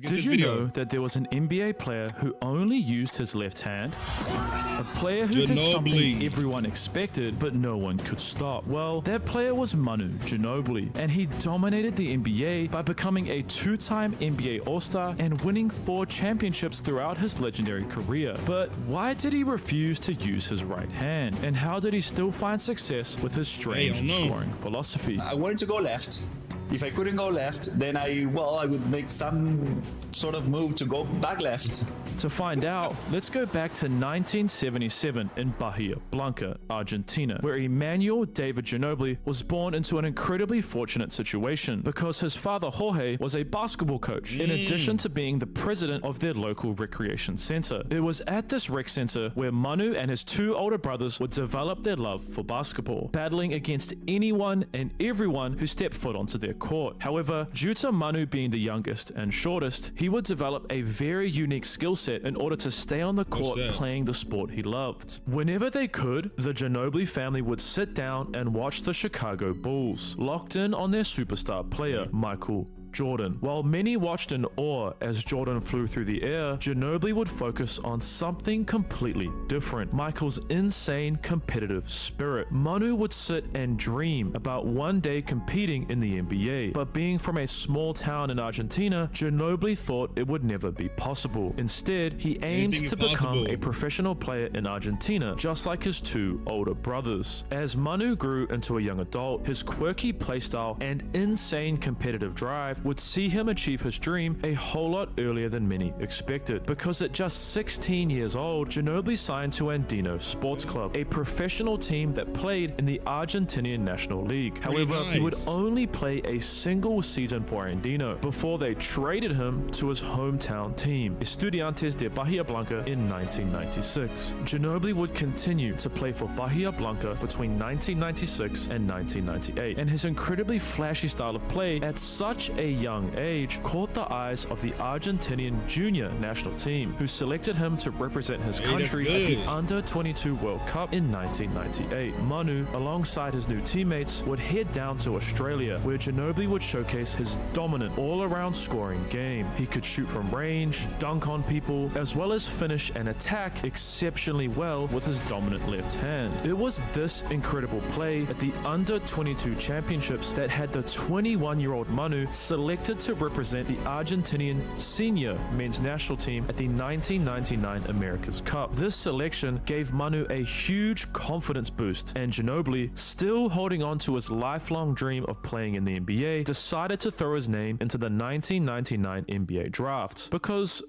Did you know that there was an NBA player who only used his left hand? A player who did something everyone expected, but no one could stop. Well, that player was Manu Ginobili, and he dominated the NBA by becoming a 2-time NBA All-Star and winning 4 championships throughout his legendary career. But why did he refuse to use his right hand? And how did he still find success with his strange scoring philosophy? I wanted to go left. If I couldn't go left, then I would make some sort of move to go back left. To find out, let's go back to 1977 in Bahia Blanca, Argentina, where Emmanuel David Ginobili was born into an incredibly fortunate situation because his father Jorge was a basketball coach, in addition to being the president of their local recreation center. It was at this rec center where Manu and his 2 older brothers would develop their love for basketball, battling against anyone and everyone who stepped foot onto their court. However, due to Manu being the youngest and shortest, he would develop a very unique skill set in order to stay on the court playing the sport he loved. Whenever they could, the Ginobili family would sit down and watch the Chicago Bulls, locked in on their superstar player, Michael Jordan. While many watched in awe as Jordan flew through the air, Ginobili would focus on something completely different: Michael's insane competitive spirit. Manu would sit and dream about one day competing in the NBA, but being from a small town in Argentina, Ginobili thought it would never be possible. Instead, he aimed Anything to is become possible. a professional player in Argentina, just like his two older brothers. As Manu grew into a young adult, his quirky playstyle and insane competitive drive would see him achieve his dream a whole lot earlier than many expected, because at just 16 years old, Ginobili signed to Andino Sports Club, a professional team that played in the Argentinian National League. However, he would nice. only play a single season for Andino before they traded him to his hometown team, Estudiantes de Bahia Blanca, in 1996. Ginobili would continue to play for Bahia Blanca between 1996 and 1998, and his incredibly flashy style of play at such a young age caught the eyes of the Argentinian junior national team, who selected him to represent his Hey, that's country at the good. Under-22 World Cup in 1998. Manu, alongside his new teammates, would head down to Australia, where Ginobili would showcase his dominant all-around scoring game. He could shoot from range, dunk on people, as well as finish and attack exceptionally well with his dominant left hand. It was this incredible play at the Under-22 Championships that had the 21-year-old Manu selected to represent the Argentinian senior men's national team at the 1999 America's Cup. This selection gave Manu a huge confidence boost, and Ginobili, still holding on to his lifelong dream of playing in the NBA, decided to throw his name into the 1999 NBA draft. Because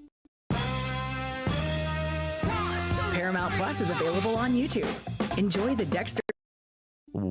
Paramount Plus is available on YouTube. Enjoy the Dexter.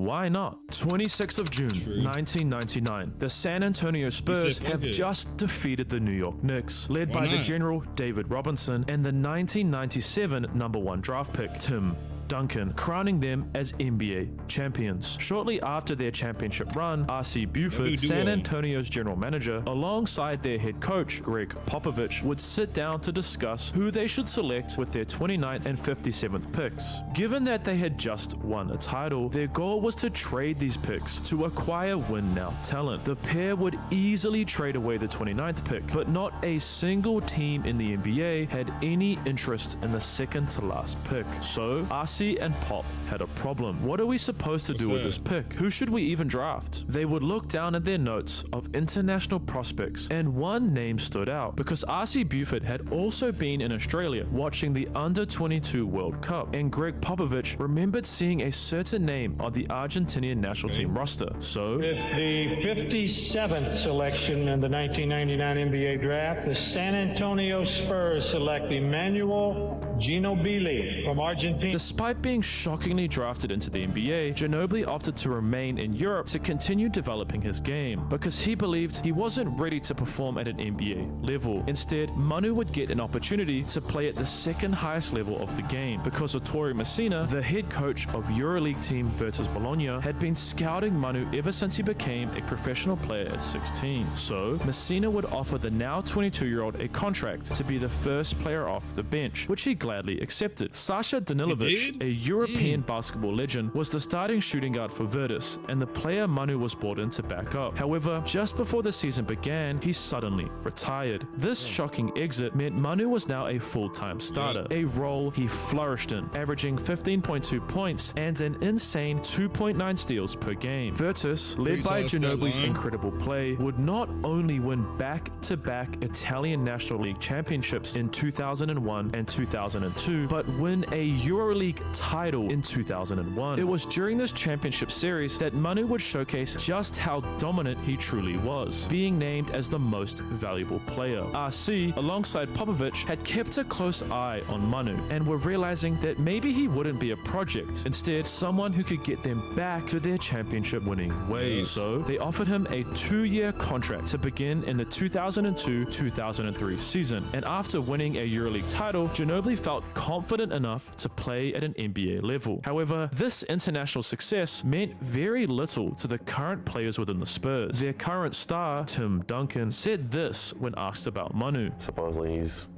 why not? 26th of June, 1999. The San Antonio Spurs fuck have it. just defeated the New York Knicks, led Why by the not? General David Robinson and the 1997 number 1 draft pick, Tim Duncan, crowning them as NBA champions. Shortly after their championship run, R.C. Buford, Who San duo? Antonio's general manager, alongside their head coach, Greg Popovich, would sit down to discuss who they should select with their 29th and 57th picks. Given that they had just won a title, their goal was to trade these picks to acquire win-now talent. The pair would easily trade away the 29th pick, but not a single team in the NBA had any interest in the second to last pick. So, RC and Pop had a problem. What are we supposed to do with this pick? Who should we even draft? They would look down at their notes of international prospects, and one name stood out because RC Buford had also been in Australia watching the Under-22 World Cup, and Greg Popovich remembered seeing a certain name on the Argentinian national team roster. So, With the 57th selection in the 1999 NBA draft, the San Antonio Spurs select Emmanuel Ginobili from Argentina. despite being shockingly drafted into the NBA, Ginobili opted to remain in Europe to continue developing his game because he believed he wasn't ready to perform at an NBA level. Instead, Manu would get an opportunity to play at the second highest level of the game because Ettore Messina, the head coach of EuroLeague team Virtus Bologna, had been scouting Manu ever since he became a professional player at 16. So, Messina would offer the now 22-year-old a contract to be the first player off the bench, which he gladly accepted. Sasha Danilovic, a European basketball legend, was the starting shooting guard for Virtus and the player Manu was brought in to back up. However, just before the season began, he suddenly retired. This shocking exit meant Manu was now a full-time starter, a role he flourished in, averaging 15.2 points and an insane 2.9 steals per game. Virtus, led by solid stat Ginobili's line. incredible play, would not only win back-to-back Italian National League championships in 2001 and 2002, but win a EuroLeague title in 2001. It was during this championship series that Manu would showcase just how dominant he truly was, being named as the most valuable player. RC, alongside Popovich, had kept a close eye on Manu and were realizing that maybe he wouldn't be a project, instead someone who could get them back to their championship winning ways. Yes. So they offered him a 2-year contract to begin in the 2002-2003 season, and after winning a EuroLeague title, Ginobili felt confident enough to play at an NBA level. However, this international success meant very little to the current players within the Spurs. Their current star, Tim Duncan, said this when asked about Manu. Supposedly he's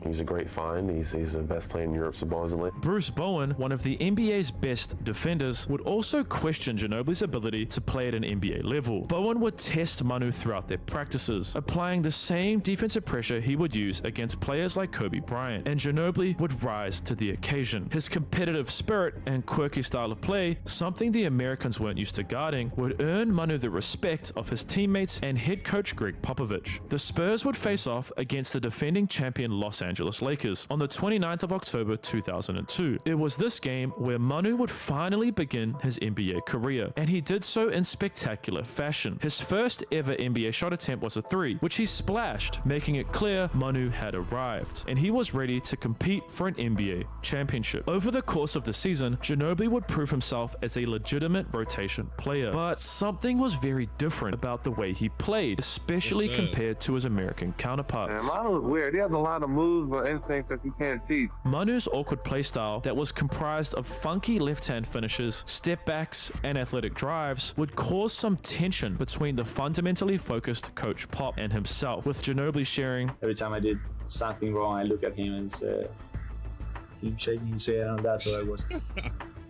He's a great find. He's the best player in Europe, supposedly. Bruce Bowen, one of the NBA's best defenders, would also question Ginobili's ability to play at an NBA level. Bowen would test Manu throughout their practices, applying the same defensive pressure he would use against players like Kobe Bryant, and Ginobili would rise to the occasion. His competitive spirit and quirky style of play, something the Americans weren't used to guarding, would earn Manu the respect of his teammates and head coach Greg Popovich. The Spurs would face off against the defending champion Los Angeles Lakers on the 29th of October 2002. It was this game where Manu would finally begin his NBA career, and he did so in spectacular fashion. His first ever NBA shot attempt was a three, which he splashed, making it clear Manu had arrived, and he was ready to compete for an NBA championship. Over the course of the season, Ginobili would prove himself as a legitimate rotation player, but something was very different about the way he played, especially compared to his American counterparts. Manu's weird. He has a lot of moves but instincts that you can't teach. Manu's awkward playstyle that was comprised of funky left-hand finishes, step backs, and athletic drives would cause some tension between the fundamentally focused Coach Pop and himself, with Ginobili sharing, "Every time I did something wrong, I look at him and say, keep shaking his head," and that's what I was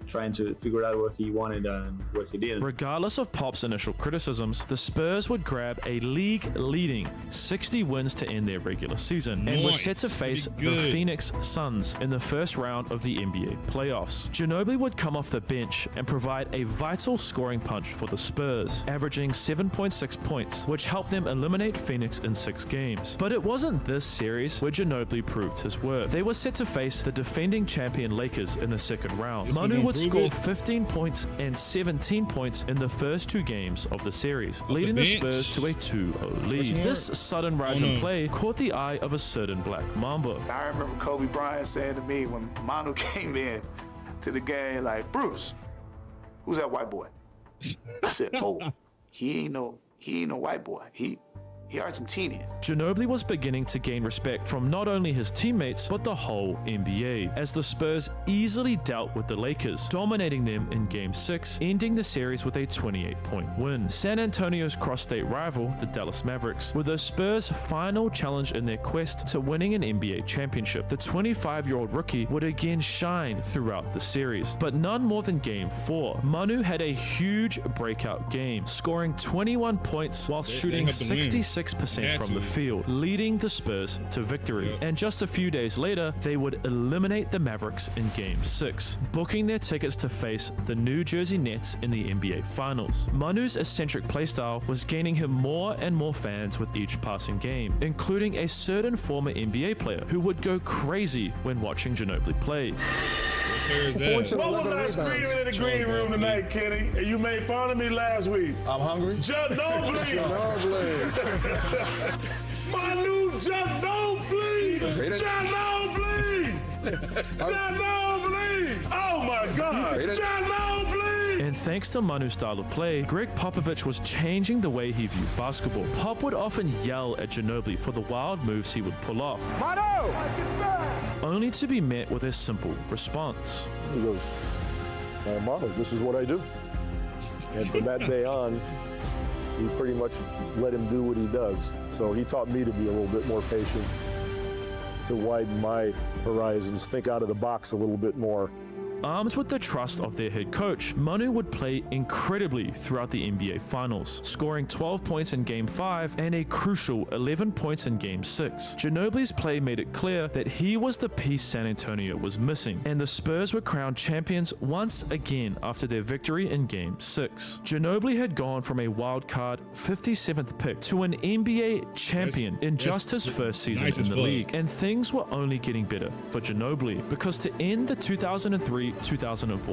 trying to figure out what he wanted and what he did. Regardless of Pop's initial criticisms, the Spurs would grab a league-leading 60 wins to end their regular season and were set to face the Phoenix Suns in the first round of the NBA playoffs. Ginobili would come off the bench and provide a vital scoring punch for the Spurs, averaging 7.6 points, which helped them eliminate Phoenix in 6 games. But it wasn't this series where Ginobili proved his worth. They were set to face the defending champion Lakers in the second round. Manu would score 15 points and 17 points in the first 2 games of the series, leading the Spurs to a 2-0 lead. This sudden rise in play caught the eye of a certain Black Mamba. I remember Kobe Bryant saying to me when Manu came in to the game, like, "Bruce, who's that white boy?" I said, "Oh, he ain't no white boy. He Argentinian." Ginobili was beginning to gain respect from not only his teammates, but the whole NBA, as the Spurs easily dealt with the Lakers, dominating them in Game 6, ending the series with a 28-point win. San Antonio's cross-state rival, the Dallas Mavericks, were the Spurs' final challenge in their quest to winning an NBA championship. The 25-year-old rookie would again shine throughout the series, but none more than Game 4. Manu had a huge breakout game, scoring 21 points while shooting 66% from the field, leading the Spurs to victory. And just a few days later, they would eliminate the Mavericks in Game 6, booking their tickets to face the New Jersey Nets in the NBA Finals. Manu's eccentric playstyle was gaining him more and more fans with each passing game, including a certain former NBA player who would go crazy when watching Ginobili play. What was I screaming in the green room tonight, Kenny? And you made fun of me last week. I'm hungry. Ginobili! Manu Ginobili! Ginobili! Ginobili! Oh my God! Ginobili! And thanks to Manu's style of play, Greg Popovich was changing the way he viewed basketball. Pop would often yell at Ginobili for the wild moves he would pull off, Manu! only to be met with a simple response. He goes, Manu, this is what I do. And from that day on, we pretty much let him do what he does. So he taught me to be a little bit more patient, to widen my horizons, think out of the box a little bit more. Armed with the trust of their head coach, Manu would play incredibly throughout the NBA Finals, scoring 12 points in Game 5 and a crucial 11 points in Game 6. Ginobili's play made it clear that he was the piece San Antonio was missing, and the Spurs were crowned champions once again after their victory in Game 6. Ginobili had gone from a wildcard 57th pick to an NBA champion in just his first season in the league, and things were only getting better for Ginobili, because to end the 2003-2004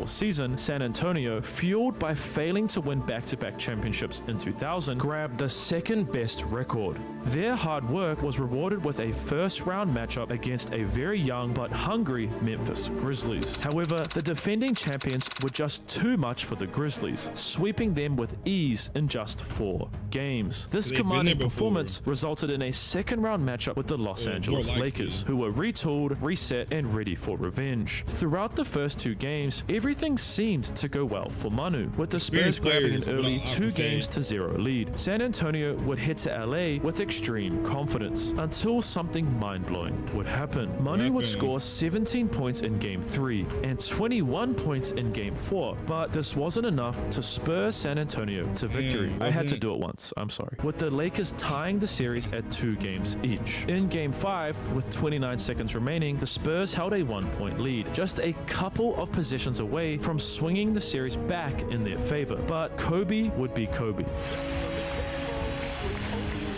season, San Antonio, fueled by failing to win back-to-back championships in 2000, grabbed the second best record. Their hard work was rewarded with a first-round matchup against a very young but hungry Memphis Grizzlies. However, the defending champions were just too much for the Grizzlies, sweeping them with ease in just 4 games. This commanding performance resulted in a second-round matchup with the Los Angeles Lakers, who were retooled, reset, and ready for revenge. Throughout the first 2 games, everything seemed to go well for Manu, with the Spurs grabbing an early 2-0 lead. San Antonio would head to LA with extreme confidence until something mind-blowing would happen. Manu would score 17 points in Game 3 and 21 points in Game 4, but this wasn't enough to spur San Antonio to victory. I had to do it once, I'm sorry. With the Lakers tying the series at 2 games each. In Game 5, with 29 seconds remaining, the Spurs held a 1-point lead, just a couple of possessions away from swinging the series back in their favor. But Kobe would be Kobe.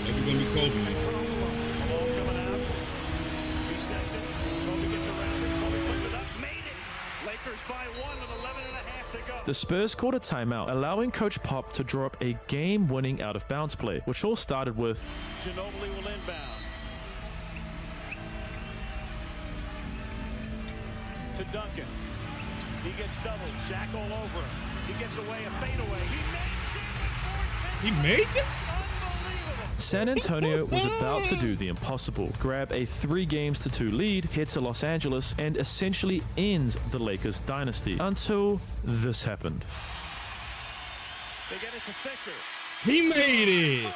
It's gonna be Kobe. The Spurs called a timeout, allowing Coach Pop to draw up a game-winning out-of-bounds play, which all started with Ginobili will inbound to Duncan. He gets doubled. Shaq all over him. He gets away a fadeaway. He made it? San Antonio was about to do the impossible, grab a 3-2 lead, head to Los Angeles, and essentially end the Lakers dynasty, until this happened. They get it to Fisher. He made it!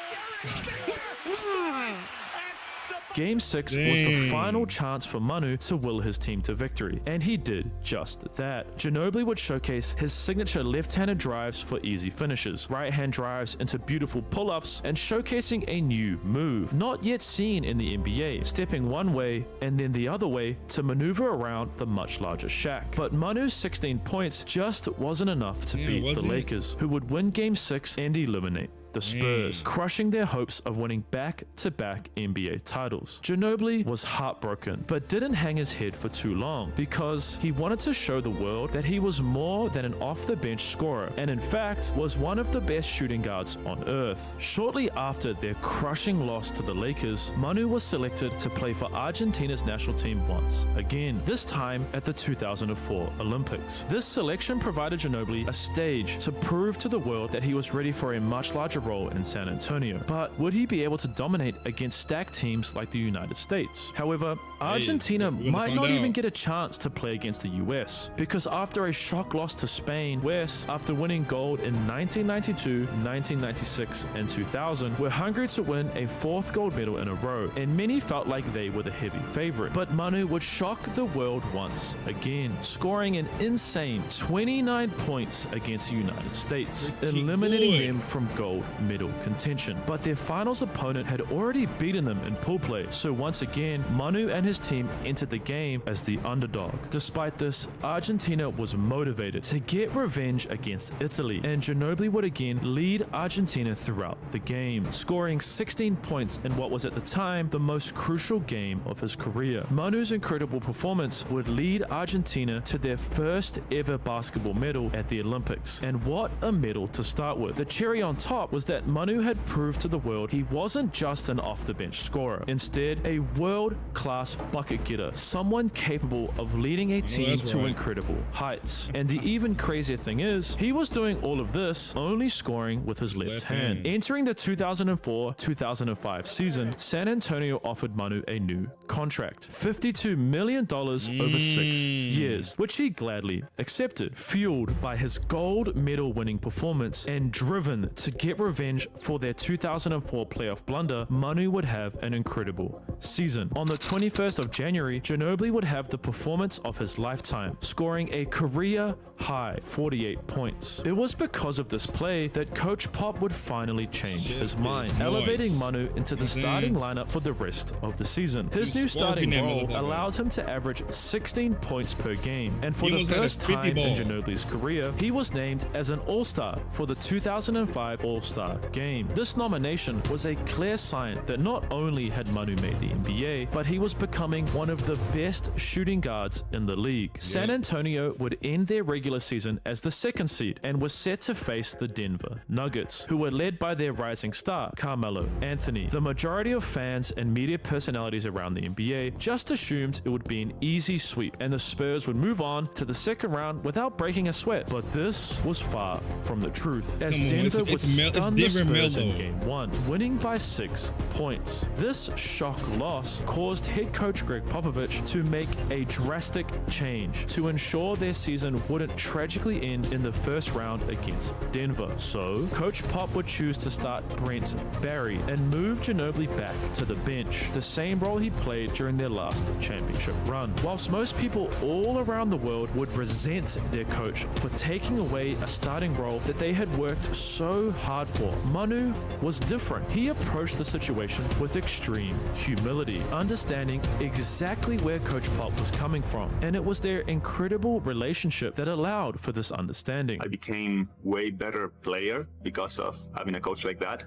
Game 6 was the final chance for Manu to will his team to victory, and he did just that. Ginobili would showcase his signature left-handed drives for easy finishes, right-hand drives into beautiful pull-ups, and showcasing a new move, not yet seen in the NBA, stepping one way and then the other way to maneuver around the much larger Shaq. But Manu's 16 points just wasn't enough to beat the Lakers, who would win Game 6 and eliminate the Spurs, crushing their hopes of winning back-to-back NBA titles. Ginobili was heartbroken, but didn't hang his head for too long, because he wanted to show the world that he was more than an off-the-bench scorer, and in fact was one of the best shooting guards on earth. Shortly after their crushing loss to the Lakers, Manu was selected to play for Argentina's national team once again, this time at the 2004 Olympics. This selection provided Ginobili a stage to prove to the world that he was ready for a much larger role in San Antonio. But would he be able to dominate against stacked teams like the United States? However, Argentina might not even get a chance to play against the US, because after a shock loss to Spain, West, after winning gold in 1992, 1996, and 2000, were hungry to win a 4th gold medal in a row, and many felt like they were the heavy favorite. But Manu would shock the world once again, scoring an insane 29 points against the United States, eliminating them from gold medal contention. But their finals opponent had already beaten them in pool play, so once again, Manu and his team entered the game as the underdog. Despite this, Argentina was motivated to get revenge against Italy, and Ginobili would again lead Argentina throughout the game, scoring 16 points in what was at the time the most crucial game of his career. Manu's incredible performance would lead Argentina to their first ever basketball medal at the Olympics, and what a medal to start with. The cherry on top was that Manu had proved to the world he wasn't just an off-the-bench scorer, instead a world-class bucket getter, someone capable of leading a team to incredible heights. And the even crazier thing is, he was doing all of this only scoring with his left hand. Entering the 2004-2005 season, San Antonio offered Manu a new contract, $52 million over 6 years, which he gladly accepted, fueled by his gold medal winning performance and driven to get revenge for their 2004 playoff blunder. Manu would have an incredible season. On the 21st of January, Ginobili would have the performance of his lifetime, scoring a career-high 48 points. It was because of this play that Coach Pop would finally change his mind, elevating Manu into the starting lineup for the rest of the season. His new starting role allowed him to average 16 points per game, and for the first time in Ginobili's career, he was named as an All-Star for the 2005 All-Star Game. This nomination was a clear sign that not only had Manu made the NBA, but he was becoming one of the best shooting guards in the league. San Antonio would end their regular season as the 2nd seed and was set to face the Denver Nuggets, who were led by their rising star, Carmelo Anthony. The majority of fans and media personalities around the NBA just assumed it would be an easy sweep and the Spurs would move on to the 2nd round without breaking a sweat. But this was far from the truth, as Denver would stun the Spurs in Game 1, winning by 6 points. This shock loss caused head coach Greg Popovich to make a drastic change to ensure their season wouldn't tragically end in the first round against Denver. So, Coach Pop would choose to start Brent Barry and move Ginobili back to the bench, the same role he played during their last championship run. Whilst most people all around the world would resent their coach for taking away a starting role that they had worked so hard for, Manu was different. He approached the situation with extreme humility, understanding exactly where Coach Pop was coming from, and it was their incredible relationship that allowed for this understanding. I became way better player because of having a coach like that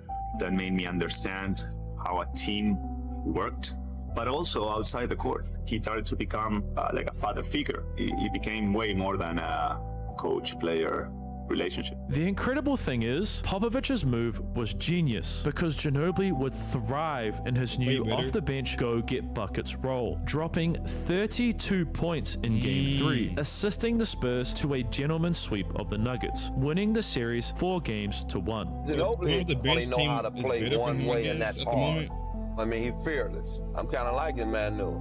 made me understand how a team worked, but also outside the court. He started to become like a father figure. He became way more than a coach-player relationship. The incredible thing is, Popovich's move was genius because Ginobili would thrive in his new off-the-bench go-get-buckets role, dropping 32 points in Game 3, assisting the Spurs to a gentleman's sweep of the Nuggets, winning the series 4-1. Ginobili only know how to play one way, and that's hard. I mean, he's fearless. I'm kind of liking Manu,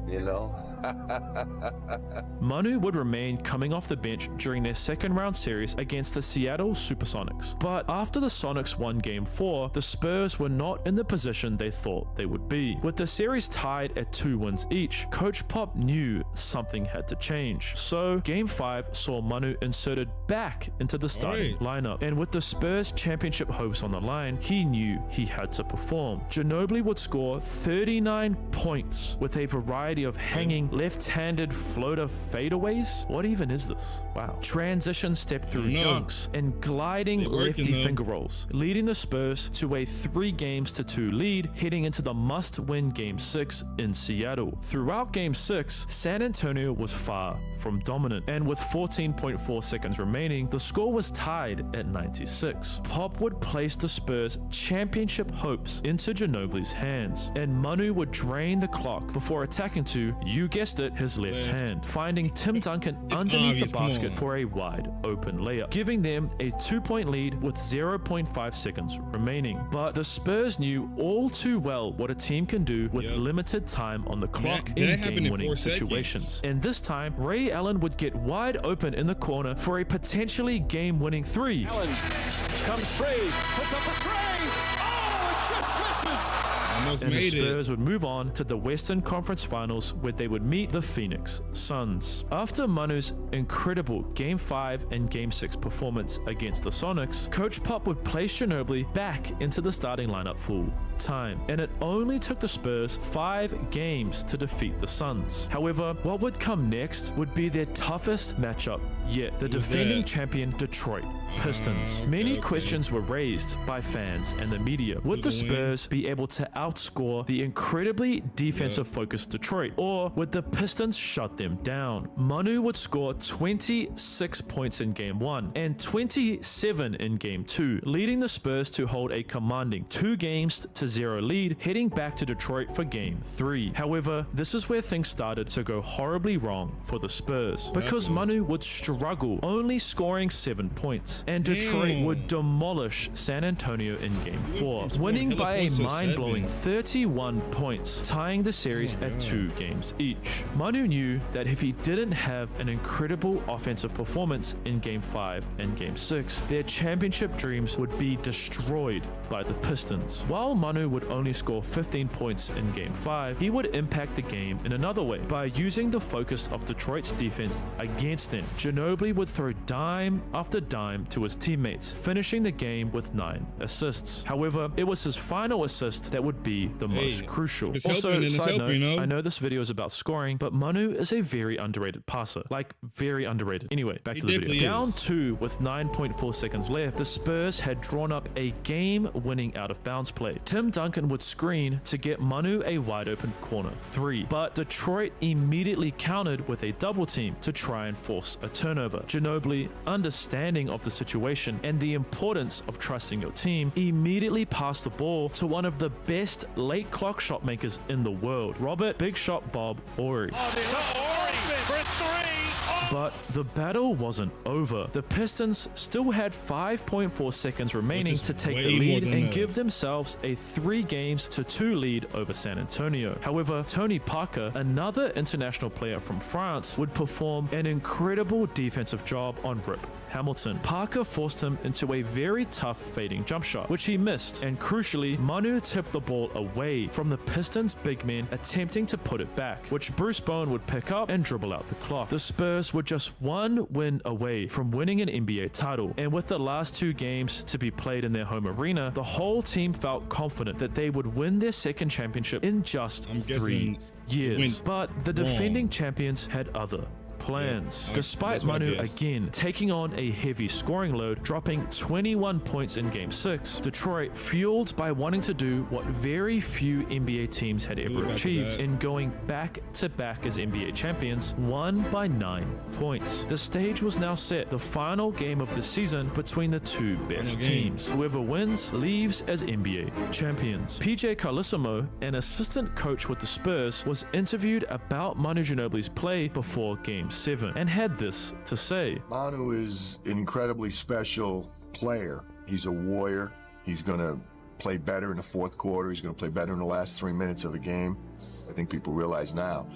you know? Manu would remain coming off the bench during their second round series against the Seattle Supersonics. But after the Sonics won Game 4, the Spurs were not in the position they thought they would be. With the series tied at 2 wins each, Coach Pop knew something had to change. So Game 5 saw Manu inserted back into the starting lineup. And with the Spurs championship hopes on the line, he knew he had to perform. Ginobili would score 39 points with a variety of hanging left-handed floater fadeaways. What even is this? Wow. Transition step through dunks and gliding lefty finger rolls, leading the Spurs to a 3-2 lead heading into the must-win Game 6 in Seattle. Throughout Game 6, San Antonio was far from dominant, and with 14.4 seconds remaining, the score was tied at 96. Pop would place the Spurs' championship hopes into Ginobili's hands, and Manu would drain the clock before attacking to, you guessed it, his left hand, finding Tim Duncan underneath the basket for a wide open layup, giving them a 2-point lead with 0.5 seconds remaining. But the Spurs knew all too well what a team can do with limited time on the clock in game-winning situations. And this time, Ray Allen would get wide open in the corner for a potentially game-winning 3. Allen comes free, puts up a three. Oh, it just misses. And the Spurs would move on to the Western Conference Finals, where they would meet the Phoenix Suns. After Manu's incredible Game 5 and Game 6 performance against the Sonics, Coach Pop would place Ginobili back into the starting lineup full time, and it only took the Spurs 5 games to defeat the Suns. However, what would come next would be their toughest matchup yet, the defending champion Detroit Pistons. Many questions were raised by fans and the media. Would the Spurs be able to outscore the incredibly defensive-focused Detroit, or would the Pistons shut them down? Manu would score 26 points in Game 1 and 27 in Game 2, leading the Spurs to hold a commanding 2-0 lead, heading back to Detroit for Game 3. However, this is where things started to go horribly wrong for the Spurs, because Manu would struggle, only scoring 7 points, and Detroit would demolish San Antonio in Game 4, winning by a mind-blowing 31 points, tying the series at 2 games each. Manu knew that if he didn't have an incredible offensive performance in Game 5 and Game 6, their championship dreams would be destroyed by the Pistons. While Manu would only score 15 points in Game 5, he would impact the game in another way by using the focus of Detroit's defense against them. Ginobili would throw dime after dime to his teammates, finishing the game with 9 assists. However, it was his final assist that would be the most crucial. Also, side note, I know this video is about scoring, but Manu is a very underrated passer. Like, very underrated. Anyway, back to the video. Down 2 with 9.4 seconds left, the Spurs had drawn up a game-winning out-of-bounds play. Tim Duncan would screen to get Manu a wide-open corner 3, but Detroit immediately countered with a double team to try and force a turnover. Ginobili, understanding of the situation and the importance of trusting your team, immediately passed the ball to one of the best late clock shot makers in the world, Robert Big Shot Bob Horry. For 3. But the battle wasn't over. The Pistons still had 5.4 seconds remaining to take the lead and give themselves a 3-2 lead over San Antonio. However, Tony Parker, another international player from France, would perform an incredible defensive job on Rip Hamilton. Parker forced him into a very tough fading jump shot, which he missed, and crucially, Manu tipped the ball away from the Pistons' big men attempting to put it back, which Bruce Bowen would pick up and dribble out the clock. The Spurs were just one win away from winning an NBA title, and with the last 2 games to be played in their home arena, the whole team felt confident that they would win their second championship in just 3 years. But the defending champions had other plans. Despite Manu again taking on a heavy scoring load, dropping 21 points in Game 6, Detroit, fueled by wanting to do what very few NBA teams had ever achieved in going back-to-back as NBA champions, won by 9 points. The stage was now set, the final game of the season between the 2 best teams. Whoever wins leaves as NBA champions. PJ Carlesimo, an assistant coach with the Spurs, was interviewed about Manu Ginobili's play before Game 7 and had this to say. Manu is an incredibly special player. He's a warrior. He's going to play better in the fourth quarter. He's going to play better in the last 3 minutes of the game. I think people realize now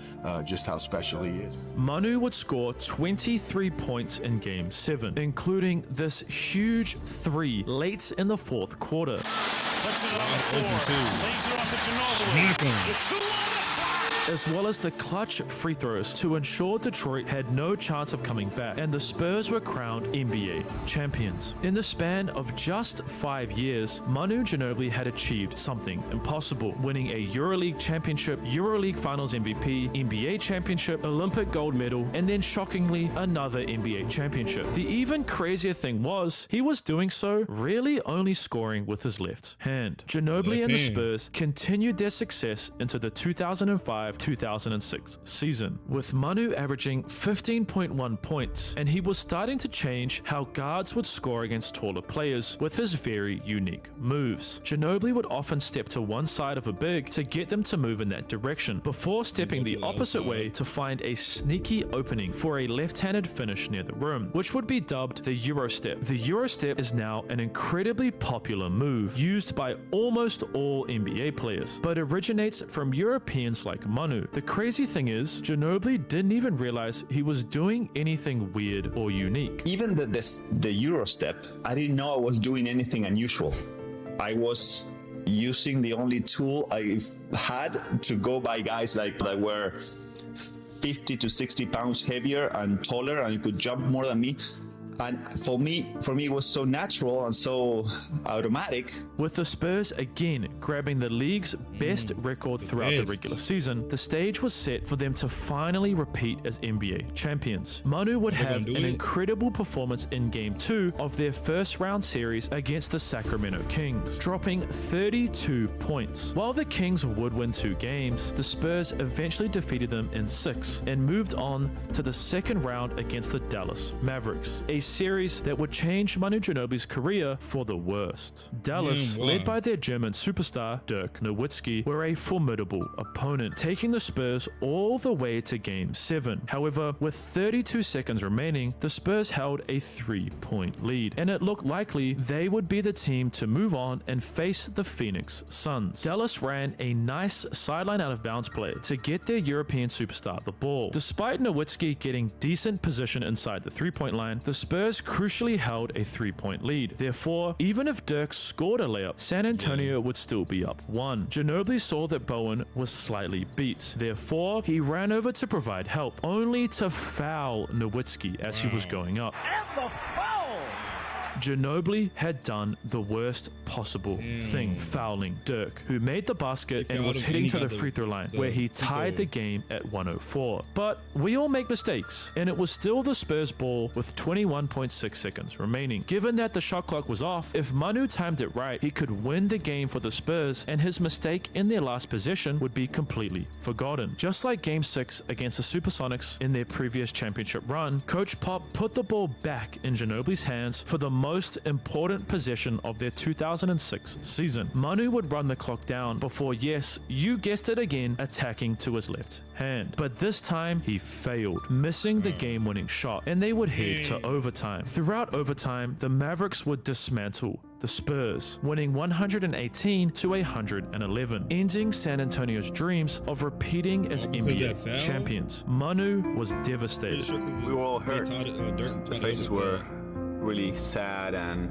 just how special he is. Manu would score 23 points in Game 7, including this huge 3 late in the fourth quarter. Puts it on the floor. Lays it off to Ginobili. As well as the clutch free throws to ensure Detroit had no chance of coming back, and the Spurs were crowned NBA champions. In the span of just 5 years, Manu Ginobili had achieved something impossible, winning a EuroLeague championship, EuroLeague Finals MVP, NBA championship, Olympic gold medal, and then shockingly another NBA championship. The even crazier thing was, he was doing so really only scoring with his left hand. Ginobili and the Spurs continued their success into the 2005-2006 season, with Manu averaging 15.1 points, and he was starting to change how guards would score against taller players with his very unique moves. Ginobili would often step to one side of a big to get them to move in that direction, before stepping the opposite way to find a sneaky opening for a left-handed finish near the rim, which would be dubbed the Eurostep. The Eurostep is now an incredibly popular move, used by almost all NBA players, but originates from Europeans like Manu. The crazy thing is, Ginobili didn't even realize he was doing anything weird or unique. Even the Eurostep, I didn't know I was doing anything unusual. I was using the only tool I had to go by guys like that were 50 to 60 pounds heavier and taller and could jump more than me. And for me, it was so natural and so automatic. With the Spurs again grabbing the league's best record throughout the regular season, the stage was set for them to finally repeat as NBA champions. Manu would have an incredible performance in Game 2 of their first round series against the Sacramento Kings, dropping 32 points. While the Kings would win 2 games, the Spurs eventually defeated them in 6 and moved on to the second round against the Dallas Mavericks, a series that would change Manu Ginobili's career for the worst. Dallas, led by their German superstar Dirk Nowitzki, were a formidable opponent, taking the Spurs all the way to Game 7. However, with 32 seconds remaining, the Spurs held a 3-point lead, and it looked likely they would be the team to move on and face the Phoenix Suns. Dallas ran a nice sideline out of bounds play to get their European superstar the ball. Despite Nowitzki getting decent position inside the 3-point line, the Spurs crucially held a 3-point lead. Therefore, even if Dirk scored a layup, San Antonio would still be up 1. Ginobili saw that Bowen was slightly beat. Therefore, he ran over to provide help, only to foul Nowitzki as he was going up. Ginobili had done the worst possible thing, fouling Dirk, who made the basket and was heading to the free throw line, where he tied the game at 104. But we all make mistakes, and it was still the Spurs ball with 21.6 seconds remaining. Given that the shot clock was off, if Manu timed it right, he could win the game for the Spurs, and his mistake in their last possession would be completely forgotten. Just like Game 6 against the Supersonics in their previous championship run, Coach Pop put the ball back in Ginobili's hands for the most most important possession of their 2006 season. Manu would run the clock down before, yes, you guessed it again, attacking to his left hand. But this time, he failed, missing the game-winning shot, and they would head to overtime. Throughout overtime, the Mavericks would dismantle the Spurs, winning 118 to 111, ending San Antonio's dreams of repeating as NBA champions. Manu was devastated. We were all hurt. The faces were really sad, and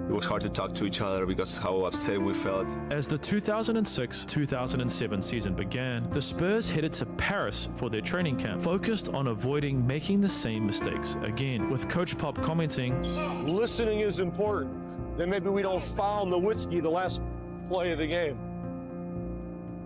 it was hard to talk to each other because how upset we felt. As the 2006-2007 season began, the Spurs headed to Paris for their training camp, focused on avoiding making the same mistakes again, with Coach Pop commenting, "Listening is important. Then maybe we don't foul the whiskey the last play of the game.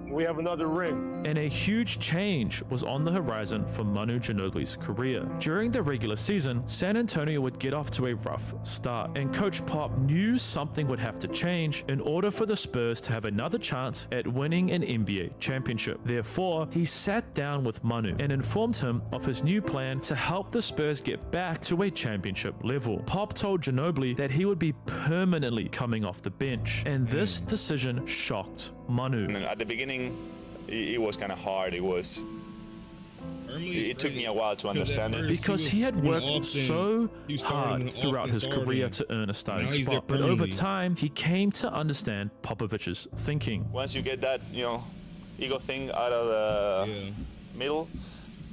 We have another ring." And a huge change was on the horizon for Manu Ginobili's career. During the regular season, San Antonio would get off to a rough start, and Coach Pop knew something would have to change in order for the Spurs to have another chance at winning an NBA championship. Therefore, he sat down with Manu and informed him of his new plan to help the Spurs get back to a championship level. Pop told Ginobili that he would be permanently coming off the bench, and this decision shocked Manu. At the beginning, it was kind of hard. It took me a while to understand it. Because he had worked so hard throughout his career to earn a starting spot, but over time, he came to understand Popovich's thinking. Once you get that, ego thing out of the middle,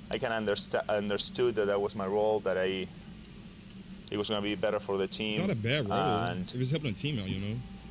I kind of understood that was my role, that it was going to be better for the team. Not a bad role. And if it's helping a team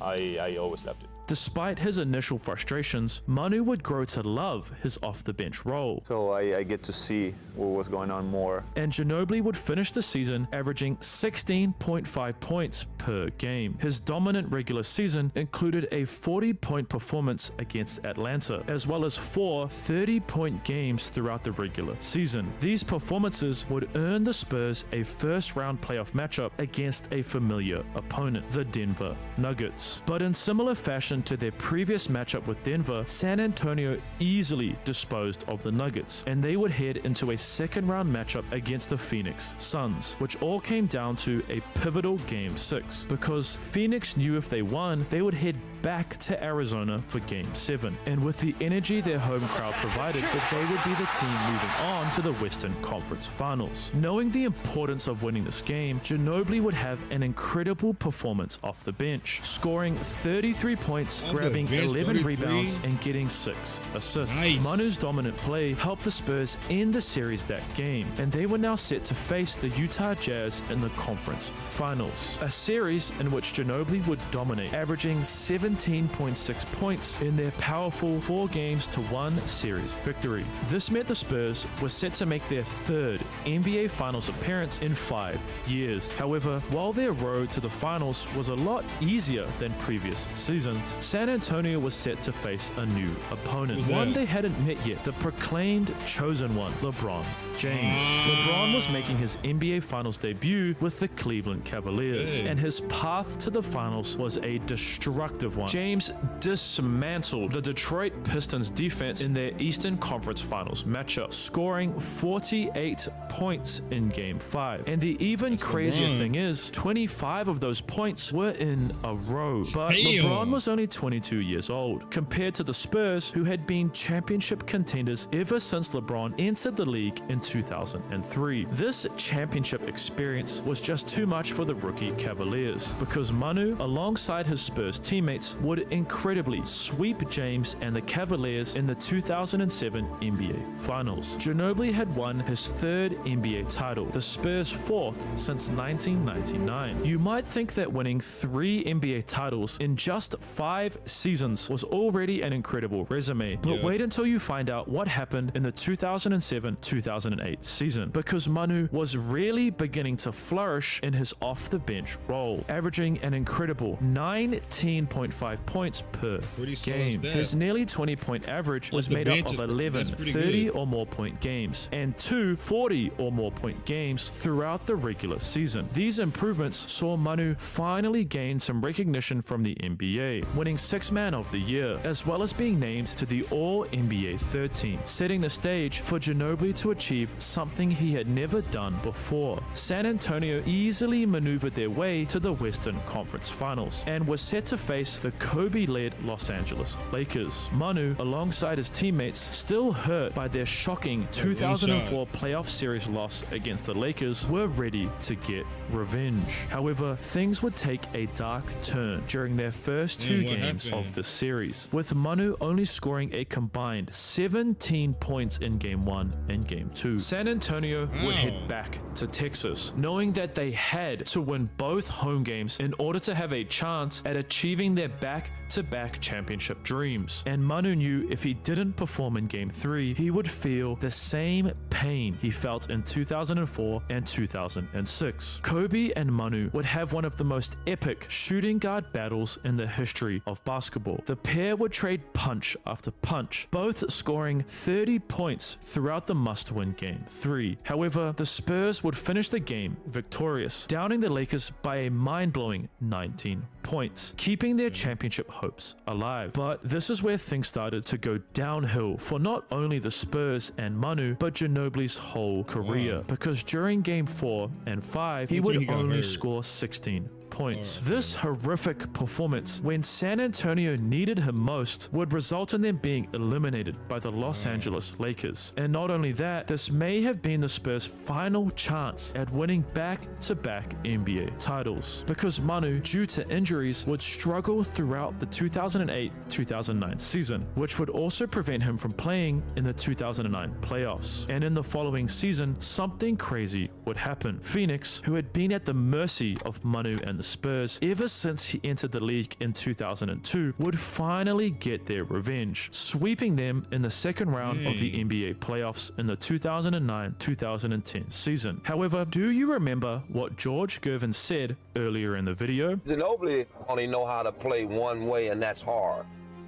out, I always loved it. Despite his initial frustrations, Manu would grow to love his off-the-bench role. So I get to see what was going on more. And Ginobili would finish the season averaging 16.5 points per game. His dominant regular season included a 40-point performance against Atlanta, as well as 4 30-point games throughout the regular season. These performances would earn the Spurs a first-round playoff matchup against a familiar opponent, the Denver Nuggets. But in similar fashion to their previous matchup with Denver, San Antonio easily disposed of the Nuggets, and they would head into a second-round matchup against the Phoenix Suns, which all came down to a pivotal Game 6, because Phoenix knew if they won, they would head back to Arizona for Game 7, and with the energy their home crowd provided, that they would be the team moving on to the Western Conference Finals. Knowing the importance of winning this game, Ginobili would have an incredible performance off the bench, scoring 33 points, grabbing 11 rebounds, and getting 6 assists. Nice. Manu's dominant play helped the Spurs end the series that game, and they were now set to face the Utah Jazz in the conference finals, a series in which Ginobili would dominate, averaging 17.6 points in their powerful 4-1 series victory. This meant the Spurs were set to make their 3rd NBA Finals appearance in 5 years. However, while their road to the finals was a lot easier than previous seasons, San Antonio was set to face a new opponent, one they hadn't met yet, the proclaimed chosen one, LeBron James. LeBron was making his NBA Finals debut with the Cleveland Cavaliers, and his path to the finals was a destructive one. James dismantled the Detroit Pistons defense in their Eastern Conference Finals matchup, scoring 48 points in Game 5. And the even crazier thing is, 25 of those points were in a row. But LeBron was only 22 years old, compared to the Spurs, who had been championship contenders ever since LeBron entered the league in 2003. This championship experience was just too much for the rookie Cavaliers, because Manu, alongside his Spurs teammates, would incredibly sweep James and the Cavaliers in the 2007 NBA Finals. Ginobili had won his 3rd NBA title, the Spurs' 4th since 1999. You might think that winning 3 NBA titles in just 5 seasons was already an incredible resume, but wait until you find out what happened in the 2007-2008 season, because Manu was really beginning to flourish in his off-the-bench role, averaging an incredible 19.5 points per game. His nearly 20-point average was made up of 11 30 or more point games and 2 40 or more point games throughout the regular season. These improvements saw Manu finally gain some recognition from the NBA, winning Sixth Man of the Year, as well as being named to the All-NBA Third Team, setting the stage for Ginobili to achieve something he had never done before. San Antonio easily maneuvered their way to the Western Conference Finals and was set to face the Kobe-led Los Angeles Lakers. Manu, alongside his teammates, still hurt by their shocking 2004 playoff series loss against the Lakers, were ready to get revenge. However, things would take a dark turn during their first two games of the series, with Manu only scoring a combined 17 points in Game 1 and Game 2. San Antonio would head back to Texas, knowing that they had to win both home games in order to have a chance at achieving their back-to-back championship dreams. And Manu knew if he didn't perform in Game 3, he would feel the same pain he felt in 2004 and 2006. Kobe and Manu would have one of the most epic shooting guard battles in the history of basketball. The pair would trade punch after punch, both scoring 30 points throughout the must-win Game 3. However, the Spurs would finish the game victorious, downing the Lakers by a mind-blowing 19 points, keeping their championship hopes alive. But this is where things started to go downhill for not only the Spurs and Manu, but Ginobili's whole career, because during Game 4 and 5, he would only score 16 points. This horrific performance, when San Antonio needed him most, would result in them being eliminated by the Los Angeles Lakers. And not only that, this may have been the Spurs' final chance at winning back-to-back NBA titles, because Manu, due to injuries, would struggle throughout the 2008-2009 season, which would also prevent him from playing in the 2009 playoffs. And in the following season, something crazy would happen. Phoenix, who had been at the mercy of Manu and the Spurs ever since he entered the league in 2002, would finally get their revenge, sweeping them in the second round of the NBA playoffs in the 2009-2010 season. However, do you remember what George Gervin said earlier in the video? Ginobili only know how to play one way, and that's hard.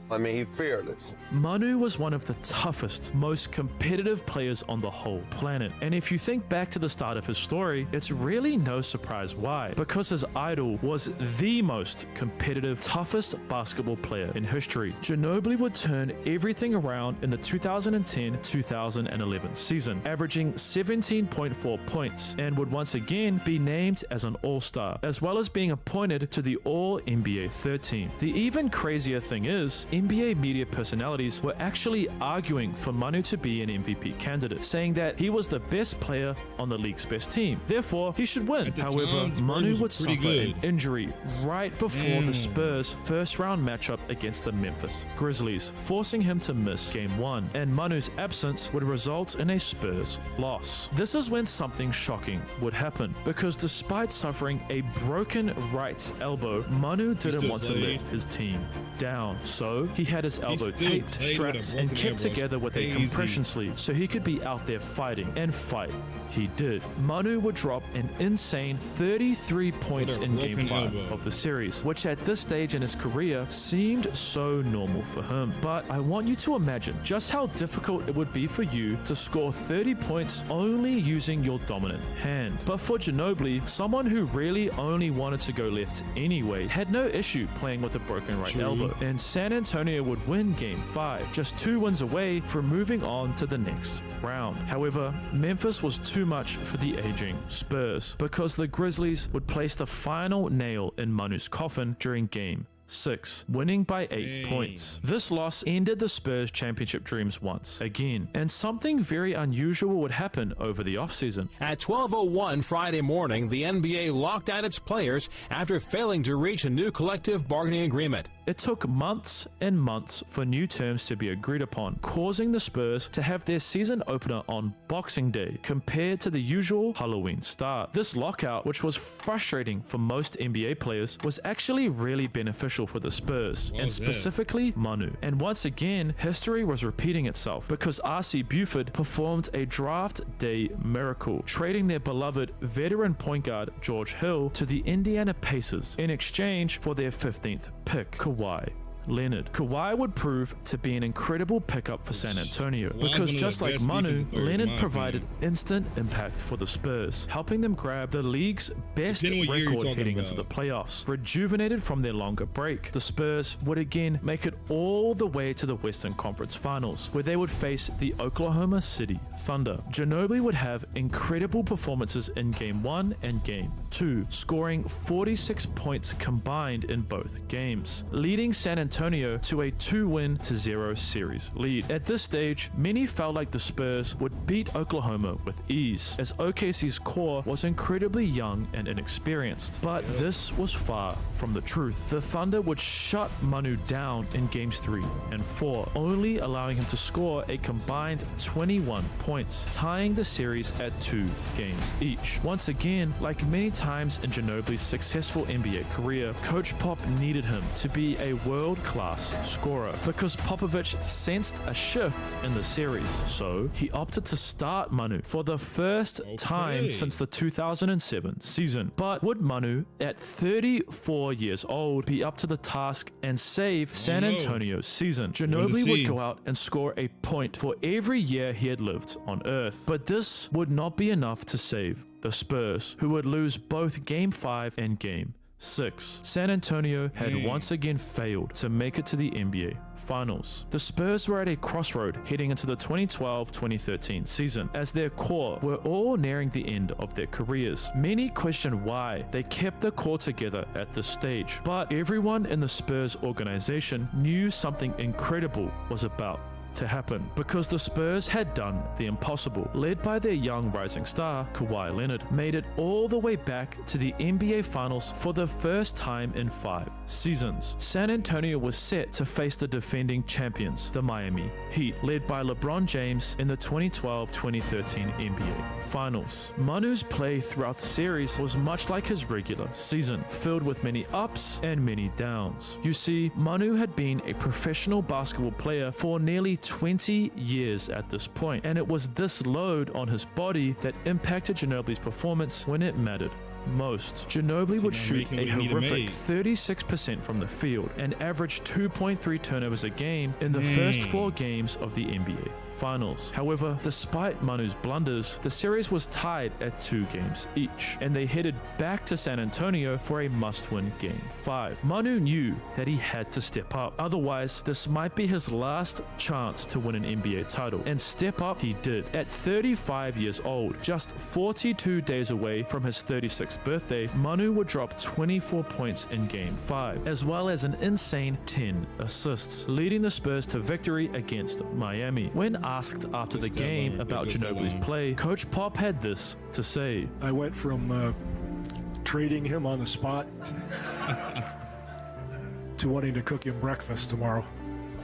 I mean, he's fearless. Manu was one of the toughest, most competitive players on the whole planet. And if you think back to the start of his story, it's really no surprise why. Because his idol was the most competitive, toughest basketball player in history. Ginobili would turn everything around in the 2010-2011 season, averaging 17.4 points, and would once again be named as an All-Star, as well as being appointed to the All-NBA Third Team. The even crazier thing is, NBA media personalities were actually arguing for Manu to be an MVP candidate, saying that he was the best player on the league's best team. Therefore, he should win. However, Manu would suffer an injury right before the Spurs' first-round matchup against the Memphis Grizzlies, forcing him to miss Game 1, and Manu's absence would result in a Spurs loss. This is when something shocking would happen, because despite suffering a broken right elbow, Manu didn't want to let his team down. So he had his elbow taped, strapped, and kept together with a compression sleeve so he could be out there fighting, and fight he did. Manu would drop an insane 33 points in Game 5 of the series, which at this stage in his career seemed so normal for him. But I want you to imagine just how difficult it would be for you to score 30 points only using your dominant hand. But for Ginobili, someone who really only wanted to go left anyway, had no issue playing with a broken right elbow, and San Antonio would win Game 5, just 2 wins away from moving on to the next round. However, Memphis was too much for the aging Spurs, because the Grizzlies would place the final nail in Manu's coffin during Game 6, winning by 8 points. This loss ended the Spurs' championship dreams once again, and something very unusual would happen over the offseason. At 12:01 Friday morning, the NBA locked out its players after failing to reach a new collective bargaining agreement. It took months and months for new terms to be agreed upon, causing the Spurs to have their season opener on Boxing Day compared to the usual Halloween start. This lockout, which was frustrating for most NBA players, was actually really beneficial for the Spurs, and specifically Manu. And once again, history was repeating itself, because R.C. Buford performed a draft day miracle, trading their beloved veteran point guard George Hill to the Indiana Pacers in exchange for their 15th pick, Kawhi Leonard. Kawhi would prove to be an incredible pickup for San Antonio because just like Manu, Leonard provided instant impact for the Spurs, helping them grab the league's best record heading into the playoffs. Rejuvenated from their longer break, the Spurs would again make it all the way to the Western Conference Finals, where they would face the Oklahoma City Thunder. Ginobili would have incredible performances in Game 1 and Game 2, scoring 46 points combined in both games, leading San Antonio to a 2-0 series lead. At this stage, many felt like the Spurs would beat Oklahoma with ease, as OKC's core was incredibly young and inexperienced. But this was far from the truth. The Thunder would shut Manu down in Games 3 and 4, only allowing him to score a combined 21 points, tying the series at 2 games each. Once again, like many times in Ginobili's successful NBA career, Coach Pop needed him to be a world-class scorer because Popovich sensed a shift in the series, so he opted to start Manu for the first time since the 2007 season. But would Manu, at 34 years old, be up to the task and save San Antonio's season? Ginobili would go out and score a point for every year he had lived on Earth, but this would not be enough to save the Spurs, who would lose both Game 5 and Game 6. San Antonio had once again failed to make it to the NBA Finals. The Spurs were at a crossroad heading into the 2012-2013 season, as their core were all nearing the end of their careers. Many questioned why they kept the core together at this stage, but everyone in the Spurs organization knew something incredible was about to happen, because the Spurs had done the impossible. Led by their young rising star, Kawhi Leonard, made it all the way back to the NBA Finals for the first time in 5 seasons. San Antonio was set to face the defending champions, the Miami Heat, led by LeBron James in the 2012-2013 NBA Finals. Manu's play throughout the series was much like his regular season, filled with many ups and many downs. You see, Manu had been a professional basketball player for nearly 20 years at this point, and it was this load on his body that impacted Ginobili's performance when it mattered most. Ginobili would shoot a horrific 36% from the field and average 2.3 turnovers a game in the first 4 games of the NBA Finals. However, despite Manu's blunders, the series was tied at 2 games each, and they headed back to San Antonio for a must-win Game 5. Manu knew that he had to step up, otherwise this might be his last chance to win an NBA title, and step up he did. At 35 years old, just 42 days away from his 36th birthday, Manu would drop 24 points in Game 5, as well as an insane 10 assists, leading the Spurs to victory against Miami. When asked after the game about Ginobili's play, Coach Pop had this to say. I went from trading him on the spot to wanting to cook him breakfast tomorrow.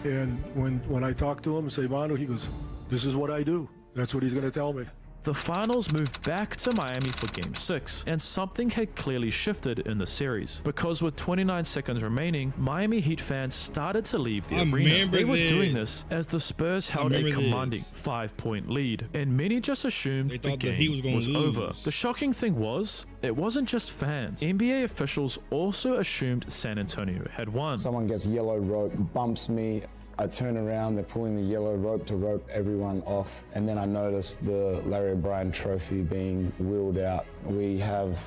And when I talked to him and say, Manu, he goes, this is what I do. That's what he's going to tell me. The finals moved back to Miami for Game 6, and something had clearly shifted in the series, because with 29 seconds remaining, Miami Heat fans started to leave the arena. They were doing this as the Spurs held a commanding 5-point lead, and many just assumed the game was over. The shocking thing was, it wasn't just fans. NBA officials also assumed San Antonio had won. Someone gets yellow rope, bumps me, I turn around, they're pulling the yellow rope to rope everyone off, and then I notice the Larry O'Brien trophy being wheeled out. We have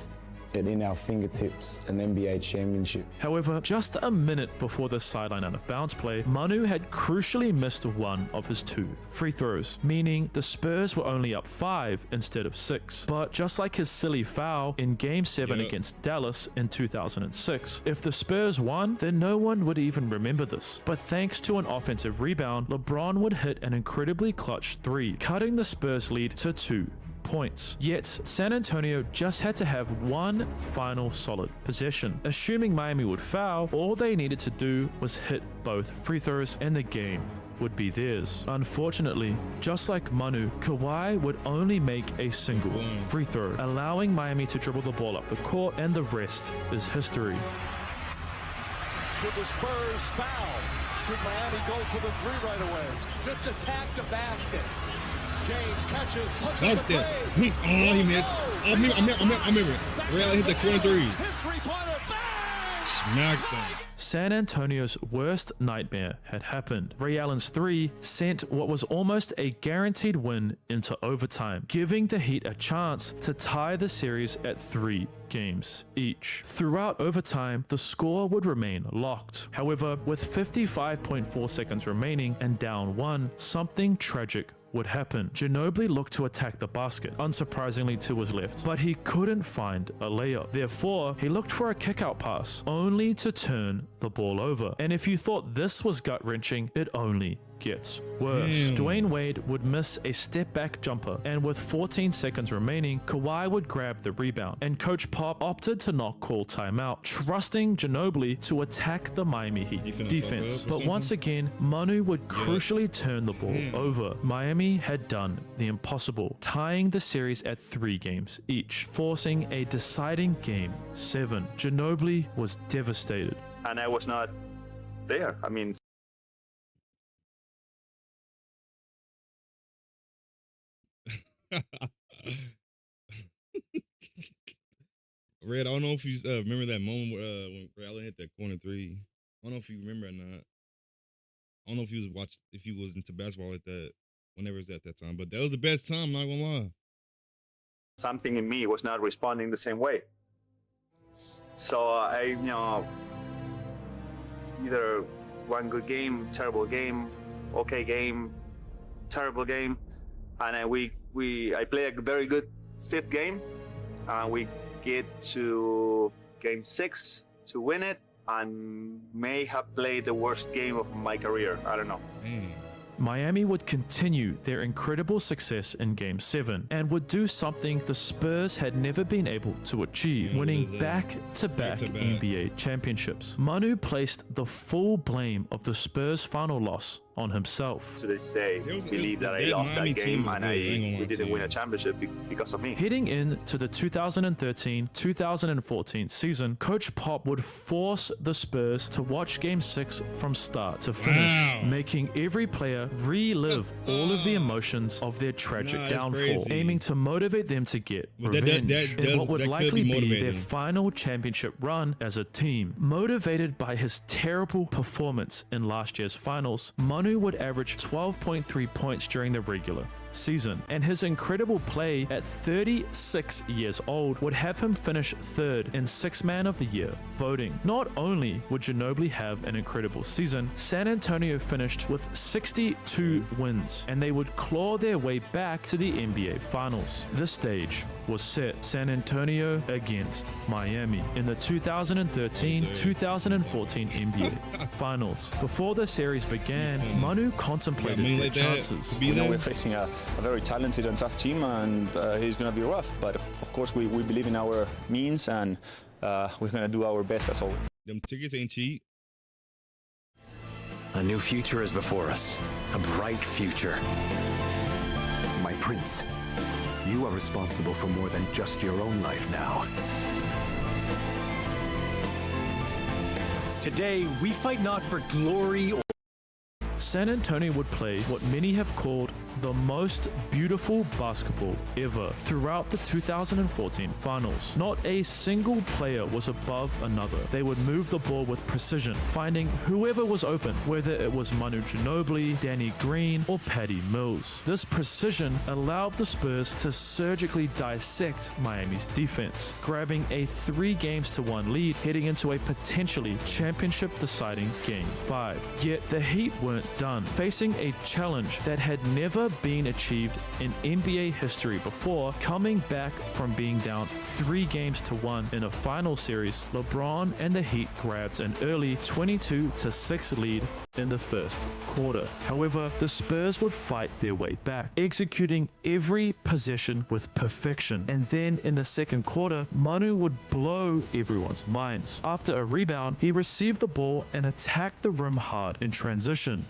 it in our fingertips, an NBA championship. However, just a minute before the sideline out of bounds play, Manu had crucially missed one of his 2 free throws, meaning the Spurs were only up 5 instead of 6. But just like his silly foul in Game 7 against Dallas in 2006, if the Spurs won, then no one would even remember this. But thanks to an offensive rebound, LeBron would hit an incredibly clutch 3, cutting the Spurs lead to 2 points. Yet, San Antonio just had to have one final solid possession. Assuming Miami would foul, all they needed to do was hit both free throws and the game would be theirs. Unfortunately, just like Manu, Kawhi would only make a single free throw, allowing Miami to dribble the ball up the court, and the rest is history. Should the Spurs foul? Should Miami go for the 3 right away? Just attack the basket. James catches, puts up the play. He missed. I remember it. Real hit the corner 3. His 3-pointer, bang! Smacked them. San Antonio's worst nightmare had happened. Ray Allen's 3 sent what was almost a guaranteed win into overtime, giving the Heat a chance to tie the series at 3 games each. Throughout overtime, the score would remain locked. However, with 55.4 seconds remaining and down 1, something tragic would happen. Ginobili looked to attack the basket, unsurprisingly to his left, but he couldn't find a layup. Therefore, he looked for a kick-out pass, only to turn the ball over. And if you thought this was gut-wrenching, it only gets worse. Dwayne Wade would miss a step-back jumper, and with 14 seconds remaining, Kawhi would grab the rebound, and Coach Pop opted to not call timeout, trusting Ginobili to attack the Miami Heat defense. But once again, Manu would crucially turn the ball over. Miami had done the impossible, tying the series at 3 games each, forcing a deciding Game 7. Ginobili was devastated. And I was not there. I mean, Red, I don't know if you remember that moment when Ray Allen hit that corner 3. I don't know if you remember or not. I don't know if you was into basketball like that whenever it was at that time, but that was the best time, not gonna lie. something in me was not responding the same way. So either one good game, terrible game, okay game, terrible game, and I play a very good 5th game. We get to game 6 to win it, and may have played the worst game of my career. I don't know. Miami would continue their incredible success in Game 7 and would do something the Spurs had never been able to achieve, winning back-to-back NBA championships. Manu placed the full blame of the Spurs' final loss on himself. To this day, believe that I lost that game and we didn't win a championship because of me. Heading into the 2013-2014 season, Coach Pop would force the Spurs to watch Game 6 from start to finish, making every player relive all of the emotions of their tragic downfall, aiming to motivate them to get revenge in what would likely be their final championship run as a team. Motivated by his terrible performance in last year's finals, Manu would average 12.3 points during the regular season, and his incredible play at 36 years old would have him finish 3rd in 6th Man of the Year voting. Not only would Ginobili have an incredible season, San Antonio finished with 62 wins, and they would claw their way back to the NBA Finals. This stage was set: San Antonio against Miami in the 2013-2014 NBA Finals. Before the series began, Manu contemplated their chances. We know we're facing a very talented and tough team, and it's going to be rough. But of course, we believe in our means, and we're going to do our best as always. Them tickets ain't cheap. A new future is before us. A bright future. My prince, you are responsible for more than just your own life now. Today, we fight not for glory or... San Antonio would play what many have called the most beautiful basketball ever throughout the 2014 finals. Not a single player was above another. They would move the ball with precision, finding whoever was open, whether it was Manu Ginobili, Danny Green, or Patty Mills. This precision allowed the Spurs to surgically dissect Miami's defense, grabbing a 3-1 lead heading into a potentially championship-deciding Game 5. Yet the Heat weren't done. Facing a challenge that had never been achieved in NBA history before, coming back from being down 3-1 in a final series, LeBron and the Heat grabbed an early 22-6 lead in the first quarter. However, the Spurs would fight their way back, executing every possession with perfection. And then in the second quarter, Manu would blow everyone's minds. After a rebound, he received the ball and attacked the rim hard in transition.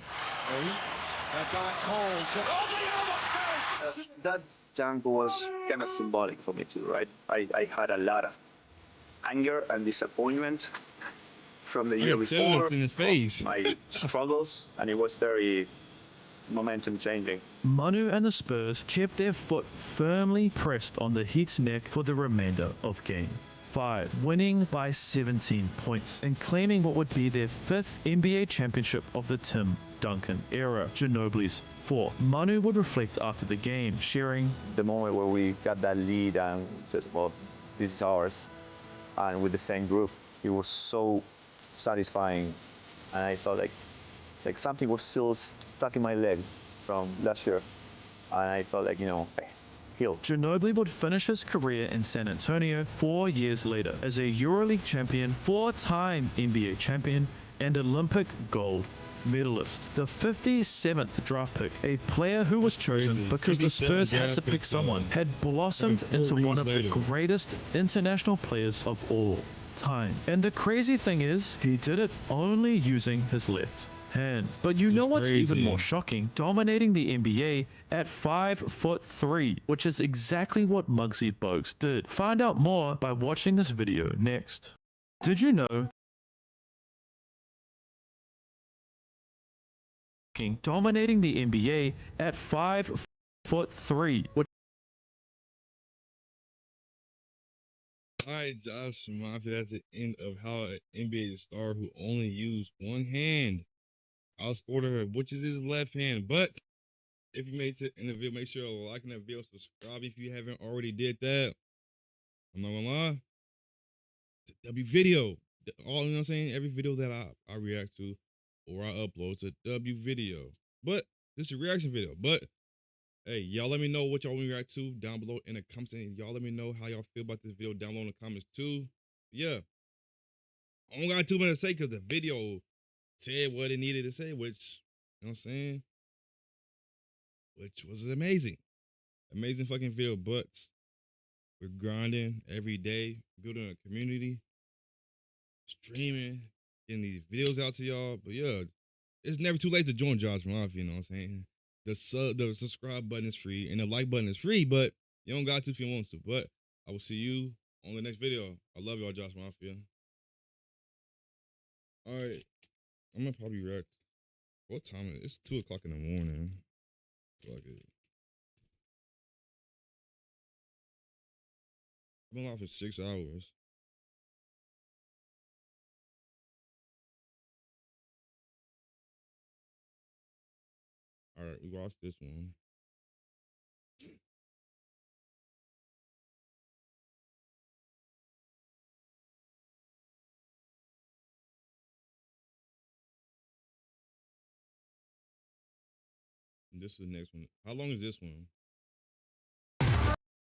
That dunk was kind of symbolic for me too, right? I had a lot of anger and disappointment from the year before, in his face. my struggles, and it was very momentum changing. Manu and the Spurs kept their foot firmly pressed on the Heat's neck for the remainder of Game 5, winning by 17 points and claiming what would be their 5th NBA championship of the Tim Duncan era, Ginobili's 4th. Manu would reflect after the game, sharing, The moment where we got that lead and said, well, this is ours, and with the same group, it was so satisfying. And I thought like something was still stuck in my leg from last year. And I felt like, healed. Ginobili would finish his career in San Antonio 4 years later as a EuroLeague champion, 4-time NBA champion, and Olympic gold medalist. The 57th draft pick, a player who was chosen because the Spurs had to pick someone, had blossomed into one of the greatest international players of all time. And the crazy thing is, he did it only using his left hand. But you know what's even more shocking? Dominating the NBA at 5'3", which is exactly what Muggsy Bogues did. Find out more by watching this video next. Did you know dominating the NBA at 5'3", which Alright, Josh Mafia, that's the end of how an NBA star who only used one hand outscored her, which is his left hand. But if you made it in the video, make sure to like that video, subscribe if you haven't already did that. I'm not gonna lie, the W video, all, you know what I'm saying, every video that I react to or I upload to W video. But this is a reaction video. But hey, y'all let me know what y'all want to react to down below in the comments. And y'all let me know how y'all feel about this video down below in the comments too. Yeah. I don't got too much to say because the video said what it needed to say, which, you know what I'm saying? Which was amazing. Amazing fucking video. But we're grinding every day, building a community, streaming, getting these videos out to y'all. But yeah, it's never too late to join Josh Mafia, you know what I'm saying? The subscribe button is free and the like button is free, but you don't got to if you want to. But I will see you on the next video. I love y'all, Josh Mafia. All right, I'm gonna probably react. What time is it? It's 2 o'clock in the morning. Fuck it. I've been live for 6 hours. All right, we watched this one. And this is the next one. How long is this one?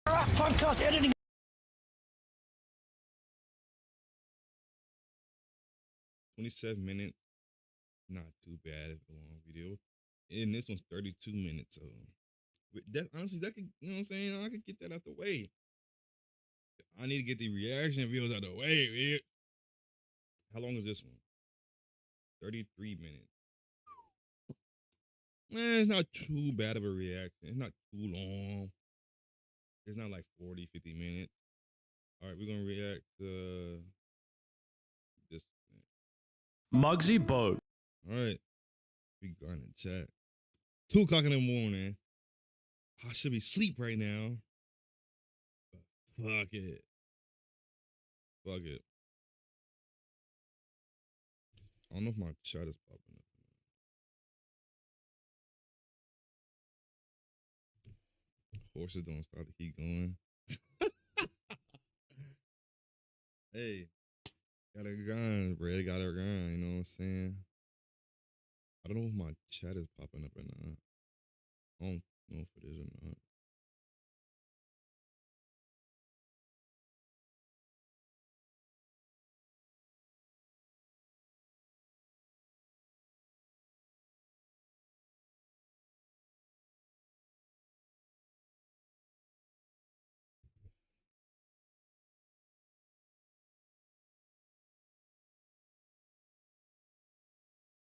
Podcast editing. 27 minutes. Not too bad of a long video. And this one's 32 minutes. So that honestly, that could, you know what I'm saying? I could get that out the way. I need to get the reaction videos out the way, man. How long is this one? 33 minutes. Man, it's not too bad of a reaction. It's not too long. It's not like 40, 50 minutes. All right, we're going to react to this. Muggsy Bogues. All right. We going in chat. 2 o'clock in the morning. I should be asleep right now. But fuck it. Fuck it. I don't know if my chat is popping up. Horses don't stop to keep going. Hey, got a gun. Red got a gun. You know what I'm saying? I don't know if my chat is popping up or not. I don't know if it is or not.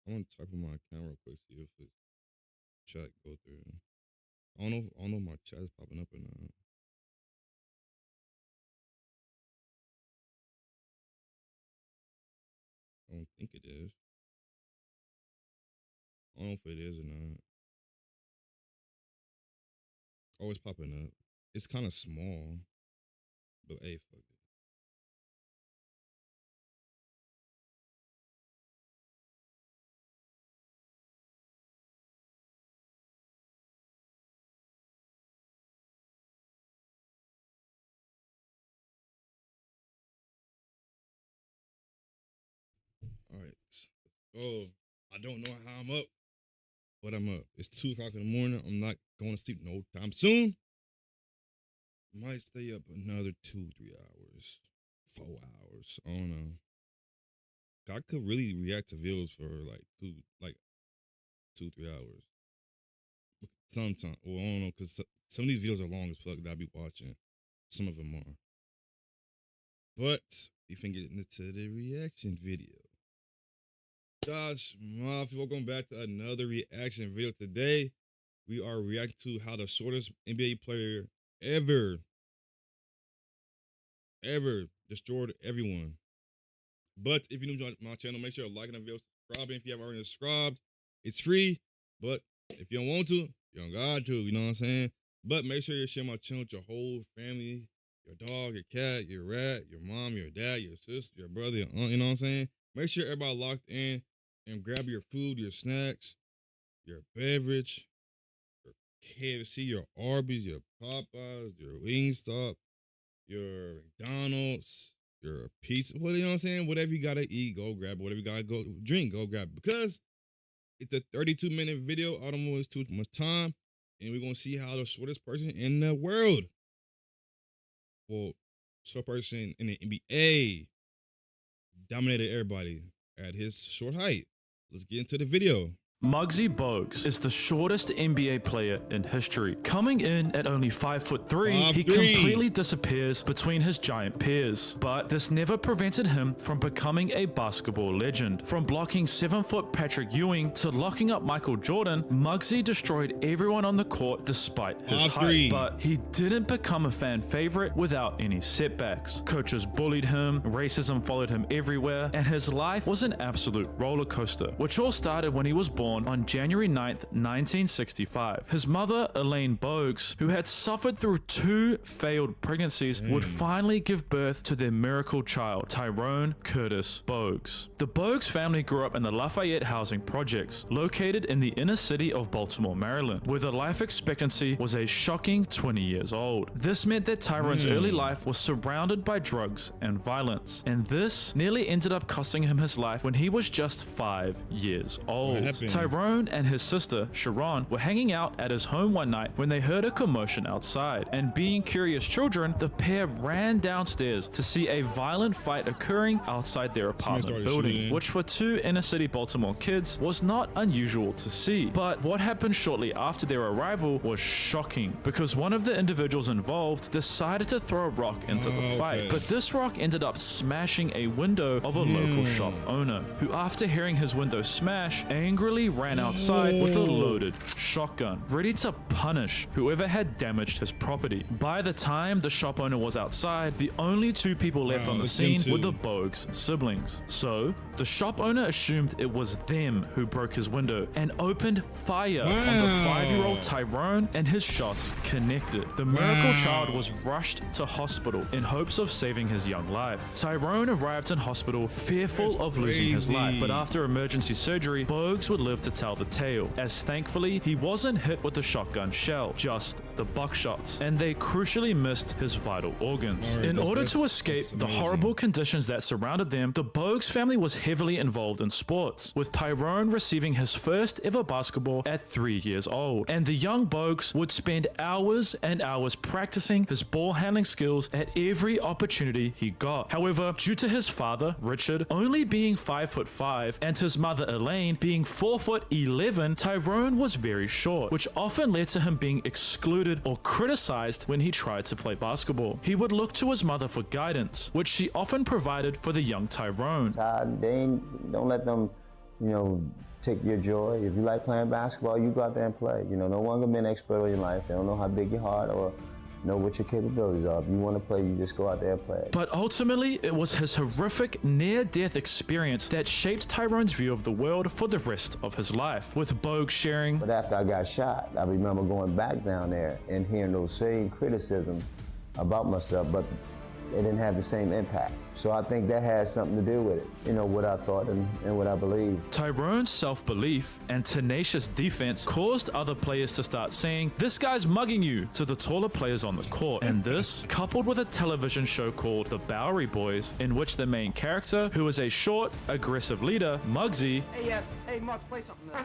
I'm gonna type in my account real quick, see if it's chat go through. I don't know if my chat is popping up or not. I don't think it is. I don't know if it is or not. Oh, it's popping up. It's kind of small, but hey, fuck it. Oh, I don't know how I'm up, but I'm up. It's 2 o'clock in the morning. I'm not going to sleep no time soon. Might stay up another 2-3 hours, 4 hours. I don't know. I could really react to videos for like 2-3 hours. Sometimes, well, I don't know, because some of these videos are long as fuck that I be watching. Some of them are. But we can get into the reaction video. Josh Mafia, welcome back to another reaction video. Today, we are reacting to how the shortest NBA player ever destroyed everyone. But if you're new to my channel, make sure to like the video, subscribing if you haven't already subscribed. It's free, but if you don't want to, you don't got to, you know what I'm saying? But make sure you share my channel with your whole family, your dog, your cat, your rat, your mom, your dad, your sister, your brother, your aunt, you know what I'm saying? Make sure everybody locked in and grab your food, your snacks, your beverage, your KFC, your Arby's, your Popeyes, your Wingstop, your McDonald's, your pizza, what, you know what I'm saying? Whatever you gotta eat, go grab it. Whatever you gotta go drink, go grab it. Because it's a 32-minute video. I don't want too much time. And we're gonna see how the shortest person in the world, well, short person in the NBA, dominated everybody at his short height. Let's get into the video. Muggsy Bogues is the shortest NBA player in history. Coming in at only 5'3", he completely disappears between his giant peers. But this never prevented him from becoming a basketball legend. From blocking 7-foot Patrick Ewing to locking up Michael Jordan, Muggsy destroyed everyone on the court despite his height. But he didn't become a fan favorite without any setbacks. Coaches bullied him, racism followed him everywhere, and his life was an absolute roller coaster, which all started when he was born on January 9th, 1965. His mother, Elaine Bogues, who had suffered through 2 failed pregnancies, would finally give birth to their miracle child, Tyrone Curtis Bogues. The Bogues family grew up in the Lafayette housing projects, located in the inner city of Baltimore, Maryland, where the life expectancy was a shocking 20 years old. This meant that Tyrone's early life was surrounded by drugs and violence, and this nearly ended up costing him his life when he was just 5 years old. Tyrone and his sister, Sharon, were hanging out at his home one night when they heard a commotion outside, and being curious children, the pair ran downstairs to see a violent fight occurring outside their apartment building, which for 2 inner-city Baltimore kids was not unusual to see. But what happened shortly after their arrival was shocking, because one of the individuals involved decided to throw a rock into the fight. But this rock ended up smashing a window of a local shop owner, who after hearing his window smash, angrily ran outside with a loaded shotgun, ready to punish whoever had damaged his property. By the time the shop owner was outside, the only 2 people left on the scene were the Bogues siblings. So the shop owner assumed it was them who broke his window and opened fire on the 5-year-old Tyrone, and his shots connected. The miracle child was rushed to hospital in hopes of saving his young life. Tyrone arrived in hospital fearful of losing his life, but after emergency surgery, Bogues would live to tell the tale, as thankfully he wasn't hit with the shotgun shell, just the buckshots, and they crucially missed his vital organs. In order to escape the horrible conditions that surrounded them, the Bogues family was heavily involved in sports, with Tyrone receiving his first ever basketball at 3 years old, and the young Bogues would spend hours and hours practicing his ball handling skills at every opportunity he got. However, due to his father, Richard, only being 5'5", and his mother, Elaine, being 4'11", Tyrone was very short, which often led to him being excluded or criticized when he tried to play basketball. He would look to his mother for guidance, which she often provided for the young Tyrone. Don't let them, take your joy. If you like playing basketball, you go out there and play. No one can be an expert in your life. They don't know how big your heart or know what your capabilities are. If you want to play, you just go out there and play. But ultimately, it was his horrific near-death experience that shaped Tyrone's view of the world for the rest of his life, with Bogues sharing, "But after I got shot, I remember going back down there and hearing those same criticisms about myself, but it didn't have the same impact. So I think that has something to do with it, you know, what I thought and what I believe. Tyrone's self-belief and tenacious defense caused other players to start saying, "This guy's mugging you," to the taller players on the court. And this, coupled with a television show called The Bowery Boys, in which the main character, who is a short, aggressive leader, Muggsy, Hey, Muggs, play something there.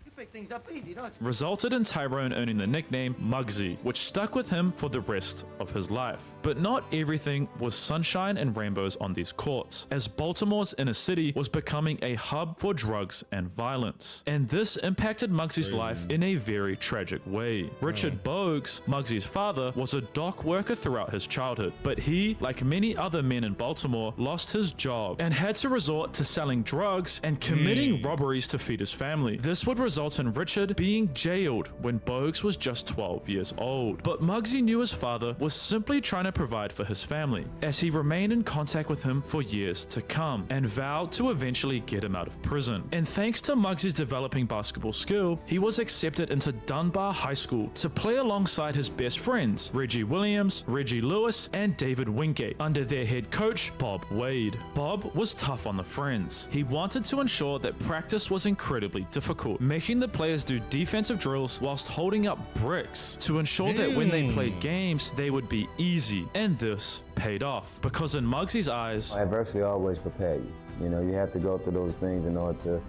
You pick things up easy, don't you? resulted in Tyrone earning the nickname Muggsy, which stuck with him for the rest of his life. But not everything was sunshine and rainbows on these courts, as Baltimore's inner city was becoming a hub for drugs and violence. And this impacted Muggsy's life in a very tragic way. Richard Bogues, Muggsy's father, was a dock worker throughout his childhood, but he, like many other men in Baltimore, lost his job and had to resort to selling drugs and committing robberies to feed his family. This would result in Richard being jailed when Bogues was just 12 years old. But Muggsy knew his father was simply trying to provide for his family, as he remained in contact with him for years to come and vowed to eventually get him out of prison. And thanks to Muggsy's developing basketball skill, he was accepted into Dunbar High School to play alongside his best friends, Reggie Williams, Reggie Lewis, and David Wingate, under their head coach, Bob Wade. Bob was tough on the friends. He wanted to ensure that practice was incredibly difficult, making the players do defensive drills whilst holding up bricks to ensure that when they played games, they would be easy. And this paid off, because in Muggsy's eyes, adversity always prepare you. You know, you have to go through those things in order to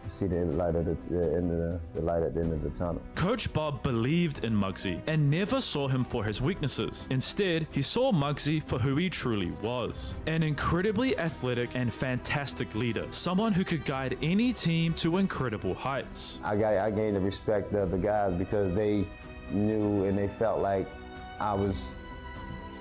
see the light at the end of the light at the end of the tunnel. Coach Bob believed in Muggsy and never saw him for his weaknesses. Instead, he saw Muggsy for who he truly was: an incredibly athletic and fantastic leader, someone who could guide any team to incredible heights. I gained the respect of the guys because they knew and they felt like I was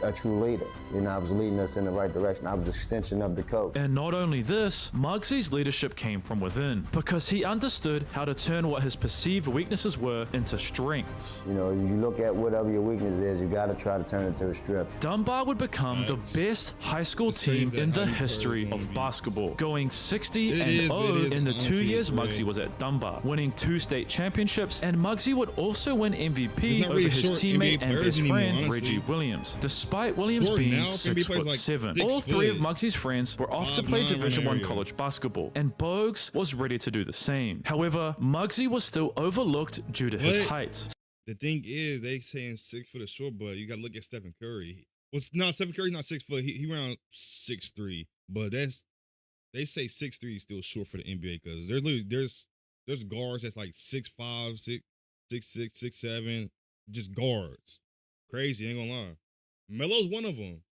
a true leader. You know, I was leading us in the right direction. I was an extension of the coach. And not only this, Muggsy's leadership came from within, because he understood how to turn what his perceived weaknesses were into strengths. You know, you look at whatever your weakness is, you got to try to turn it to a strength. Dunbar would become the best high school team in the history of basketball, going 60-0 in the 2 years Muggsy was at Dunbar, winning 2 state championships, and Muggsy would also win MVP over his teammate and best friend, Reggie Williams. Despite Williams being 6'7", all 3 of Muggsy's friends were off to play Division I college basketball, and Bogues was ready to do the same. However, Muggsy was still overlooked due to his height. The thing is, they saying 6 foot is short, but you got to look at Stephen Curry. Stephen Curry's not 6 foot. He around 6'3", but they say 6'3" is still short for the NBA, because there's guards that's like 6'5", 6'6", 6'7", just guards. Crazy, ain't gonna lie. Melo's one of them.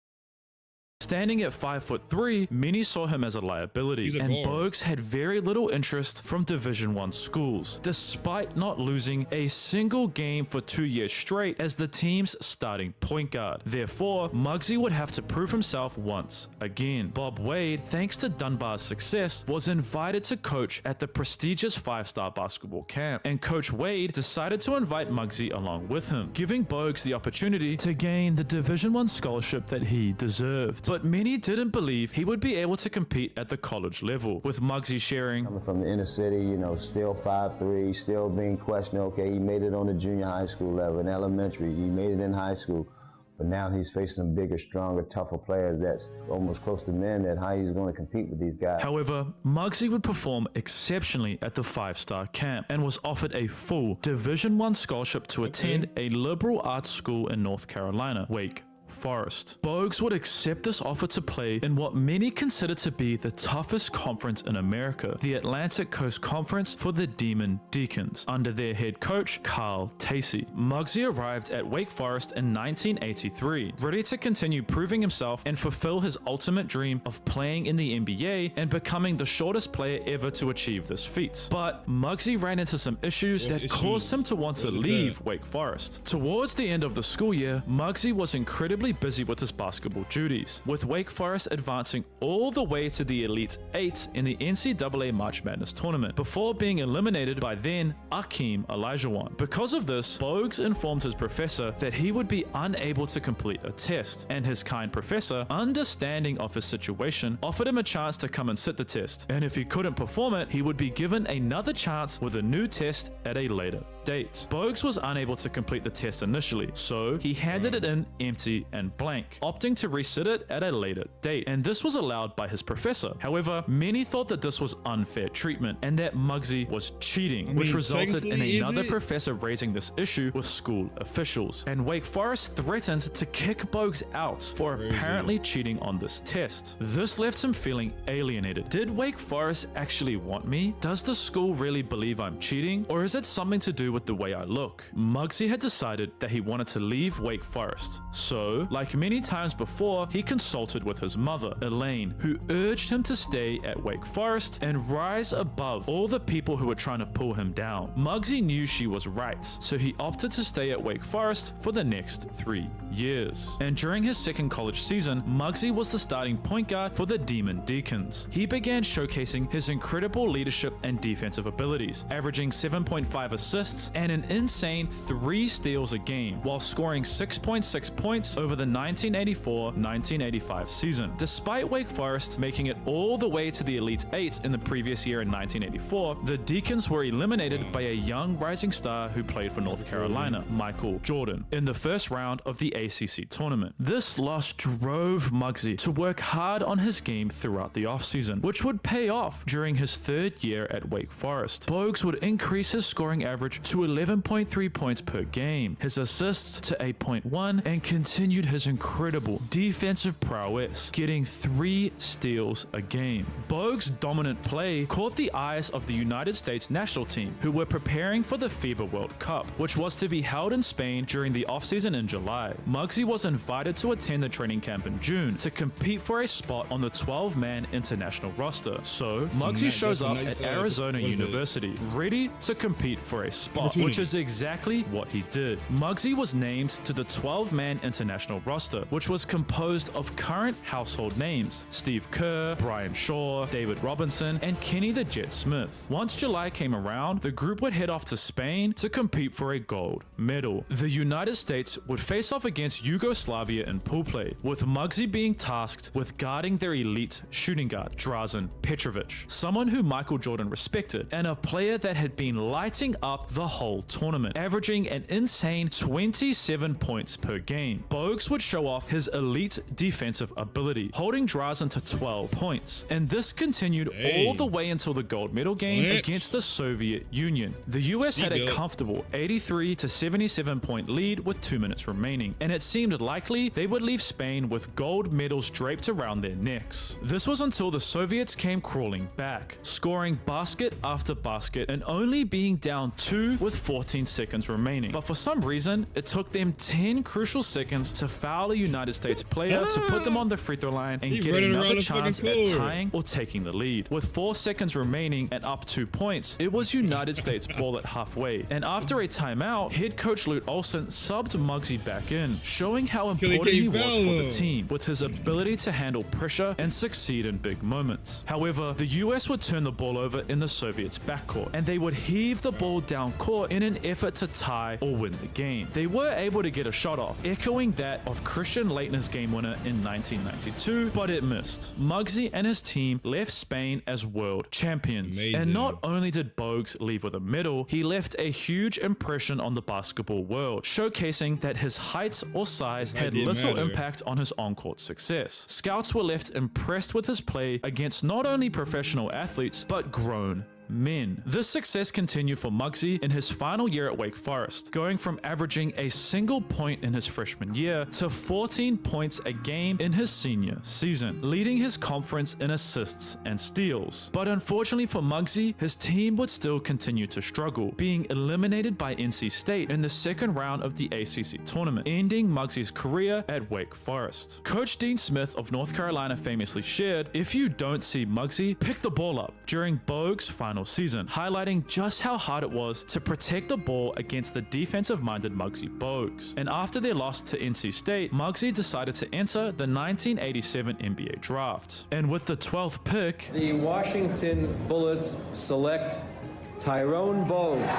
Standing at 5'3", many saw him as a liability, and Bogues had very little interest from Division I schools, despite not losing a single game for 2 years straight as the team's starting point guard. Therefore, Muggsy would have to prove himself once again. Bob Wade, thanks to Dunbar's success, was invited to coach at the prestigious 5-star basketball camp, and Coach Wade decided to invite Muggsy along with him, giving Bogues the opportunity to gain the Division I scholarship that he deserved. But many didn't believe he would be able to compete at the college level, with Muggsy sharing, coming from the inner city, you know, still 5'3", still being questioned. Okay, he made it on the junior high school level, in elementary, he made it in high school, but now he's facing some bigger, stronger, tougher players that's almost close to men, that how he's going to compete with these guys. However, Muggsy would perform exceptionally at the 5-star camp and was offered a full Division I scholarship to attend a liberal arts school in North Carolina, Wake Forest. Bogues would accept this offer to play in what many consider to be the toughest conference in America, the Atlantic Coast Conference for the Demon Deacons, under their head coach, Carl Tacey. Muggsy arrived at Wake Forest in 1983, ready to continue proving himself and fulfill his ultimate dream of playing in the NBA and becoming the shortest player ever to achieve this feat. But Muggsy ran into some issues that caused him to want to leave Wake Forest. Towards the end of the school year, Muggsy was incredibly incredibly busy with his basketball duties, with Wake Forest advancing all the way to the Elite 8 in the NCAA March Madness tournament, before being eliminated by then Akeem Olajuwon. Because of this, Bogues informed his professor that he would be unable to complete a test, and his kind professor, understanding of his situation, offered him a chance to come and sit the test, and if he couldn't perform it, he would be given another chance with a new test at a later date. Bogues was unable to complete the test initially, so he handed it in empty and blank, opting to resit it at a later date, and this was allowed by his professor. However, many thought that this was unfair treatment and that Muggsy was cheating, which resulted in another professor raising this issue with school officials, and Wake Forest threatened to kick Bogues out for apparently cheating on this test. This left him feeling alienated. Did Wake Forest actually want me? Does the school really believe I'm cheating? Or is it something to do with the way I look? Muggsy had decided that he wanted to leave Wake Forest, so, like many times before, he consulted with his mother, Elaine, who urged him to stay at Wake Forest and rise above all the people who were trying to pull him down. Muggsy knew she was right, so he opted to stay at Wake Forest for the next 3 years. And during his second college season, Muggsy was the starting point guard for the Demon Deacons. He began showcasing his incredible leadership and defensive abilities, averaging 7.5 assists and an insane 3 steals a game, while scoring 6.6 points over the 1984-1985 season. Despite Wake Forest making it all the way to the Elite 8 in the previous year in 1984, the Deacons were eliminated by a young rising star who played for North Carolina, Michael Jordan, in the first round of the ACC tournament. This loss drove Muggsy to work hard on his game throughout the offseason, which would pay off during his 3rd year at Wake Forest. Bogues would increase his scoring average to 11.3 points per game, his assists to 8.1, and continued his incredible defensive prowess, getting 3 steals a game. Bogues' dominant play caught the eyes of the United States national team, who were preparing for the FIBA World Cup, which was to be held in Spain during the offseason in July. Muggsy was invited to attend the training camp in June to compete for a spot on the 12-man international roster. So, Muggsy shows up at Arizona University, ready to compete for a spot, which is exactly what he did. Muggsy was named to the 12-man international roster, which was composed of current household names: Steve Kerr, Brian Shaw, David Robinson, and Kenny the Jet Smith. Once July came around, the group would head off to Spain to compete for a gold medal. The United States would face off against Yugoslavia in pool play, with Muggsy being tasked with guarding their elite shooting guard, Drazen Petrovic, someone who Michael Jordan respected, and a player that had been lighting up the whole tournament, averaging an insane 27 points per game. Bogues would show off his elite defensive ability, holding Drazen to 12 points, and this continued all the way until the gold medal game against the Soviet Union. The US had a comfortable 83 to 77 point lead with 2 minutes remaining, and it seemed likely they would leave Spain with gold medals draped around their necks. This was until the Soviets came crawling back, scoring basket after basket and only being down 2 with 14 seconds remaining. But for some reason, it took them 10 crucial seconds to foul a United States player to put them on the free throw line and get another chance at tying or taking the lead. With 4 seconds remaining and up 2 points, it was United States ball at halfway, and after a timeout, head coach Lute Olson subbed Muggsy back in, showing how important he was for the team, with his ability to handle pressure and succeed in big moments. However, the US would turn the ball over in the Soviets' backcourt, and they would heave the ball down court in an effort to tie or win the game. They were able to get a shot off, echoing that of Christian Laettner's game winner in 1992, but it missed. Muggsy and his team left Spain as world champions. And not only did Bogues leave with a medal, he left a huge impression on the basketball world, showcasing that his height or size had little impact on his on-court success. Scouts were left impressed with his play against not only professional athletes, but grown men. This success continued for Muggsy in his final year at Wake Forest, going from averaging a single point in his freshman year to 14 points a game in his senior season, leading his conference in assists and steals. But unfortunately for Muggsy, his team would still continue to struggle, being eliminated by NC State in the second round of the ACC tournament, ending Muggsy's career at Wake Forest. Coach Dean Smith of North Carolina famously shared, "If you don't see Muggsy, pick the ball up," during Bogues' final final season, highlighting just how hard it was to protect the ball against the defensive-minded Muggsy Bogues. And after their loss to NC State, Muggsy decided to enter the 1987 NBA draft. And with the 12th pick, the Washington Bullets select Tyrone Bogues.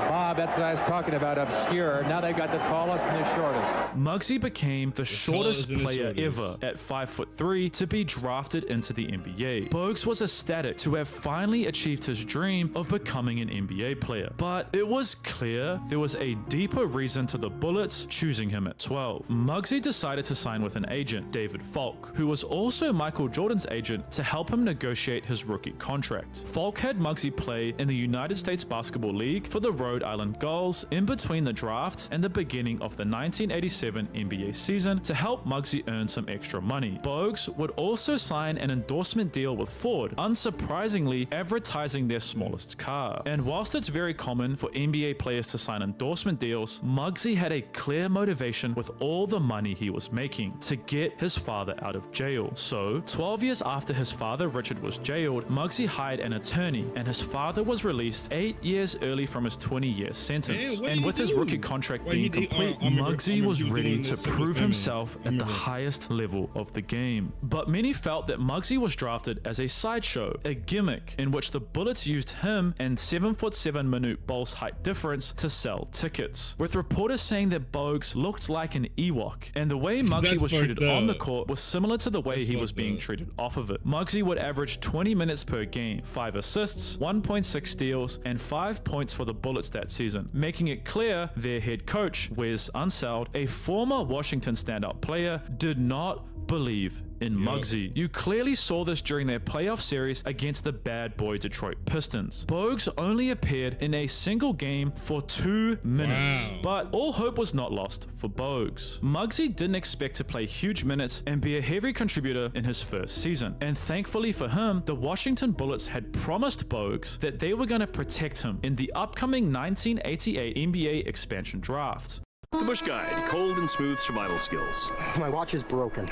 Bob, that's what I was talking about, obscure. Now they got the tallest and the shortest. Muggsy became the shortest player ever at 5'3" to be drafted into the NBA. Bogues was ecstatic to have finally achieved his dream of becoming an NBA player. But it was clear there was a deeper reason to the Bullets choosing him at 12. Muggsy decided to sign with an agent, David Falk, who was also Michael Jordan's agent, to help him negotiate his rookie contract. Falk had Muggsy play in the United States Basketball League for the Rhode Island Gulls in between the draft and the beginning of the 1987 NBA season to help Muggsy earn some extra money. Bogues would also sign an endorsement deal with Ford, unsurprisingly advertising their smallest car. And whilst it's very common for NBA players to sign endorsement deals, Muggsy had a clear motivation with all the money he was making to get his father out of jail. So, 12 years after his father Richard was jailed, Muggsy hired an attorney and his father was released 8 years early from his 20-year sentence. And with his rookie contract being complete, Muggsy was ready to prove himself at the highest level of the game. But many felt that Muggsy was drafted as a sideshow, a gimmick in which the Bullets used him and 7'7" Manute Bol's height difference to sell tickets, with reporters saying that Bogues looked like an Ewok, and the way Muggsy was treated on the court was similar to the way he was being treated off of it. Muggsy would average 20 minutes per game, 5 assists, 1.6 steals, and 5 points for the Bullets that season, making it clear their head coach, Wes Unseld, a former Washington standout player, did not believe in Muggsy. You clearly saw this during their playoff series against the bad boy Detroit Pistons. Bogues only appeared in a single game for 2 minutes, but all hope was not lost for Bogues. Muggsy didn't expect to play huge minutes and be a heavy contributor in his first season, and thankfully for him, the Washington Bullets had promised Bogues that they were going to protect him in the upcoming 1988 NBA expansion draft. The Bush Guide, cold and smooth survival skills. My watch is broken.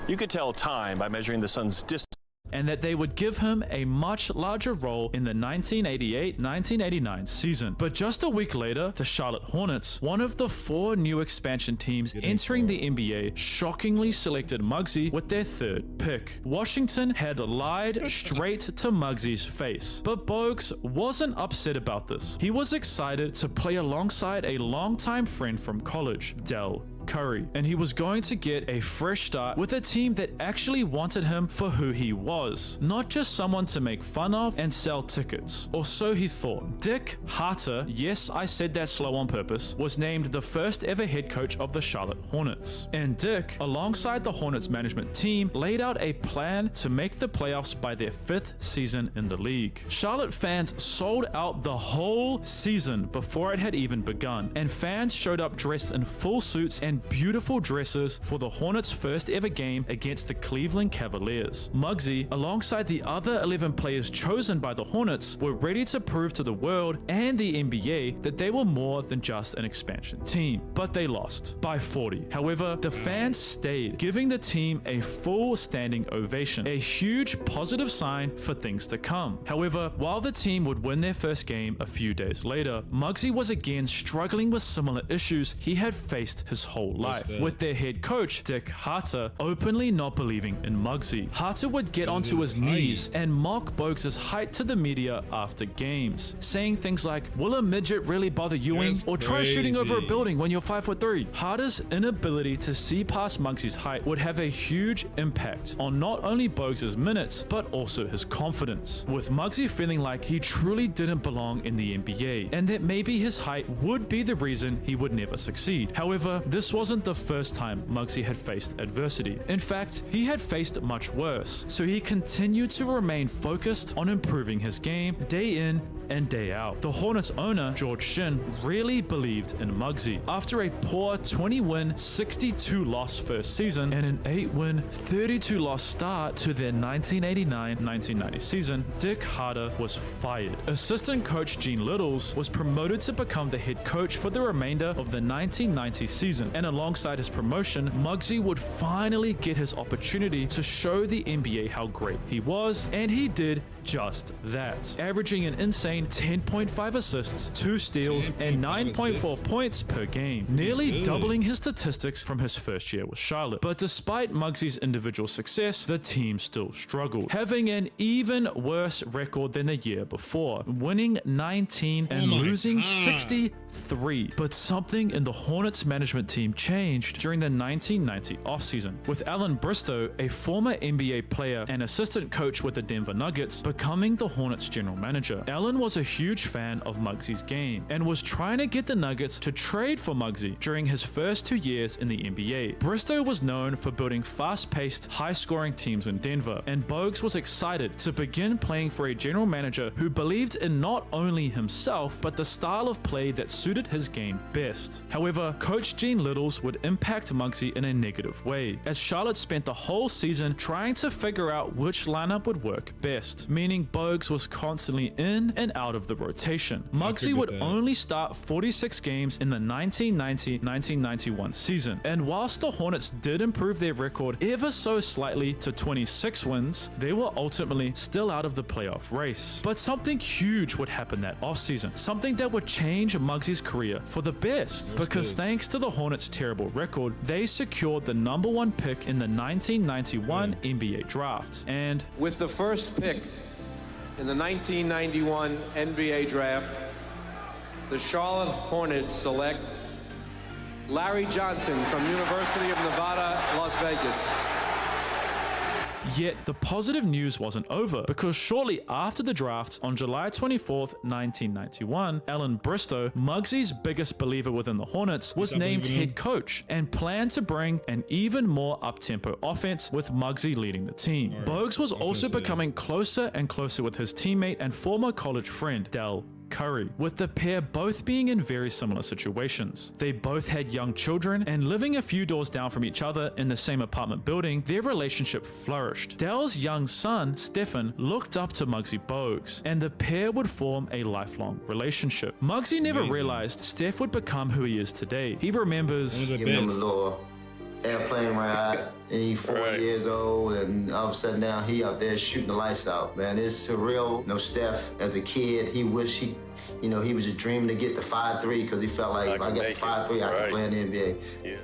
You could tell time by measuring the sun's distance. And that they would give him a much larger role in the 1988-1989 season. But just a week later, the Charlotte Hornets, one of the 4 new expansion teams entering the NBA, shockingly selected Muggsy with their 3rd pick. Washington had lied straight to Muggsy's face, but Bogues wasn't upset about this. He was excited to play alongside a longtime friend from college, Del Curry, and he was going to get a fresh start with a team that actually wanted him for who he was, not just someone to make fun of and sell tickets, or so he thought. Dick Harter, yes, I said that slow on purpose, was named the first ever head coach of the Charlotte Hornets, and Dick, alongside the Hornets management team, laid out a plan to make the playoffs by their 5th season in the league. Charlotte fans sold out the whole season before it had even begun, and fans showed up dressed in full suits and beautiful dresses for the Hornets' first ever game against the Cleveland Cavaliers. Muggsy, alongside the other 11 players chosen by the Hornets, were ready to prove to the world and the NBA that they were more than just an expansion team. But they lost by 40. However, the fans stayed, giving the team a full standing ovation, a huge positive sign for things to come. However, while the team would win their first game a few days later, Muggsy was again struggling with similar issues he had faced his whole life, with their head coach, Dick Harter, openly not believing in Muggsy. Harter would get onto his knees and mock Bogues' height to the media after games, saying things like, "Will a midget really bother Ewing? Or try shooting over a building when you're 5'3". Harter's inability to see past Muggsy's height would have a huge impact on not only Bogues' minutes, but also his confidence, with Muggsy feeling like he truly didn't belong in the NBA, and that maybe his height would be the reason he would never succeed. However, this wasn't the first time Muggsy had faced adversity. In fact, he had faced much worse, so he continued to remain focused on improving his game day in, and day out. The Hornets owner, George Shinn, really believed in Muggsy. After a poor 20-win, 62-loss first season and an 8-win, 32-loss start to their 1989-1990 season, Dick Harter was fired. Assistant coach Gene Littles was promoted to become the head coach for the remainder of the 1990 season, and alongside his promotion, Muggsy would finally get his opportunity to show the NBA how great he was, and he did just that, averaging an insane 10.5 assists, 2 steals, and 9.4 points per game, nearly doubling his statistics from his first year with Charlotte. But despite Muggsy's individual success, the team still struggled, having an even worse record than the year before, winning 19 and losing 63. But something in the Hornets management team changed during the 1990 offseason, with Alan Bristow, a former NBA player and assistant coach with the Denver Nuggets, becoming the Hornets general manager. Allen was a huge fan of Muggsy's game and was trying to get the Nuggets to trade for Muggsy during his first 2 years in the NBA. Bristow was known for building fast-paced, high-scoring teams in Denver, and Bogues was excited to begin playing for a general manager who believed in not only himself, but the style of play that suited his game best. However, Coach Gene Littles would impact Muggsy in a negative way, as Charlotte spent the whole season trying to figure out which lineup would work best, meaning Bogues was constantly in and out of the rotation. Muggsy would only start 46 games in the 1990-1991 season, and whilst the Hornets did improve their record ever so slightly to 26 wins, they were ultimately still out of the playoff race. But something huge would happen that offseason, something that would change Muggsy's career for the best, because thanks to the Hornets' terrible record, they secured the #1 pick in the 1991 NBA draft. And with the first pick in the 1991 NBA draft, the Charlotte Hornets select Larry Johnson from University of Nevada, Las Vegas. Yet the positive news wasn't over, because shortly after the draft, on July 24th, 1991, Alan Bristow, Muggsy's biggest believer within the Hornets, was named head coach and planned to bring an even more up-tempo offense with Muggsy leading the team. Bogues was also becoming closer and closer with his teammate and former college friend, Del Curry, with the pair both being in very similar situations. They both had young children, and living a few doors down from each other in the same apartment building, their relationship flourished. Dell's young son, Stephen, looked up to Muggsy Bogues, and the pair would form a lifelong relationship. Muggsy never realized Steph would become who he is today. He remembers giving him a little airplane ride, and he's 4 years old, and all of a sudden now he out there shooting the lights out, man. It's surreal. You know, Steph, as a kid, he wished he was just dreaming to get the 5'3", because he felt like if I get the 5'3", I could play in the NBA.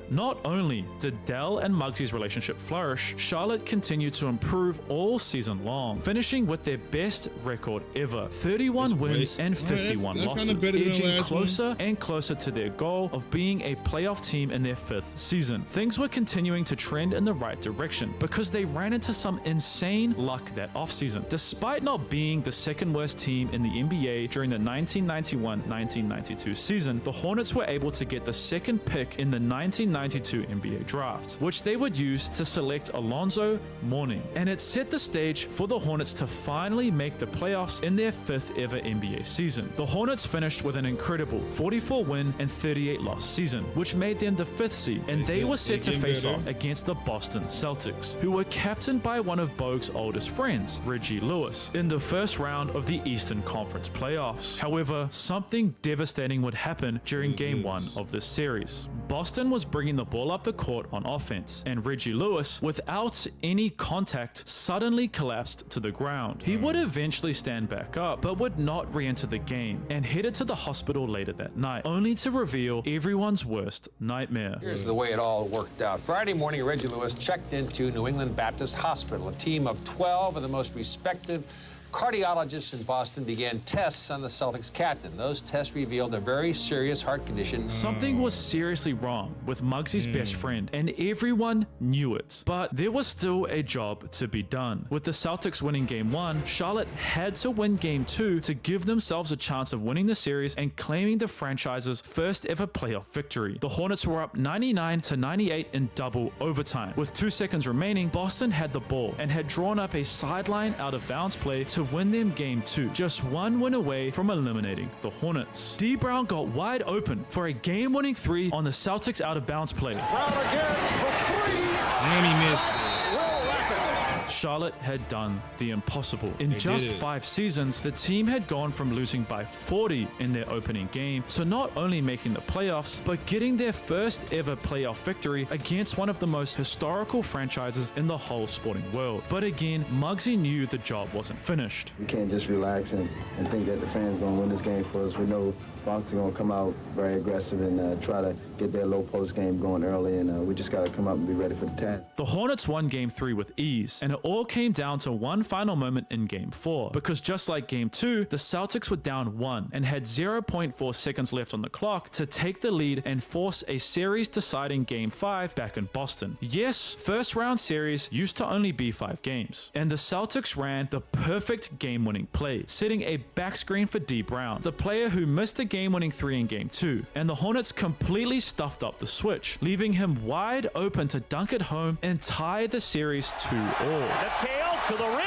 Not only did Dell and Muggsy's relationship flourish, Charlotte continued to improve all season long, finishing with their best record ever, 31 wins and 51 losses, edging closer and closer to their goal of being a playoff team in their 5th season. Things were continuing to trend in the right direction, because they ran into some insane luck that offseason. Despite not being the second worst team in the NBA during the 1991-1992 season, the Hornets were able to get the second pick in the 1992 NBA draft, which they would use to select Alonzo Mourning, and it set the stage for the Hornets to finally make the playoffs in their 5th ever NBA season. The Hornets finished with an incredible 44-win and 38-loss season, which made them the 5th seed, and they were set to face off against the Boston Celtics, who were captained by one of Bogues' oldest friends, Reggie Lewis, in the first round of the Eastern Conference playoffs. However, something devastating would happen during Game 1 of this series. Boston was bringing the ball up the court on offense, and Reggie Lewis, without any contact, suddenly collapsed to the ground. He would eventually stand back up, but would not re-enter the game, and headed to the hospital later that night, only to reveal everyone's worst nightmare. Here's the way it all worked out. Friday morning, Reggie Lewis checked into New England Baptist Hospital. A team of 12 of the most respected cardiologists in Boston began tests on the Celtics captain. Those tests revealed a very serious heart condition. Something was seriously wrong with Muggsy's best friend, and everyone knew it. But there was still a job to be done. With the Celtics winning Game 1, Charlotte had to win Game 2 to give themselves a chance of winning the series and claiming the franchise's first ever playoff victory. The Hornets were up 99-98 in double overtime. With 2 seconds remaining, Boston had the ball and had drawn up a sideline out of bounds play to to win them Game 2, just one win away from eliminating the Hornets. D. Brown got wide open for a game-winning 3 on the Celtics out-of-bounds play. Brown again for 3. And he missed. Charlotte had done the impossible. In just 5 seasons, the team had gone from losing by 40 in their opening game to not only making the playoffs, but getting their first ever playoff victory against one of the most historical franchises in the whole sporting world. But again, Muggsy knew the job wasn't finished. We can't just relax and think that the fans going to win this game for us. We know Boston going to come out very aggressive and try to get their low post game going early, and we just got to come up and be ready for the task. The Hornets won Game 3 with ease, and it all came down to one final moment in Game 4, because just like Game 2, the Celtics were down 1 and had 0.4 seconds left on the clock to take the lead and force a series-deciding Game 5 back in Boston. Yes, first-round series used to only be 5 games, and the Celtics ran the perfect game-winning play, setting a back screen for D. Brown, the player who missed the game-winning 3 in Game 2, and the Hornets completely stuffed up the switch, leaving him wide open to dunk it home and tie the series 2-all. The tail to the rim.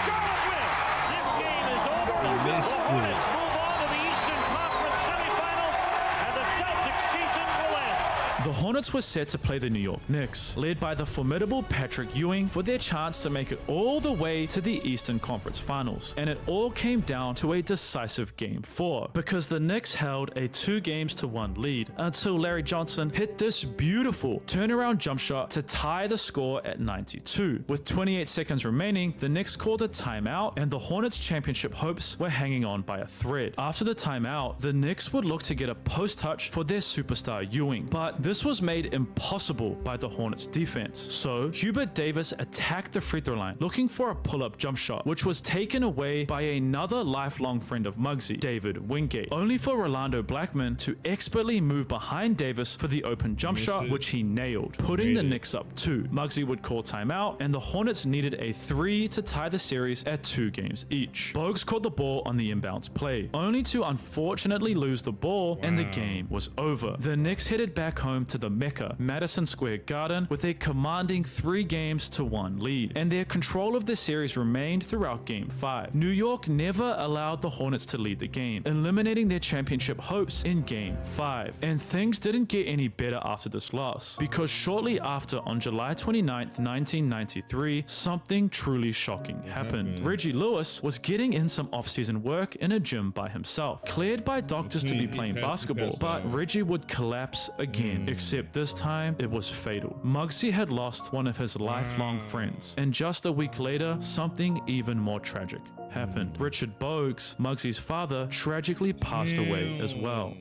Charlotte wins. This game is over. The Hornets move on to the Eastern Conference semifinals, and the Celtics season will end. The Hornets were set to play the New York Knicks, led by the formidable Patrick Ewing, for their chance to make it all the way to the Eastern Conference Finals. And it all came down to a decisive Game 4, because the Knicks held a 2-1 lead until Larry Johnson hit this beautiful turnaround jump shot to tie the score at 92. With 28 seconds remaining, the Knicks called a timeout, and the Hornets' championship hopes were hanging on by a thread. After the timeout, the Knicks would look to get a post touch for their superstar Ewing, but this was made impossible by the Hornets defense. So Hubert Davis attacked the free throw line looking for a pull-up jump shot, which was taken away by another lifelong friend of Muggsy, David Wingate, only for Rolando Blackman to expertly move behind Davis for the open jump shot, which he nailed, putting the Knicks up 2. Muggsy would call timeout, and the Hornets needed a 3 to tie the series at 2 games each. Bogues caught the ball on the inbounds play, only to unfortunately lose the ball, and the game was over. The Knicks headed back home to the Mecca, Madison Square Garden, with a commanding 3-1 lead, and their control of the series remained throughout Game 5. New York never allowed the Hornets to lead the game, eliminating their championship hopes in Game 5. And things didn't get any better after this loss, because shortly after, on July 29th, 1993, something truly shocking happened. Reggie Lewis was getting in some off-season work in a gym by himself, cleared by doctors to be playing basketball, but Reggie would collapse again, except this time it was fatal. Muggsy had lost one of his lifelong friends, and just a week later, something even more tragic happened. Richard Bogues, Muggsy's father, tragically passed away as well.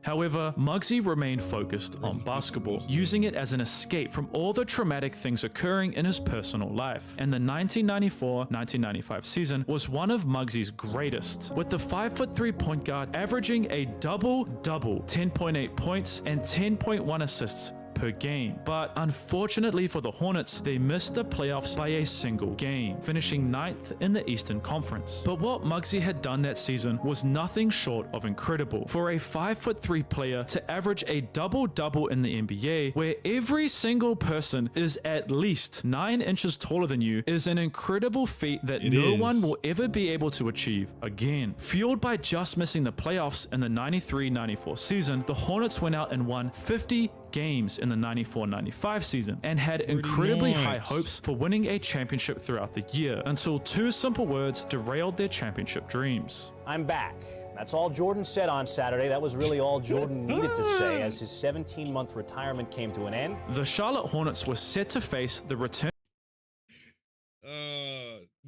However, Muggsy remained focused on basketball, using it as an escape from all the traumatic things occurring in his personal life. And the 1994-1995 season was one of Muggsy's greatest, with the 5'3" point guard averaging a double-double, 10.8 points and 10.1 assists per game. But unfortunately for the Hornets, they missed the playoffs by a single game, finishing 9th in the Eastern Conference. But what Muggsy had done that season was nothing short of incredible. For a 5'3" player to average a double-double in the NBA, where every single person is at least 9 inches taller than you, is an incredible feat that no one will ever be able to achieve again. Fueled by just missing the playoffs in the 93-94 season, the Hornets went out and won 50 games in the 94-95 season and had incredibly high hopes for winning a championship throughout the year, until 2 simple words derailed their championship dreams. I'm back. That's all Jordan said on Saturday. That was really all Jordan needed to say as his 17-month retirement came to an end. The Charlotte Hornets were set to face the return.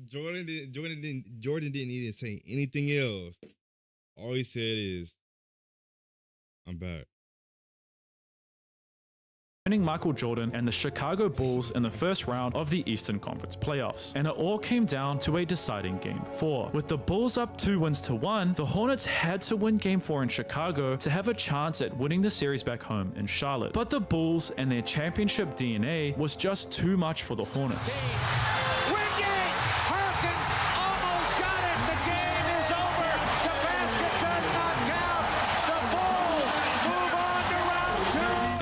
Jordan didn't need to say anything else. All he said is, "I'm back." Michael Jordan and the Chicago Bulls in the first round of the Eastern Conference playoffs, and it all came down to a deciding Game 4. With the Bulls up 2-1, the Hornets had to win Game 4 in Chicago to have a chance at winning the series back home in Charlotte. But the Bulls and their championship DNA was just too much for the Hornets.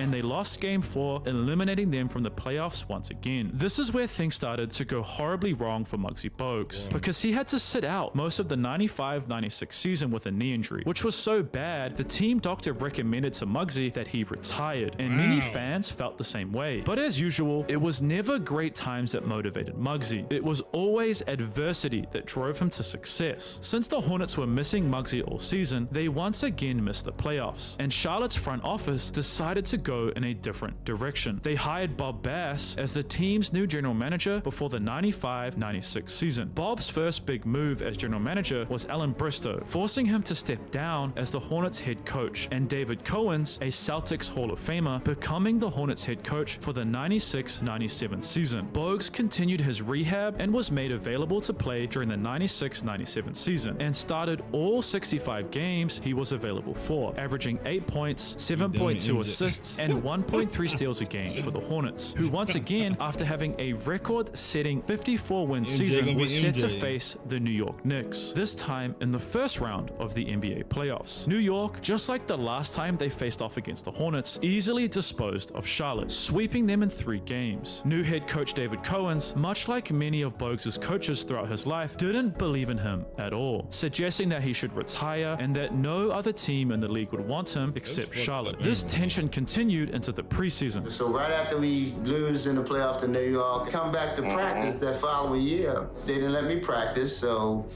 And they lost lost Game 4, eliminating them from the playoffs once again. This is where things started to go horribly wrong for Muggsy Bogues, because he had to sit out most of the 95-96 season with a knee injury, which was so bad the team doctor recommended to Muggsy that he retired, and many fans felt the same way. But as usual, it was never great times that motivated Muggsy. It was always adversity that drove him to success. Since the Hornets were missing Muggsy all season, they once again missed the playoffs, and Charlotte's front office decided to go in a different direction. They hired Bob Bass as the team's new general manager before the 95-96 season. Bob's first big move as general manager was Alan Bristow, forcing him to step down as the Hornets head coach, and David Cowens, a Celtics Hall of Famer, becoming the Hornets head coach for the 96-97 season. Bogues continued his rehab and was made available to play during the 96-97 season, and started all 65 games he was available for, averaging 8 points, 7.2 assists, and 1.3 steals a game for the Hornets, who once again, after having a record-setting 54-win season, was set to face the New York Knicks, this time in the first round of the NBA playoffs. New York, just like the last time they faced off against the Hornets, easily disposed of Charlotte, sweeping them in 3 games. New head coach David Cowens, much like many of Bogues' coaches throughout his life, didn't believe in him at all, suggesting that he should retire and that no other team in the league would want him except Charlotte. This tension continued into the preseason. So right after we lose in the playoffs to New York, come back to practice that following year. They didn't let me practice, so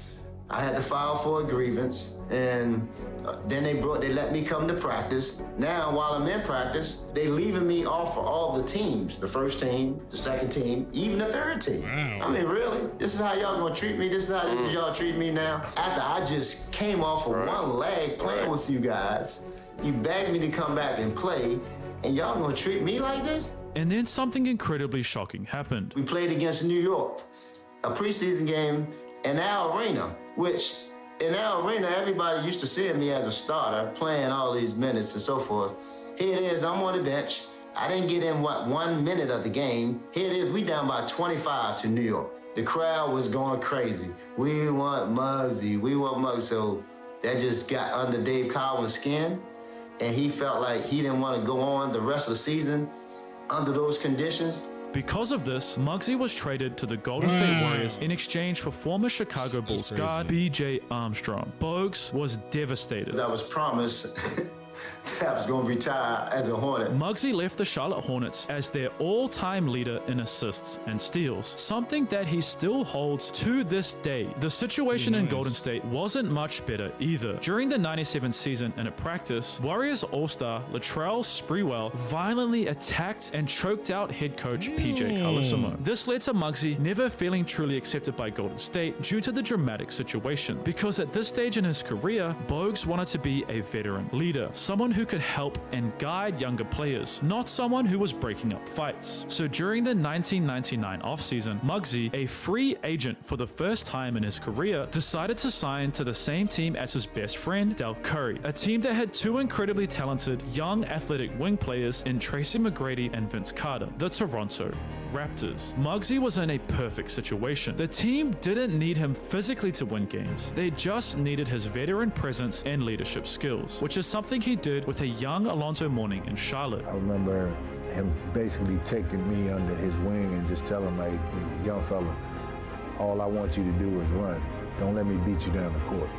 I had to file for a grievance, and then they let me come to practice. Now, while I'm in practice, they leaving me off for all the teams, the first team, the second team, even the third team. I mean, really? This is how y'all gonna treat me? This is y'all treat me now? After I just came off of one leg playing with you guys, you begged me to come back and play, and y'all gonna treat me like this? And then something incredibly shocking happened. We played against New York, a preseason game in our arena, which in our arena, everybody used to see me as a starter, playing all these minutes and so forth. Here it is, I'm on the bench. I didn't get in, 1 minute of the game. Here it is, we down by 25 to New York. The crowd was going crazy. We want Muggsy, we want Muggsy. So that just got under Dave Cowens' skin, and he felt like he didn't want to go on the rest of the season under those conditions. Because of this, Muggsy was traded to the Golden State Warriors in exchange for former Chicago Bulls guard B.J. Armstrong. Bogues was devastated. I was promised that I was going to retire as a Hornet. Muggsy left the Charlotte Hornets as their all-time leader in assists and steals, something that he still holds to this day. The situation in Golden State wasn't much better either. During the 97 season in a practice, Warriors All-Star Latrell Sprewell violently attacked and choked out head coach PJ Carlesimo. This led to Muggsy never feeling truly accepted by Golden State due to the dramatic situation, because at this stage in his career, Bogues wanted to be a veteran leader, someone who could help and guide younger players, not someone who was breaking up fights. So during the 1999 offseason, Muggsy, a free agent for the first time in his career, decided to sign to the same team as his best friend, Del Curry, a team that had 2 incredibly talented, young athletic wing players in Tracy McGrady and Vince Carter, the Toronto Raptors. Muggsy was in a perfect situation. The team didn't need him physically to win games. They just needed his veteran presence and leadership skills, which is something he did with a young Alonzo Mourning in Charlotte. I remember him basically taking me under his wing and just telling me, young fella, all I want you to do is run. Don't let me beat you down the court.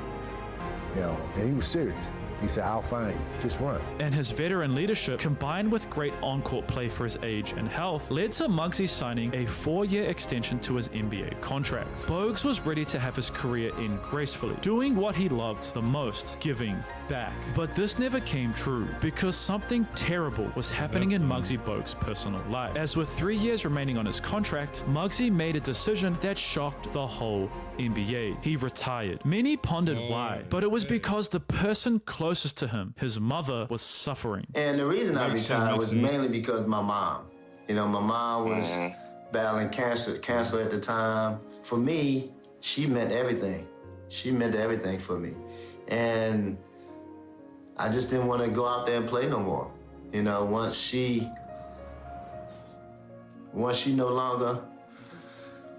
You know, and he was serious. He said, I'll find you, just run. And his veteran leadership, combined with great on-court play for his age and health, led to Muggsy signing a 4-year extension to his NBA contract. Bogues was ready to have his career end gracefully, doing what he loved the most, giving back. But this never came true, because something terrible was happening in Muggsy Bogues' personal life. As with 3 years remaining on his contract, Muggsy made a decision that shocked the whole NBA. He retired. Many pondered why, but it was because the person closest to him, his mother, was suffering. And the reason I retired was mainly because my mom. You know, my mom was battling cancer at the time. For me, she meant everything. She meant everything for me. And I just didn't want to go out there and play no more. You know, once she no longer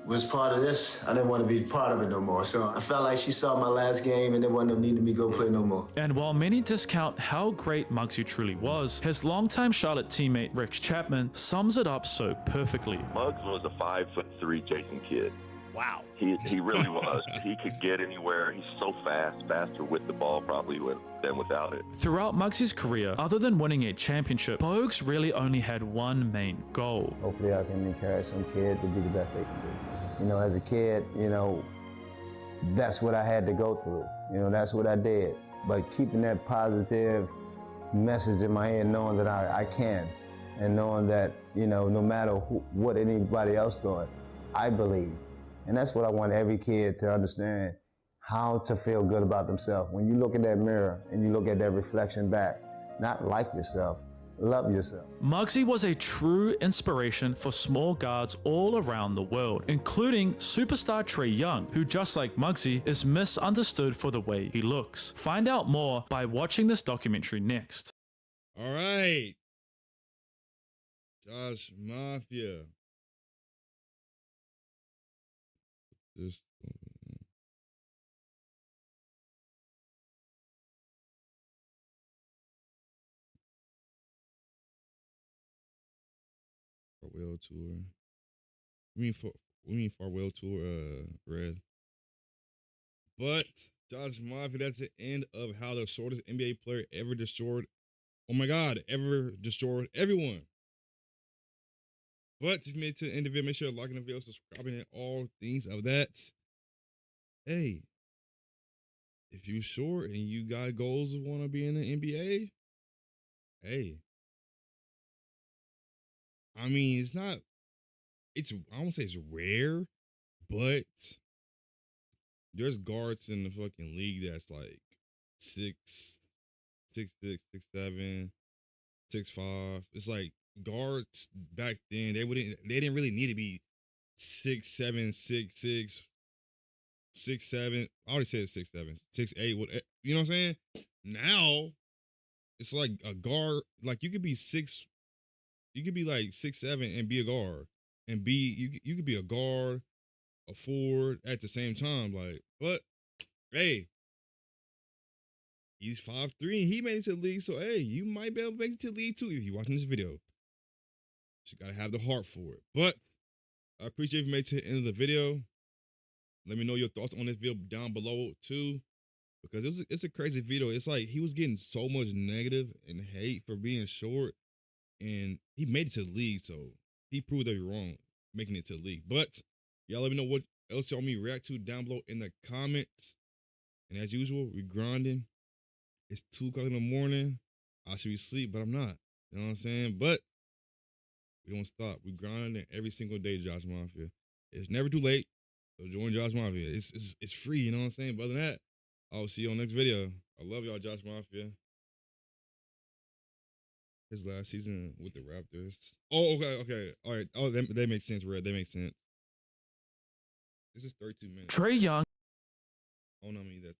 was part of this, I didn't want to be part of it no more. So I felt like she saw my last game and there wasn't no need to me go play no more. And while many discount how great Muggsy truly was, his longtime Charlotte teammate Rex Chapman sums it up so perfectly. Muggs was a 5'3" Jason Kidd. Wow. He really was. He could get anywhere. He's so fast, faster with the ball probably than without it. Throughout Muggsy's career, other than winning a championship, Bogues really only had one main goal. Hopefully I can encourage some kid to be the best they can be. You know, as a kid, you know, that's what I had to go through. You know, that's what I did. But keeping that positive message in my head, knowing that I can, and knowing that, you know, no matter what anybody else doing, I believe. And that's what I want every kid to understand, how to feel good about themselves. When you look in that mirror and you look at that reflection back, not like yourself, love yourself. Muggsy was a true inspiration for small guards all around the world, including superstar Trae Young, who just like Muggsy is misunderstood for the way he looks. Find out more by watching this documentary next. All right. Josh Mafia. This farewell tour. We mean farewell tour, Red. But Josh Mafia, that's the end of how the shortest NBA player ever destroyed. Oh my God, ever destroyed everyone. But if you made it to the end of it, make sure to like the video, subscribing, and all things of that. Hey, if you short and you got goals of want to be in the NBA, hey. I mean, it's not, I won't say it's rare, but there's guards in the fucking league that's like 6'6", 6'7", 6'5". It's like guards back then, they didn't really need to be 6'7", 6'6", 6'7". I already said 6'7", 6'8", what, you know what I'm saying? Now it's like a guard, like you could be like 6'7" and be a guard, and you could be a guard, a forward at the same time. Like, but hey, he's 5'3" and he made it to the league, so hey, you might be able to make it to the league too if you're watching this video. You gotta have the heart for it. But I appreciate if you made it to the end of the video. Let me know your thoughts on this video down below too, because it's a crazy video. It's like he was getting so much negative and hate for being short, and he made it to the league, so he proved that you're wrong making it to the league. But y'all let me know what else y'all want me to react to down below in the comments. And as usual, we grinding. It's 2 o'clock in the morning. I should be asleep, but I'm not. You know what I'm saying? But we don't stop. We grinding every single day, Josh Mafia. It's never too late. So join Josh Mafia. It's free, you know what I'm saying? But other than that, I'll see you on the next video. I love y'all, Josh Mafia. His last season with the Raptors. Oh, okay. All right. Oh, that makes sense, Red. That makes sense. This is 32 minutes. Trae Young. Oh, no, I mean that.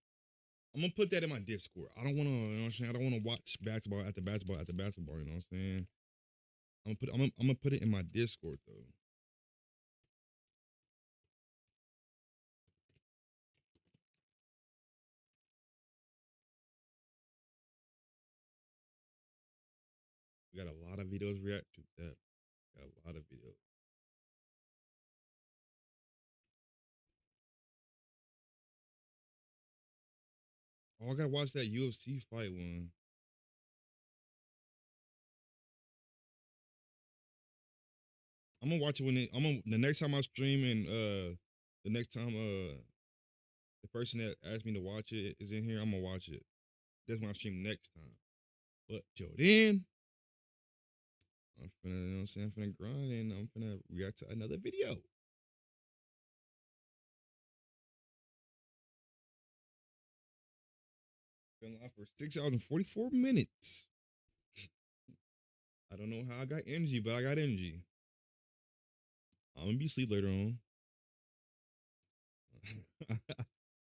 I'm gonna put that in my Discord. I don't wanna, you know what I'm saying? I don't wanna watch basketball after basketball after basketball, you know what I'm saying? I'm gonna put it in my Discord though. We got a lot of videos react to that. Got a lot of videos. Oh, I gotta watch that UFC fight one. I'm gonna watch it the next time I stream, and the next time the person that asked me to watch it is in here, I'm gonna watch it. That's when I stream next time. But till then, I'm finna, you know what I'm saying, I'm finna grind and I'm finna react to another video. Been live for 6 hours and 44 minutes. I don't know how I got energy, but I got energy. I'm gonna be asleep later on.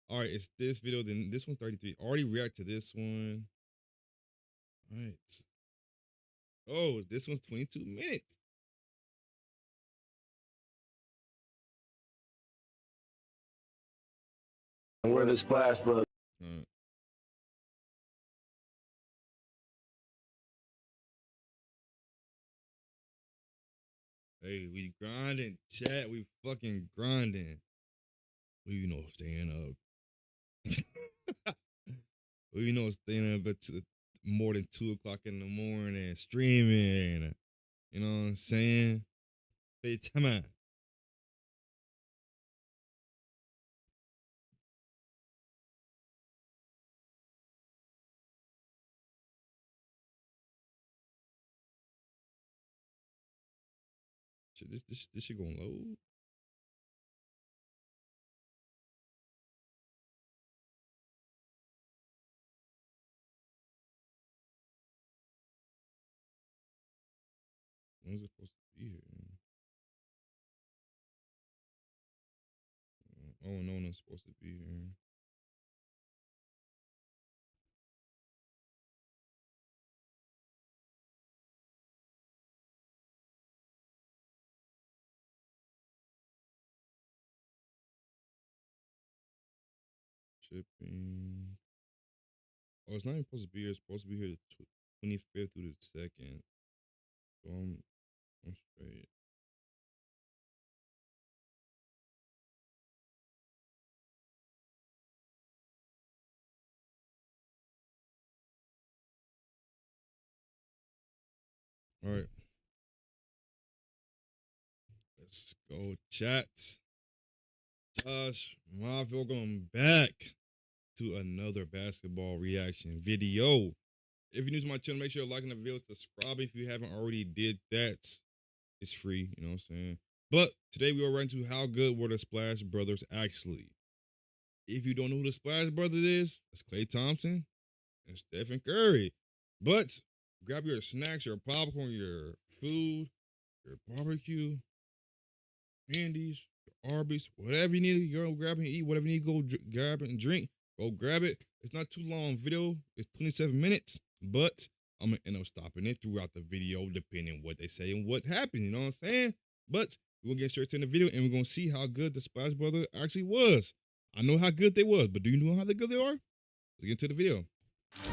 All right, it's this video. Then this one's 33. Already react to this one. All right. Oh, this one's 22 minutes. We're the Splash Brothers. Hey, we grinding, chat. We fucking grinding. We staying up. We staying up at more than 2 o'clock in the morning, streaming. You know what I'm saying? Hey, come on. This shit gonna load? When's it supposed to be here? Oh, no one's supposed to be here. Shipping. Oh, it's not even supposed to be here. It's supposed to be here the 25th through the 2nd. So I'm straight. All right. Let's go, chat. Josh Mafia, welcome back to another basketball reaction video. If you're new to my channel, make sure you're liking the video, subscribing if you haven't already did that. It's free, you know what I'm saying? But today we are right into how good were the Splash Brothers actually. If you don't know who the Splash Brothers is, it's Klay Thompson and Stephen Curry. But grab your snacks, your popcorn, your food, your barbecue, Andy's, your Arby's, whatever you need to go grab and eat, whatever you need to go grab and drink, go grab it. It's not too long video. It's 27 minutes, but I'm going to end up stopping it throughout the video depending on what they say and what happened, you know what I'm saying? But we're going to get straight to the video and we're going to see how good the Splash Brothers actually was. I know how good they was, but do you know how good they are? Let's get into the video.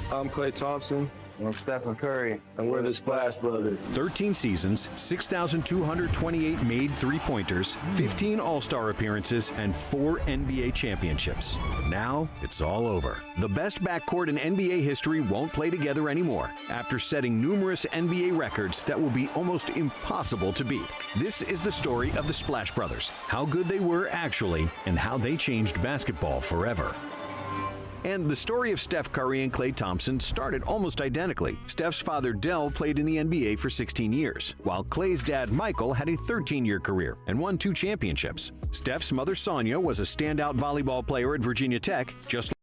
I'm Klay Thompson. I'm Stephen Curry, and we're the Splash Brothers. 13 seasons, 6,228 made three-pointers, 15 All-Star appearances, and 4 NBA championships. Now, it's all over. The best backcourt in NBA history won't play together anymore after setting numerous NBA records that will be almost impossible to beat. This is the story of the Splash Brothers, how good they were actually, and how they changed basketball forever. And the story of Steph Curry and Klay Thompson started almost identically. Steph's father, Dell, played in the NBA for 16 years, while Klay's dad, Michael, had a 13-year career and won 2 championships. Steph's mother, Sonia, was a standout volleyball player at Virginia Tech, just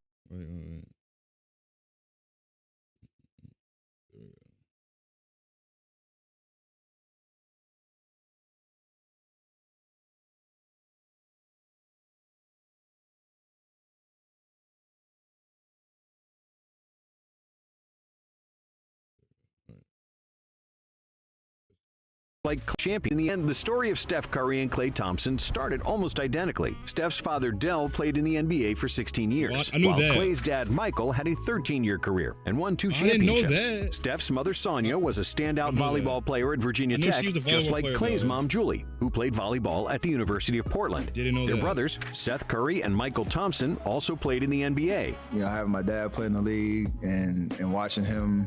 like champion. In the end, the story of Steph Curry and Klay Thompson started almost identically. Steph's father, Dell, played in the NBA for 16 years, while Klay's dad, Michael, had a 13-year career and won 2 championships. Steph's mother, Sonia, was a standout volleyball player at Virginia Tech, just like Klay's mom, Julie, who played volleyball at the University of Portland. Their brothers, Seth Curry and Michael Thompson, also played in the NBA. You know, having my dad play in the league and watching him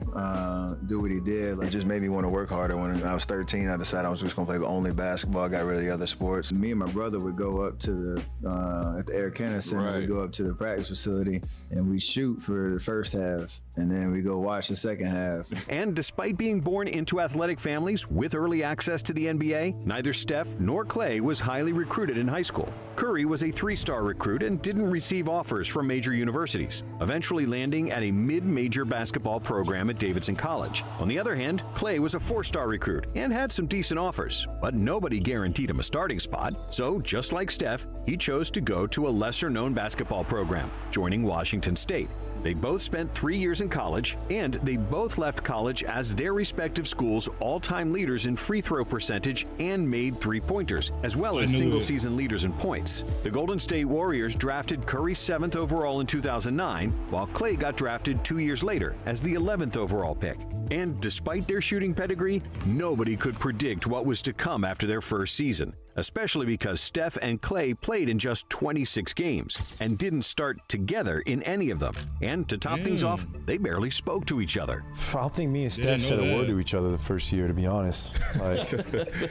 do what he did, it just made me want to work harder. When I was 13, I decided I was just going to play only basketball. I got rid of the other sports. Me and my brother would go up to the at the Air Canada Center. We'd go up to the practice facility and we shoot for the first half, and then we go watch the second half. And despite being born into athletic families with early access to the NBA, neither Steph nor Klay was highly recruited in high school. Curry was a 3-star recruit and didn't receive offers from major universities, eventually landing at a mid-major basketball program at Davidson College. On the other hand, Klay was a 4-star recruit and had some decent offers, but nobody guaranteed him a starting spot. So just like Steph, he chose to go to a lesser-known basketball program, joining Washington State. They both spent 3 years in college, and they both left college as their respective schools' all-time leaders in free throw percentage and made three-pointers, as well as single-season leaders in points. The Golden State Warriors drafted Curry 7th overall in 2009, while Klay got drafted 2 years later as the 11th overall pick. And despite their shooting pedigree, nobody could predict what was to come after their first season, especially because Steph and Klay played in just 26 games and didn't start together in any of them. And to top things off, they barely spoke to each other. I don't think me and Steph said a word to each other the first year, to be honest. Like,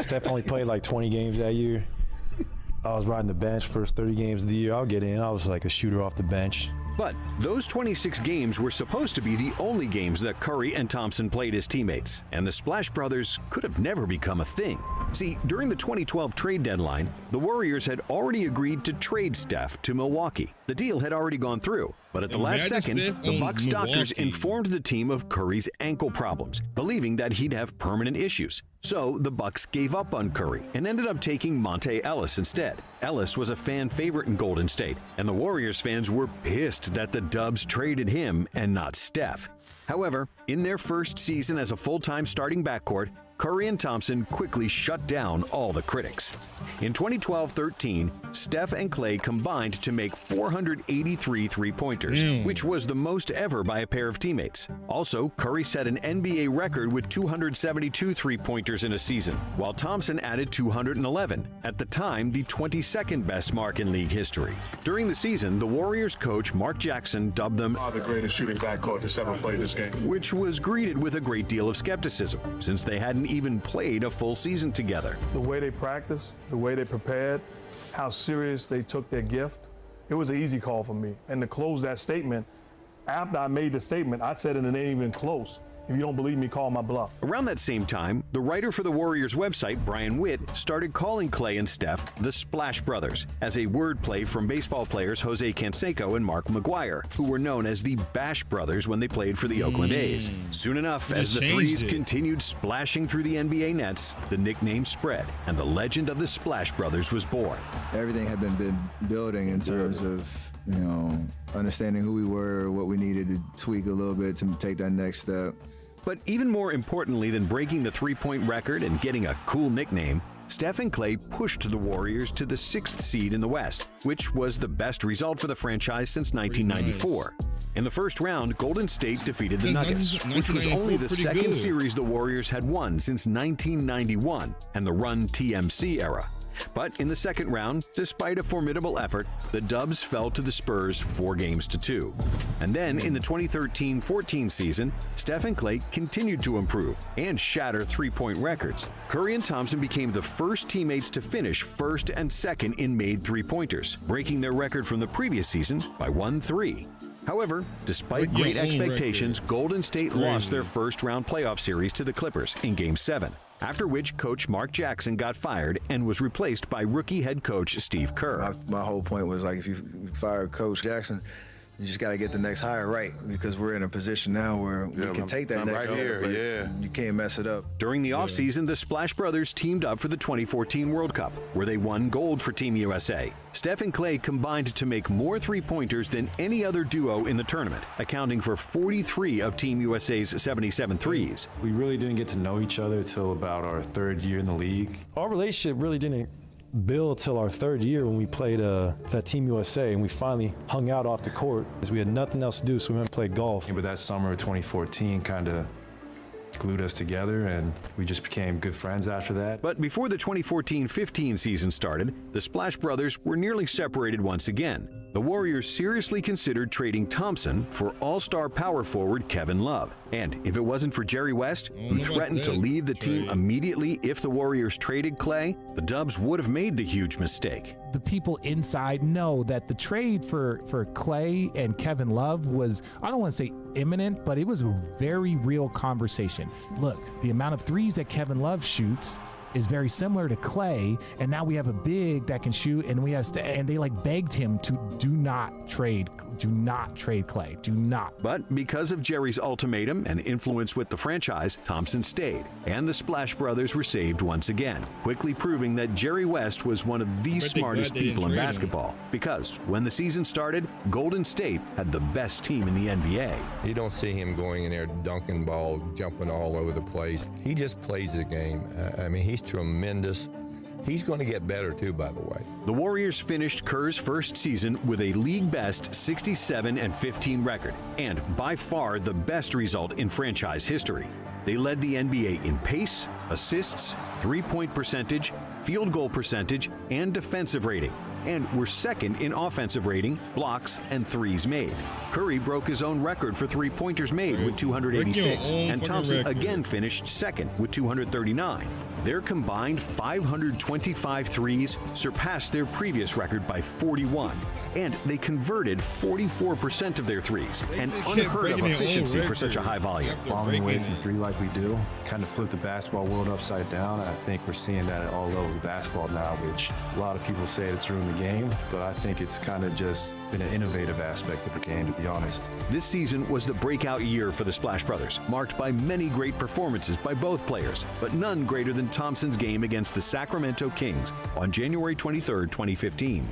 Steph only played like 20 games that year. I was riding the bench first 30 games of the year. I'll get in. I was like a shooter off the bench. But those 26 games were supposed to be the only games that Curry and Thompson played as teammates, and the Splash Brothers could have never become a thing. See, during the 2012 trade deadline, the Warriors had already agreed to trade Steph to Milwaukee. The deal had already gone through, but at the last second, the Bucks doctors informed the team of Curry's ankle problems, believing that he'd have permanent issues. So the Bucks gave up on Curry and ended up taking Monte Ellis instead. Ellis was a fan favorite in Golden State, and the Warriors fans were pissed that the Dubs traded him and not Steph. However, in their first season as a full-time starting backcourt, Curry and Thompson quickly shut down all the critics. In 2012-13, Steph and Klay combined to make 483 three-pointers, which was the most ever by a pair of teammates. Also, Curry set an NBA record with 272 three-pointers in a season, while Thompson added 211, at the time the 22nd best mark in league history. During the season, the Warriors coach Mark Jackson dubbed them the greatest shooting backcourt that's ever played this game, which was greeted with a great deal of skepticism, since they hadn't even played a full season together. The way they practiced, the way they prepared, how serious they took their gift, it was an easy call for me. And to close that statement, after I made the statement, I said it ain't even close. If you don't believe me, call my bluff. Around that same time, the writer for the Warriors website, Brian Witt, started calling Klay and Steph the Splash Brothers, as a wordplay from baseball players Jose Canseco and Mark McGwire, who were known as the Bash Brothers when they played for the Oakland A's. Soon enough, as the threes continued splashing through the NBA nets, the nickname spread, and the legend of the Splash Brothers was born. Everything had been building in terms of, you know, understanding who we were, what we needed to tweak a little bit to take that next step. But even more importantly than breaking the three-point record and getting a cool nickname, Steph and Klay pushed the Warriors to the 6th seed in the West, which was the best result for the franchise since 1994. In the first round, Golden State defeated the Nuggets, which was only the second series the Warriors had won since 1991 and the Run TMC era. But in the second round, despite a formidable effort, the Dubs fell to the Spurs 4-2. And then in the 2013-14 season, Steph and Klay continued to improve and shatter three-point records. Curry and Thompson became the first teammates to finish first and second in made three-pointers, breaking their record from the previous season by 1-3. However, despite great expectations, Golden State lost their first-round playoff series to the Clippers in Game 7, after which coach Mark Jackson got fired and was replaced by rookie head coach Steve Kerr. My whole point was, like, if you fire Coach Jackson, you just got to get the next hire right, because we're in a position now where we can take that next hire, but you can't mess it up. During the offseason, the Splash Brothers teamed up for the 2014 World Cup, where they won gold for Team USA. Steph and Klay combined to make more three-pointers than any other duo in the tournament, accounting for 43 of Team USA's 77 threes. We really didn't get to know each other until about our third year in the league. Our relationship really didn't build till our third year when we played that Team USA, and we finally hung out off the court because we had nothing else to do, so we went to play golf. But that summer of 2014 kind of glued us together, and we just became good friends after that. But before the 2014-15 season started, the Splash Brothers were nearly separated once again. The Warriors seriously considered trading Thompson for all-star power forward Kevin Love. And if it wasn't for Jerry West, who threatened to leave the team immediately if the Warriors traded Klay, the Dubs would have made the huge mistake. The people inside know that the trade for Klay and Kevin Love was, I don't want to say imminent, but it was a very real conversation. Look, the amount of threes that Kevin Love shoots is very similar to Klay, and now we have a big that can shoot, and we have and they like begged him to do not trade Klay, do not. But because of Jerry's ultimatum and influence with the franchise, Thompson stayed, and the Splash Brothers were saved once again, quickly proving that Jerry West was one of the smartest people in basketball. Because when the season started, Golden State had the best team in the NBA. You don't see him going in there dunking ball, jumping all over the place. He just plays the game. I mean, he's tremendous. He's going to get better too, by the way. The Warriors finished Kerr's first season with a league-best 67-15 record, and by far the best result in franchise history. They led the NBA in pace, assists, three-point percentage, field goal percentage, and defensive rating, and were second in offensive rating, blocks, and threes made. Curry broke his own record for three-pointers made with 286, and Thompson again finished second with 239. Their combined 525 threes surpassed their previous record by 41, and they converted 44% of their threes, an unheard of efficiency for such a high volume. Bombing away from three like we do kind of flipped the basketball world upside down. I think we're seeing that at all levels of basketball now, which a lot of people say it's ruined the game, but I think it's kind of just been an innovative aspect of the game, to be honest. This season was the breakout year for the Splash Brothers, marked by many great performances by both players, but none greater than Thompson's game against the Sacramento Kings on January 23, 2015.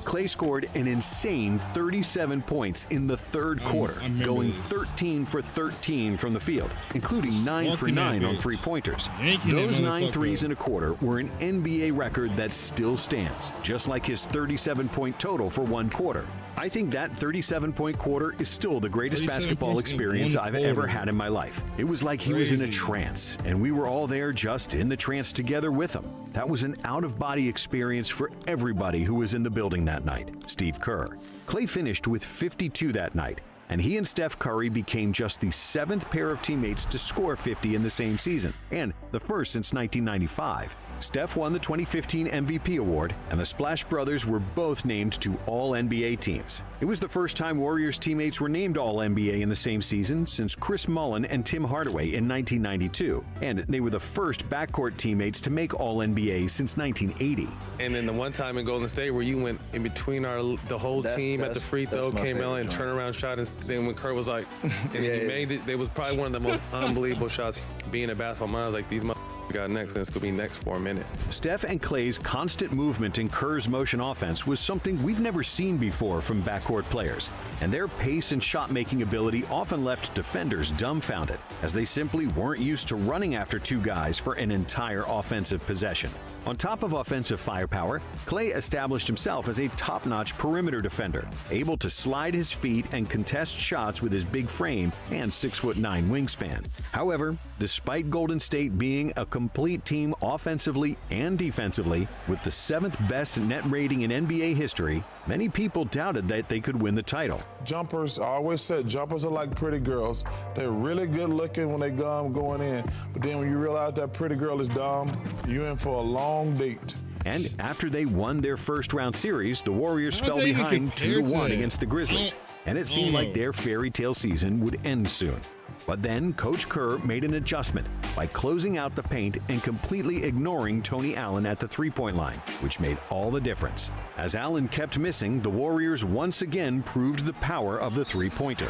Klay scored an insane 37 points in the third quarter, going 13 for 13 from the field, including 9 for 9 on three-pointers. Those 9 threes in a quarter were an NBA record that still stands, just like his 37-point total for one quarter. I think that 37-point quarter is still the greatest basketball experience I've ever had in my life. It was like he was in a trance, and we were all there just in the trance together with him. That was an out-of-body experience for everybody who was in the building that night. Steve Kerr. Klay finished with 52 that night, and he and Steph Curry became just the 7th pair of teammates to score 50 in the same season, and the first since 1995. Steph won the 2015 MVP award, and the Splash Brothers were both named to All-NBA teams. It was the first time Warriors teammates were named All-NBA in the same season since Chris Mullin and Tim Hardaway in 1992, and they were the first backcourt teammates to make All-NBA since 1980. And then the one time in Golden State where you went in between the whole team at the free throw, came out and turnaround shot, and then when Kerr was like, and he made it, it was probably one of the most unbelievable shots being a basketball mind. I was like, these got next, and it's going to be next for a minute. Steph and Klay's constant movement in Kerr's motion offense was something we've never seen before from backcourt players, and their pace and shot-making ability often left defenders dumbfounded, as they simply weren't used to running after two guys for an entire offensive possession. On top of offensive firepower, Klay established himself as a top-notch perimeter defender, able to slide his feet and contest shots with his big frame and 6'9" wingspan. However, despite Golden State being a complete team offensively and defensively, with the 7th best net rating in NBA history, many people doubted that they could win the title. Jumpers, I always said jumpers are like pretty girls. They're really good looking when they going in, but then when you realize that pretty girl is dumb, you're in for a long date. And after they won their first round series, the Warriors fell behind 2-1 against the Grizzlies, and it seemed like their fairy tale season would end soon. But then Coach Kerr made an adjustment by closing out the paint and completely ignoring Tony Allen at the three-point line, which made all the difference. As Allen kept missing, the Warriors once again proved the power of the three-pointer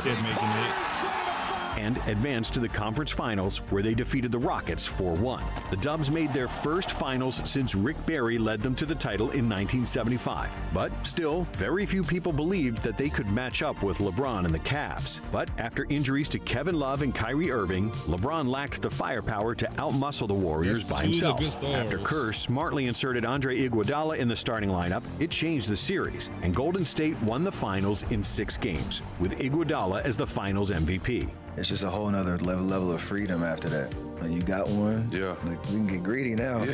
and advanced to the conference finals, where they defeated the Rockets 4-1. The Dubs made their first finals since Rick Barry led them to the title in 1975. But still, very few people believed that they could match up with LeBron and the Cavs. But after injuries to Kevin Love and Kyrie Irving, LeBron lacked the firepower to outmuscle the Warriors by himself. After Kerr smartly inserted Andre Iguodala in the starting lineup, it changed the series, and Golden State won the finals in 6 games, with Iguodala as the finals MVP. It's just a whole nother level of freedom after that. Like, you got one. Yeah. Like, we can get greedy now.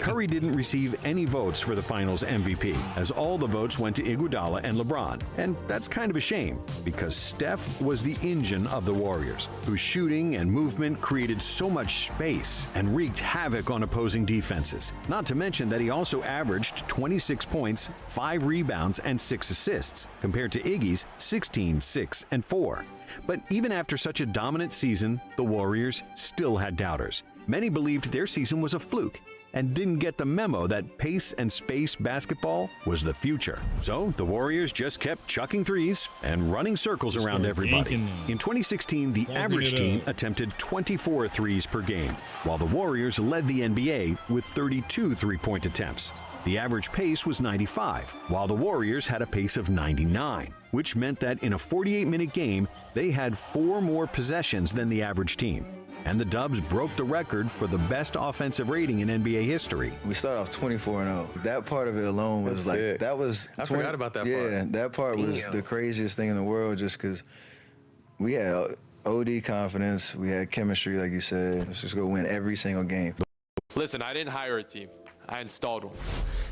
Curry didn't receive any votes for the finals MVP, as all the votes went to Iguodala and LeBron. And that's kind of a shame, because Steph was the engine of the Warriors, whose shooting and movement created so much space and wreaked havoc on opposing defenses. Not to mention that he also averaged 26 points, 5 rebounds, and 6 assists, compared to Iggy's 16, 6, and 4. But even after such a dominant season, the Warriors still had doubters. Many believed their season was a fluke and didn't get the memo that pace and space basketball was the future. So the Warriors just kept chucking threes and running circles around everybody. In 2016, the average team attempted 24 threes per game, while the Warriors led the NBA with 32 three-point attempts. The average pace was 95, while the Warriors had a pace of 99, which meant that in a 48-minute game, they had 4 more possessions than the average team. And the Dubs broke the record for the best offensive rating in NBA history. We started off 24-0. That part of it alone was That's like, sick. that was... I forgot about that part. Yeah, that part was the craziest thing in the world just because we had OD confidence, we had chemistry, like you said. Let's just go win every single game. Listen, I didn't hire a team. I installed one.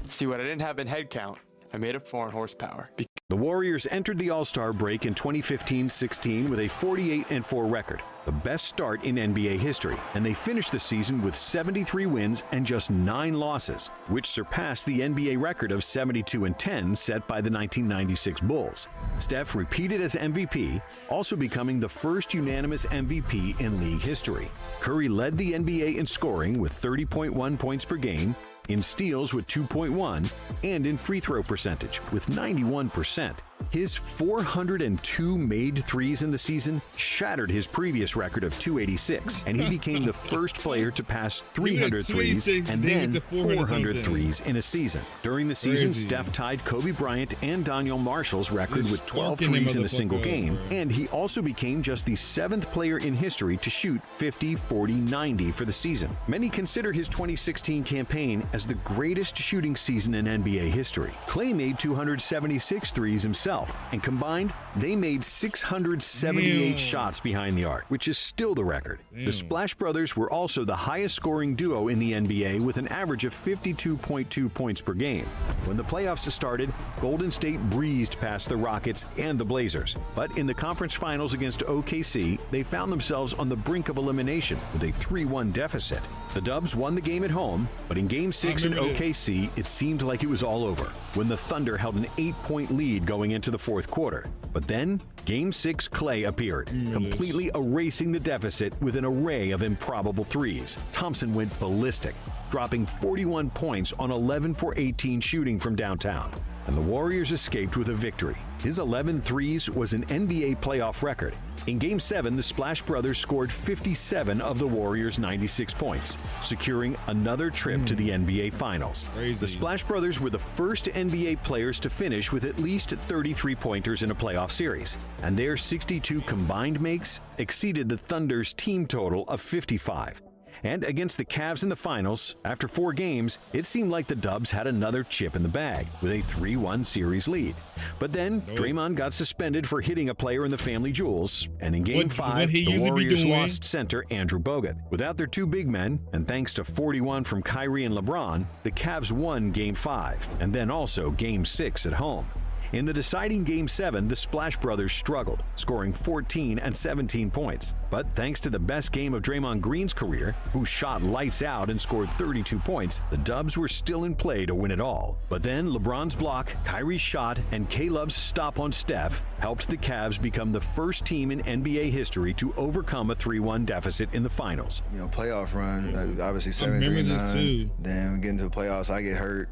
See, what I didn't have in head count, I made up for in horsepower. The Warriors entered the All-Star break in 2015-16 with a 48-4 record, the best start in NBA history, and they finished the season with 73 wins and just 9 losses, which surpassed the NBA record of 72-10 set by the 1996 Bulls. Steph repeated as MVP, also becoming the first unanimous MVP in league history. Curry led the NBA in scoring with 30.1 points per game, in steals with 2.1, and in free throw percentage with 91%. His 402 made threes in the season shattered his previous record of 286, and he became the first player to pass 300 threes and then 400 threes in a season. During the season, Steph tied Kobe Bryant and Daniel Marshall's record with 12 threes in a single game, and he also became just the 7th player in history to shoot 50, 40, 90 for the season. Many consider his 2016 campaign as the greatest shooting season in NBA history. Clay made 276 threes himself, and combined, they made 678 shots behind the arc, which is still the record. The Splash Brothers were also the highest scoring duo in the NBA with an average of 52.2 points per game. When the playoffs started, Golden State breezed past the Rockets and the Blazers, but in the conference finals against OKC, they found themselves on the brink of elimination with a 3-1 deficit. The Dubs won the game at home, but in Game 6 in OKC, it seemed like it was all over when the Thunder held an 8-point lead going into the fourth quarter. But then, Game 6 Clay appeared, completely erasing the deficit with an array of improbable threes. Thompson went ballistic, dropping 41 points on 11 for 18 shooting from downtown. And the Warriors escaped with a victory. His 11 threes was an NBA playoff record. In Game 7, the Splash Brothers scored 57 of the Warriors' 96 points, securing another trip to the NBA Finals. The Splash Brothers were the first NBA players to finish with at least 30 three-pointers in a playoff series, and their 62 combined makes exceeded the Thunder's team total of 55. And against the Cavs in the finals, after 4 games, it seemed like the Dubs had another chip in the bag with a 3-1 series lead. But then Draymond got suspended for hitting a player in the family jewels, and in Game 5, the Warriors lost center Andrew Bogut. Without their 2 big men, and thanks to 41 from Kyrie and LeBron, the Cavs won Game 5, and then also Game 6 at home. In the deciding Game 7, the Splash Brothers struggled, scoring 14 and 17 points. But thanks to the best game of Draymond Green's career, who shot lights out and scored 32 points, the Dubs were still in play to win it all. But then LeBron's block, Kyrie's shot, and K-Love's stop on Steph helped the Cavs become the first team in NBA history to overcome a 3-1 deficit in the finals. You know, playoff run, obviously 7-3-9. Then we get into the playoffs, I get hurt.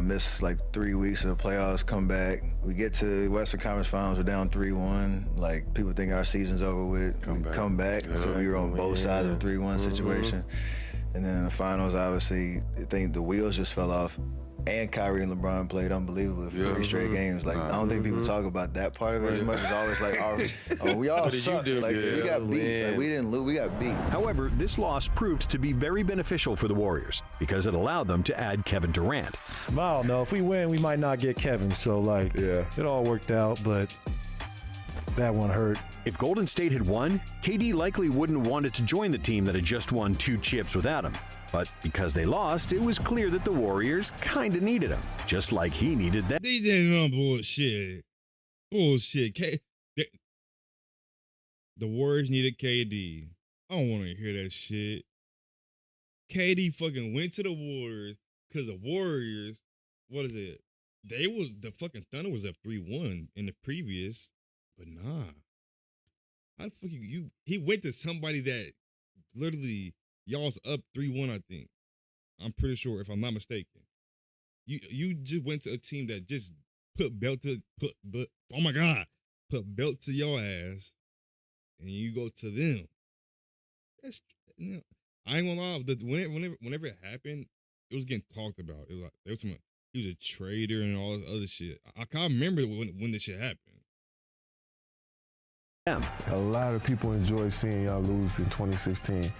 Miss like 3 weeks of the playoffs, come back. We get to Western Conference Finals, we're down 3-1. Like, people think our season's over with. Come back. So we were on both sides of a 3-1 situation. And then in the finals, obviously, I think the wheels just fell off. And Kyrie and LeBron played unbelievably for 3 straight games. Like, I don't think people talk about that part of it as much. It's always like, we all sucked. Like, we got beat. Like, we didn't lose, we got beat. However, this loss proved to be very beneficial for the Warriors because it allowed them to add Kevin Durant. I don't know. If we win, we might not get Kevin. So, like, it all worked out, but that one hurt. If Golden State had won, KD likely wouldn't have wanted to join the team that had just won 2 chips without him. But because they lost, it was clear that the Warriors kind of needed him, just like he needed them. They did no bullshit. Bullshit. The Warriors needed KD. I don't want to hear that shit. KD fucking went to the Warriors because the Warriors, what is it? The fucking Thunder was up 3-1 in the previous, but nah. How the fuck he went to somebody that literally Y'all's up 3-1, I think. I'm pretty sure, if I'm not mistaken. You just went to a team that just put belt to your ass, and you go to them. That's, you know, I ain't gonna lie. Whenever it happened, it was getting talked about. It was like there was some. He was a traitor and all this other shit. I can't remember when this shit happened. A lot of people enjoyed seeing y'all lose in 2016.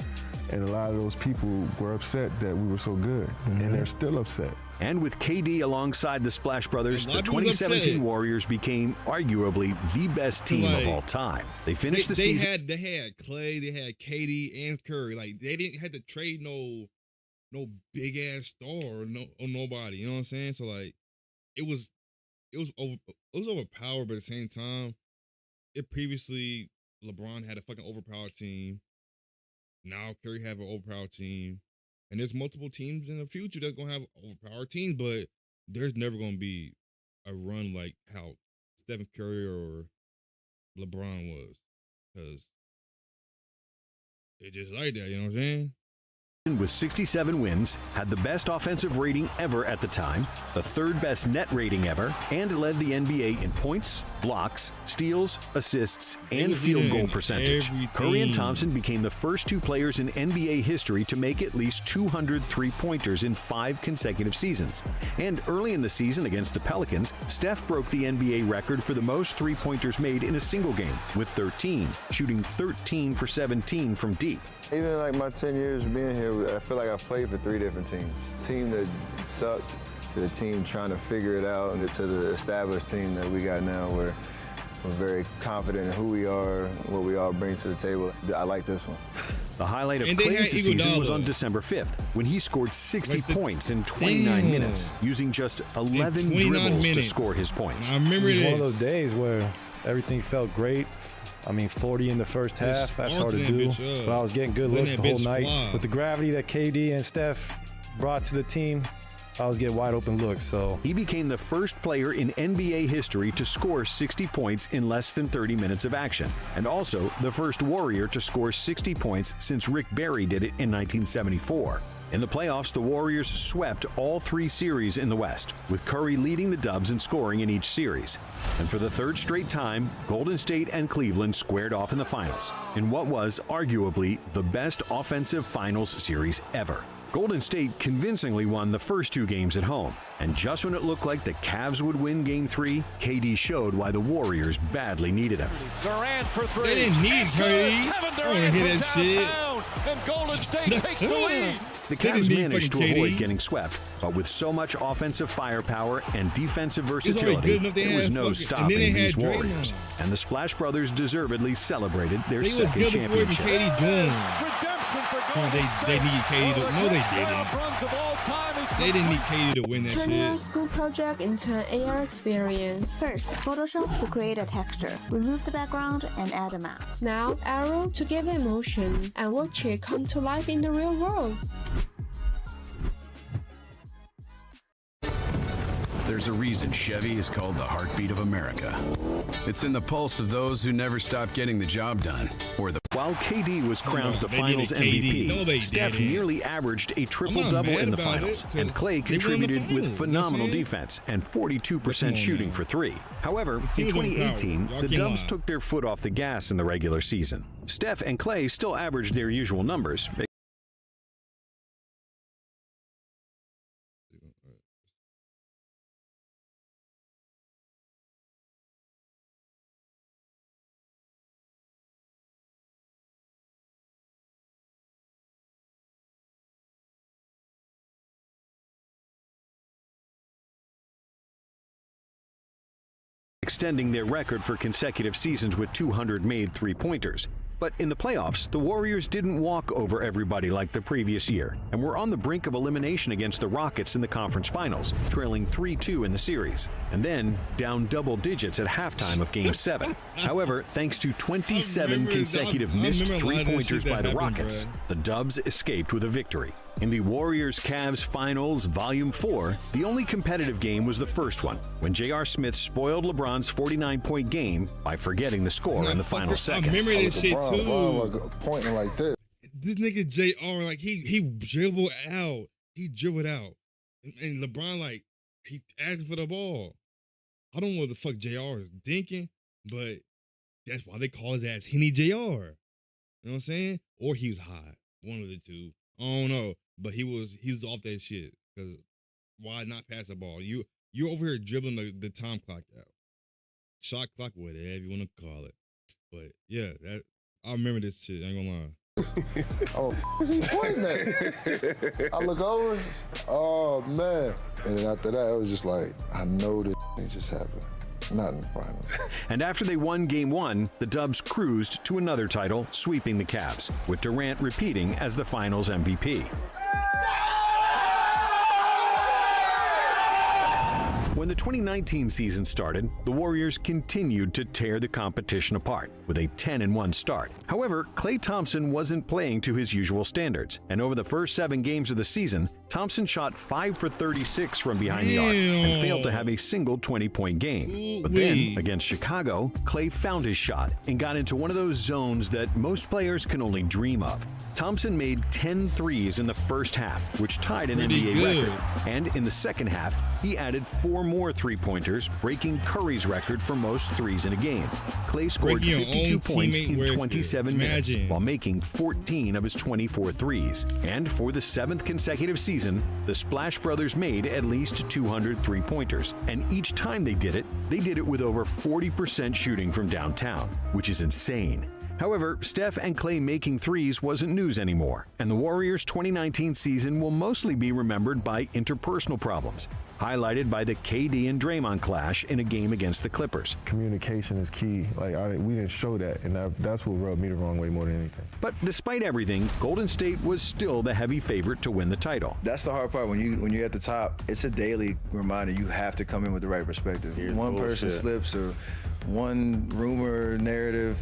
And a lot of those people were upset that we were so good. And they're still upset. And with KD alongside the Splash Brothers, the 2017 Warriors became arguably the best team of all time. They finished the season. They had Clay, they had KD and Curry. Like, they didn't have to trade no big ass star or nobody. You know what I'm saying? So like, it was overpowered, but at the same time, previously LeBron had a fucking overpowered team. Now Curry have an overpowered team. And there's multiple teams in the future that's gonna have overpowered teams, but there's never gonna be a run like how Stephen Curry or LeBron was. Because it's just like that, you know what I'm saying? With 67 wins, had the best offensive rating ever at the time, the third best net rating ever, and led the NBA in points, blocks, steals, assists, and field goal percentage. Curry and Thompson became the first two players in NBA history to make at least 200 three-pointers in 5 consecutive seasons. And early in the season against the Pelicans, Steph broke the NBA record for the most three-pointers made in a single game, with 13, shooting 13 for 17 from deep. Even like my 10 years being here, I feel like I've played for 3 different teams. Team that sucked, to the team trying to figure it out, and to the established team that we got now, where we're very confident in who we are, what we all bring to the table. I like this one. The highlight of Clay's season was on December 5th, when he scored 60 points in 29 minutes, using just 11 dribbles to score his points. I remember it was one of those days where everything felt great. I mean, 40 in the first half, that's hard to do. But I was getting good looks the whole night. With the gravity that KD and Steph brought to the team, I was getting wide open looks. So he became the first player in NBA history to score 60 points in less than 30 minutes of action, and also the first Warrior to score 60 points since Rick Barry did it in 1974. In the playoffs, the Warriors swept all 3 series in the West, with Curry leading the Dubs in scoring in each series. And for the 3rd straight time, Golden State and Cleveland squared off in the finals, in what was arguably the best offensive finals series ever. Golden State convincingly won the first 2 games at home, and just when it looked like the Cavs would win Game 3, KD showed why the Warriors badly needed him. Durant for 3. They didn't need KD. Kevin Durant hear from that shit. downtown, and Golden State takes the lead. The Cavs managed to avoid getting swept, but with so much offensive firepower and defensive versatility, there was no stopping these Warriors. And the Splash Brothers deservedly celebrated their second championship. They needed KD to. No, they didn't. They didn't need KD to win that Turn your shit. school project into an AR experience. First, Photoshop to create a texture. Remove the background and add a mask. Now, Arrow to give emotion and watch it come to life in the real world. There's a reason Chevy is called the heartbeat of America. It's in the pulse of those who never stop getting the job done. While KD was crowned the Finals MVP, Steph nearly averaged a triple-double in the Finals, and Clay contributed with phenomenal defense and 42% shooting for 3. However, in 2018, the Dubs took their foot off the gas in the regular season. Steph and Clay still averaged their usual numbers. Extending their record for consecutive seasons with 200 made three-pointers. But in the playoffs, the Warriors didn't walk over everybody like the previous year, and were on the brink of elimination against the Rockets in the conference finals, trailing 3-2 in the series, and then down double digits at halftime of Game 7. However, thanks to 27 consecutive missed three-pointers by the Rockets, the Dubs escaped with a victory. In the Warriors-Cavs Finals Volume 4, the only competitive game was the first one, when J.R. Smith spoiled LeBron's 49-point game by forgetting the score in the final seconds. I remember this shit too. Pointing like this. This nigga JR, like he dribbled out. He dribbled out. And LeBron, like, he asking for the ball. I don't know what the fuck JR is thinking, but that's why they call his ass Henny JR. You know what I'm saying? Or he was high. One of the two. I don't know. But he was off that shit. Because why not pass the ball? You're over here dribbling the time clock out. Shot clock, whatever you want to call it. But yeah, I remember this shit. I ain't gonna lie. Oh, is he pointing at? I look over. Oh man! And then after that, it was just like, I know this just happened. Not in the finals. And after they won Game 1, the Dubs cruised to another title, sweeping the Cavs, with Durant repeating as the Finals MVP. When the 2019 season started, the Warriors continued to tear the competition apart with a 10-1 start. However, Klay Thompson wasn't playing to his usual standards, and over the first 7 games of the season, Thompson shot 5 for 36 from behind the arc and failed to have a single 20-point game. But then, against Chicago, Klay found his shot and got into one of those zones that most players can only dream of. Thompson made 10 threes in the first half, which tied an NBA record. And in the second half, he added 4 more three-pointers, breaking Curry's record for most threes in a game. Klay scored 52 points in 27 minutes while making 14 of his 24 threes. And for the 7th consecutive season, the Splash Brothers made at least 200 three-pointers. And each time they did it with over 40% shooting from downtown, which is insane. However, Steph and Klay making threes wasn't news anymore, and the Warriors' 2019 season will mostly be remembered by interpersonal problems, highlighted by the KD and Draymond clash in a game against the Clippers. Communication is key. We didn't show that, and that's what rubbed me the wrong way more than anything. But despite everything, Golden State was still the heavy favorite to win the title. That's the hard part. When you're at the top, it's a daily reminder. You have to come in with the right perspective. One person slips or one rumor, narrative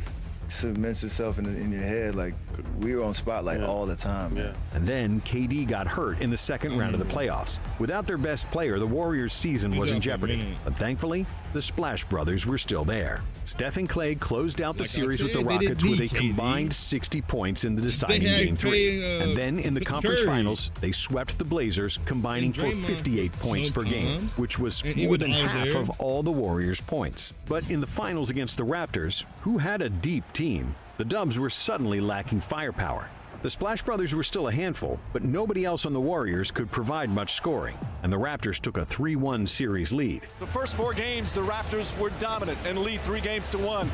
cements itself in your head. Like, we were on spotlight all the time. And then KD got hurt in the second round of the playoffs. Without their best player, the Warriors' season was in jeopardy. But thankfully, the Splash Brothers were still there. Steph and Klay closed out the series with the Rockets with a combined 60 points in the deciding Game 3. And then in the conference finals, they swept the Blazers, combining for 58 points per game, which was more than half of all the Warriors' points. But in the finals against the Raptors, who had a deep team, the Dubs were suddenly lacking firepower. The Splash Brothers were still a handful, but nobody else on the Warriors could provide much scoring, and the Raptors took a 3-1 series lead. The first 4 games, the Raptors were dominant and lead 3-1.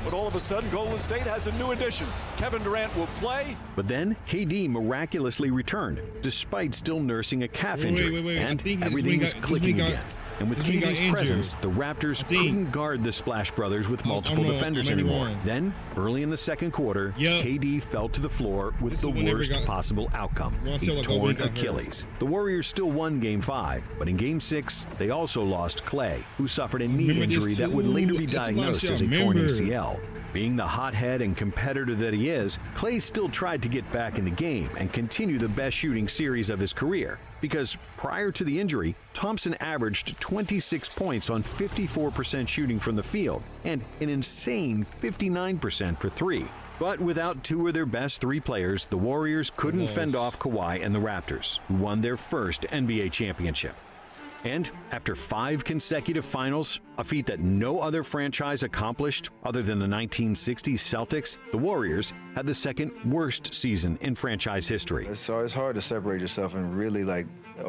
But all of a sudden, Golden State has a new addition. Kevin Durant will play. But then, KD miraculously returned, despite still nursing a calf injury, and everything is clicking again. And with KD's presence, the Raptors couldn't guard the Splash Brothers with multiple defenders anymore. Then, early in the second quarter, KD fell to the floor with the worst possible outcome, a torn Achilles. The Warriors still won Game 5, but in Game 6, they also lost Klay, who suffered a knee injury that would later be diagnosed as a torn ACL. Being the hothead and competitor that he is, Klay still tried to get back in the game and continue the best shooting series of his career. Because prior to the injury, Thompson averaged 26 points on 54% shooting from the field and an insane 59% for 3. But without 2 of their best 3 players, the Warriors couldn't fend off Kawhi and the Raptors, who won their first NBA championship. And after 5 consecutive finals, a feat that no other franchise accomplished other than the 1960s Celtics, the Warriors had the second worst season in franchise history. So it's hard to separate yourself and really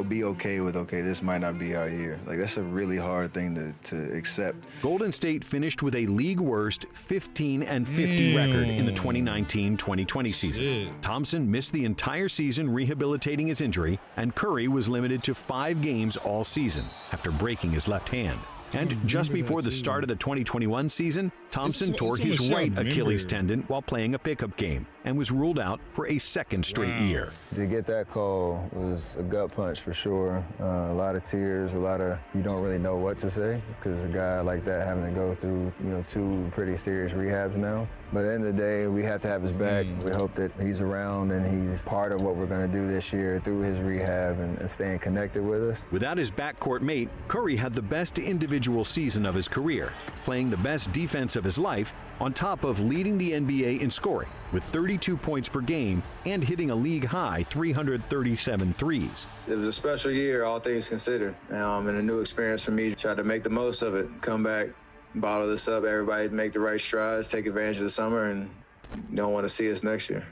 be okay with, this might not be our year. That's a really hard thing to accept. Golden State finished with a league worst 15-50 record in the 2019-2020 season. Thompson missed the entire season rehabilitating his injury, and Curry was limited to 5 games all season after breaking his left hand. And just before the start of the 2021 season, Thompson tore his right Achilles tendon while playing a pickup game and was ruled out for a second straight year. To get that call was a gut punch for sure. A lot of tears, you don't really know what to say because a guy like that having to go through 2 pretty serious rehabs now. But at the end of the day, we have to have his back. We hope that he's around and he's part of what we're going to do this year through his rehab and staying connected with us. Without his backcourt mate, Curry had the best individual season of his career, playing the best defense of his life on top of leading the NBA in scoring with 32 points per game and hitting a league-high 337 threes. It was a special year, all things considered, and a new experience for me. Tried to make the most of it, come back, bottle this up, everybody make the right strides, take advantage of the summer, and don't want to see us next year.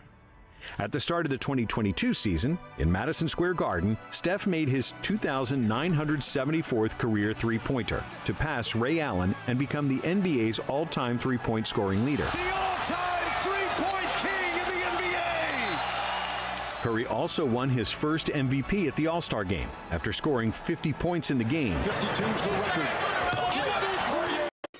At the start of the 2022 season, in Madison Square Garden, Steph made his 2,974th career three-pointer to pass Ray Allen and become the NBA's all-time three-point scoring leader. The all-time three-point king in the NBA! Curry also won his first MVP at the All-Star Game after scoring 50 points in the game. 52's the record.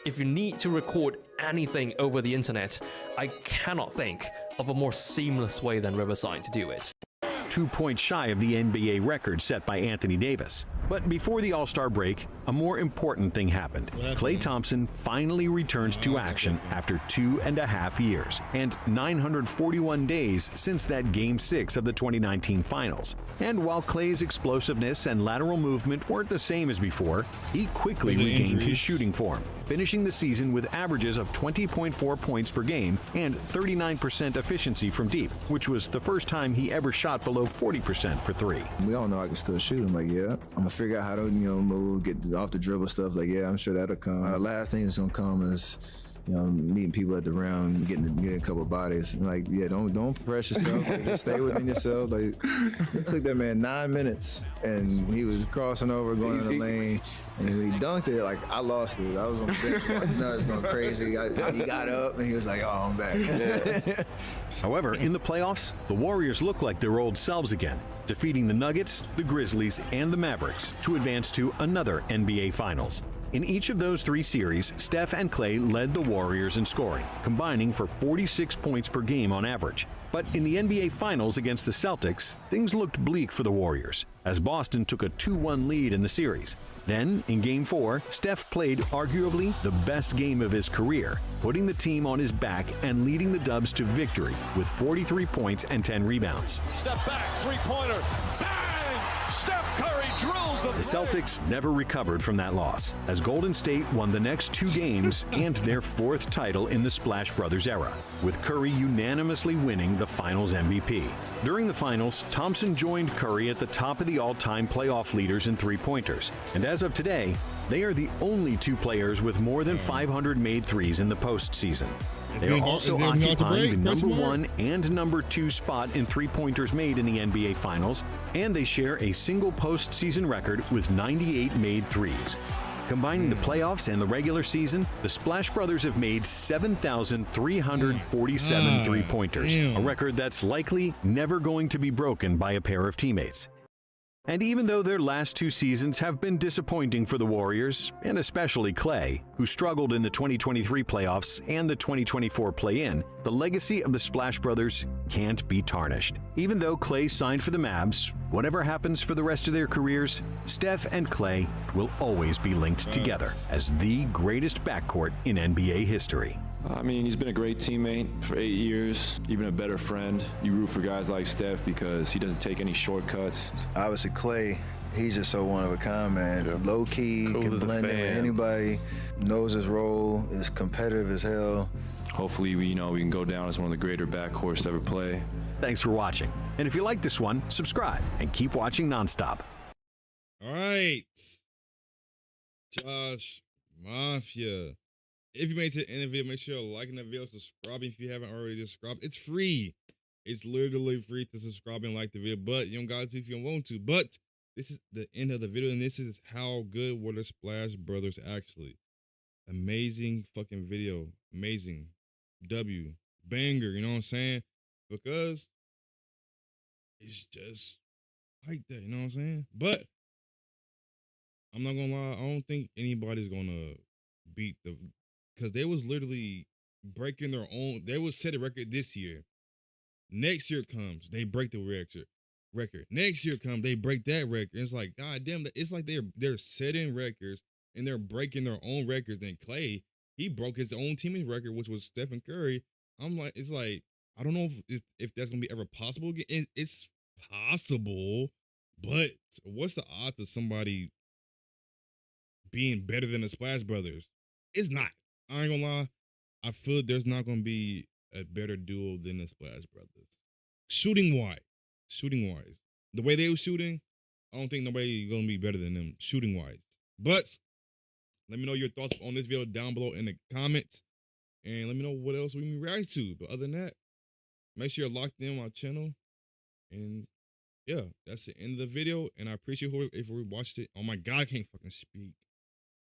If you need to record anything over the internet, I cannot think of a more seamless way than Riverside to do it. 2 points shy of the NBA record set by Anthony Davis. But before the All-Star break, a more important thing happened. Klay Thompson finally returns to action after 2.5 years and 941 days since that Game 6 of the 2019 Finals. And while Klay's explosiveness and lateral movement weren't the same as before, he quickly regained his shooting form, finishing the season with averages of 20.4 points per game and 39% efficiency from deep, which was the first time he ever shot below 40% for three. We all know I can still shoot. I'm like, yeah, I'm gonna figure out how to, move, get off the dribble stuff. Like, yeah, I'm sure that'll come. The last thing that's gonna come is, meeting people at the round, getting a couple of bodies. I'm like, yeah, don't press yourself. Like, just stay within yourself. Like, it took that man 9 minutes, and he was crossing over, going in the lane, and when he dunked it, like, I lost it. I was on the bench, like, nuts, going crazy. He got up, and he was like, oh, I'm back. Yeah. However, in the playoffs, the Warriors look like their old selves again, defeating the Nuggets, the Grizzlies, and the Mavericks to advance to another NBA Finals. In each of those three series, Steph and Klay led the Warriors in scoring, combining for 46 points per game on average. But in the NBA Finals against the Celtics, things looked bleak for the Warriors, as Boston took a 2-1 lead in the series. Then, in Game 4, Steph played arguably the best game of his career, putting the team on his back and leading the Dubs to victory with 43 points and 10 rebounds. Step back, three-pointer, bang! Steph Curry drills the Celtics never recovered from that loss, as Golden State won the next 2 games and their 4th title in the Splash Brothers era, with Curry unanimously winning the Finals MVP. During the Finals, Thompson joined Curry at the top of the all-time playoff leaders in three-pointers, and as of today, they are the only 2 players with more than 500 made threes in the postseason. They are also occupying the number 1 and number 2 spot in three-pointers made in the NBA Finals, and they share a single postseason record with 98 made threes. Combining the playoffs and the regular season, the Splash Brothers have made 7,347 three-pointers, a record that's likely never going to be broken by a pair of teammates. And even though their last 2 seasons have been disappointing for the Warriors, and especially Klay, who struggled in the 2023 playoffs and the 2024 play-in, the legacy of the Splash Brothers can't be tarnished. Even though Klay signed for the Mavs, whatever happens for the rest of their careers, Steph and Klay will always be linked together as the greatest backcourt in NBA history. I mean, he's been a great teammate for 8 years, even a better friend. You root for guys like Steph because he doesn't take any shortcuts. Obviously, Klay, he's just so one of a kind, man. Yeah. Low-key, cool, can blend in with anybody, knows his role, is competitive as hell. Hopefully, we can go down as one of the greater backcourts to ever play. Thanks for watching. And if you like this one, subscribe and keep watching nonstop. All right. Josh Mafia. If you made it to the end of the video, make sure you're liking the video, subscribing if you haven't already subscribed. It's free. It's literally free to subscribe and like the video, but you don't got to if you don't want to. But this is the end of the video, and this is how good were the Splash Brothers actually. Amazing fucking video. Amazing. W. Banger, you know what I'm saying? Because it's just like that, you know what I'm saying? But I'm not gonna lie, I don't think anybody's gonna beat the, because they was literally breaking their own, they would set a record this year. Next year comes, they break the record. Next year comes, they break that record. It's like, god damn, it's like they're setting records and they're breaking their own records. And Klay, he broke his own team's record, which was Stephen Curry. I'm like, it's like, I don't know if that's gonna be ever possible again. It's possible, but what's the odds of somebody being better than the Splash Brothers? It's not. I ain't gonna lie. I feel there's not gonna be a better duo than the Splash Brothers. Shooting wise, the way they were shooting, I don't think nobody gonna be better than them shooting wise. But let me know your thoughts on this video down below in the comments, and let me know what else we can react to. But other than that, make sure you're locked in on my channel, and yeah, that's the end of the video. And I appreciate if we watched it. Oh my God, I can't fucking speak.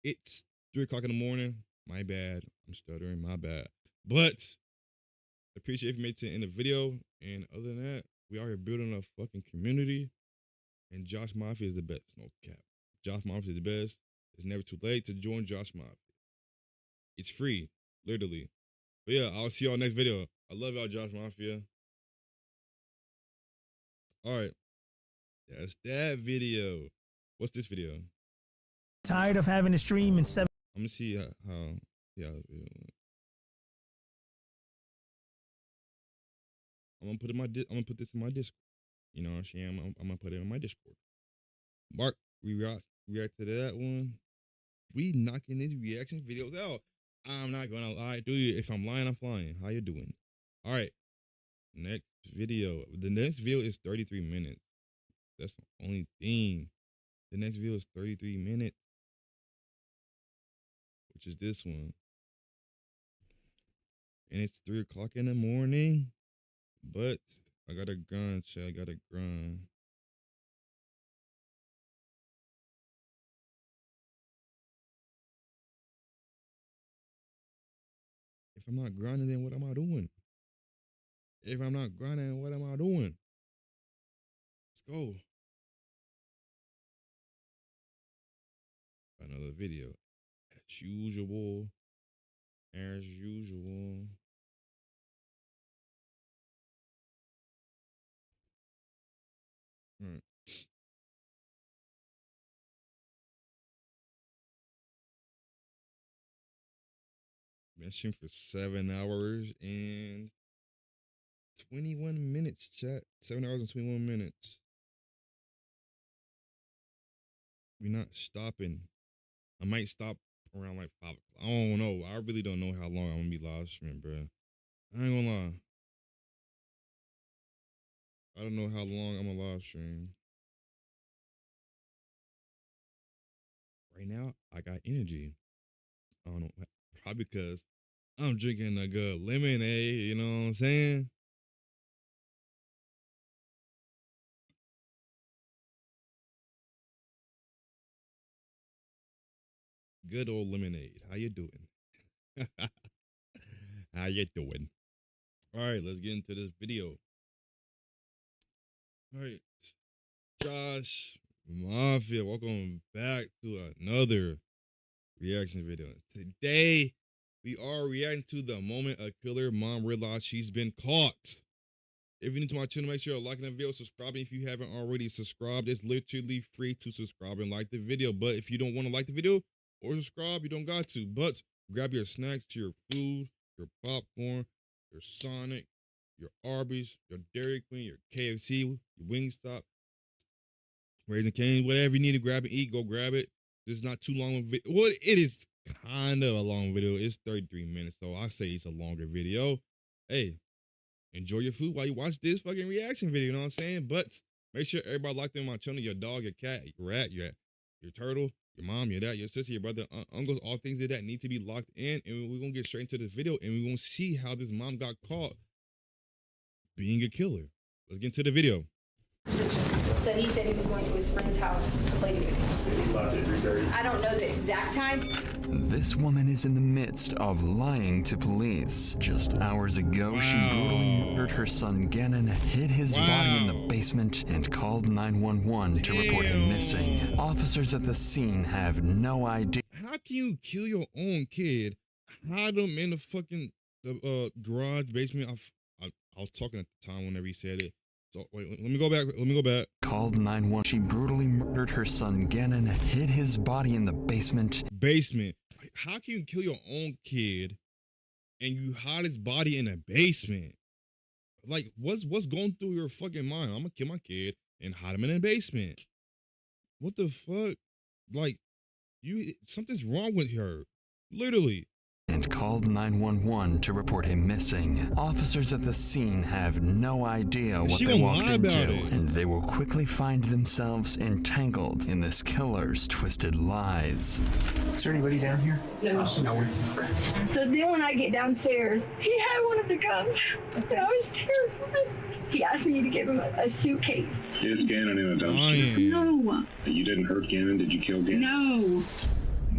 It's 3 o'clock in the morning. My bad. I'm stuttering. My bad. But appreciate if you made it to the end of the video. And other than that, we are here building a fucking community. And Josh Mafia is the best. No cap. Josh Mafia is the best. It's never too late to join Josh Mafia. It's free, literally. But yeah, I'll see y'all next video. I love y'all, Josh Mafia. All right. That's that video. What's this video? Tired of having to stream in 7. I'm gonna see how yeah. I'm gonna put this in my Discord. You know what I'm saying? I'm gonna put it in my Discord. Mark, we react to that one. We knocking these reaction videos out. I'm not gonna lie to you. If I'm lying, I'm flying. How you doing? All right. Next video. The next video is 33 minutes. That's the only thing. The next video is 33 minutes. Which is this one. And it's 3 o'clock in the morning. But I gotta grind, chat. I gotta grind. If I'm not grinding, then what am I doing? If I'm not grinding, what am I doing? Let's go. Another video. As usual. As usual. All right. Been streaming for 7 hours and 21 minutes, chat. 7 hours and 21 minutes. We're not stopping. I might stop around like 5 o'clock. I don't know. I really don't know how long I'm gonna be live streaming, bro. I ain't gonna lie. I don't know how long I'm gonna live stream. Right now, I got energy. I don't know. Probably because I'm drinking a good lemonade, you know what I'm saying? Good old lemonade. How you doing? How you doing? All right, let's get into this video. All right, Josh Mafia, welcome back to another reaction video. Today, we are reacting to the moment a killer mom realized she's been caught. If you're new to my channel, make sure you're liking the video, subscribing if you haven't already subscribed. It's literally free to subscribe and like the video. But if you don't want to like the video or subscribe, you don't got to. But grab your snacks, your food, your popcorn, your Sonic, your Arby's, your Dairy Queen, your KFC, your Wingstop, Raising Cane's, whatever you need to grab and eat, go grab it. This is not too long of a video. Well, it is kind of a long video. It's 33 minutes, so I say it's a longer video. Hey, enjoy your food while you watch this fucking reaction video, you know what I'm saying? But make sure everybody locked in my channel, your dog, your cat, your rat, your turtle, your mom, your dad, your sister, your brother, uncles, all things like that need to be locked in. And we're going to get straight into this video, and we're going to see how this mom got caught being a killer. Let's get into the video. So he said he was going to his friend's house to play video games. I don't know the exact time. This woman is in the midst of lying to police. Just hours ago, she brutally murdered her son Gannon, hid his body in the basement, and called 911 to report him missing. Officers at the scene have no idea. How can you kill your own kid, hide them in the fucking garage basement? I was talking at the time whenever he said it. So wait, let me go back. Called 911. She brutally murdered her son Gannon, hid his body in the basement. How can you kill your own kid and you hide his body in a basement? Like, what's going through your fucking mind? I'm gonna kill my kid and hide him in a basement. What the fuck? Like, something's wrong with her. Literally. and called 911 to report him missing. Officers at the scene have no idea what they walked into, and they will quickly find themselves entangled in this killer's twisted lies. Is there anybody down here? No. No. So then when I get downstairs, he had one of the guns. Okay. I was terrified. He asked me to give him a suitcase. Is Gannon in a dumpster? No. You didn't hurt Gannon? Did you kill Gannon? No.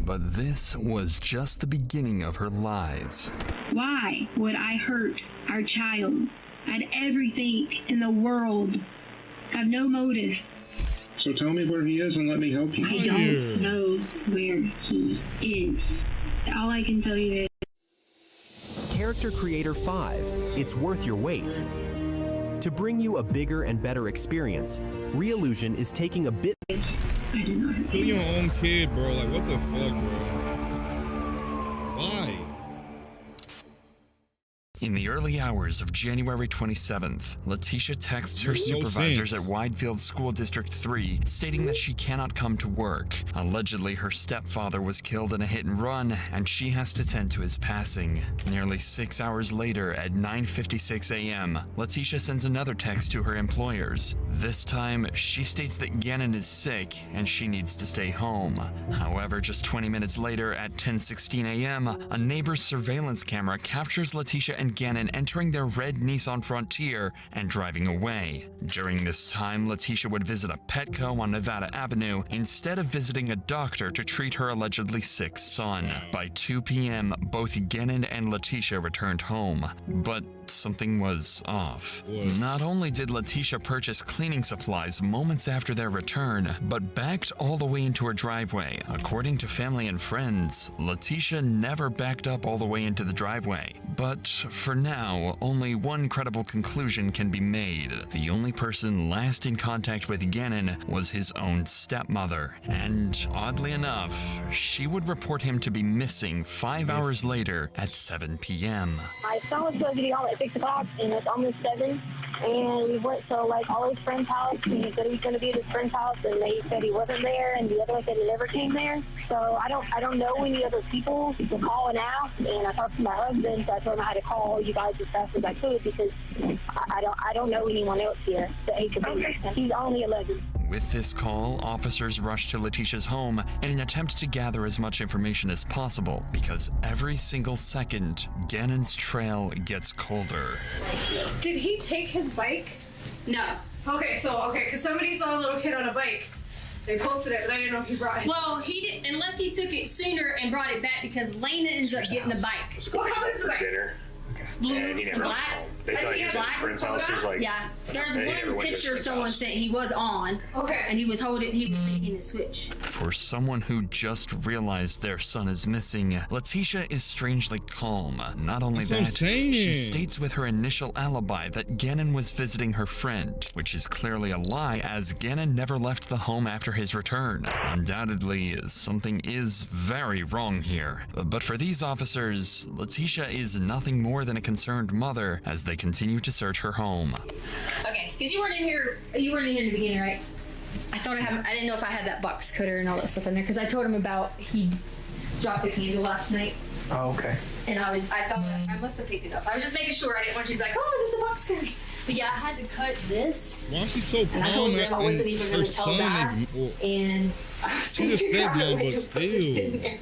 But this was just the beginning of her lies. Why would I hurt our child? I had everything in the world. I have no motive. So tell me where he is and let me help you. I don't know where he is. All I can tell you is... Character Creator 5. It's worth your wait. To bring you a bigger and better experience, Reallusion is taking a bit... Kill your own kid, bro. Like, what the fuck, bro? Why? In the early hours of January 27th, Letitia texts her supervisors at Widefield School District 3 stating that she cannot come to work. Allegedly, her stepfather was killed in a hit and run, and she has to tend to his passing. Nearly 6 hours later, at 9:56 a.m., Letitia sends another text to her employers. This time, she states that Gannon is sick and she needs to stay home. However, just 20 minutes later, at 10:16 a.m., a neighbor's surveillance camera captures Letitia and Gannon entering their red Nissan Frontier and driving away. During this time, Letitia would visit a Petco on Nevada Avenue instead of visiting a doctor to treat her allegedly sick son. By 2 p.m., both Gannon and Letitia returned home, but something was off. Not only did Letitia purchase cleaning supplies moments after their return, but backed all the way into her driveway. According to family and friends, Letitia never backed up all the way into the driveway. But for now, only one credible conclusion can be made. The only person last in contact with Gannon was his own stepmother. And oddly enough, she would report him to be missing 5 hours later at 7 p.m. My son was supposed to be home at 6 o'clock, and it's almost 7. And we went to like all his friends' house. He said he was going to be at his friend's house, and they said he wasn't there, and the other one said he never came there. So I don't know any other people to call and ask. And I talked to my husband, so I told him I had to call you guys as fast as I could because I don't know anyone else here that he could be. He's only 11. With this call, officers rushed to Letitia's home in an attempt to gather as much information as possible, because every single second, Gannon's trail gets colder. Did he take his bike? No. Okay, because somebody saw a little kid on a bike. They posted it, but I didn't know if he brought it. Well, he didn't, unless he took it sooner and brought it back because Lena ends up getting the bike. What color is the bike? Blue And he and never black. They thought he was at his friend's house. He was like, Yeah, there's they never one went to his picture friend's someone house. sent he was on. Okay. And he was taking the switch. For someone who just realized their son is missing, Letitia is strangely calm. Not only That's what I'm that, saying. she states with her initial alibi that Gannon was visiting her friend, which is clearly a lie as Gannon never left the home after his return. Undoubtedly, something is very wrong here. But for these officers, Letitia is nothing more than a concerned mother as they continue to search her home. Okay, because you weren't in here in the beginning, right? I didn't know if I had that box cutter and all that stuff in there because I told him about he dropped a candle last night. Oh, okay. And I thought I must have picked it up. I was just making sure. I didn't want you to be like, oh, just a box cutter. But yeah, I had to cut this. Why is she so And I told calm? them I wasn't even going to tell that. And I was She's a stepmom, but still.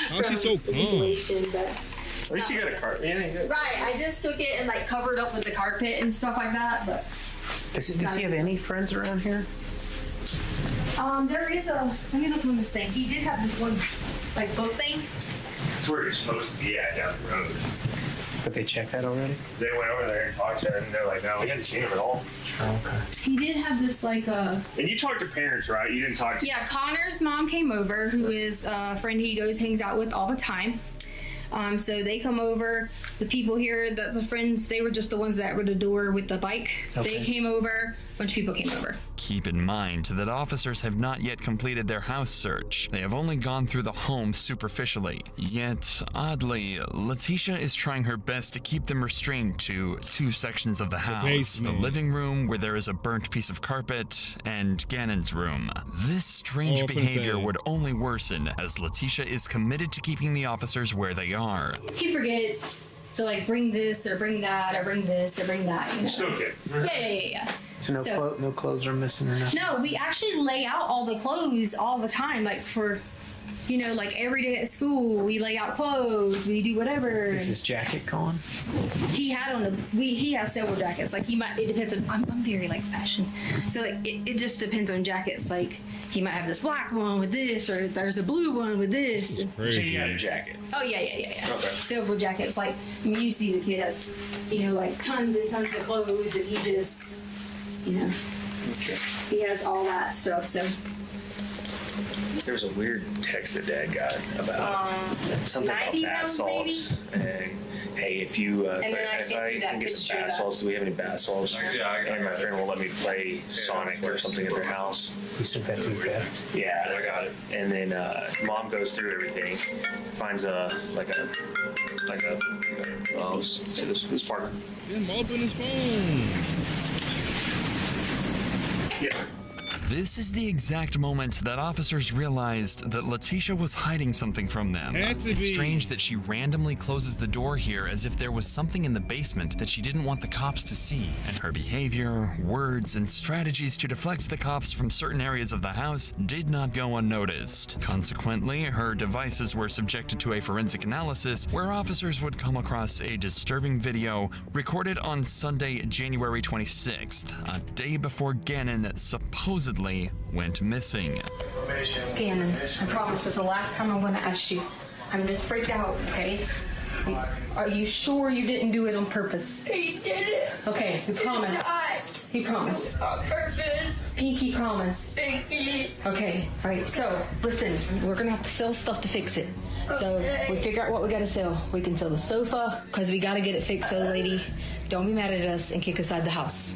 How's she so calm? At least you got a carpet. Yeah, you got Right, I just took it and like covered up with the carpet and stuff like that. But Does he have any friends around here? there is let me look on this thing. He did have this one like boat thing. That's where you're supposed to be at down the road. But they checked that already? They went over there and talked to him, and they're like, no, we hadn't seen him at all. Oh, okay. He did have this like And you talked to parents, right? You didn't talk to... Yeah, Connor's mom came over, who is a friend he hangs out with all the time. So they come over. The people here, the friends, they were just the ones that were at the door with the bike. Okay. They came over. bunch of people came over. Keep in mind that officers have not yet completed their house search. They have only gone through the home superficially. Yet, oddly, Letitia is trying her best to keep them restrained to 2 sections of the house. The living room, where there is a burnt piece of carpet, and Gannon's room. This strange behavior would only worsen as Letitia is committed to keeping the officers where they are. He forgets to like bring this or bring that or bring this or bring that. You know? Still good. Yeah. So no clothes are missing or nothing? No, we actually lay out all the clothes all the time, like for, you know, like every day at school, we lay out clothes, we do whatever. Is his jacket gone? He had on he has several jackets. Like it depends on, I'm very like fashion. So like it just depends on jackets. Like he might have this black one with this, or there's a blue one with this. So you got a jacket? Oh yeah. Okay. Several jackets. Like, I mean, you see the kid has, you know, like tons and tons of clothes, and he just, you know, he has all that stuff, so. There was a weird text that Dad got about something about bath salts. And hey, if I can get some bath salts, do we have any bath salts? And my friend won't let me play Sonic or something at their house. You sent that to his dad? Yeah, I got it. And then Mom goes through everything, finds this part. Him open his phone. Yeah. This is the exact moment that officers realized that Letitia was hiding something from them. It's strange that she randomly closes the door here as if there was something in the basement that she didn't want the cops to see. And her behavior, words, and strategies to deflect the cops from certain areas of the house did not go unnoticed. Consequently, her devices were subjected to a forensic analysis where officers would come across a disturbing video recorded on Sunday, January 26th, a day before Gannon supposedly went missing. Gannon, I promise this is the last time I'm going to ask you. I'm just freaked out, okay? Are you sure you didn't do it on purpose? He did it. Okay, you promise. He promised. On purpose. Pinky promise. Pinky. Okay, all right, so listen, we're going to have to sell stuff to fix it. So we figure out what we got to sell. We can sell the sofa because we got to get it fixed so the lady don't be mad at us and kick us out of the house.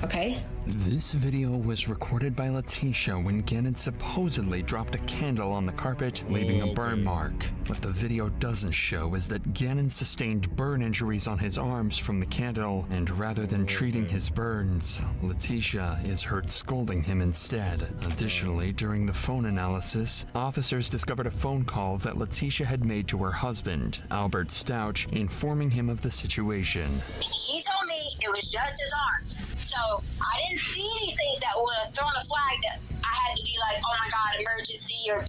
Okay? This video was recorded by Letitia when Gannon supposedly dropped a candle on the carpet, leaving a burn mark. What the video doesn't show is that Gannon sustained burn injuries on his arms from the candle, and rather than treating his burns, Letitia is heard scolding him instead. Additionally, during the phone analysis, officers discovered a phone call that Letitia had made to her husband, Albert Stouch, informing him of the situation. He told me it was just his arms. So I didn't see anything that would have thrown a flag that I had to be like, oh my God, emergency or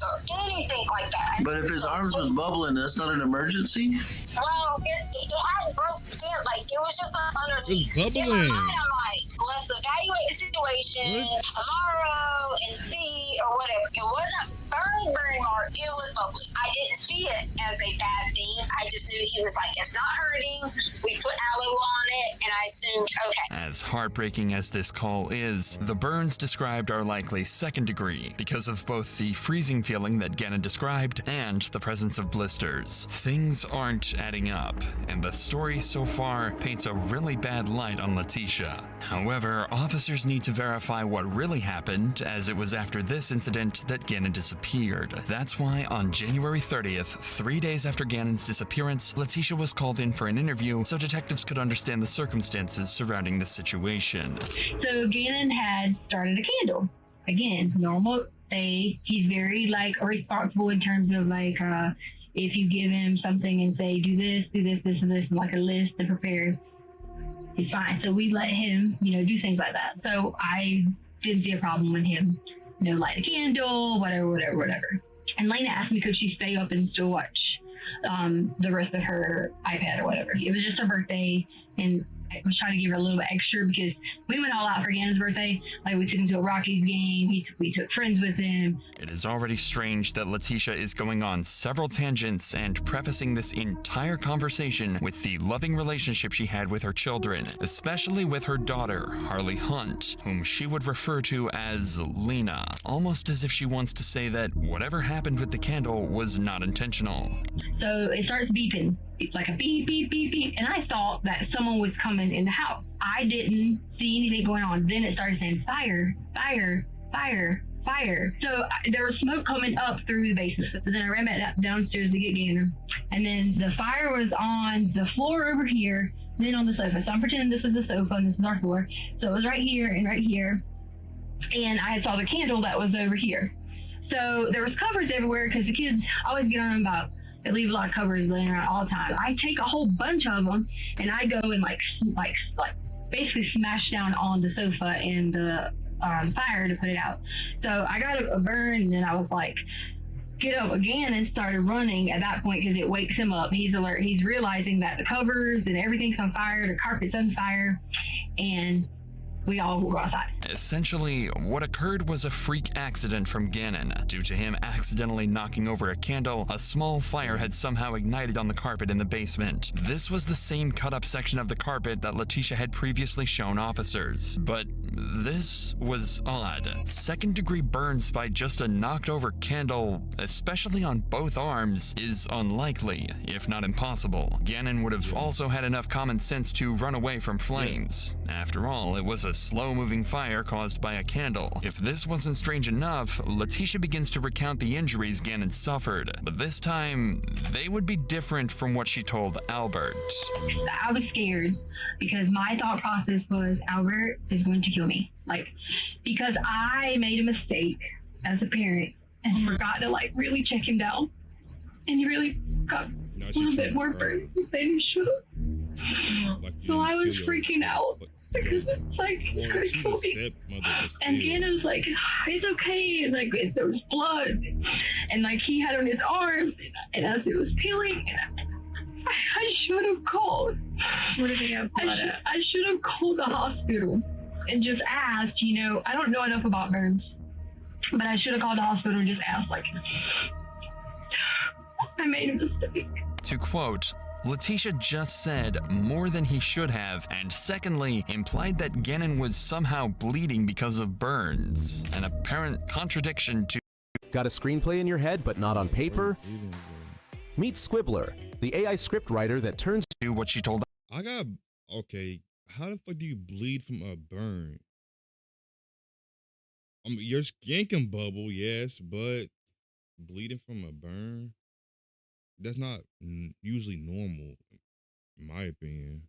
anything like that. But if his arms was bubbling, that's not an emergency? Well, it hadn't broke skin. Like, it was just underneath. It's bubbling. In my mind, I'm like, let's evaluate the situation tomorrow and see or whatever. It wasn't burn mark. It was bubbling. I didn't see it as a bad thing. I just knew he was like, it's not hurting. We put aloe on it, and I assumed, okay. As heartbreaking as this call is, the burns described are likely second degree because of both the freezing feeling that Gannon described and the presence of blisters. Things aren't adding up, and the story so far paints a really bad light on Letitia. However, officers need to verify what really happened, as it was after this incident that Gannon disappeared. That's why on January 30th, 3 days after Gannon's disappearance, Letitia was called in for an interview so detectives could understand the circumstances surrounding the situation. So Gannon had started a candle. Again, normal day. He's very like responsible in terms of like if you give him something and say do this, and this, and like a list to prepare, he's fine. So we let him, do things like that. So I didn't see a problem with him, light a candle, whatever. And Lena asked me could she stay up and still watch the rest of her iPad or whatever. It was just her birthday, and I was trying to give her a little bit extra because we went all out for Gannon's birthday. Like, we took him to a Rockies game. We took friends with him. It is already strange that Letitia is going on several tangents and prefacing this entire conversation with the loving relationship she had with her children, especially with her daughter, Harley Hunt, whom she would refer to as Lena, almost as if she wants to say that whatever happened with the candle was not intentional. So it starts beeping. It's like a beep, beep, beep, beep. And I thought that someone was coming in the house. I didn't see anything going on. Then it started saying fire, fire, fire, fire. So there was smoke coming up through the basement. So then I ran back downstairs to get Gander. And then the fire was on the floor over here, then on the sofa. So I'm pretending this is the sofa and this is our floor. So it was right here and right here. And I saw the candle that was over here. So there was covers everywhere because the kids always get on them about, they leave a lot of covers laying around all the time. I take a whole bunch of them and I go and like basically smash down on the sofa and the fire to put it out. So I got a burn and then I was like, get up again and started running at that point because it wakes him up. He's alert. He's realizing that the covers and everything's on fire, the carpet's on fire, and we all go outside. Essentially, what occurred was a freak accident from Gannon. Due to him accidentally knocking over a candle, a small fire had somehow ignited on the carpet in the basement. This was the same cut-up section of the carpet that Letitia had previously shown officers. But this was odd. Second-degree burns by just a knocked-over candle, especially on both arms, is unlikely, if not impossible. Gannon would have also had enough common sense to run away from flames. After all, it was a slow-moving fire caused by a candle. If this wasn't strange enough, Letitia begins to recount the injuries Gannon suffered, but this time, they would be different from what she told Albert. I was scared because my thought process was Albert is going to kill me. Because I made a mistake as a parent and forgot to really check him down. And he really got a little bit more burnt than he should have. So I was freaking out. Because it's like, he's gonna kill me. And Gannon's like, it's okay. And there was blood. And he had on his arms. And as it was peeling, I should have called. What did he have blood at? I should have called the hospital and just asked, I don't know enough about burns. But I should have called the hospital and just asked, I made a mistake. To quote, Letitia just said more than he should have, and secondly, implied that Gannon was somehow bleeding because of burns. An apparent contradiction to... Got a screenplay in your head but not on paper? Meet Squibbler, the AI scriptwriter that turns to what she told... Okay, how the fuck do you bleed from a burn? Your skin can bubble, yes, but bleeding from a burn? That's not usually normal, in my opinion.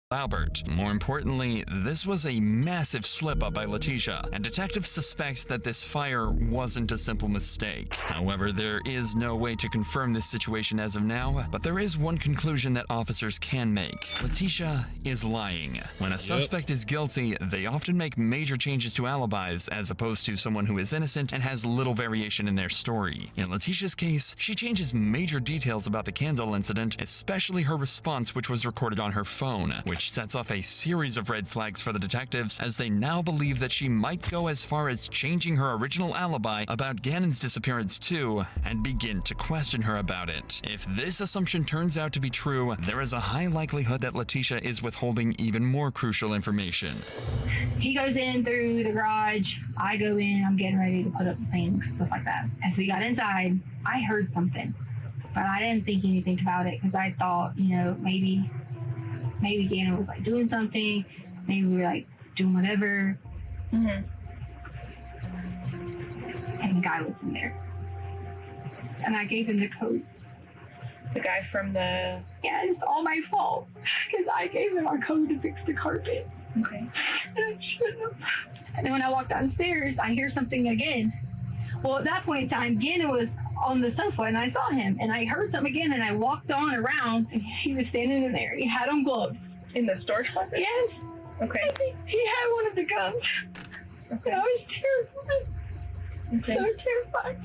Albert. More importantly, this was a massive slip-up by Letitia, and detectives suspect that this fire wasn't a simple mistake. However, there is no way to confirm this situation as of now, but there is one conclusion that officers can make. Letitia is lying. When a suspect is guilty, they often make major changes to alibis, as opposed to someone who is innocent and has little variation in their story. In Letitia's case, she changes major details about the candle incident, especially her response, which was recorded on her phone, which sets off a series of red flags for the detectives, as they now believe that she might go as far as changing her original alibi about Gannon's disappearance too, and begin to question her about it. If this assumption turns out to be true, there is a high likelihood that Letitia is withholding even more crucial information. He goes in through the garage, I go in, I'm getting ready to put up things, stuff like that. As we got inside, I heard something, but I didn't think anything about it because I thought, maybe Gannon was doing something, maybe we were doing whatever. And the guy was in there. And I gave him the code. The guy from the... Yeah, it's all my fault. Because I gave him our code to fix the carpet. Okay. And I shouldn't have. And then when I walked downstairs, I hear something again. Well, at that point in time, Gannon was on the sofa and I saw him and I heard something again and I walked on around and he was standing in there. He had on gloves. In the storage closet? Yes. Okay. He had one of the guns. Okay. I was terrified. Okay. So terrified.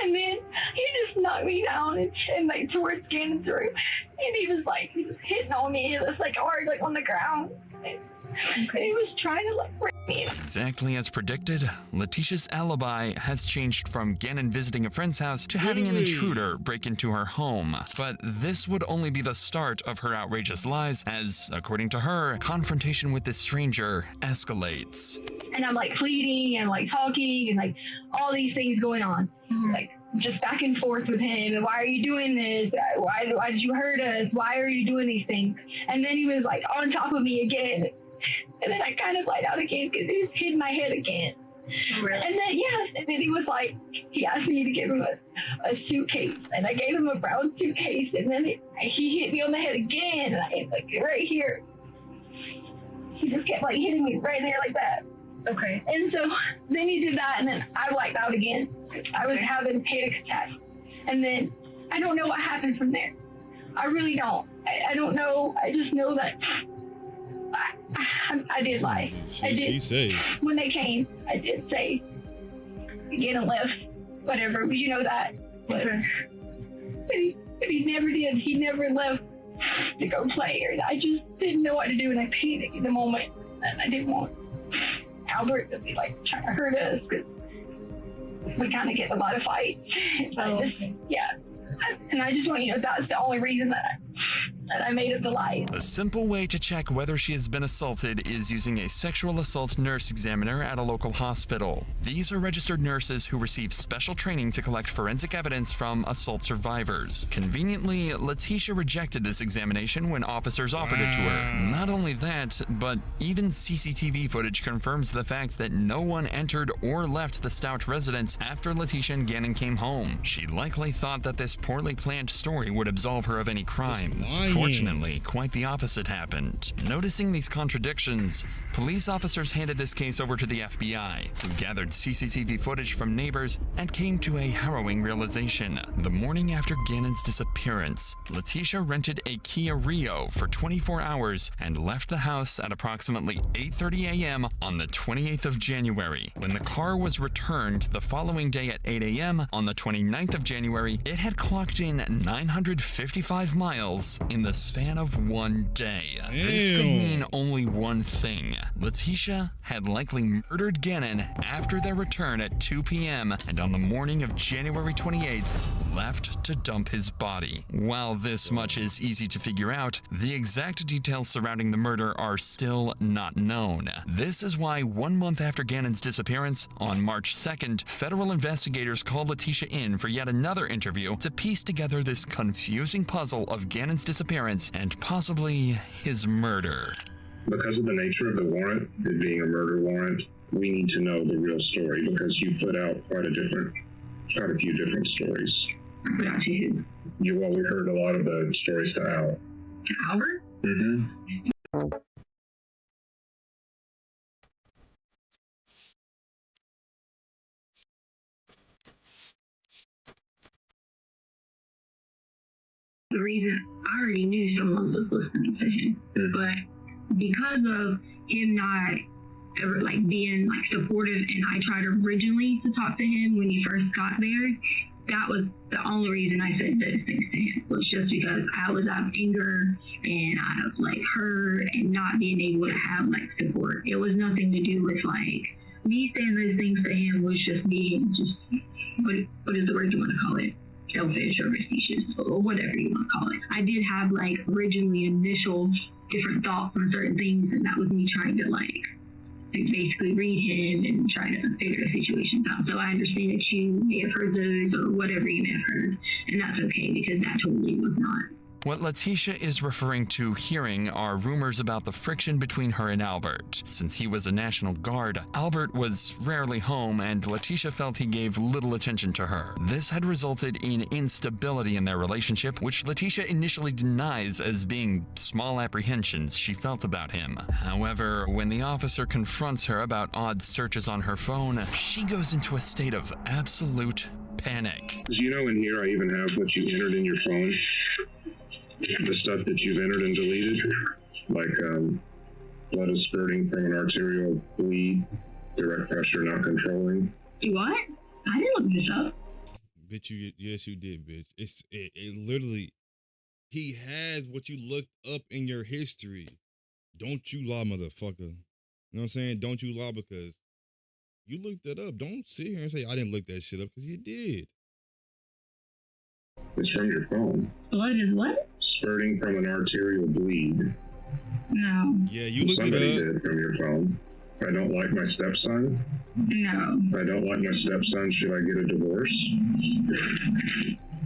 And then he just knocked me down and towards Gannon's room. And he was hitting on me. It was hard, on the ground. Okay. He was trying to break me. Exactly as predicted, Letitia's alibi has changed from Gannon visiting a friend's house to having an intruder break into her home. But this would only be the start of her outrageous lies, as, according to her, confrontation with this stranger escalates. And I'm pleading and talking and all these things going on. just back and forth with him. And why are you doing this? Why did you hurt us? Why are you doing these things? And then he was like on top of me again. And then I kind of lied out again because he just hit my head again. Really? And then, yes, and then he was like, he asked me to give him a suitcase. And I gave him a brown suitcase. And then he hit me on the head again. And I like right here. He just kept like hitting me right there like that. Okay. And so then he did that, and then I wiped out again. I was having panic attacks. And then I don't know what happened from there. I really don't. I don't know. I just know that I did lie. She said. When they came, I did say, get him left, whatever, but you know that. But he never did. He never left to go play. Or I just didn't know what to do, and I panicked in the moment. And I didn't want Albert to be like trying to hurt us because we kind of get in a lot of fights. And I just want you to know that's the only reason that I made up the lie. A simple way to check whether she has been assaulted is using a sexual assault nurse examiner at a local hospital. These are registered nurses who receive special training to collect forensic evidence from assault survivors. Conveniently, Letitia rejected this examination when officers offered it to her. Not only that, but even CCTV footage confirms the fact that no one entered or left the Stout residence after Letitia and Gannon came home. She likely thought that this poorly planned story would absolve her of any crimes. Fortunately, quite the opposite happened. Noticing these contradictions, police officers handed this case over to the FBI, who gathered CCTV footage from neighbors and came to a harrowing realization. The morning after Gannon's disappearance, Letitia rented a Kia Rio for 24 hours and left the house at approximately 8:30 a.m. on the 28th of January. When the car was returned the following day at 8 a.m. on the 29th of January, it had clocked in 955 miles in the span of one day. This could mean only one thing. Letitia had likely murdered Gannon after their return at 2 p.m. and on the morning of January 28th, left to dump his body. While this much is easy to figure out, the exact details surrounding the murder are still not known. This is why 1 month after Gannon's disappearance, on March 2nd, federal investigators called Letitia in for yet another interview to piece together this confusing puzzle of Gannon's disappearance and possibly his murder. Because of the nature of the warrant, it being a murder warrant, we need to know the real story because you put out quite a few different stories. About you? Well, we heard a lot of the stories to Al. To Albert? Mm-hmm. The reason I already knew someone was listening to him, but because of him not ever being supportive, and I tried originally to talk to him when he first got there, that was the only reason I said those things to him, was just because I was out of anger and out of hurt and not being able to have support. It was nothing to do with me saying those things to him was just being what is the word you want to call it? Selfish or facetious or whatever you want to call it. I did have originally initial different thoughts on certain things, and that was me trying to basically read him and try to figure the situation out. So I understand that you may have heard those or whatever you may have heard, and that's okay because that totally was not. What Letitia is referring to hearing are rumors about the friction between her and Albert. Since he was a National Guard, Albert was rarely home, and Letitia felt he gave little attention to her. This had resulted in instability in their relationship, which Letitia initially denies as being small apprehensions she felt about him. However, when the officer confronts her about odd searches on her phone, she goes into a state of absolute panic. You know, in here I even have what you entered in your phone. The stuff that you've entered and deleted, blood is spurting from an arterial bleed, direct pressure not controlling. What? I didn't look this up. Bitch, yes you did, bitch. It literally, he has what you looked up in your history. Don't you lie, motherfucker. You know what I'm saying? Don't you lie because you looked that up. Don't sit here and say I didn't look that shit up because you did. It's from your phone. Blood is what? Spurting from an arterial bleed. No. Yeah, you looked Somebody it up. did from your phone. I don't like my stepson. No. I don't like my stepson. Should I get a divorce?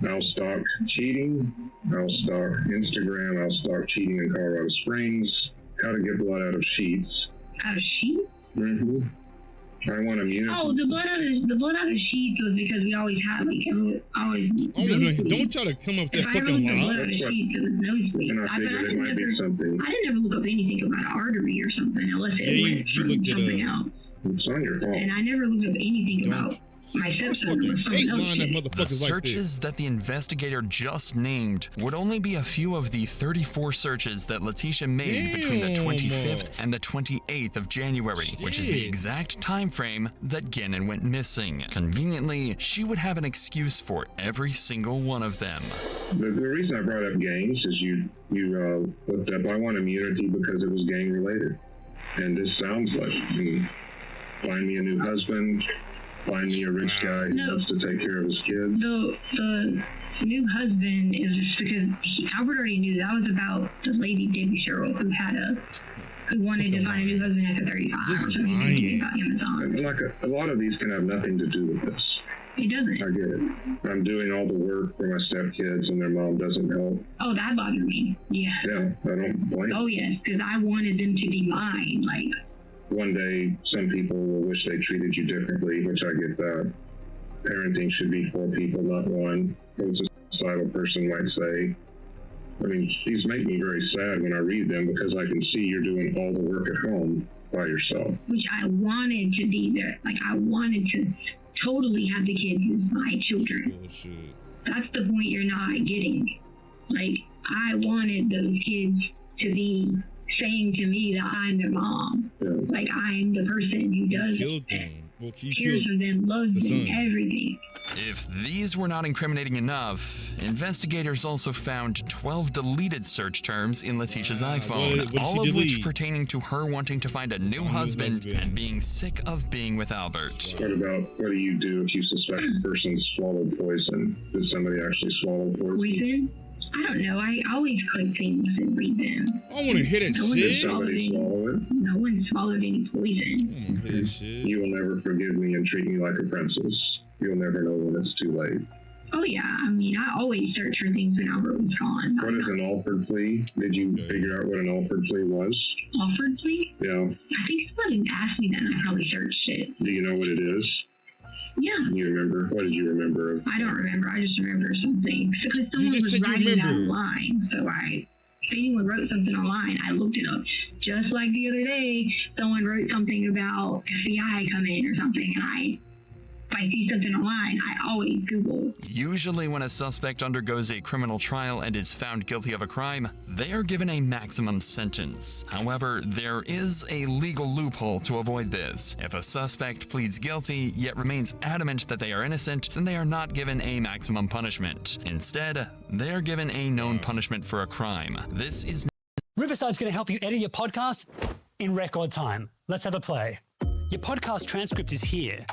I'll stalk cheating. I'll stalk Instagram. I'll stalk cheating in Colorado Springs. How to get blood out of sheets. Out of sheets? Mm-hmm. I want immunity. Oh, the blood out of sheets was because we always had Don't try to come up with that fucking lie. And I figured it might be something. I didn't ever look up anything about an artery or something unless it went you looked at something else. It's on your fault. And I never looked up anything about my stepson. The searches that the investigator just named would only be a few of the 34 searches that Letitia made between the 25th and the 28th of January, which is the exact time frame that Gannon went missing. Conveniently, she would have an excuse for every single one of them. The reason I brought up gangs is you looked up, I want immunity because it was gang related. And this sounds like find me a new husband, find me a rich guy who loves to take care of his kids. The new husband is just because Albert already knew that was about the lady Debbie Sherrill who wanted to find a new husband after 35 or something about Amazon. Like a lot of these can have nothing to do with this. It doesn't. I get it. I'm doing all the work for my stepkids and their mom doesn't help. Oh, that bothered me. Yeah. Yeah, I don't blame. Oh yes, because I wanted them to be mine. Like, one day, some people will wish they treated you differently, which I get that. Parenting should be for people, not one. As a societal person might say. I mean, these make me very sad when I read them because I can see you're doing all the work at home by yourself. Which I wanted to be there. Like, I wanted to totally have the kids as my children. Bullshit. That's the point you're not getting. Like, I wanted those kids to be saying to me that I'm their mom. Yeah. Like, I'm the person who does cares for them, loves them, everything. If these were not incriminating enough, investigators also found 12 deleted search terms in Letitia's iPhone, all of which pertaining to her wanting to find a new husband and being sick of being with Albert. What do you do if you suspect a person swallowed poison? Did somebody actually swallow poison? I don't know. I always click things and read them. I want to hit it, shit. No one swallowed any poison. You will never forgive me and treat me like a princess. You'll never know when it's too late. Oh yeah, I mean, I always search for things when Albert was gone. What is an Alford plea? Did you figure out what an Alford plea was? Alford plea? Yeah. I think somebody asked me that and I probably searched it. Do you know what it is? Yeah. You remember? What did you remember? I don't remember. I just remember something. Because someone was writing that online. So if anyone wrote something online, I looked it up. Just like the other day, someone wrote something about FBI coming or something, and if I see something online, I always Google. Usually when a suspect undergoes a criminal trial and is found guilty of a crime, they are given a maximum sentence. However, there is a legal loophole to avoid this. If a suspect pleads guilty, yet remains adamant that they are innocent, then they are not given a maximum punishment. Instead, they are given a known punishment for a crime. This is Riverside's going to help you edit your podcast in record time. Let's have a play. Your podcast transcript is here,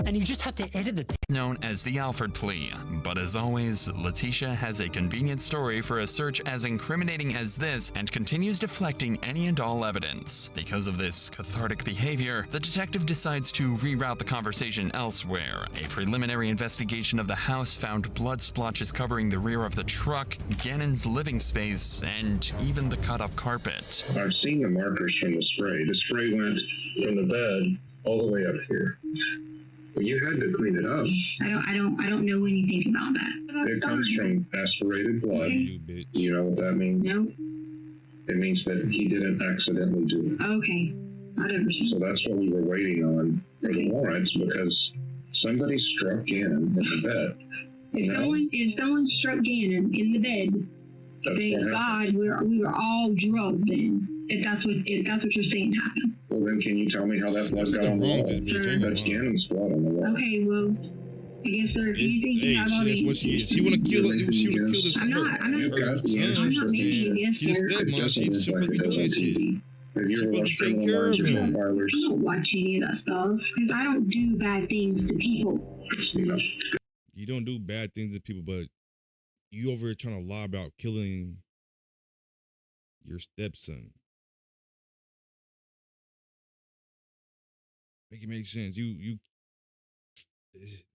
and you just have to edit the known as the Alford plea. But as always, Letitia has a convenient story for a search as incriminating as this and continues deflecting any and all evidence. Because of this cathartic behavior, the detective decides to reroute the conversation elsewhere. A preliminary investigation of the house found blood splotches covering the rear of the truck, Gannon's living space, and even the cut-up carpet. I've seen the markers from the spray. The spray went from the bed all the way up here. Well, you had to clean it up. I don't know anything about that. It comes from aspirated blood. You know what that means? No. It means that he didn't accidentally do it. Okay. Whatever. So that's what we were waiting on for the warrants, because somebody struck Gannon in the bed. If someone struck Gannon in the bed, thank God we were all drugged then. If that's what you're saying happened. Well, then can you tell me how that blood got on the wall? That's Gannon's blood on the wall. Okay, well, I guess sir, if you think you have all that's what she is. She wanna kill it. She wanna kill this. I'm not making a guess. She's a stepmom. She's supposed to be doing that shit. She's supposed to take care of him. I don't watch any of that stuff because I don't do bad things to people. You don't do bad things to people, but you over here trying to lie about killing your stepson. Make it make sense.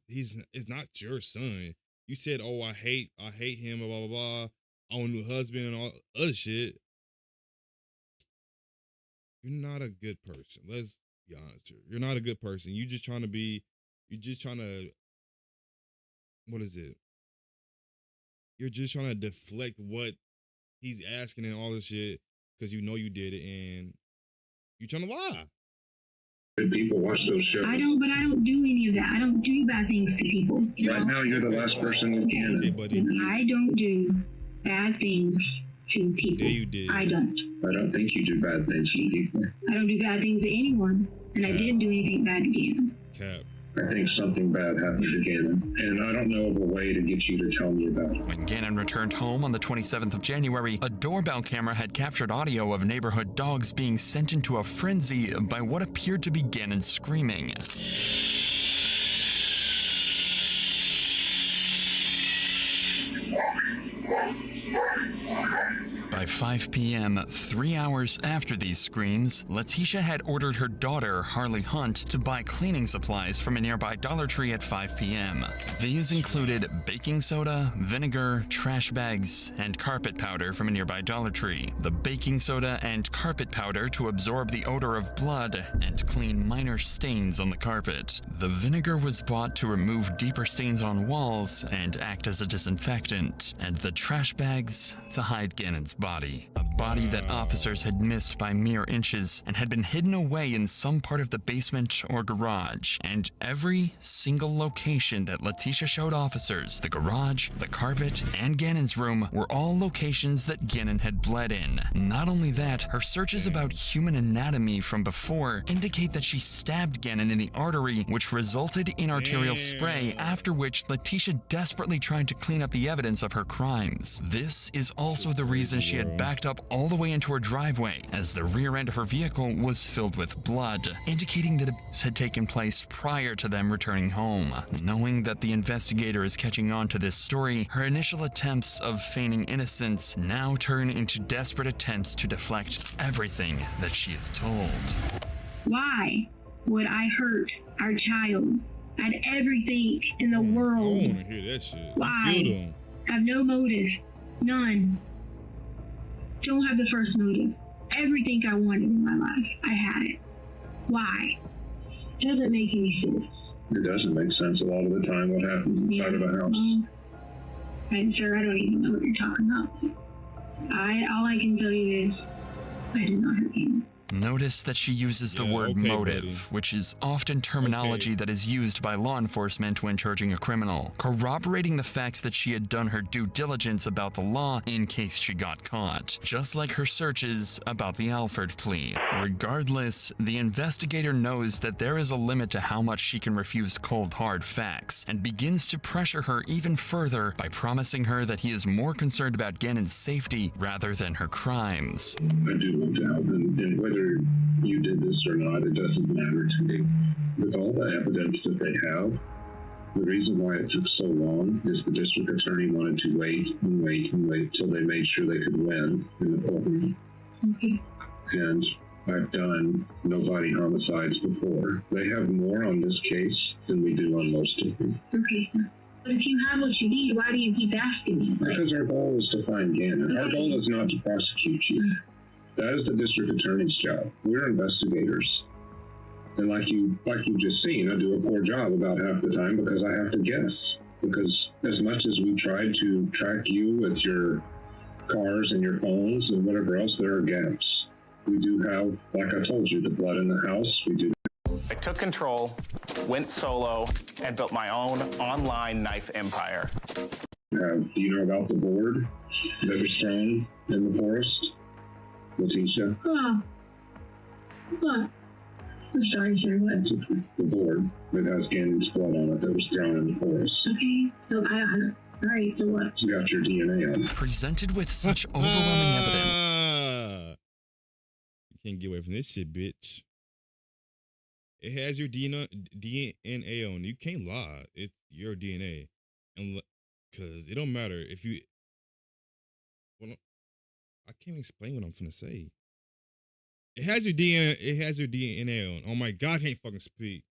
It's not your son. You said, "Oh, I hate him," blah blah blah. I want a new husband and all other shit. You're not a good person. Let's be honest here. You're not a good person. You're just trying to. What is it? You're just trying to deflect what he's asking and all this shit because you know you did it and you're trying to lie. People watch those shows. But I don't do any of that. I don't do bad things to people. Right now, you're the last person who can. Okay, buddy. I don't do bad things to people. Yeah, you did. I don't. I don't think you do bad things to people. I don't do bad things to anyone, and I didn't do anything bad to Gannon. Cap. I think something bad happened to Gannon, and I don't know of a way to get you to tell me about it. When Gannon returned home on the 27th of January, a doorbell camera had captured audio of neighborhood dogs being sent into a frenzy by what appeared to be Gannon screaming. By 5 p.m., 3 hours after these screams, Letitia had ordered her daughter, Harley Hunt, to buy cleaning supplies from a nearby Dollar Tree at 5 p.m. These included baking soda, vinegar, trash bags, and carpet powder from a nearby Dollar Tree. The baking soda and carpet powder to absorb the odor of blood and clean minor stains on the carpet. The vinegar was bought to remove deeper stains on walls and act as a disinfectant, and the trash bags to hide Gannon's body. A body that officers had missed by mere inches and had been hidden away in some part of the basement or garage. And every single location that Letitia showed officers, the garage, the carpet, and Gannon's room, were all locations that Gannon had bled in. Not only that, her searches about human anatomy from before indicate that she stabbed Gannon in the artery, which resulted in arterial spray, after which Letitia desperately tried to clean up the evidence of her crimes. This is also the reason she had backed up all the way into her driveway, as the rear end of her vehicle was filled with blood, indicating that abuse had taken place prior to them returning home. Knowing that the investigator is catching on to this story, her initial attempts of feigning innocence now turn into desperate attempts to deflect everything that she is told. Why would I hurt our child? I had everything in the world. I want to hear that shit. Why? You killed him. I have no motive. None. Don't have the first motive. Everything I wanted in my life, I had it. Why? Doesn't make any sense. It doesn't make sense a lot of the time what happens inside of a house. And sir, I don't even know what you're talking about. All I can tell you is I did not hurt you. Notice that she uses the word motive, which is often terminology that is used by law enforcement when charging a criminal, corroborating the facts that she had done her due diligence about the law in case she got caught, just like her searches about the Alford plea. Regardless, the investigator knows that there is a limit to how much she can refuse cold, hard facts, and begins to pressure her even further by promising her that he is more concerned about Gannon's safety rather than her crimes. I do want to help, and whether you did this or not, it doesn't matter to me. With all the evidence that they have, the reason why it took so long is the district attorney wanted to wait and wait and wait till they made sure they could win in the courtroom. And I've done no body homicides before. They have more on this case than we do on most of them. Okay. But if you have what you need, why do you keep asking me? Because our goal is to find Gannon. Our goal is not to prosecute you. That is the district attorney's job. We're investigators. And like you've just seen, I do a poor job about half the time because I have to guess. Because as much as we tried to track you with your cars and your phones and whatever else, there are gaps. We do have, like I told you, the blood in the house. We do. I took control, went solo, and built my own online knife empire. Do you know about the board that was thrown in the forest? Letitia? What? I'm sorry, sir. What? The board that has Gannon's blood on it that was thrown in the forest. Okay. So all right, so what? You got your DNA on it. Presented with such overwhelming evidence. You can't get away from this shit, bitch. It has your DNA on it. You can't lie. It's your DNA. And because it don't matter if you... Well, I can't explain what I'm finna say. It has your DNA. It has your DNA on. Oh my God, I can't fucking speak.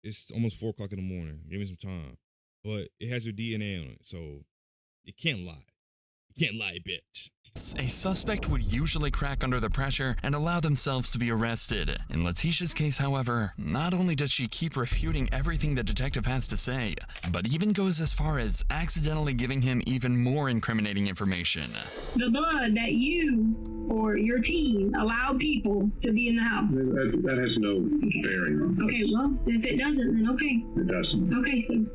It's almost 4 o'clock in the morning. Give me some time. But it has your DNA on it, so you can't lie. You can't lie, bitch. A suspect would usually crack under the pressure and allow themselves to be arrested. In Letitia's case, however, not only does she keep refuting everything the detective has to say, but even goes as far as accidentally giving him even more incriminating information. The blood that you or your team allowed people to be in the house. That has no bearing on it. Okay, well, if it doesn't, then okay. It doesn't. Okay, so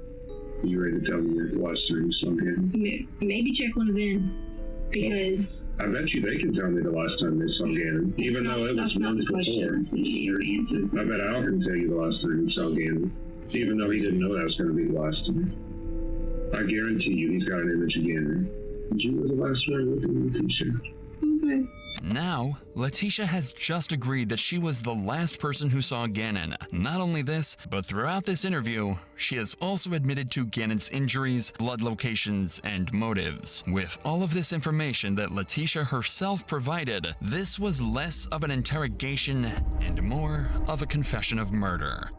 You ready to tell me the last time you saw Gannon? maybe check one of them. Because I bet you they can tell me the last time they saw Gannon, even though it was months before. I bet Al can tell you the last time he saw Gannon, even though he didn't know that was going to be the last time. I guarantee you he's got an image of Gannon. And you were the last one with him, Letitia. Okay. Now, Letitia has just agreed that she was the last person who saw Gannon. Not only this, but throughout this interview, she has also admitted to Gannon's injuries, blood locations, and motives. With all of this information that Letitia herself provided, this was less of an interrogation and more of a confession of murder.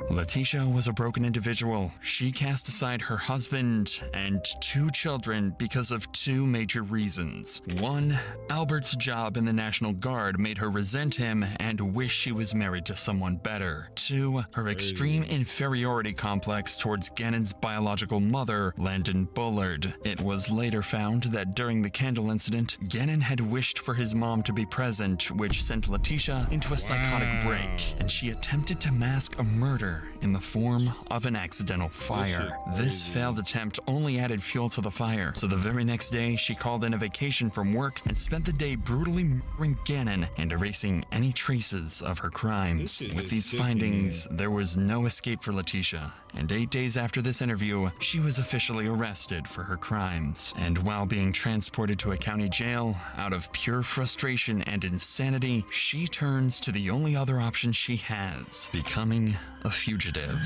Letitia was a broken individual. She cast aside her husband and 2 children because of 2 major reasons. 1, Albert's job in the National Guard made her resent him and wish she was married to someone better. 2, her extreme inferiority complex towards Gannon's biological mother, Landon Bullard. It was later found that during the candle incident, Gannon had wished for his mom to be present, which sent Letitia into a psychotic break, and she attempted to mask a murder in the form of an accidental fire. This failed attempt only added fuel to the fire, so the very next day she called in a vacation from work and spent the day brutally murdering Gannon and erasing any traces of her crimes. With these findings, there was no escape for Letitia, and 8 days after this interview, she was officially arrested for her crimes. And while being transported to a county jail, out of pure frustration and insanity, she turns to the only other option she has, becoming a fugitive.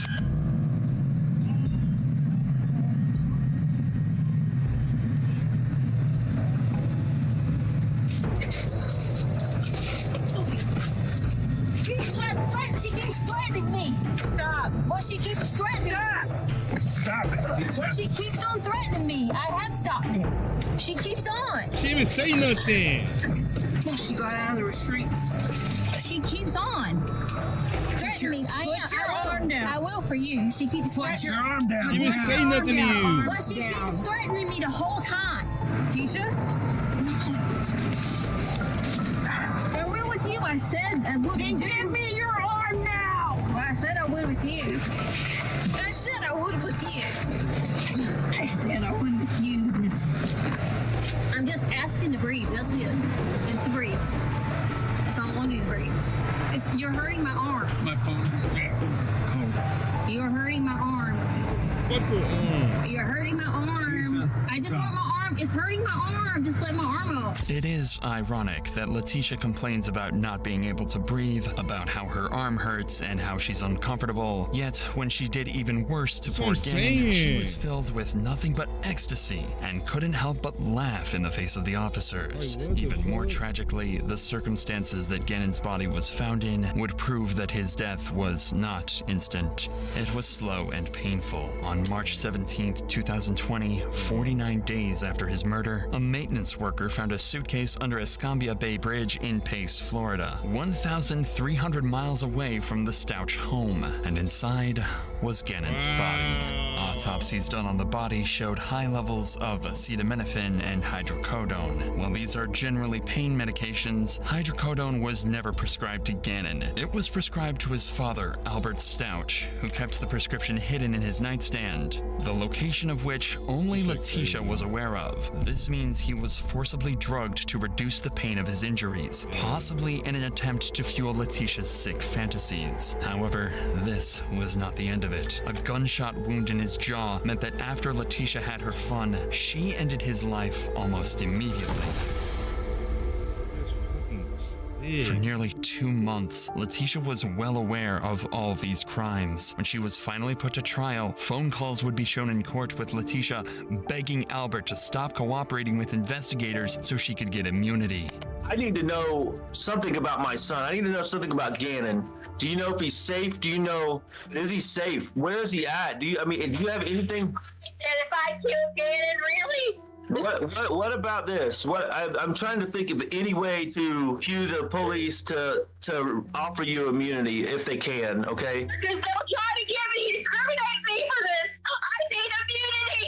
She keeps threatening me. Stop. Well, she keeps threatening me. Stop it. Well, she keeps on threatening me. I have stopped it. She keeps on. She didn't even say nothing. She got out of the restraints. She keeps on threatening me. I will for you. She keeps threatening. Put your arm down. She didn't say nothing to you. Well, she keeps threatening me the whole time. Tisha? I will with you. I said I would. Then give me your arm now. Well, I said I would with you. I said I would with you. I said I would with you. I'm just asking to breathe. That's it. Just to breathe. That's all I want to do is breathe. You're hurting my arm. My phone is jacking. You're hurting my arm. Fuck your arm. You're hurting my arm. I just want my arm. It's hurting my arm. Just let my arm off. It is ironic that Letitia complains about not being able to breathe, about how her arm hurts and how she's uncomfortable. Yet, when she did even worse to poor Gannon, she was filled with nothing but ecstasy and couldn't help but laugh in the face of the officers. Even more tragically, the circumstances that Gannon's body was found in would prove that his death was not instant. It was slow and painful. On March 17, 2020, 49 days after his murder, a maintenance worker found a suitcase under Escambia Bay Bridge in Pace, Florida, 1,300 miles away from the Stouch home, and inside was Gannon's body. Autopsies done on the body showed high levels of acetaminophen and hydrocodone. While these are generally pain medications, hydrocodone was never prescribed to Gannon. It was prescribed to his father, Albert Stouch, who kept the prescription hidden in his nightstand, the location of which only Letitia was aware of. This means he was forcibly drugged to reduce the pain of his injuries, possibly in an attempt to fuel Letitia's sick fantasies. However, this was not the end of it. A gunshot wound in his jaw meant that after Letitia had her fun, she ended his life almost immediately. For nearly 2 months, Letitia was well aware of all these crimes. When she was finally put to trial, phone calls would be shown in court with Letitia begging Albert to stop cooperating with investigators so she could get immunity. I need to know something about my son. I need to know something about Gannon. Do you know if he's safe? Do you know, is he safe? Where is he at? Do you have anything? And if I kill Gannon, really? What about this? I'm trying to think of any way to cue the police to offer you immunity if they can, okay? Because they'll try to incriminate me for this. I need immunity.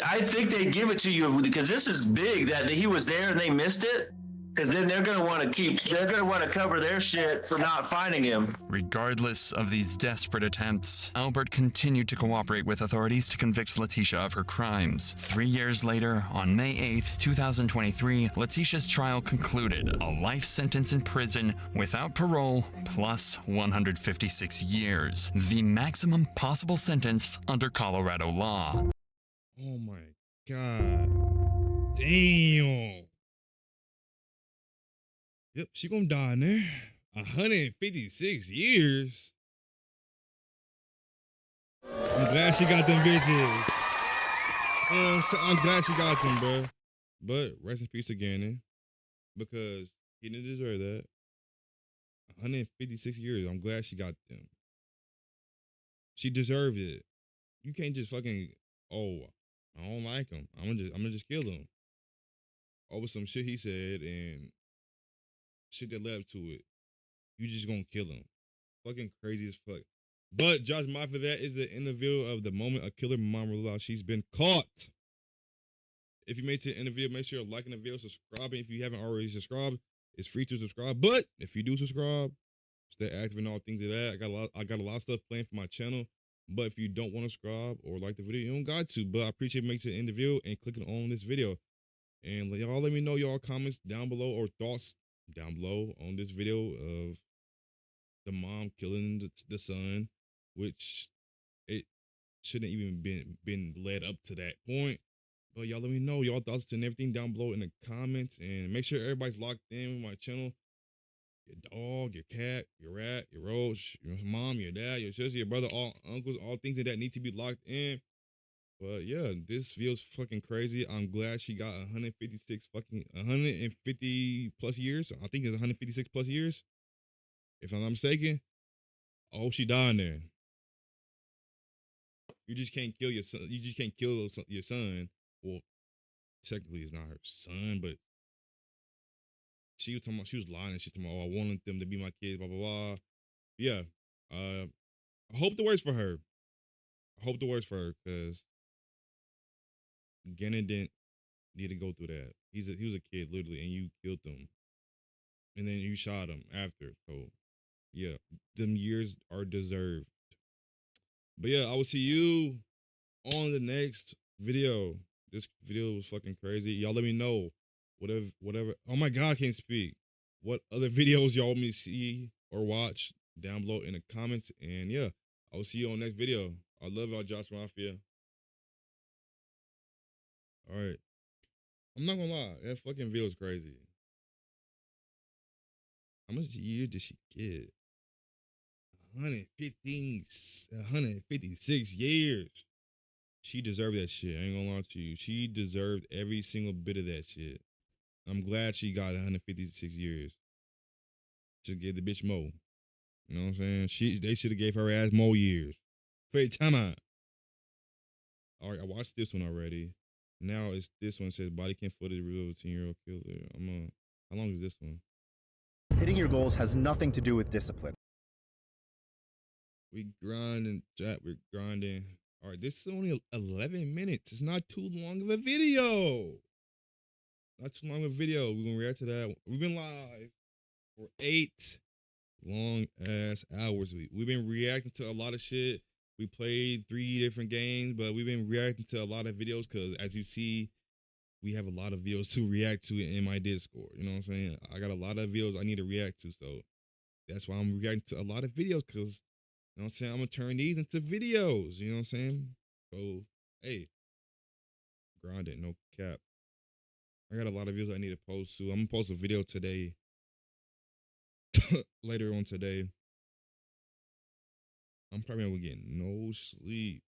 I think they give it to you because this is big that he was there and they missed it. Because then they're gonna want to cover their shit for not finding him. Regardless of these desperate attempts, Albert continued to cooperate with authorities to convict Letitia of her crimes. 3 years later, on May 8th, 2023, Letitia's trial concluded. A life sentence in prison without parole plus 156 years. The maximum possible sentence under Colorado law. Oh my God. Damn. Yep, she gonna die in there. 156 years. I'm glad she got them bitches. I'm glad she got them, bro. But rest in peace to Gannon, because he didn't deserve that. 156 years. I'm glad she got them. She deserved it. You can't just fucking, oh, I don't like him. I'm gonna just kill him over some shit he said and shit that led up to it. You just gonna kill him. Fucking crazy as fuck. But Josh Mafia, that is the interview of the moment a killer mom realized she's been caught. If you made it to the interview, make sure you're liking the video, subscribing. If you haven't already subscribed, it's free to subscribe. But if you do subscribe, stay active and all things of that. I got a lot of stuff planned for my channel. But if you don't want to subscribe or like the video, you don't got to. But I appreciate making it to the interview and clicking on this video. And y'all let me know y'all comments down below or thoughts down below on this video of the mom killing the son, which it shouldn't even been led up to that point. But y'all let me know y'all thoughts and everything down below in the comments, and make sure everybody's locked in with my channel. Your dog, your cat, your rat, your roach, your mom, your dad, your sister, your brother, all uncles, all things that need to be locked in. But yeah, this feels fucking crazy. I'm glad she got 150 plus years. I think it's 156 plus years, if I'm not mistaken. I hope she died in there. You just can't kill your son. You just can't kill your son. Well, technically it's not her son, but she was talking about, she was lying and shit. Talking about, oh, I wanted them to be my kids, blah blah blah. Yeah, I hope the worst for her. I hope the worst for her, because Gannon didn't need to go through that. He was a kid literally, and you killed him, and then you shot him after. So yeah, them years are deserved. But yeah, I will see you on the next video. This video was fucking crazy. Y'all let me know whatever. Oh my God, I can't speak. What other videos y'all want me to see or watch down below in the comments. And yeah, I will see you on the next video. I love y'all, Josh Mafia. All right. I'm not gonna lie, that fucking video is crazy. How much years did she get? 156 years. She deserved that shit. I ain't gonna lie to you. She deserved every single bit of that shit. I'm glad she got 156 years. Should give the bitch more. You know what I'm saying? They should have gave her ass more years. Wait, time out. All right, I watched this one already. Now it's this one. It says body cam footage reveal of a 10-year-old killer. How long is this one? Hitting your goals has nothing to do with discipline. We grinding, chat. We're grinding. All right, this is only 11 minutes. It's not too long of a video. Not too long of a video. We're gonna react to that. We've been live for 8 long ass hours. We've been reacting to a lot of shit. We played 3 different games, but we've been reacting to a lot of videos because, as you see, we have a lot of videos to react to in my Discord. You know what I'm saying? I got a lot of videos I need to react to, so that's why I'm reacting to a lot of videos, because, you know what I'm saying, I'm gonna turn these into videos. You know what I'm saying? So, hey, grind it, no cap. I got a lot of videos I need to post too. I'm gonna post a video today, later on today. I'm probably gonna get no sleep.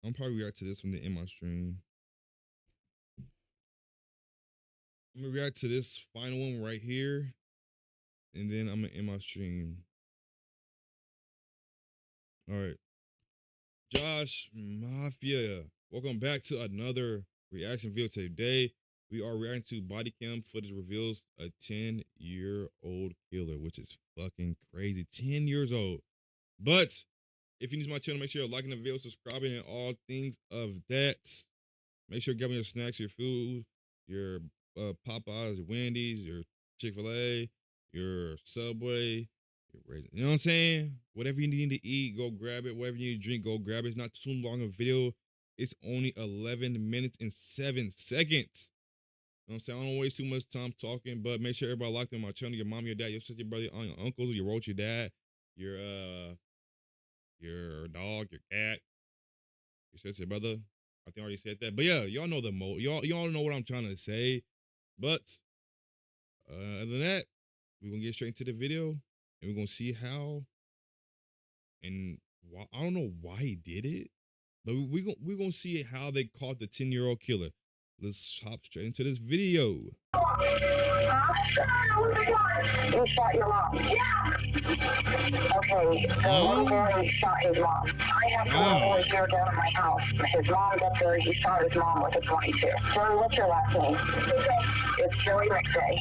I'm probably react to this one to end my stream. I'm gonna react to this final one right here, and then I'm gonna end my stream. All right, Josh Mafia, welcome back to another reaction video. Today we are reacting to body cam footage reveals a 10-year-old killer, which is fucking crazy. 10 years old. But if you're new to my channel, make sure you're liking the video, subscribing, and all things of that. Make sure you're grabbing your snacks, your food, your Popeyes, your Wendy's, your Chick-fil-A, your Subway, your Raisin. You know what I'm saying? Whatever you need to eat, go grab it. Whatever you need to drink, go grab it. It's not too long a video. It's only 11 minutes and 7 seconds. You know what I'm saying? I don't waste too much time talking, but make sure everybody locked in my channel. Your mom, your dad, your sister, your brother, your uncles, your roach, your dad, your dog, your cat, your sister, brother. I think I already said that. But yeah, y'all know the y'all know what I'm trying to say. But other than that, we're gonna get straight into the video and we're gonna see how and why. I don't know why he did it, but we're gonna see how they caught the 10-year-old killer. Let's hop straight into this video. You shot your mom. Yeah. Okay, so one boy shot his mom. I have four boys here down at my house. His mom's up there. He shot his mom with a 22. Joey, what's your last name? It's Joey McVeigh.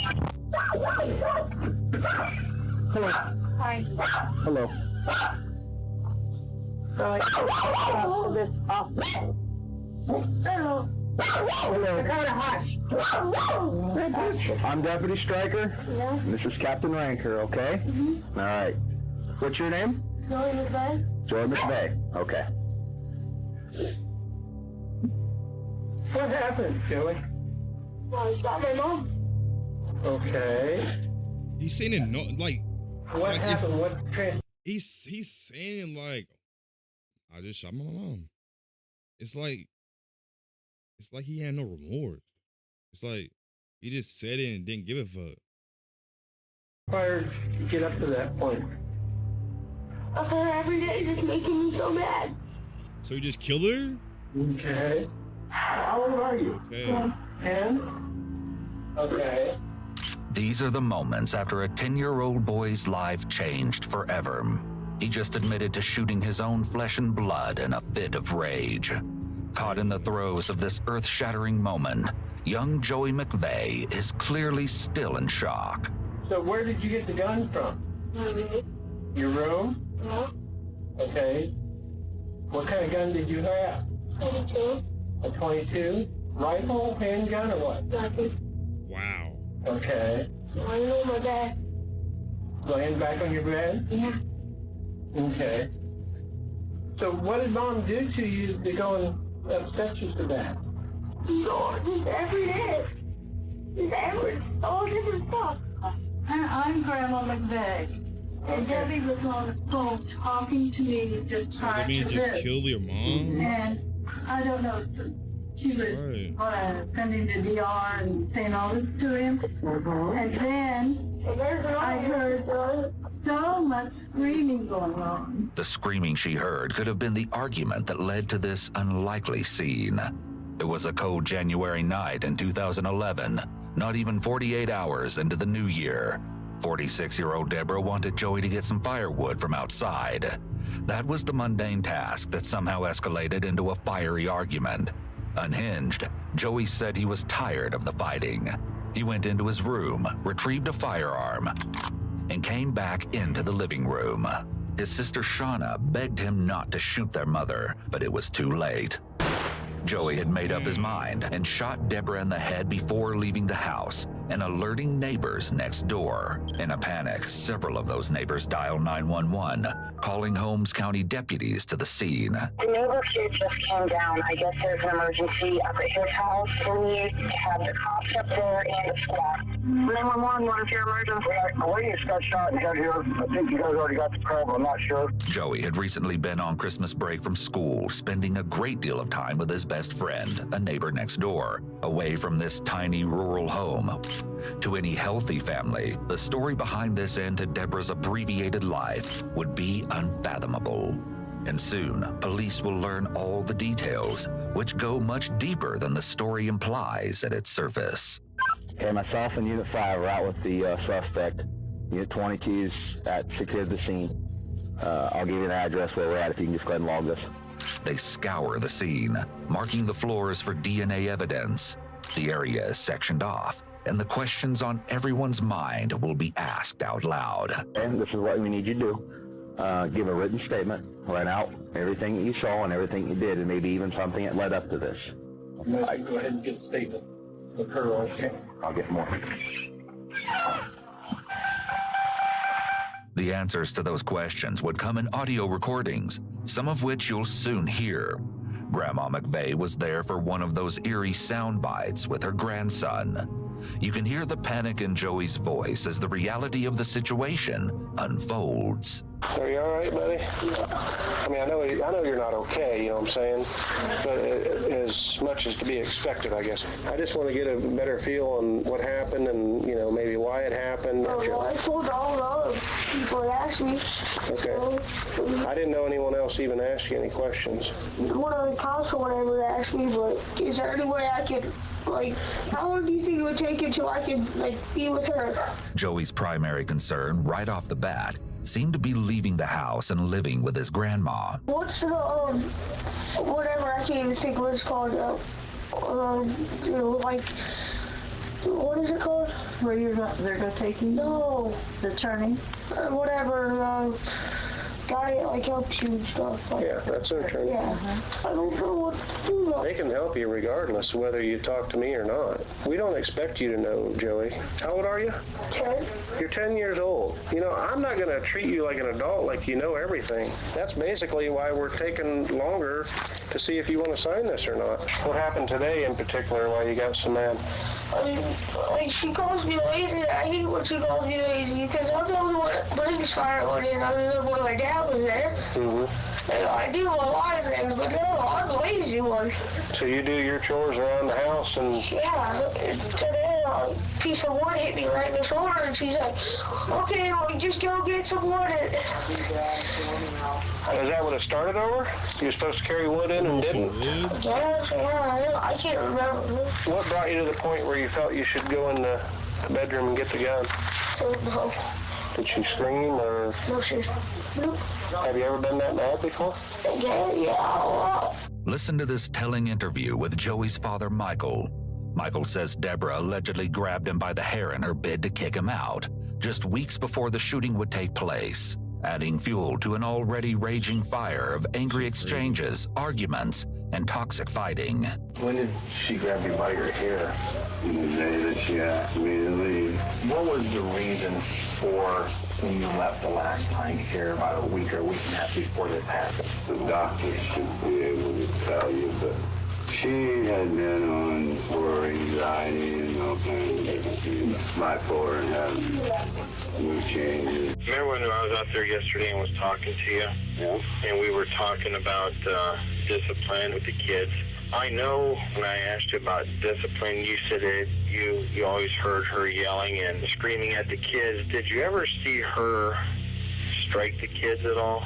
Hello. Hi. Hello. Hello. I'm Deputy Stryker. Yeah. This is Captain Ranker, okay? Mm-hmm. All right. What's your name? Joey McVeigh. Joy McVeigh. Okay. What happened, Joey? Well, he shot my mom. Okay. He's saying it like What happened? What he's saying like I just shot my mom. It's like he had no remorse. It's like he just said it and didn't give a fuck. Fired to get up to that point? Every day just making me so mad. So you just killed her? Okay. How old are you? Okay. 10? Okay. These are the moments after a 10-year-old boy's life changed forever. He just admitted to shooting his own flesh and blood in a fit of rage. Caught in the throes of this earth-shattering moment, young Joey McVeigh is clearly still in shock. So where did you get the gun from? Your room? Yeah. Okay. What kind of gun did you have? 22. A 22? Rifle, handgun, or what? Rifle. Wow. Okay. Laying on my back. Laying back on your bed? Yeah. Okay. So what did Mom do to you to go and upset you for that? Lord, just every day. Just all different stuff. I'm Grandma McVeigh. And Debbie was on the phone talking to me just So prior that means to just this. kill your mom? And I don't know, she was sending the DR and saying all this to him. And then I heard so much screaming going on. The screaming she heard could have been the argument that led to this unlikely scene. It was a cold January night in 2011, not even 48 hours into the new year. 46-year-old Deborah wanted Joey to get some firewood from outside. That was the mundane task that somehow escalated into a fiery argument. Unhinged, Joey said he was tired of the fighting. He went into his room, retrieved a firearm, and came back into the living room. His sister Shauna begged him not to shoot their mother, but it was too late. Joey had made up his mind and shot Deborah in the head before leaving the house and alerting neighbors next door. In a panic, several of those neighbors dialed 911, calling Holmes County deputies to the scene. The neighbor kid just came down. I guess there's an emergency up at his house. We have the cops up there and a squad. 911, what is your emergency? We just got shot and got here. I think you guys already got the call, but I'm not sure. Joey had recently been on Christmas break from school, spending a great deal of time with his best friend, a neighbor next door, away from this tiny rural home. To any healthy family, the story behind this end to Deborah's abbreviated life would be unfathomable. And soon, police will learn all the details, which go much deeper than the story implies at its surface. Okay, myself and Unit 5 are out with the suspect. Unit 22 is secured the scene. I'll give you an address where we're at if you can just go ahead and log this. They scour the scene, marking the floors for DNA evidence. The area is sectioned off, and the questions on everyone's mind will be asked out loud. And this is what we need you to do. Give a written statement, write out everything that you saw and everything you did, and maybe even something that led up to this. I can go ahead and get a statement of her, okay? I'll get more. The answers to those questions would come in audio recordings, some of which you'll soon hear. Grandma McVeigh was there for one of those eerie sound bites with her grandson. You can hear the panic in Joey's voice as the reality of the situation unfolds. Are you all right, buddy? I mean, I know you're not okay, you know what I'm saying? But as much as to be expected, I guess. I just want to get a better feel on what happened and, you know, maybe why it happened. Oh, well, I told all the other people that asked me. Okay. I didn't know anyone else even asked you any questions. One of the cops or whatever asked me, but is there any way I could, like, how long do you think it would take until I could, like, be with her? Joey's primary concern, right off the bat, seemed to be leaving the house and living with his grandma. What's the, whatever, I can't even think what it's called, like, what is it called? Where they're gonna take you? No. The turning? Whatever, guy that, like, helps you and stuff. Like, yeah, that's an attorney. Yeah. I don't know what to do. They can help you regardless of whether you talk to me or not. We don't expect you to know, Joey. How old are you? 10. You're 10 years old. You know, I'm not going to treat you like an adult, like you know everything. That's basically why we're taking longer to see if you want to sign this or not. What happened today in particular, why you got so mad? I mean, like, she calls me lazy. I hate when she calls me lazy because I'm the only one that brings firewood in. I mean, when my dad was there. Mm-hmm. And I do a lot of things, but no, I'm the lazy one. So you do your chores around the house and... Yeah, today a piece of wood hit me right in the shoulder, and she's like, okay, well, just go get some wood. Is that what it started over? You were supposed to carry wood in and didn't? Yeah, I can't remember. What brought you to the point where you felt you should go in the bedroom and get the gun? No. Did she scream or? No, nope. Have you ever been that mad before? Yeah, a lot. Listen to this telling interview with Joey's father, Michael. Michael says Deborah allegedly grabbed him by the hair in her bid to kick him out, just weeks before the shooting would take place, adding fuel to an already raging fire of angry exchanges, arguments, and toxic fighting. When did she grab you by your hair? The day that she asked me to leave. What was the reason for when you left the last time here about a week or a week and a half before this happened? The doctor should be able to tell you, but she had been on for anxiety and all kinds of different things. Bipolar and had mood changes. Remember when I was out there yesterday and was talking to you? Yeah. And we were talking about discipline with the kids. I know when I asked you about discipline, you said that you always heard her yelling and screaming at the kids. Did you ever see her strike the kids at all?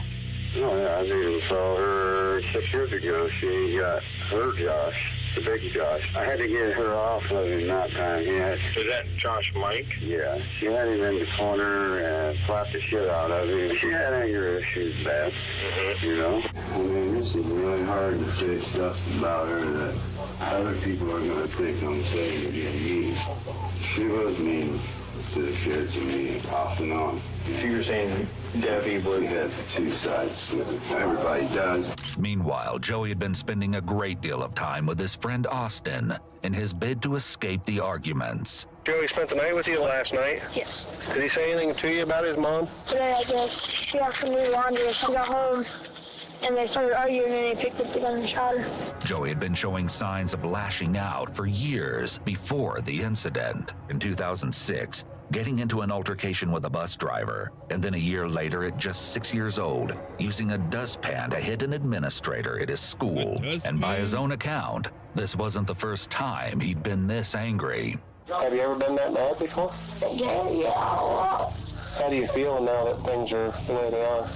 Oh, yeah, I even saw her 6 years ago. She got her Josh, the big Josh. I had to get her off of him that time. Is that Josh Mike? Yeah, she had him in the corner and slapped the shit out of him. She had anger issues bad, you know? I mean, this is really hard to say stuff about her that other people are going to think I'm saying to be mean. She was mean to the kids and me off and on. So you're saying Debbie would have two sides to it. Everybody does. Meanwhile, Joey had been spending a great deal of time with his friend Austin in his bid to escape the arguments. Joey spent the night with you last night? Yes. Did he say anything to you about his mom? Today, I guess, she asked me to do laundry and she got home. And they started arguing and he picked up the gun and shot her. Joey had been showing signs of lashing out for years before the incident. In 2006, getting into an altercation with a bus driver, and then a year later at just 6 years old, using a dustpan to hit an administrator at his school. And by his own account, this wasn't the first time he'd been this angry. Have you ever been that mad before? Yeah, a lot. How do you feel now that things are the way they are?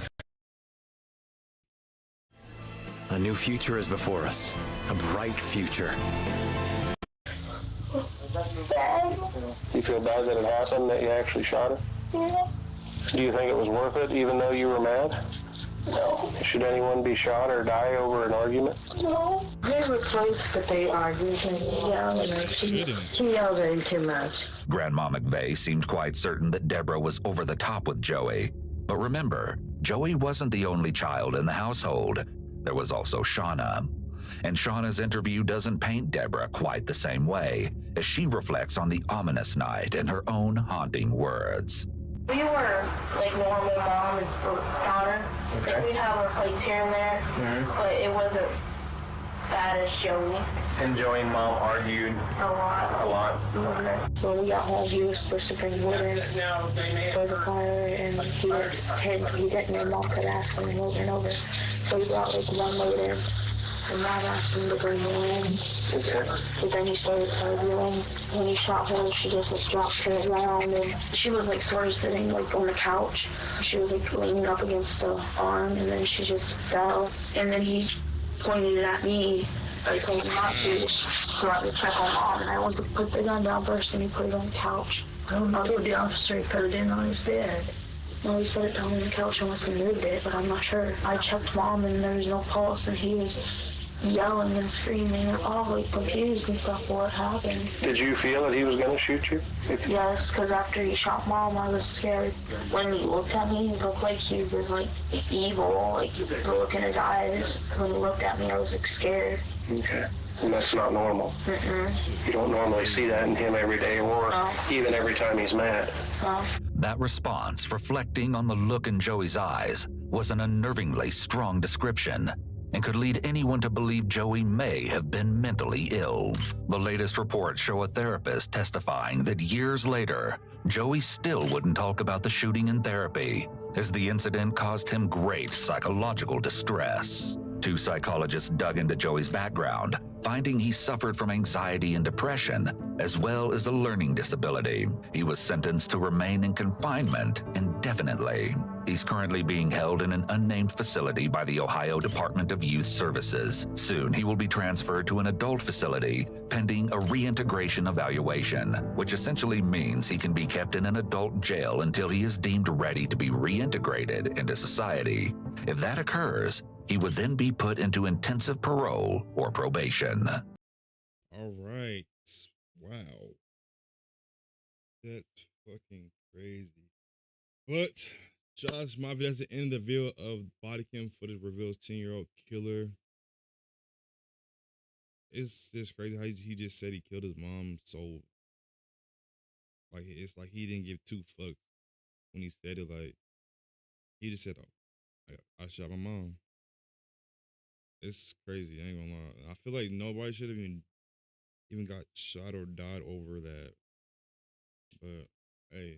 A new future is before us. A bright future. You feel bad that it happened, that you actually shot her? Yeah. Do you think it was worth it, even though you were mad? No. Should anyone be shot or die over an argument? No. They were close, but they argued and yelled, and she yelled at him too much. Grandma McVeigh seemed quite certain that Deborah was over the top with Joey. But remember, Joey wasn't the only child in the household. There was also Shauna. And Shauna's interview doesn't paint Deborah quite the same way, as she reflects on the ominous night in her own haunting words. We were like normal mom and daughter. Okay. Like we'd have our fights here and there, but it wasn't bad as Joey. And Joey and Mom argued A lot. a lot. When we got home, he was supposed to bring wood in for the fire, and he didn't. My mom could ask him over and over, so he brought like one load in. And Mom asked him to bring more in. But then he started arguing. When he shot her, she just like dropped to the ground, and she was like sort of sitting like on the couch. She was like leaning up against the arm, and then she just fell. And then he pointed it at me. I told him not to, so I could check on Mom, and I went to put the gun down first, and he put it on the couch. I don't know if the officer put it in on his bed. No, he set it down on the couch and once he moved it, but I'm not sure. I checked Mom, and there was no pulse, and he was yelling and screaming, all like confused and stuff. What happened? Did you feel that he was going to shoot you? Yes, because after he shot Mom, I was scared. When he looked at me, it looked like he was like evil, like the look in his eyes. When he looked at me, I was like scared. Okay. And that's not normal. Mm-mm. You don't normally see that in him every day or even every time he's mad. No. That response, reflecting on the look in Joey's eyes, was an unnervingly strong description and could lead anyone to believe Joey may have been mentally ill. The latest reports show a therapist testifying that years later, Joey still wouldn't talk about the shooting in therapy, as the incident caused him great psychological distress. Two psychologists dug into Joey's background, finding he suffered from anxiety and depression, as well as a learning disability. He was sentenced to remain in confinement indefinitely. He's currently being held in an unnamed facility by the Ohio Department of Youth Services. Soon, he will be transferred to an adult facility, pending a reintegration evaluation, which essentially means he can be kept in an adult jail until he is deemed ready to be reintegrated into society. If that occurs, he would then be put into intensive parole or probation. All right. Wow. That's fucking crazy. But Josh Mafia, that's the end of the video of body cam footage reveals 10-year-old killer. It's just crazy how he just said he killed his mom. So, like, it's like he didn't give two fucks when he said it. Like, he just said, "Oh, I shot my mom." It's crazy. I ain't gonna lie. I feel like nobody should have even got shot or died over that. But hey,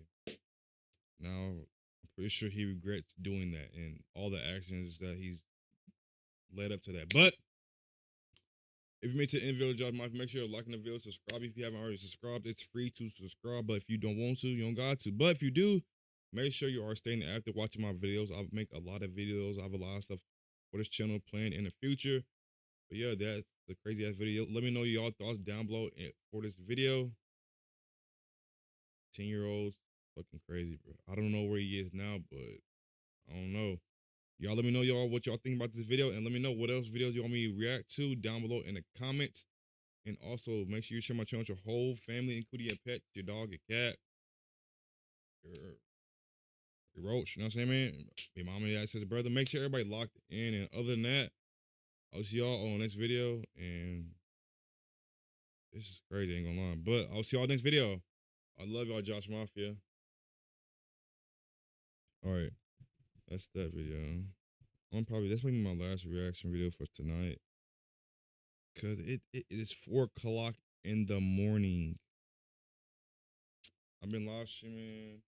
now I'm pretty sure he regrets doing that and all the actions that he's led up to that. But if you made it to the end video, Josh Mafia, make sure you're liking the video, subscribe if you haven't already subscribed. It's free to subscribe, but if you don't want to, you don't got to. But if you do, make sure you are staying active watching my videos. I make a lot of videos. I have a lot of stuff for this channel planned in the future. But yeah, that's the crazy ass video. Let me know y'all thoughts down below for this video. 10-year-olds, fucking crazy, bro. I don't know where he is now, but I don't know. Y'all let me know what y'all think about this video, and let me know what else videos you want me to react to down below in the comments. And also make sure you share my channel with your whole family, including your pets, your dog, your cat, your roach, you know what I'm saying, man? Your mom and dad, sister, brother. Make sure everybody locked in. And other than that, I'll see y'all on the next video. And this is crazy, I ain't gonna lie. But I'll see y'all next video. I love y'all, Josh Mafia. All right, that's that video. That's probably my last reaction video for tonight, cause it is 4 o'clock in the morning. I've been live streaming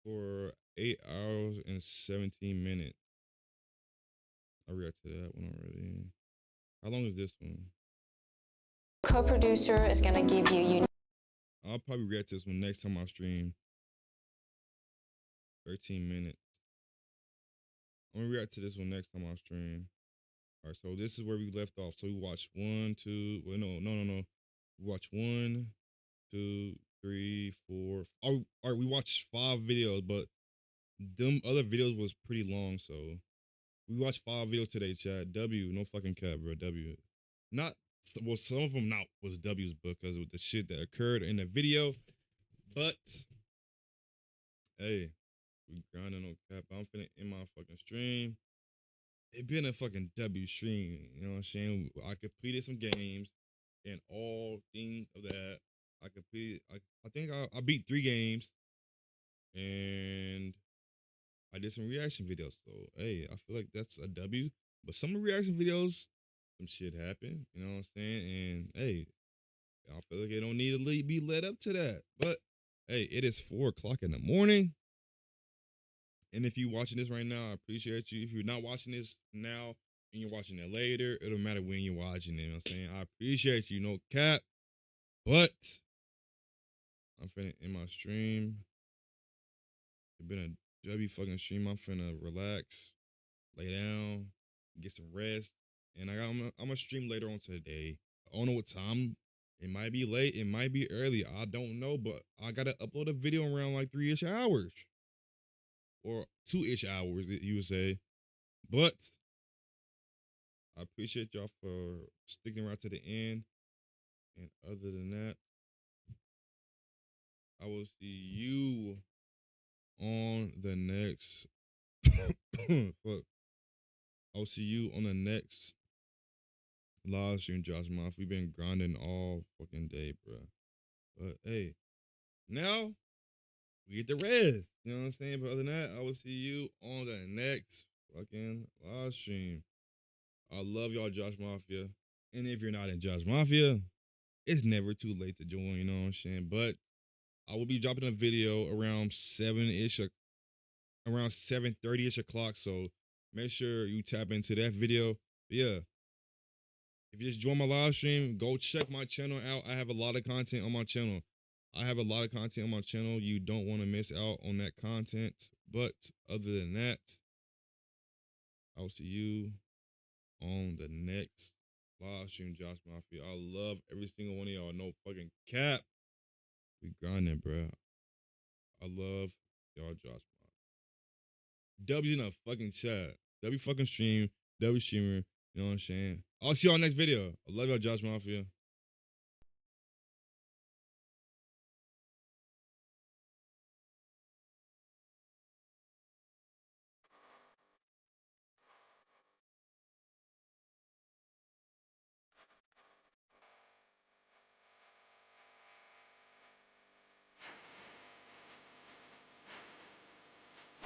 for 8 hours and 17 minutes. I react to that one already. How long is this one? Co-producer is gonna give you. I'll probably react to this one next time I stream. 13 minutes. I'm gonna react to this one next time I stream. All right, so this is where we left off. So we watched 1, 2. Well, no. We watched 1, 2, 3, 4. All right, we watched 5 videos, but them other videos was pretty long. So we watched 5 videos today, chat. W, no fucking cap, bro. W, not well. Some of them not was W's because of the shit that occurred in the video, but hey, we grinding on cap. I'm finna end my fucking stream. It been a fucking W stream, you know what I'm saying? I completed some games and all things of that. I completed, I think I beat 3 games and I did some reaction videos. So, hey, I feel like that's a W. But some of the reaction videos, some shit happened, you know what I'm saying? And hey, I feel like it don't need to be led up to that. But hey, it is 4 o'clock in the morning. And if you're watching this right now, I appreciate you. If you're not watching this now and you're watching it later, it don't matter when you're watching it. You know what I'm saying? I appreciate you, no cap. But I'm finna end my stream. It's been a W fucking stream. I'm finna relax, lay down, get some rest. And I'm gonna stream later on today. I don't know what time. It might be late. It might be early. I don't know. But I gotta upload a video around like 3-ish hours. Or 2-ish hours, you would say. But I appreciate y'all for sticking around to the end. And other than that, I will see you on the next. Fuck. I'll see you on the next live stream, Josh Moff. We've been grinding all fucking day, bro. But hey, now we get the rest. You know what I'm saying? But other than that, I will see you on the next fucking live stream. I love y'all, Josh Mafia. And if you're not in Josh Mafia, it's never too late to join, you know what I'm saying? But I will be dropping a video around 7-ish, around 7:30-ish o'clock. So make sure you tap into that video. But yeah, if you just join my live stream, go check my channel out. I have a lot of content on my channel. You don't want to miss out on that content. But other than that, I'll see you on the next live stream, Josh Mafia. I love every single one of y'all. No fucking cap. We grinding, bro. I love y'all, Josh Mafia. W in the fucking chat. W fucking stream. W streamer. You know what I'm saying? I'll see y'all next video. I love y'all, Josh Mafia.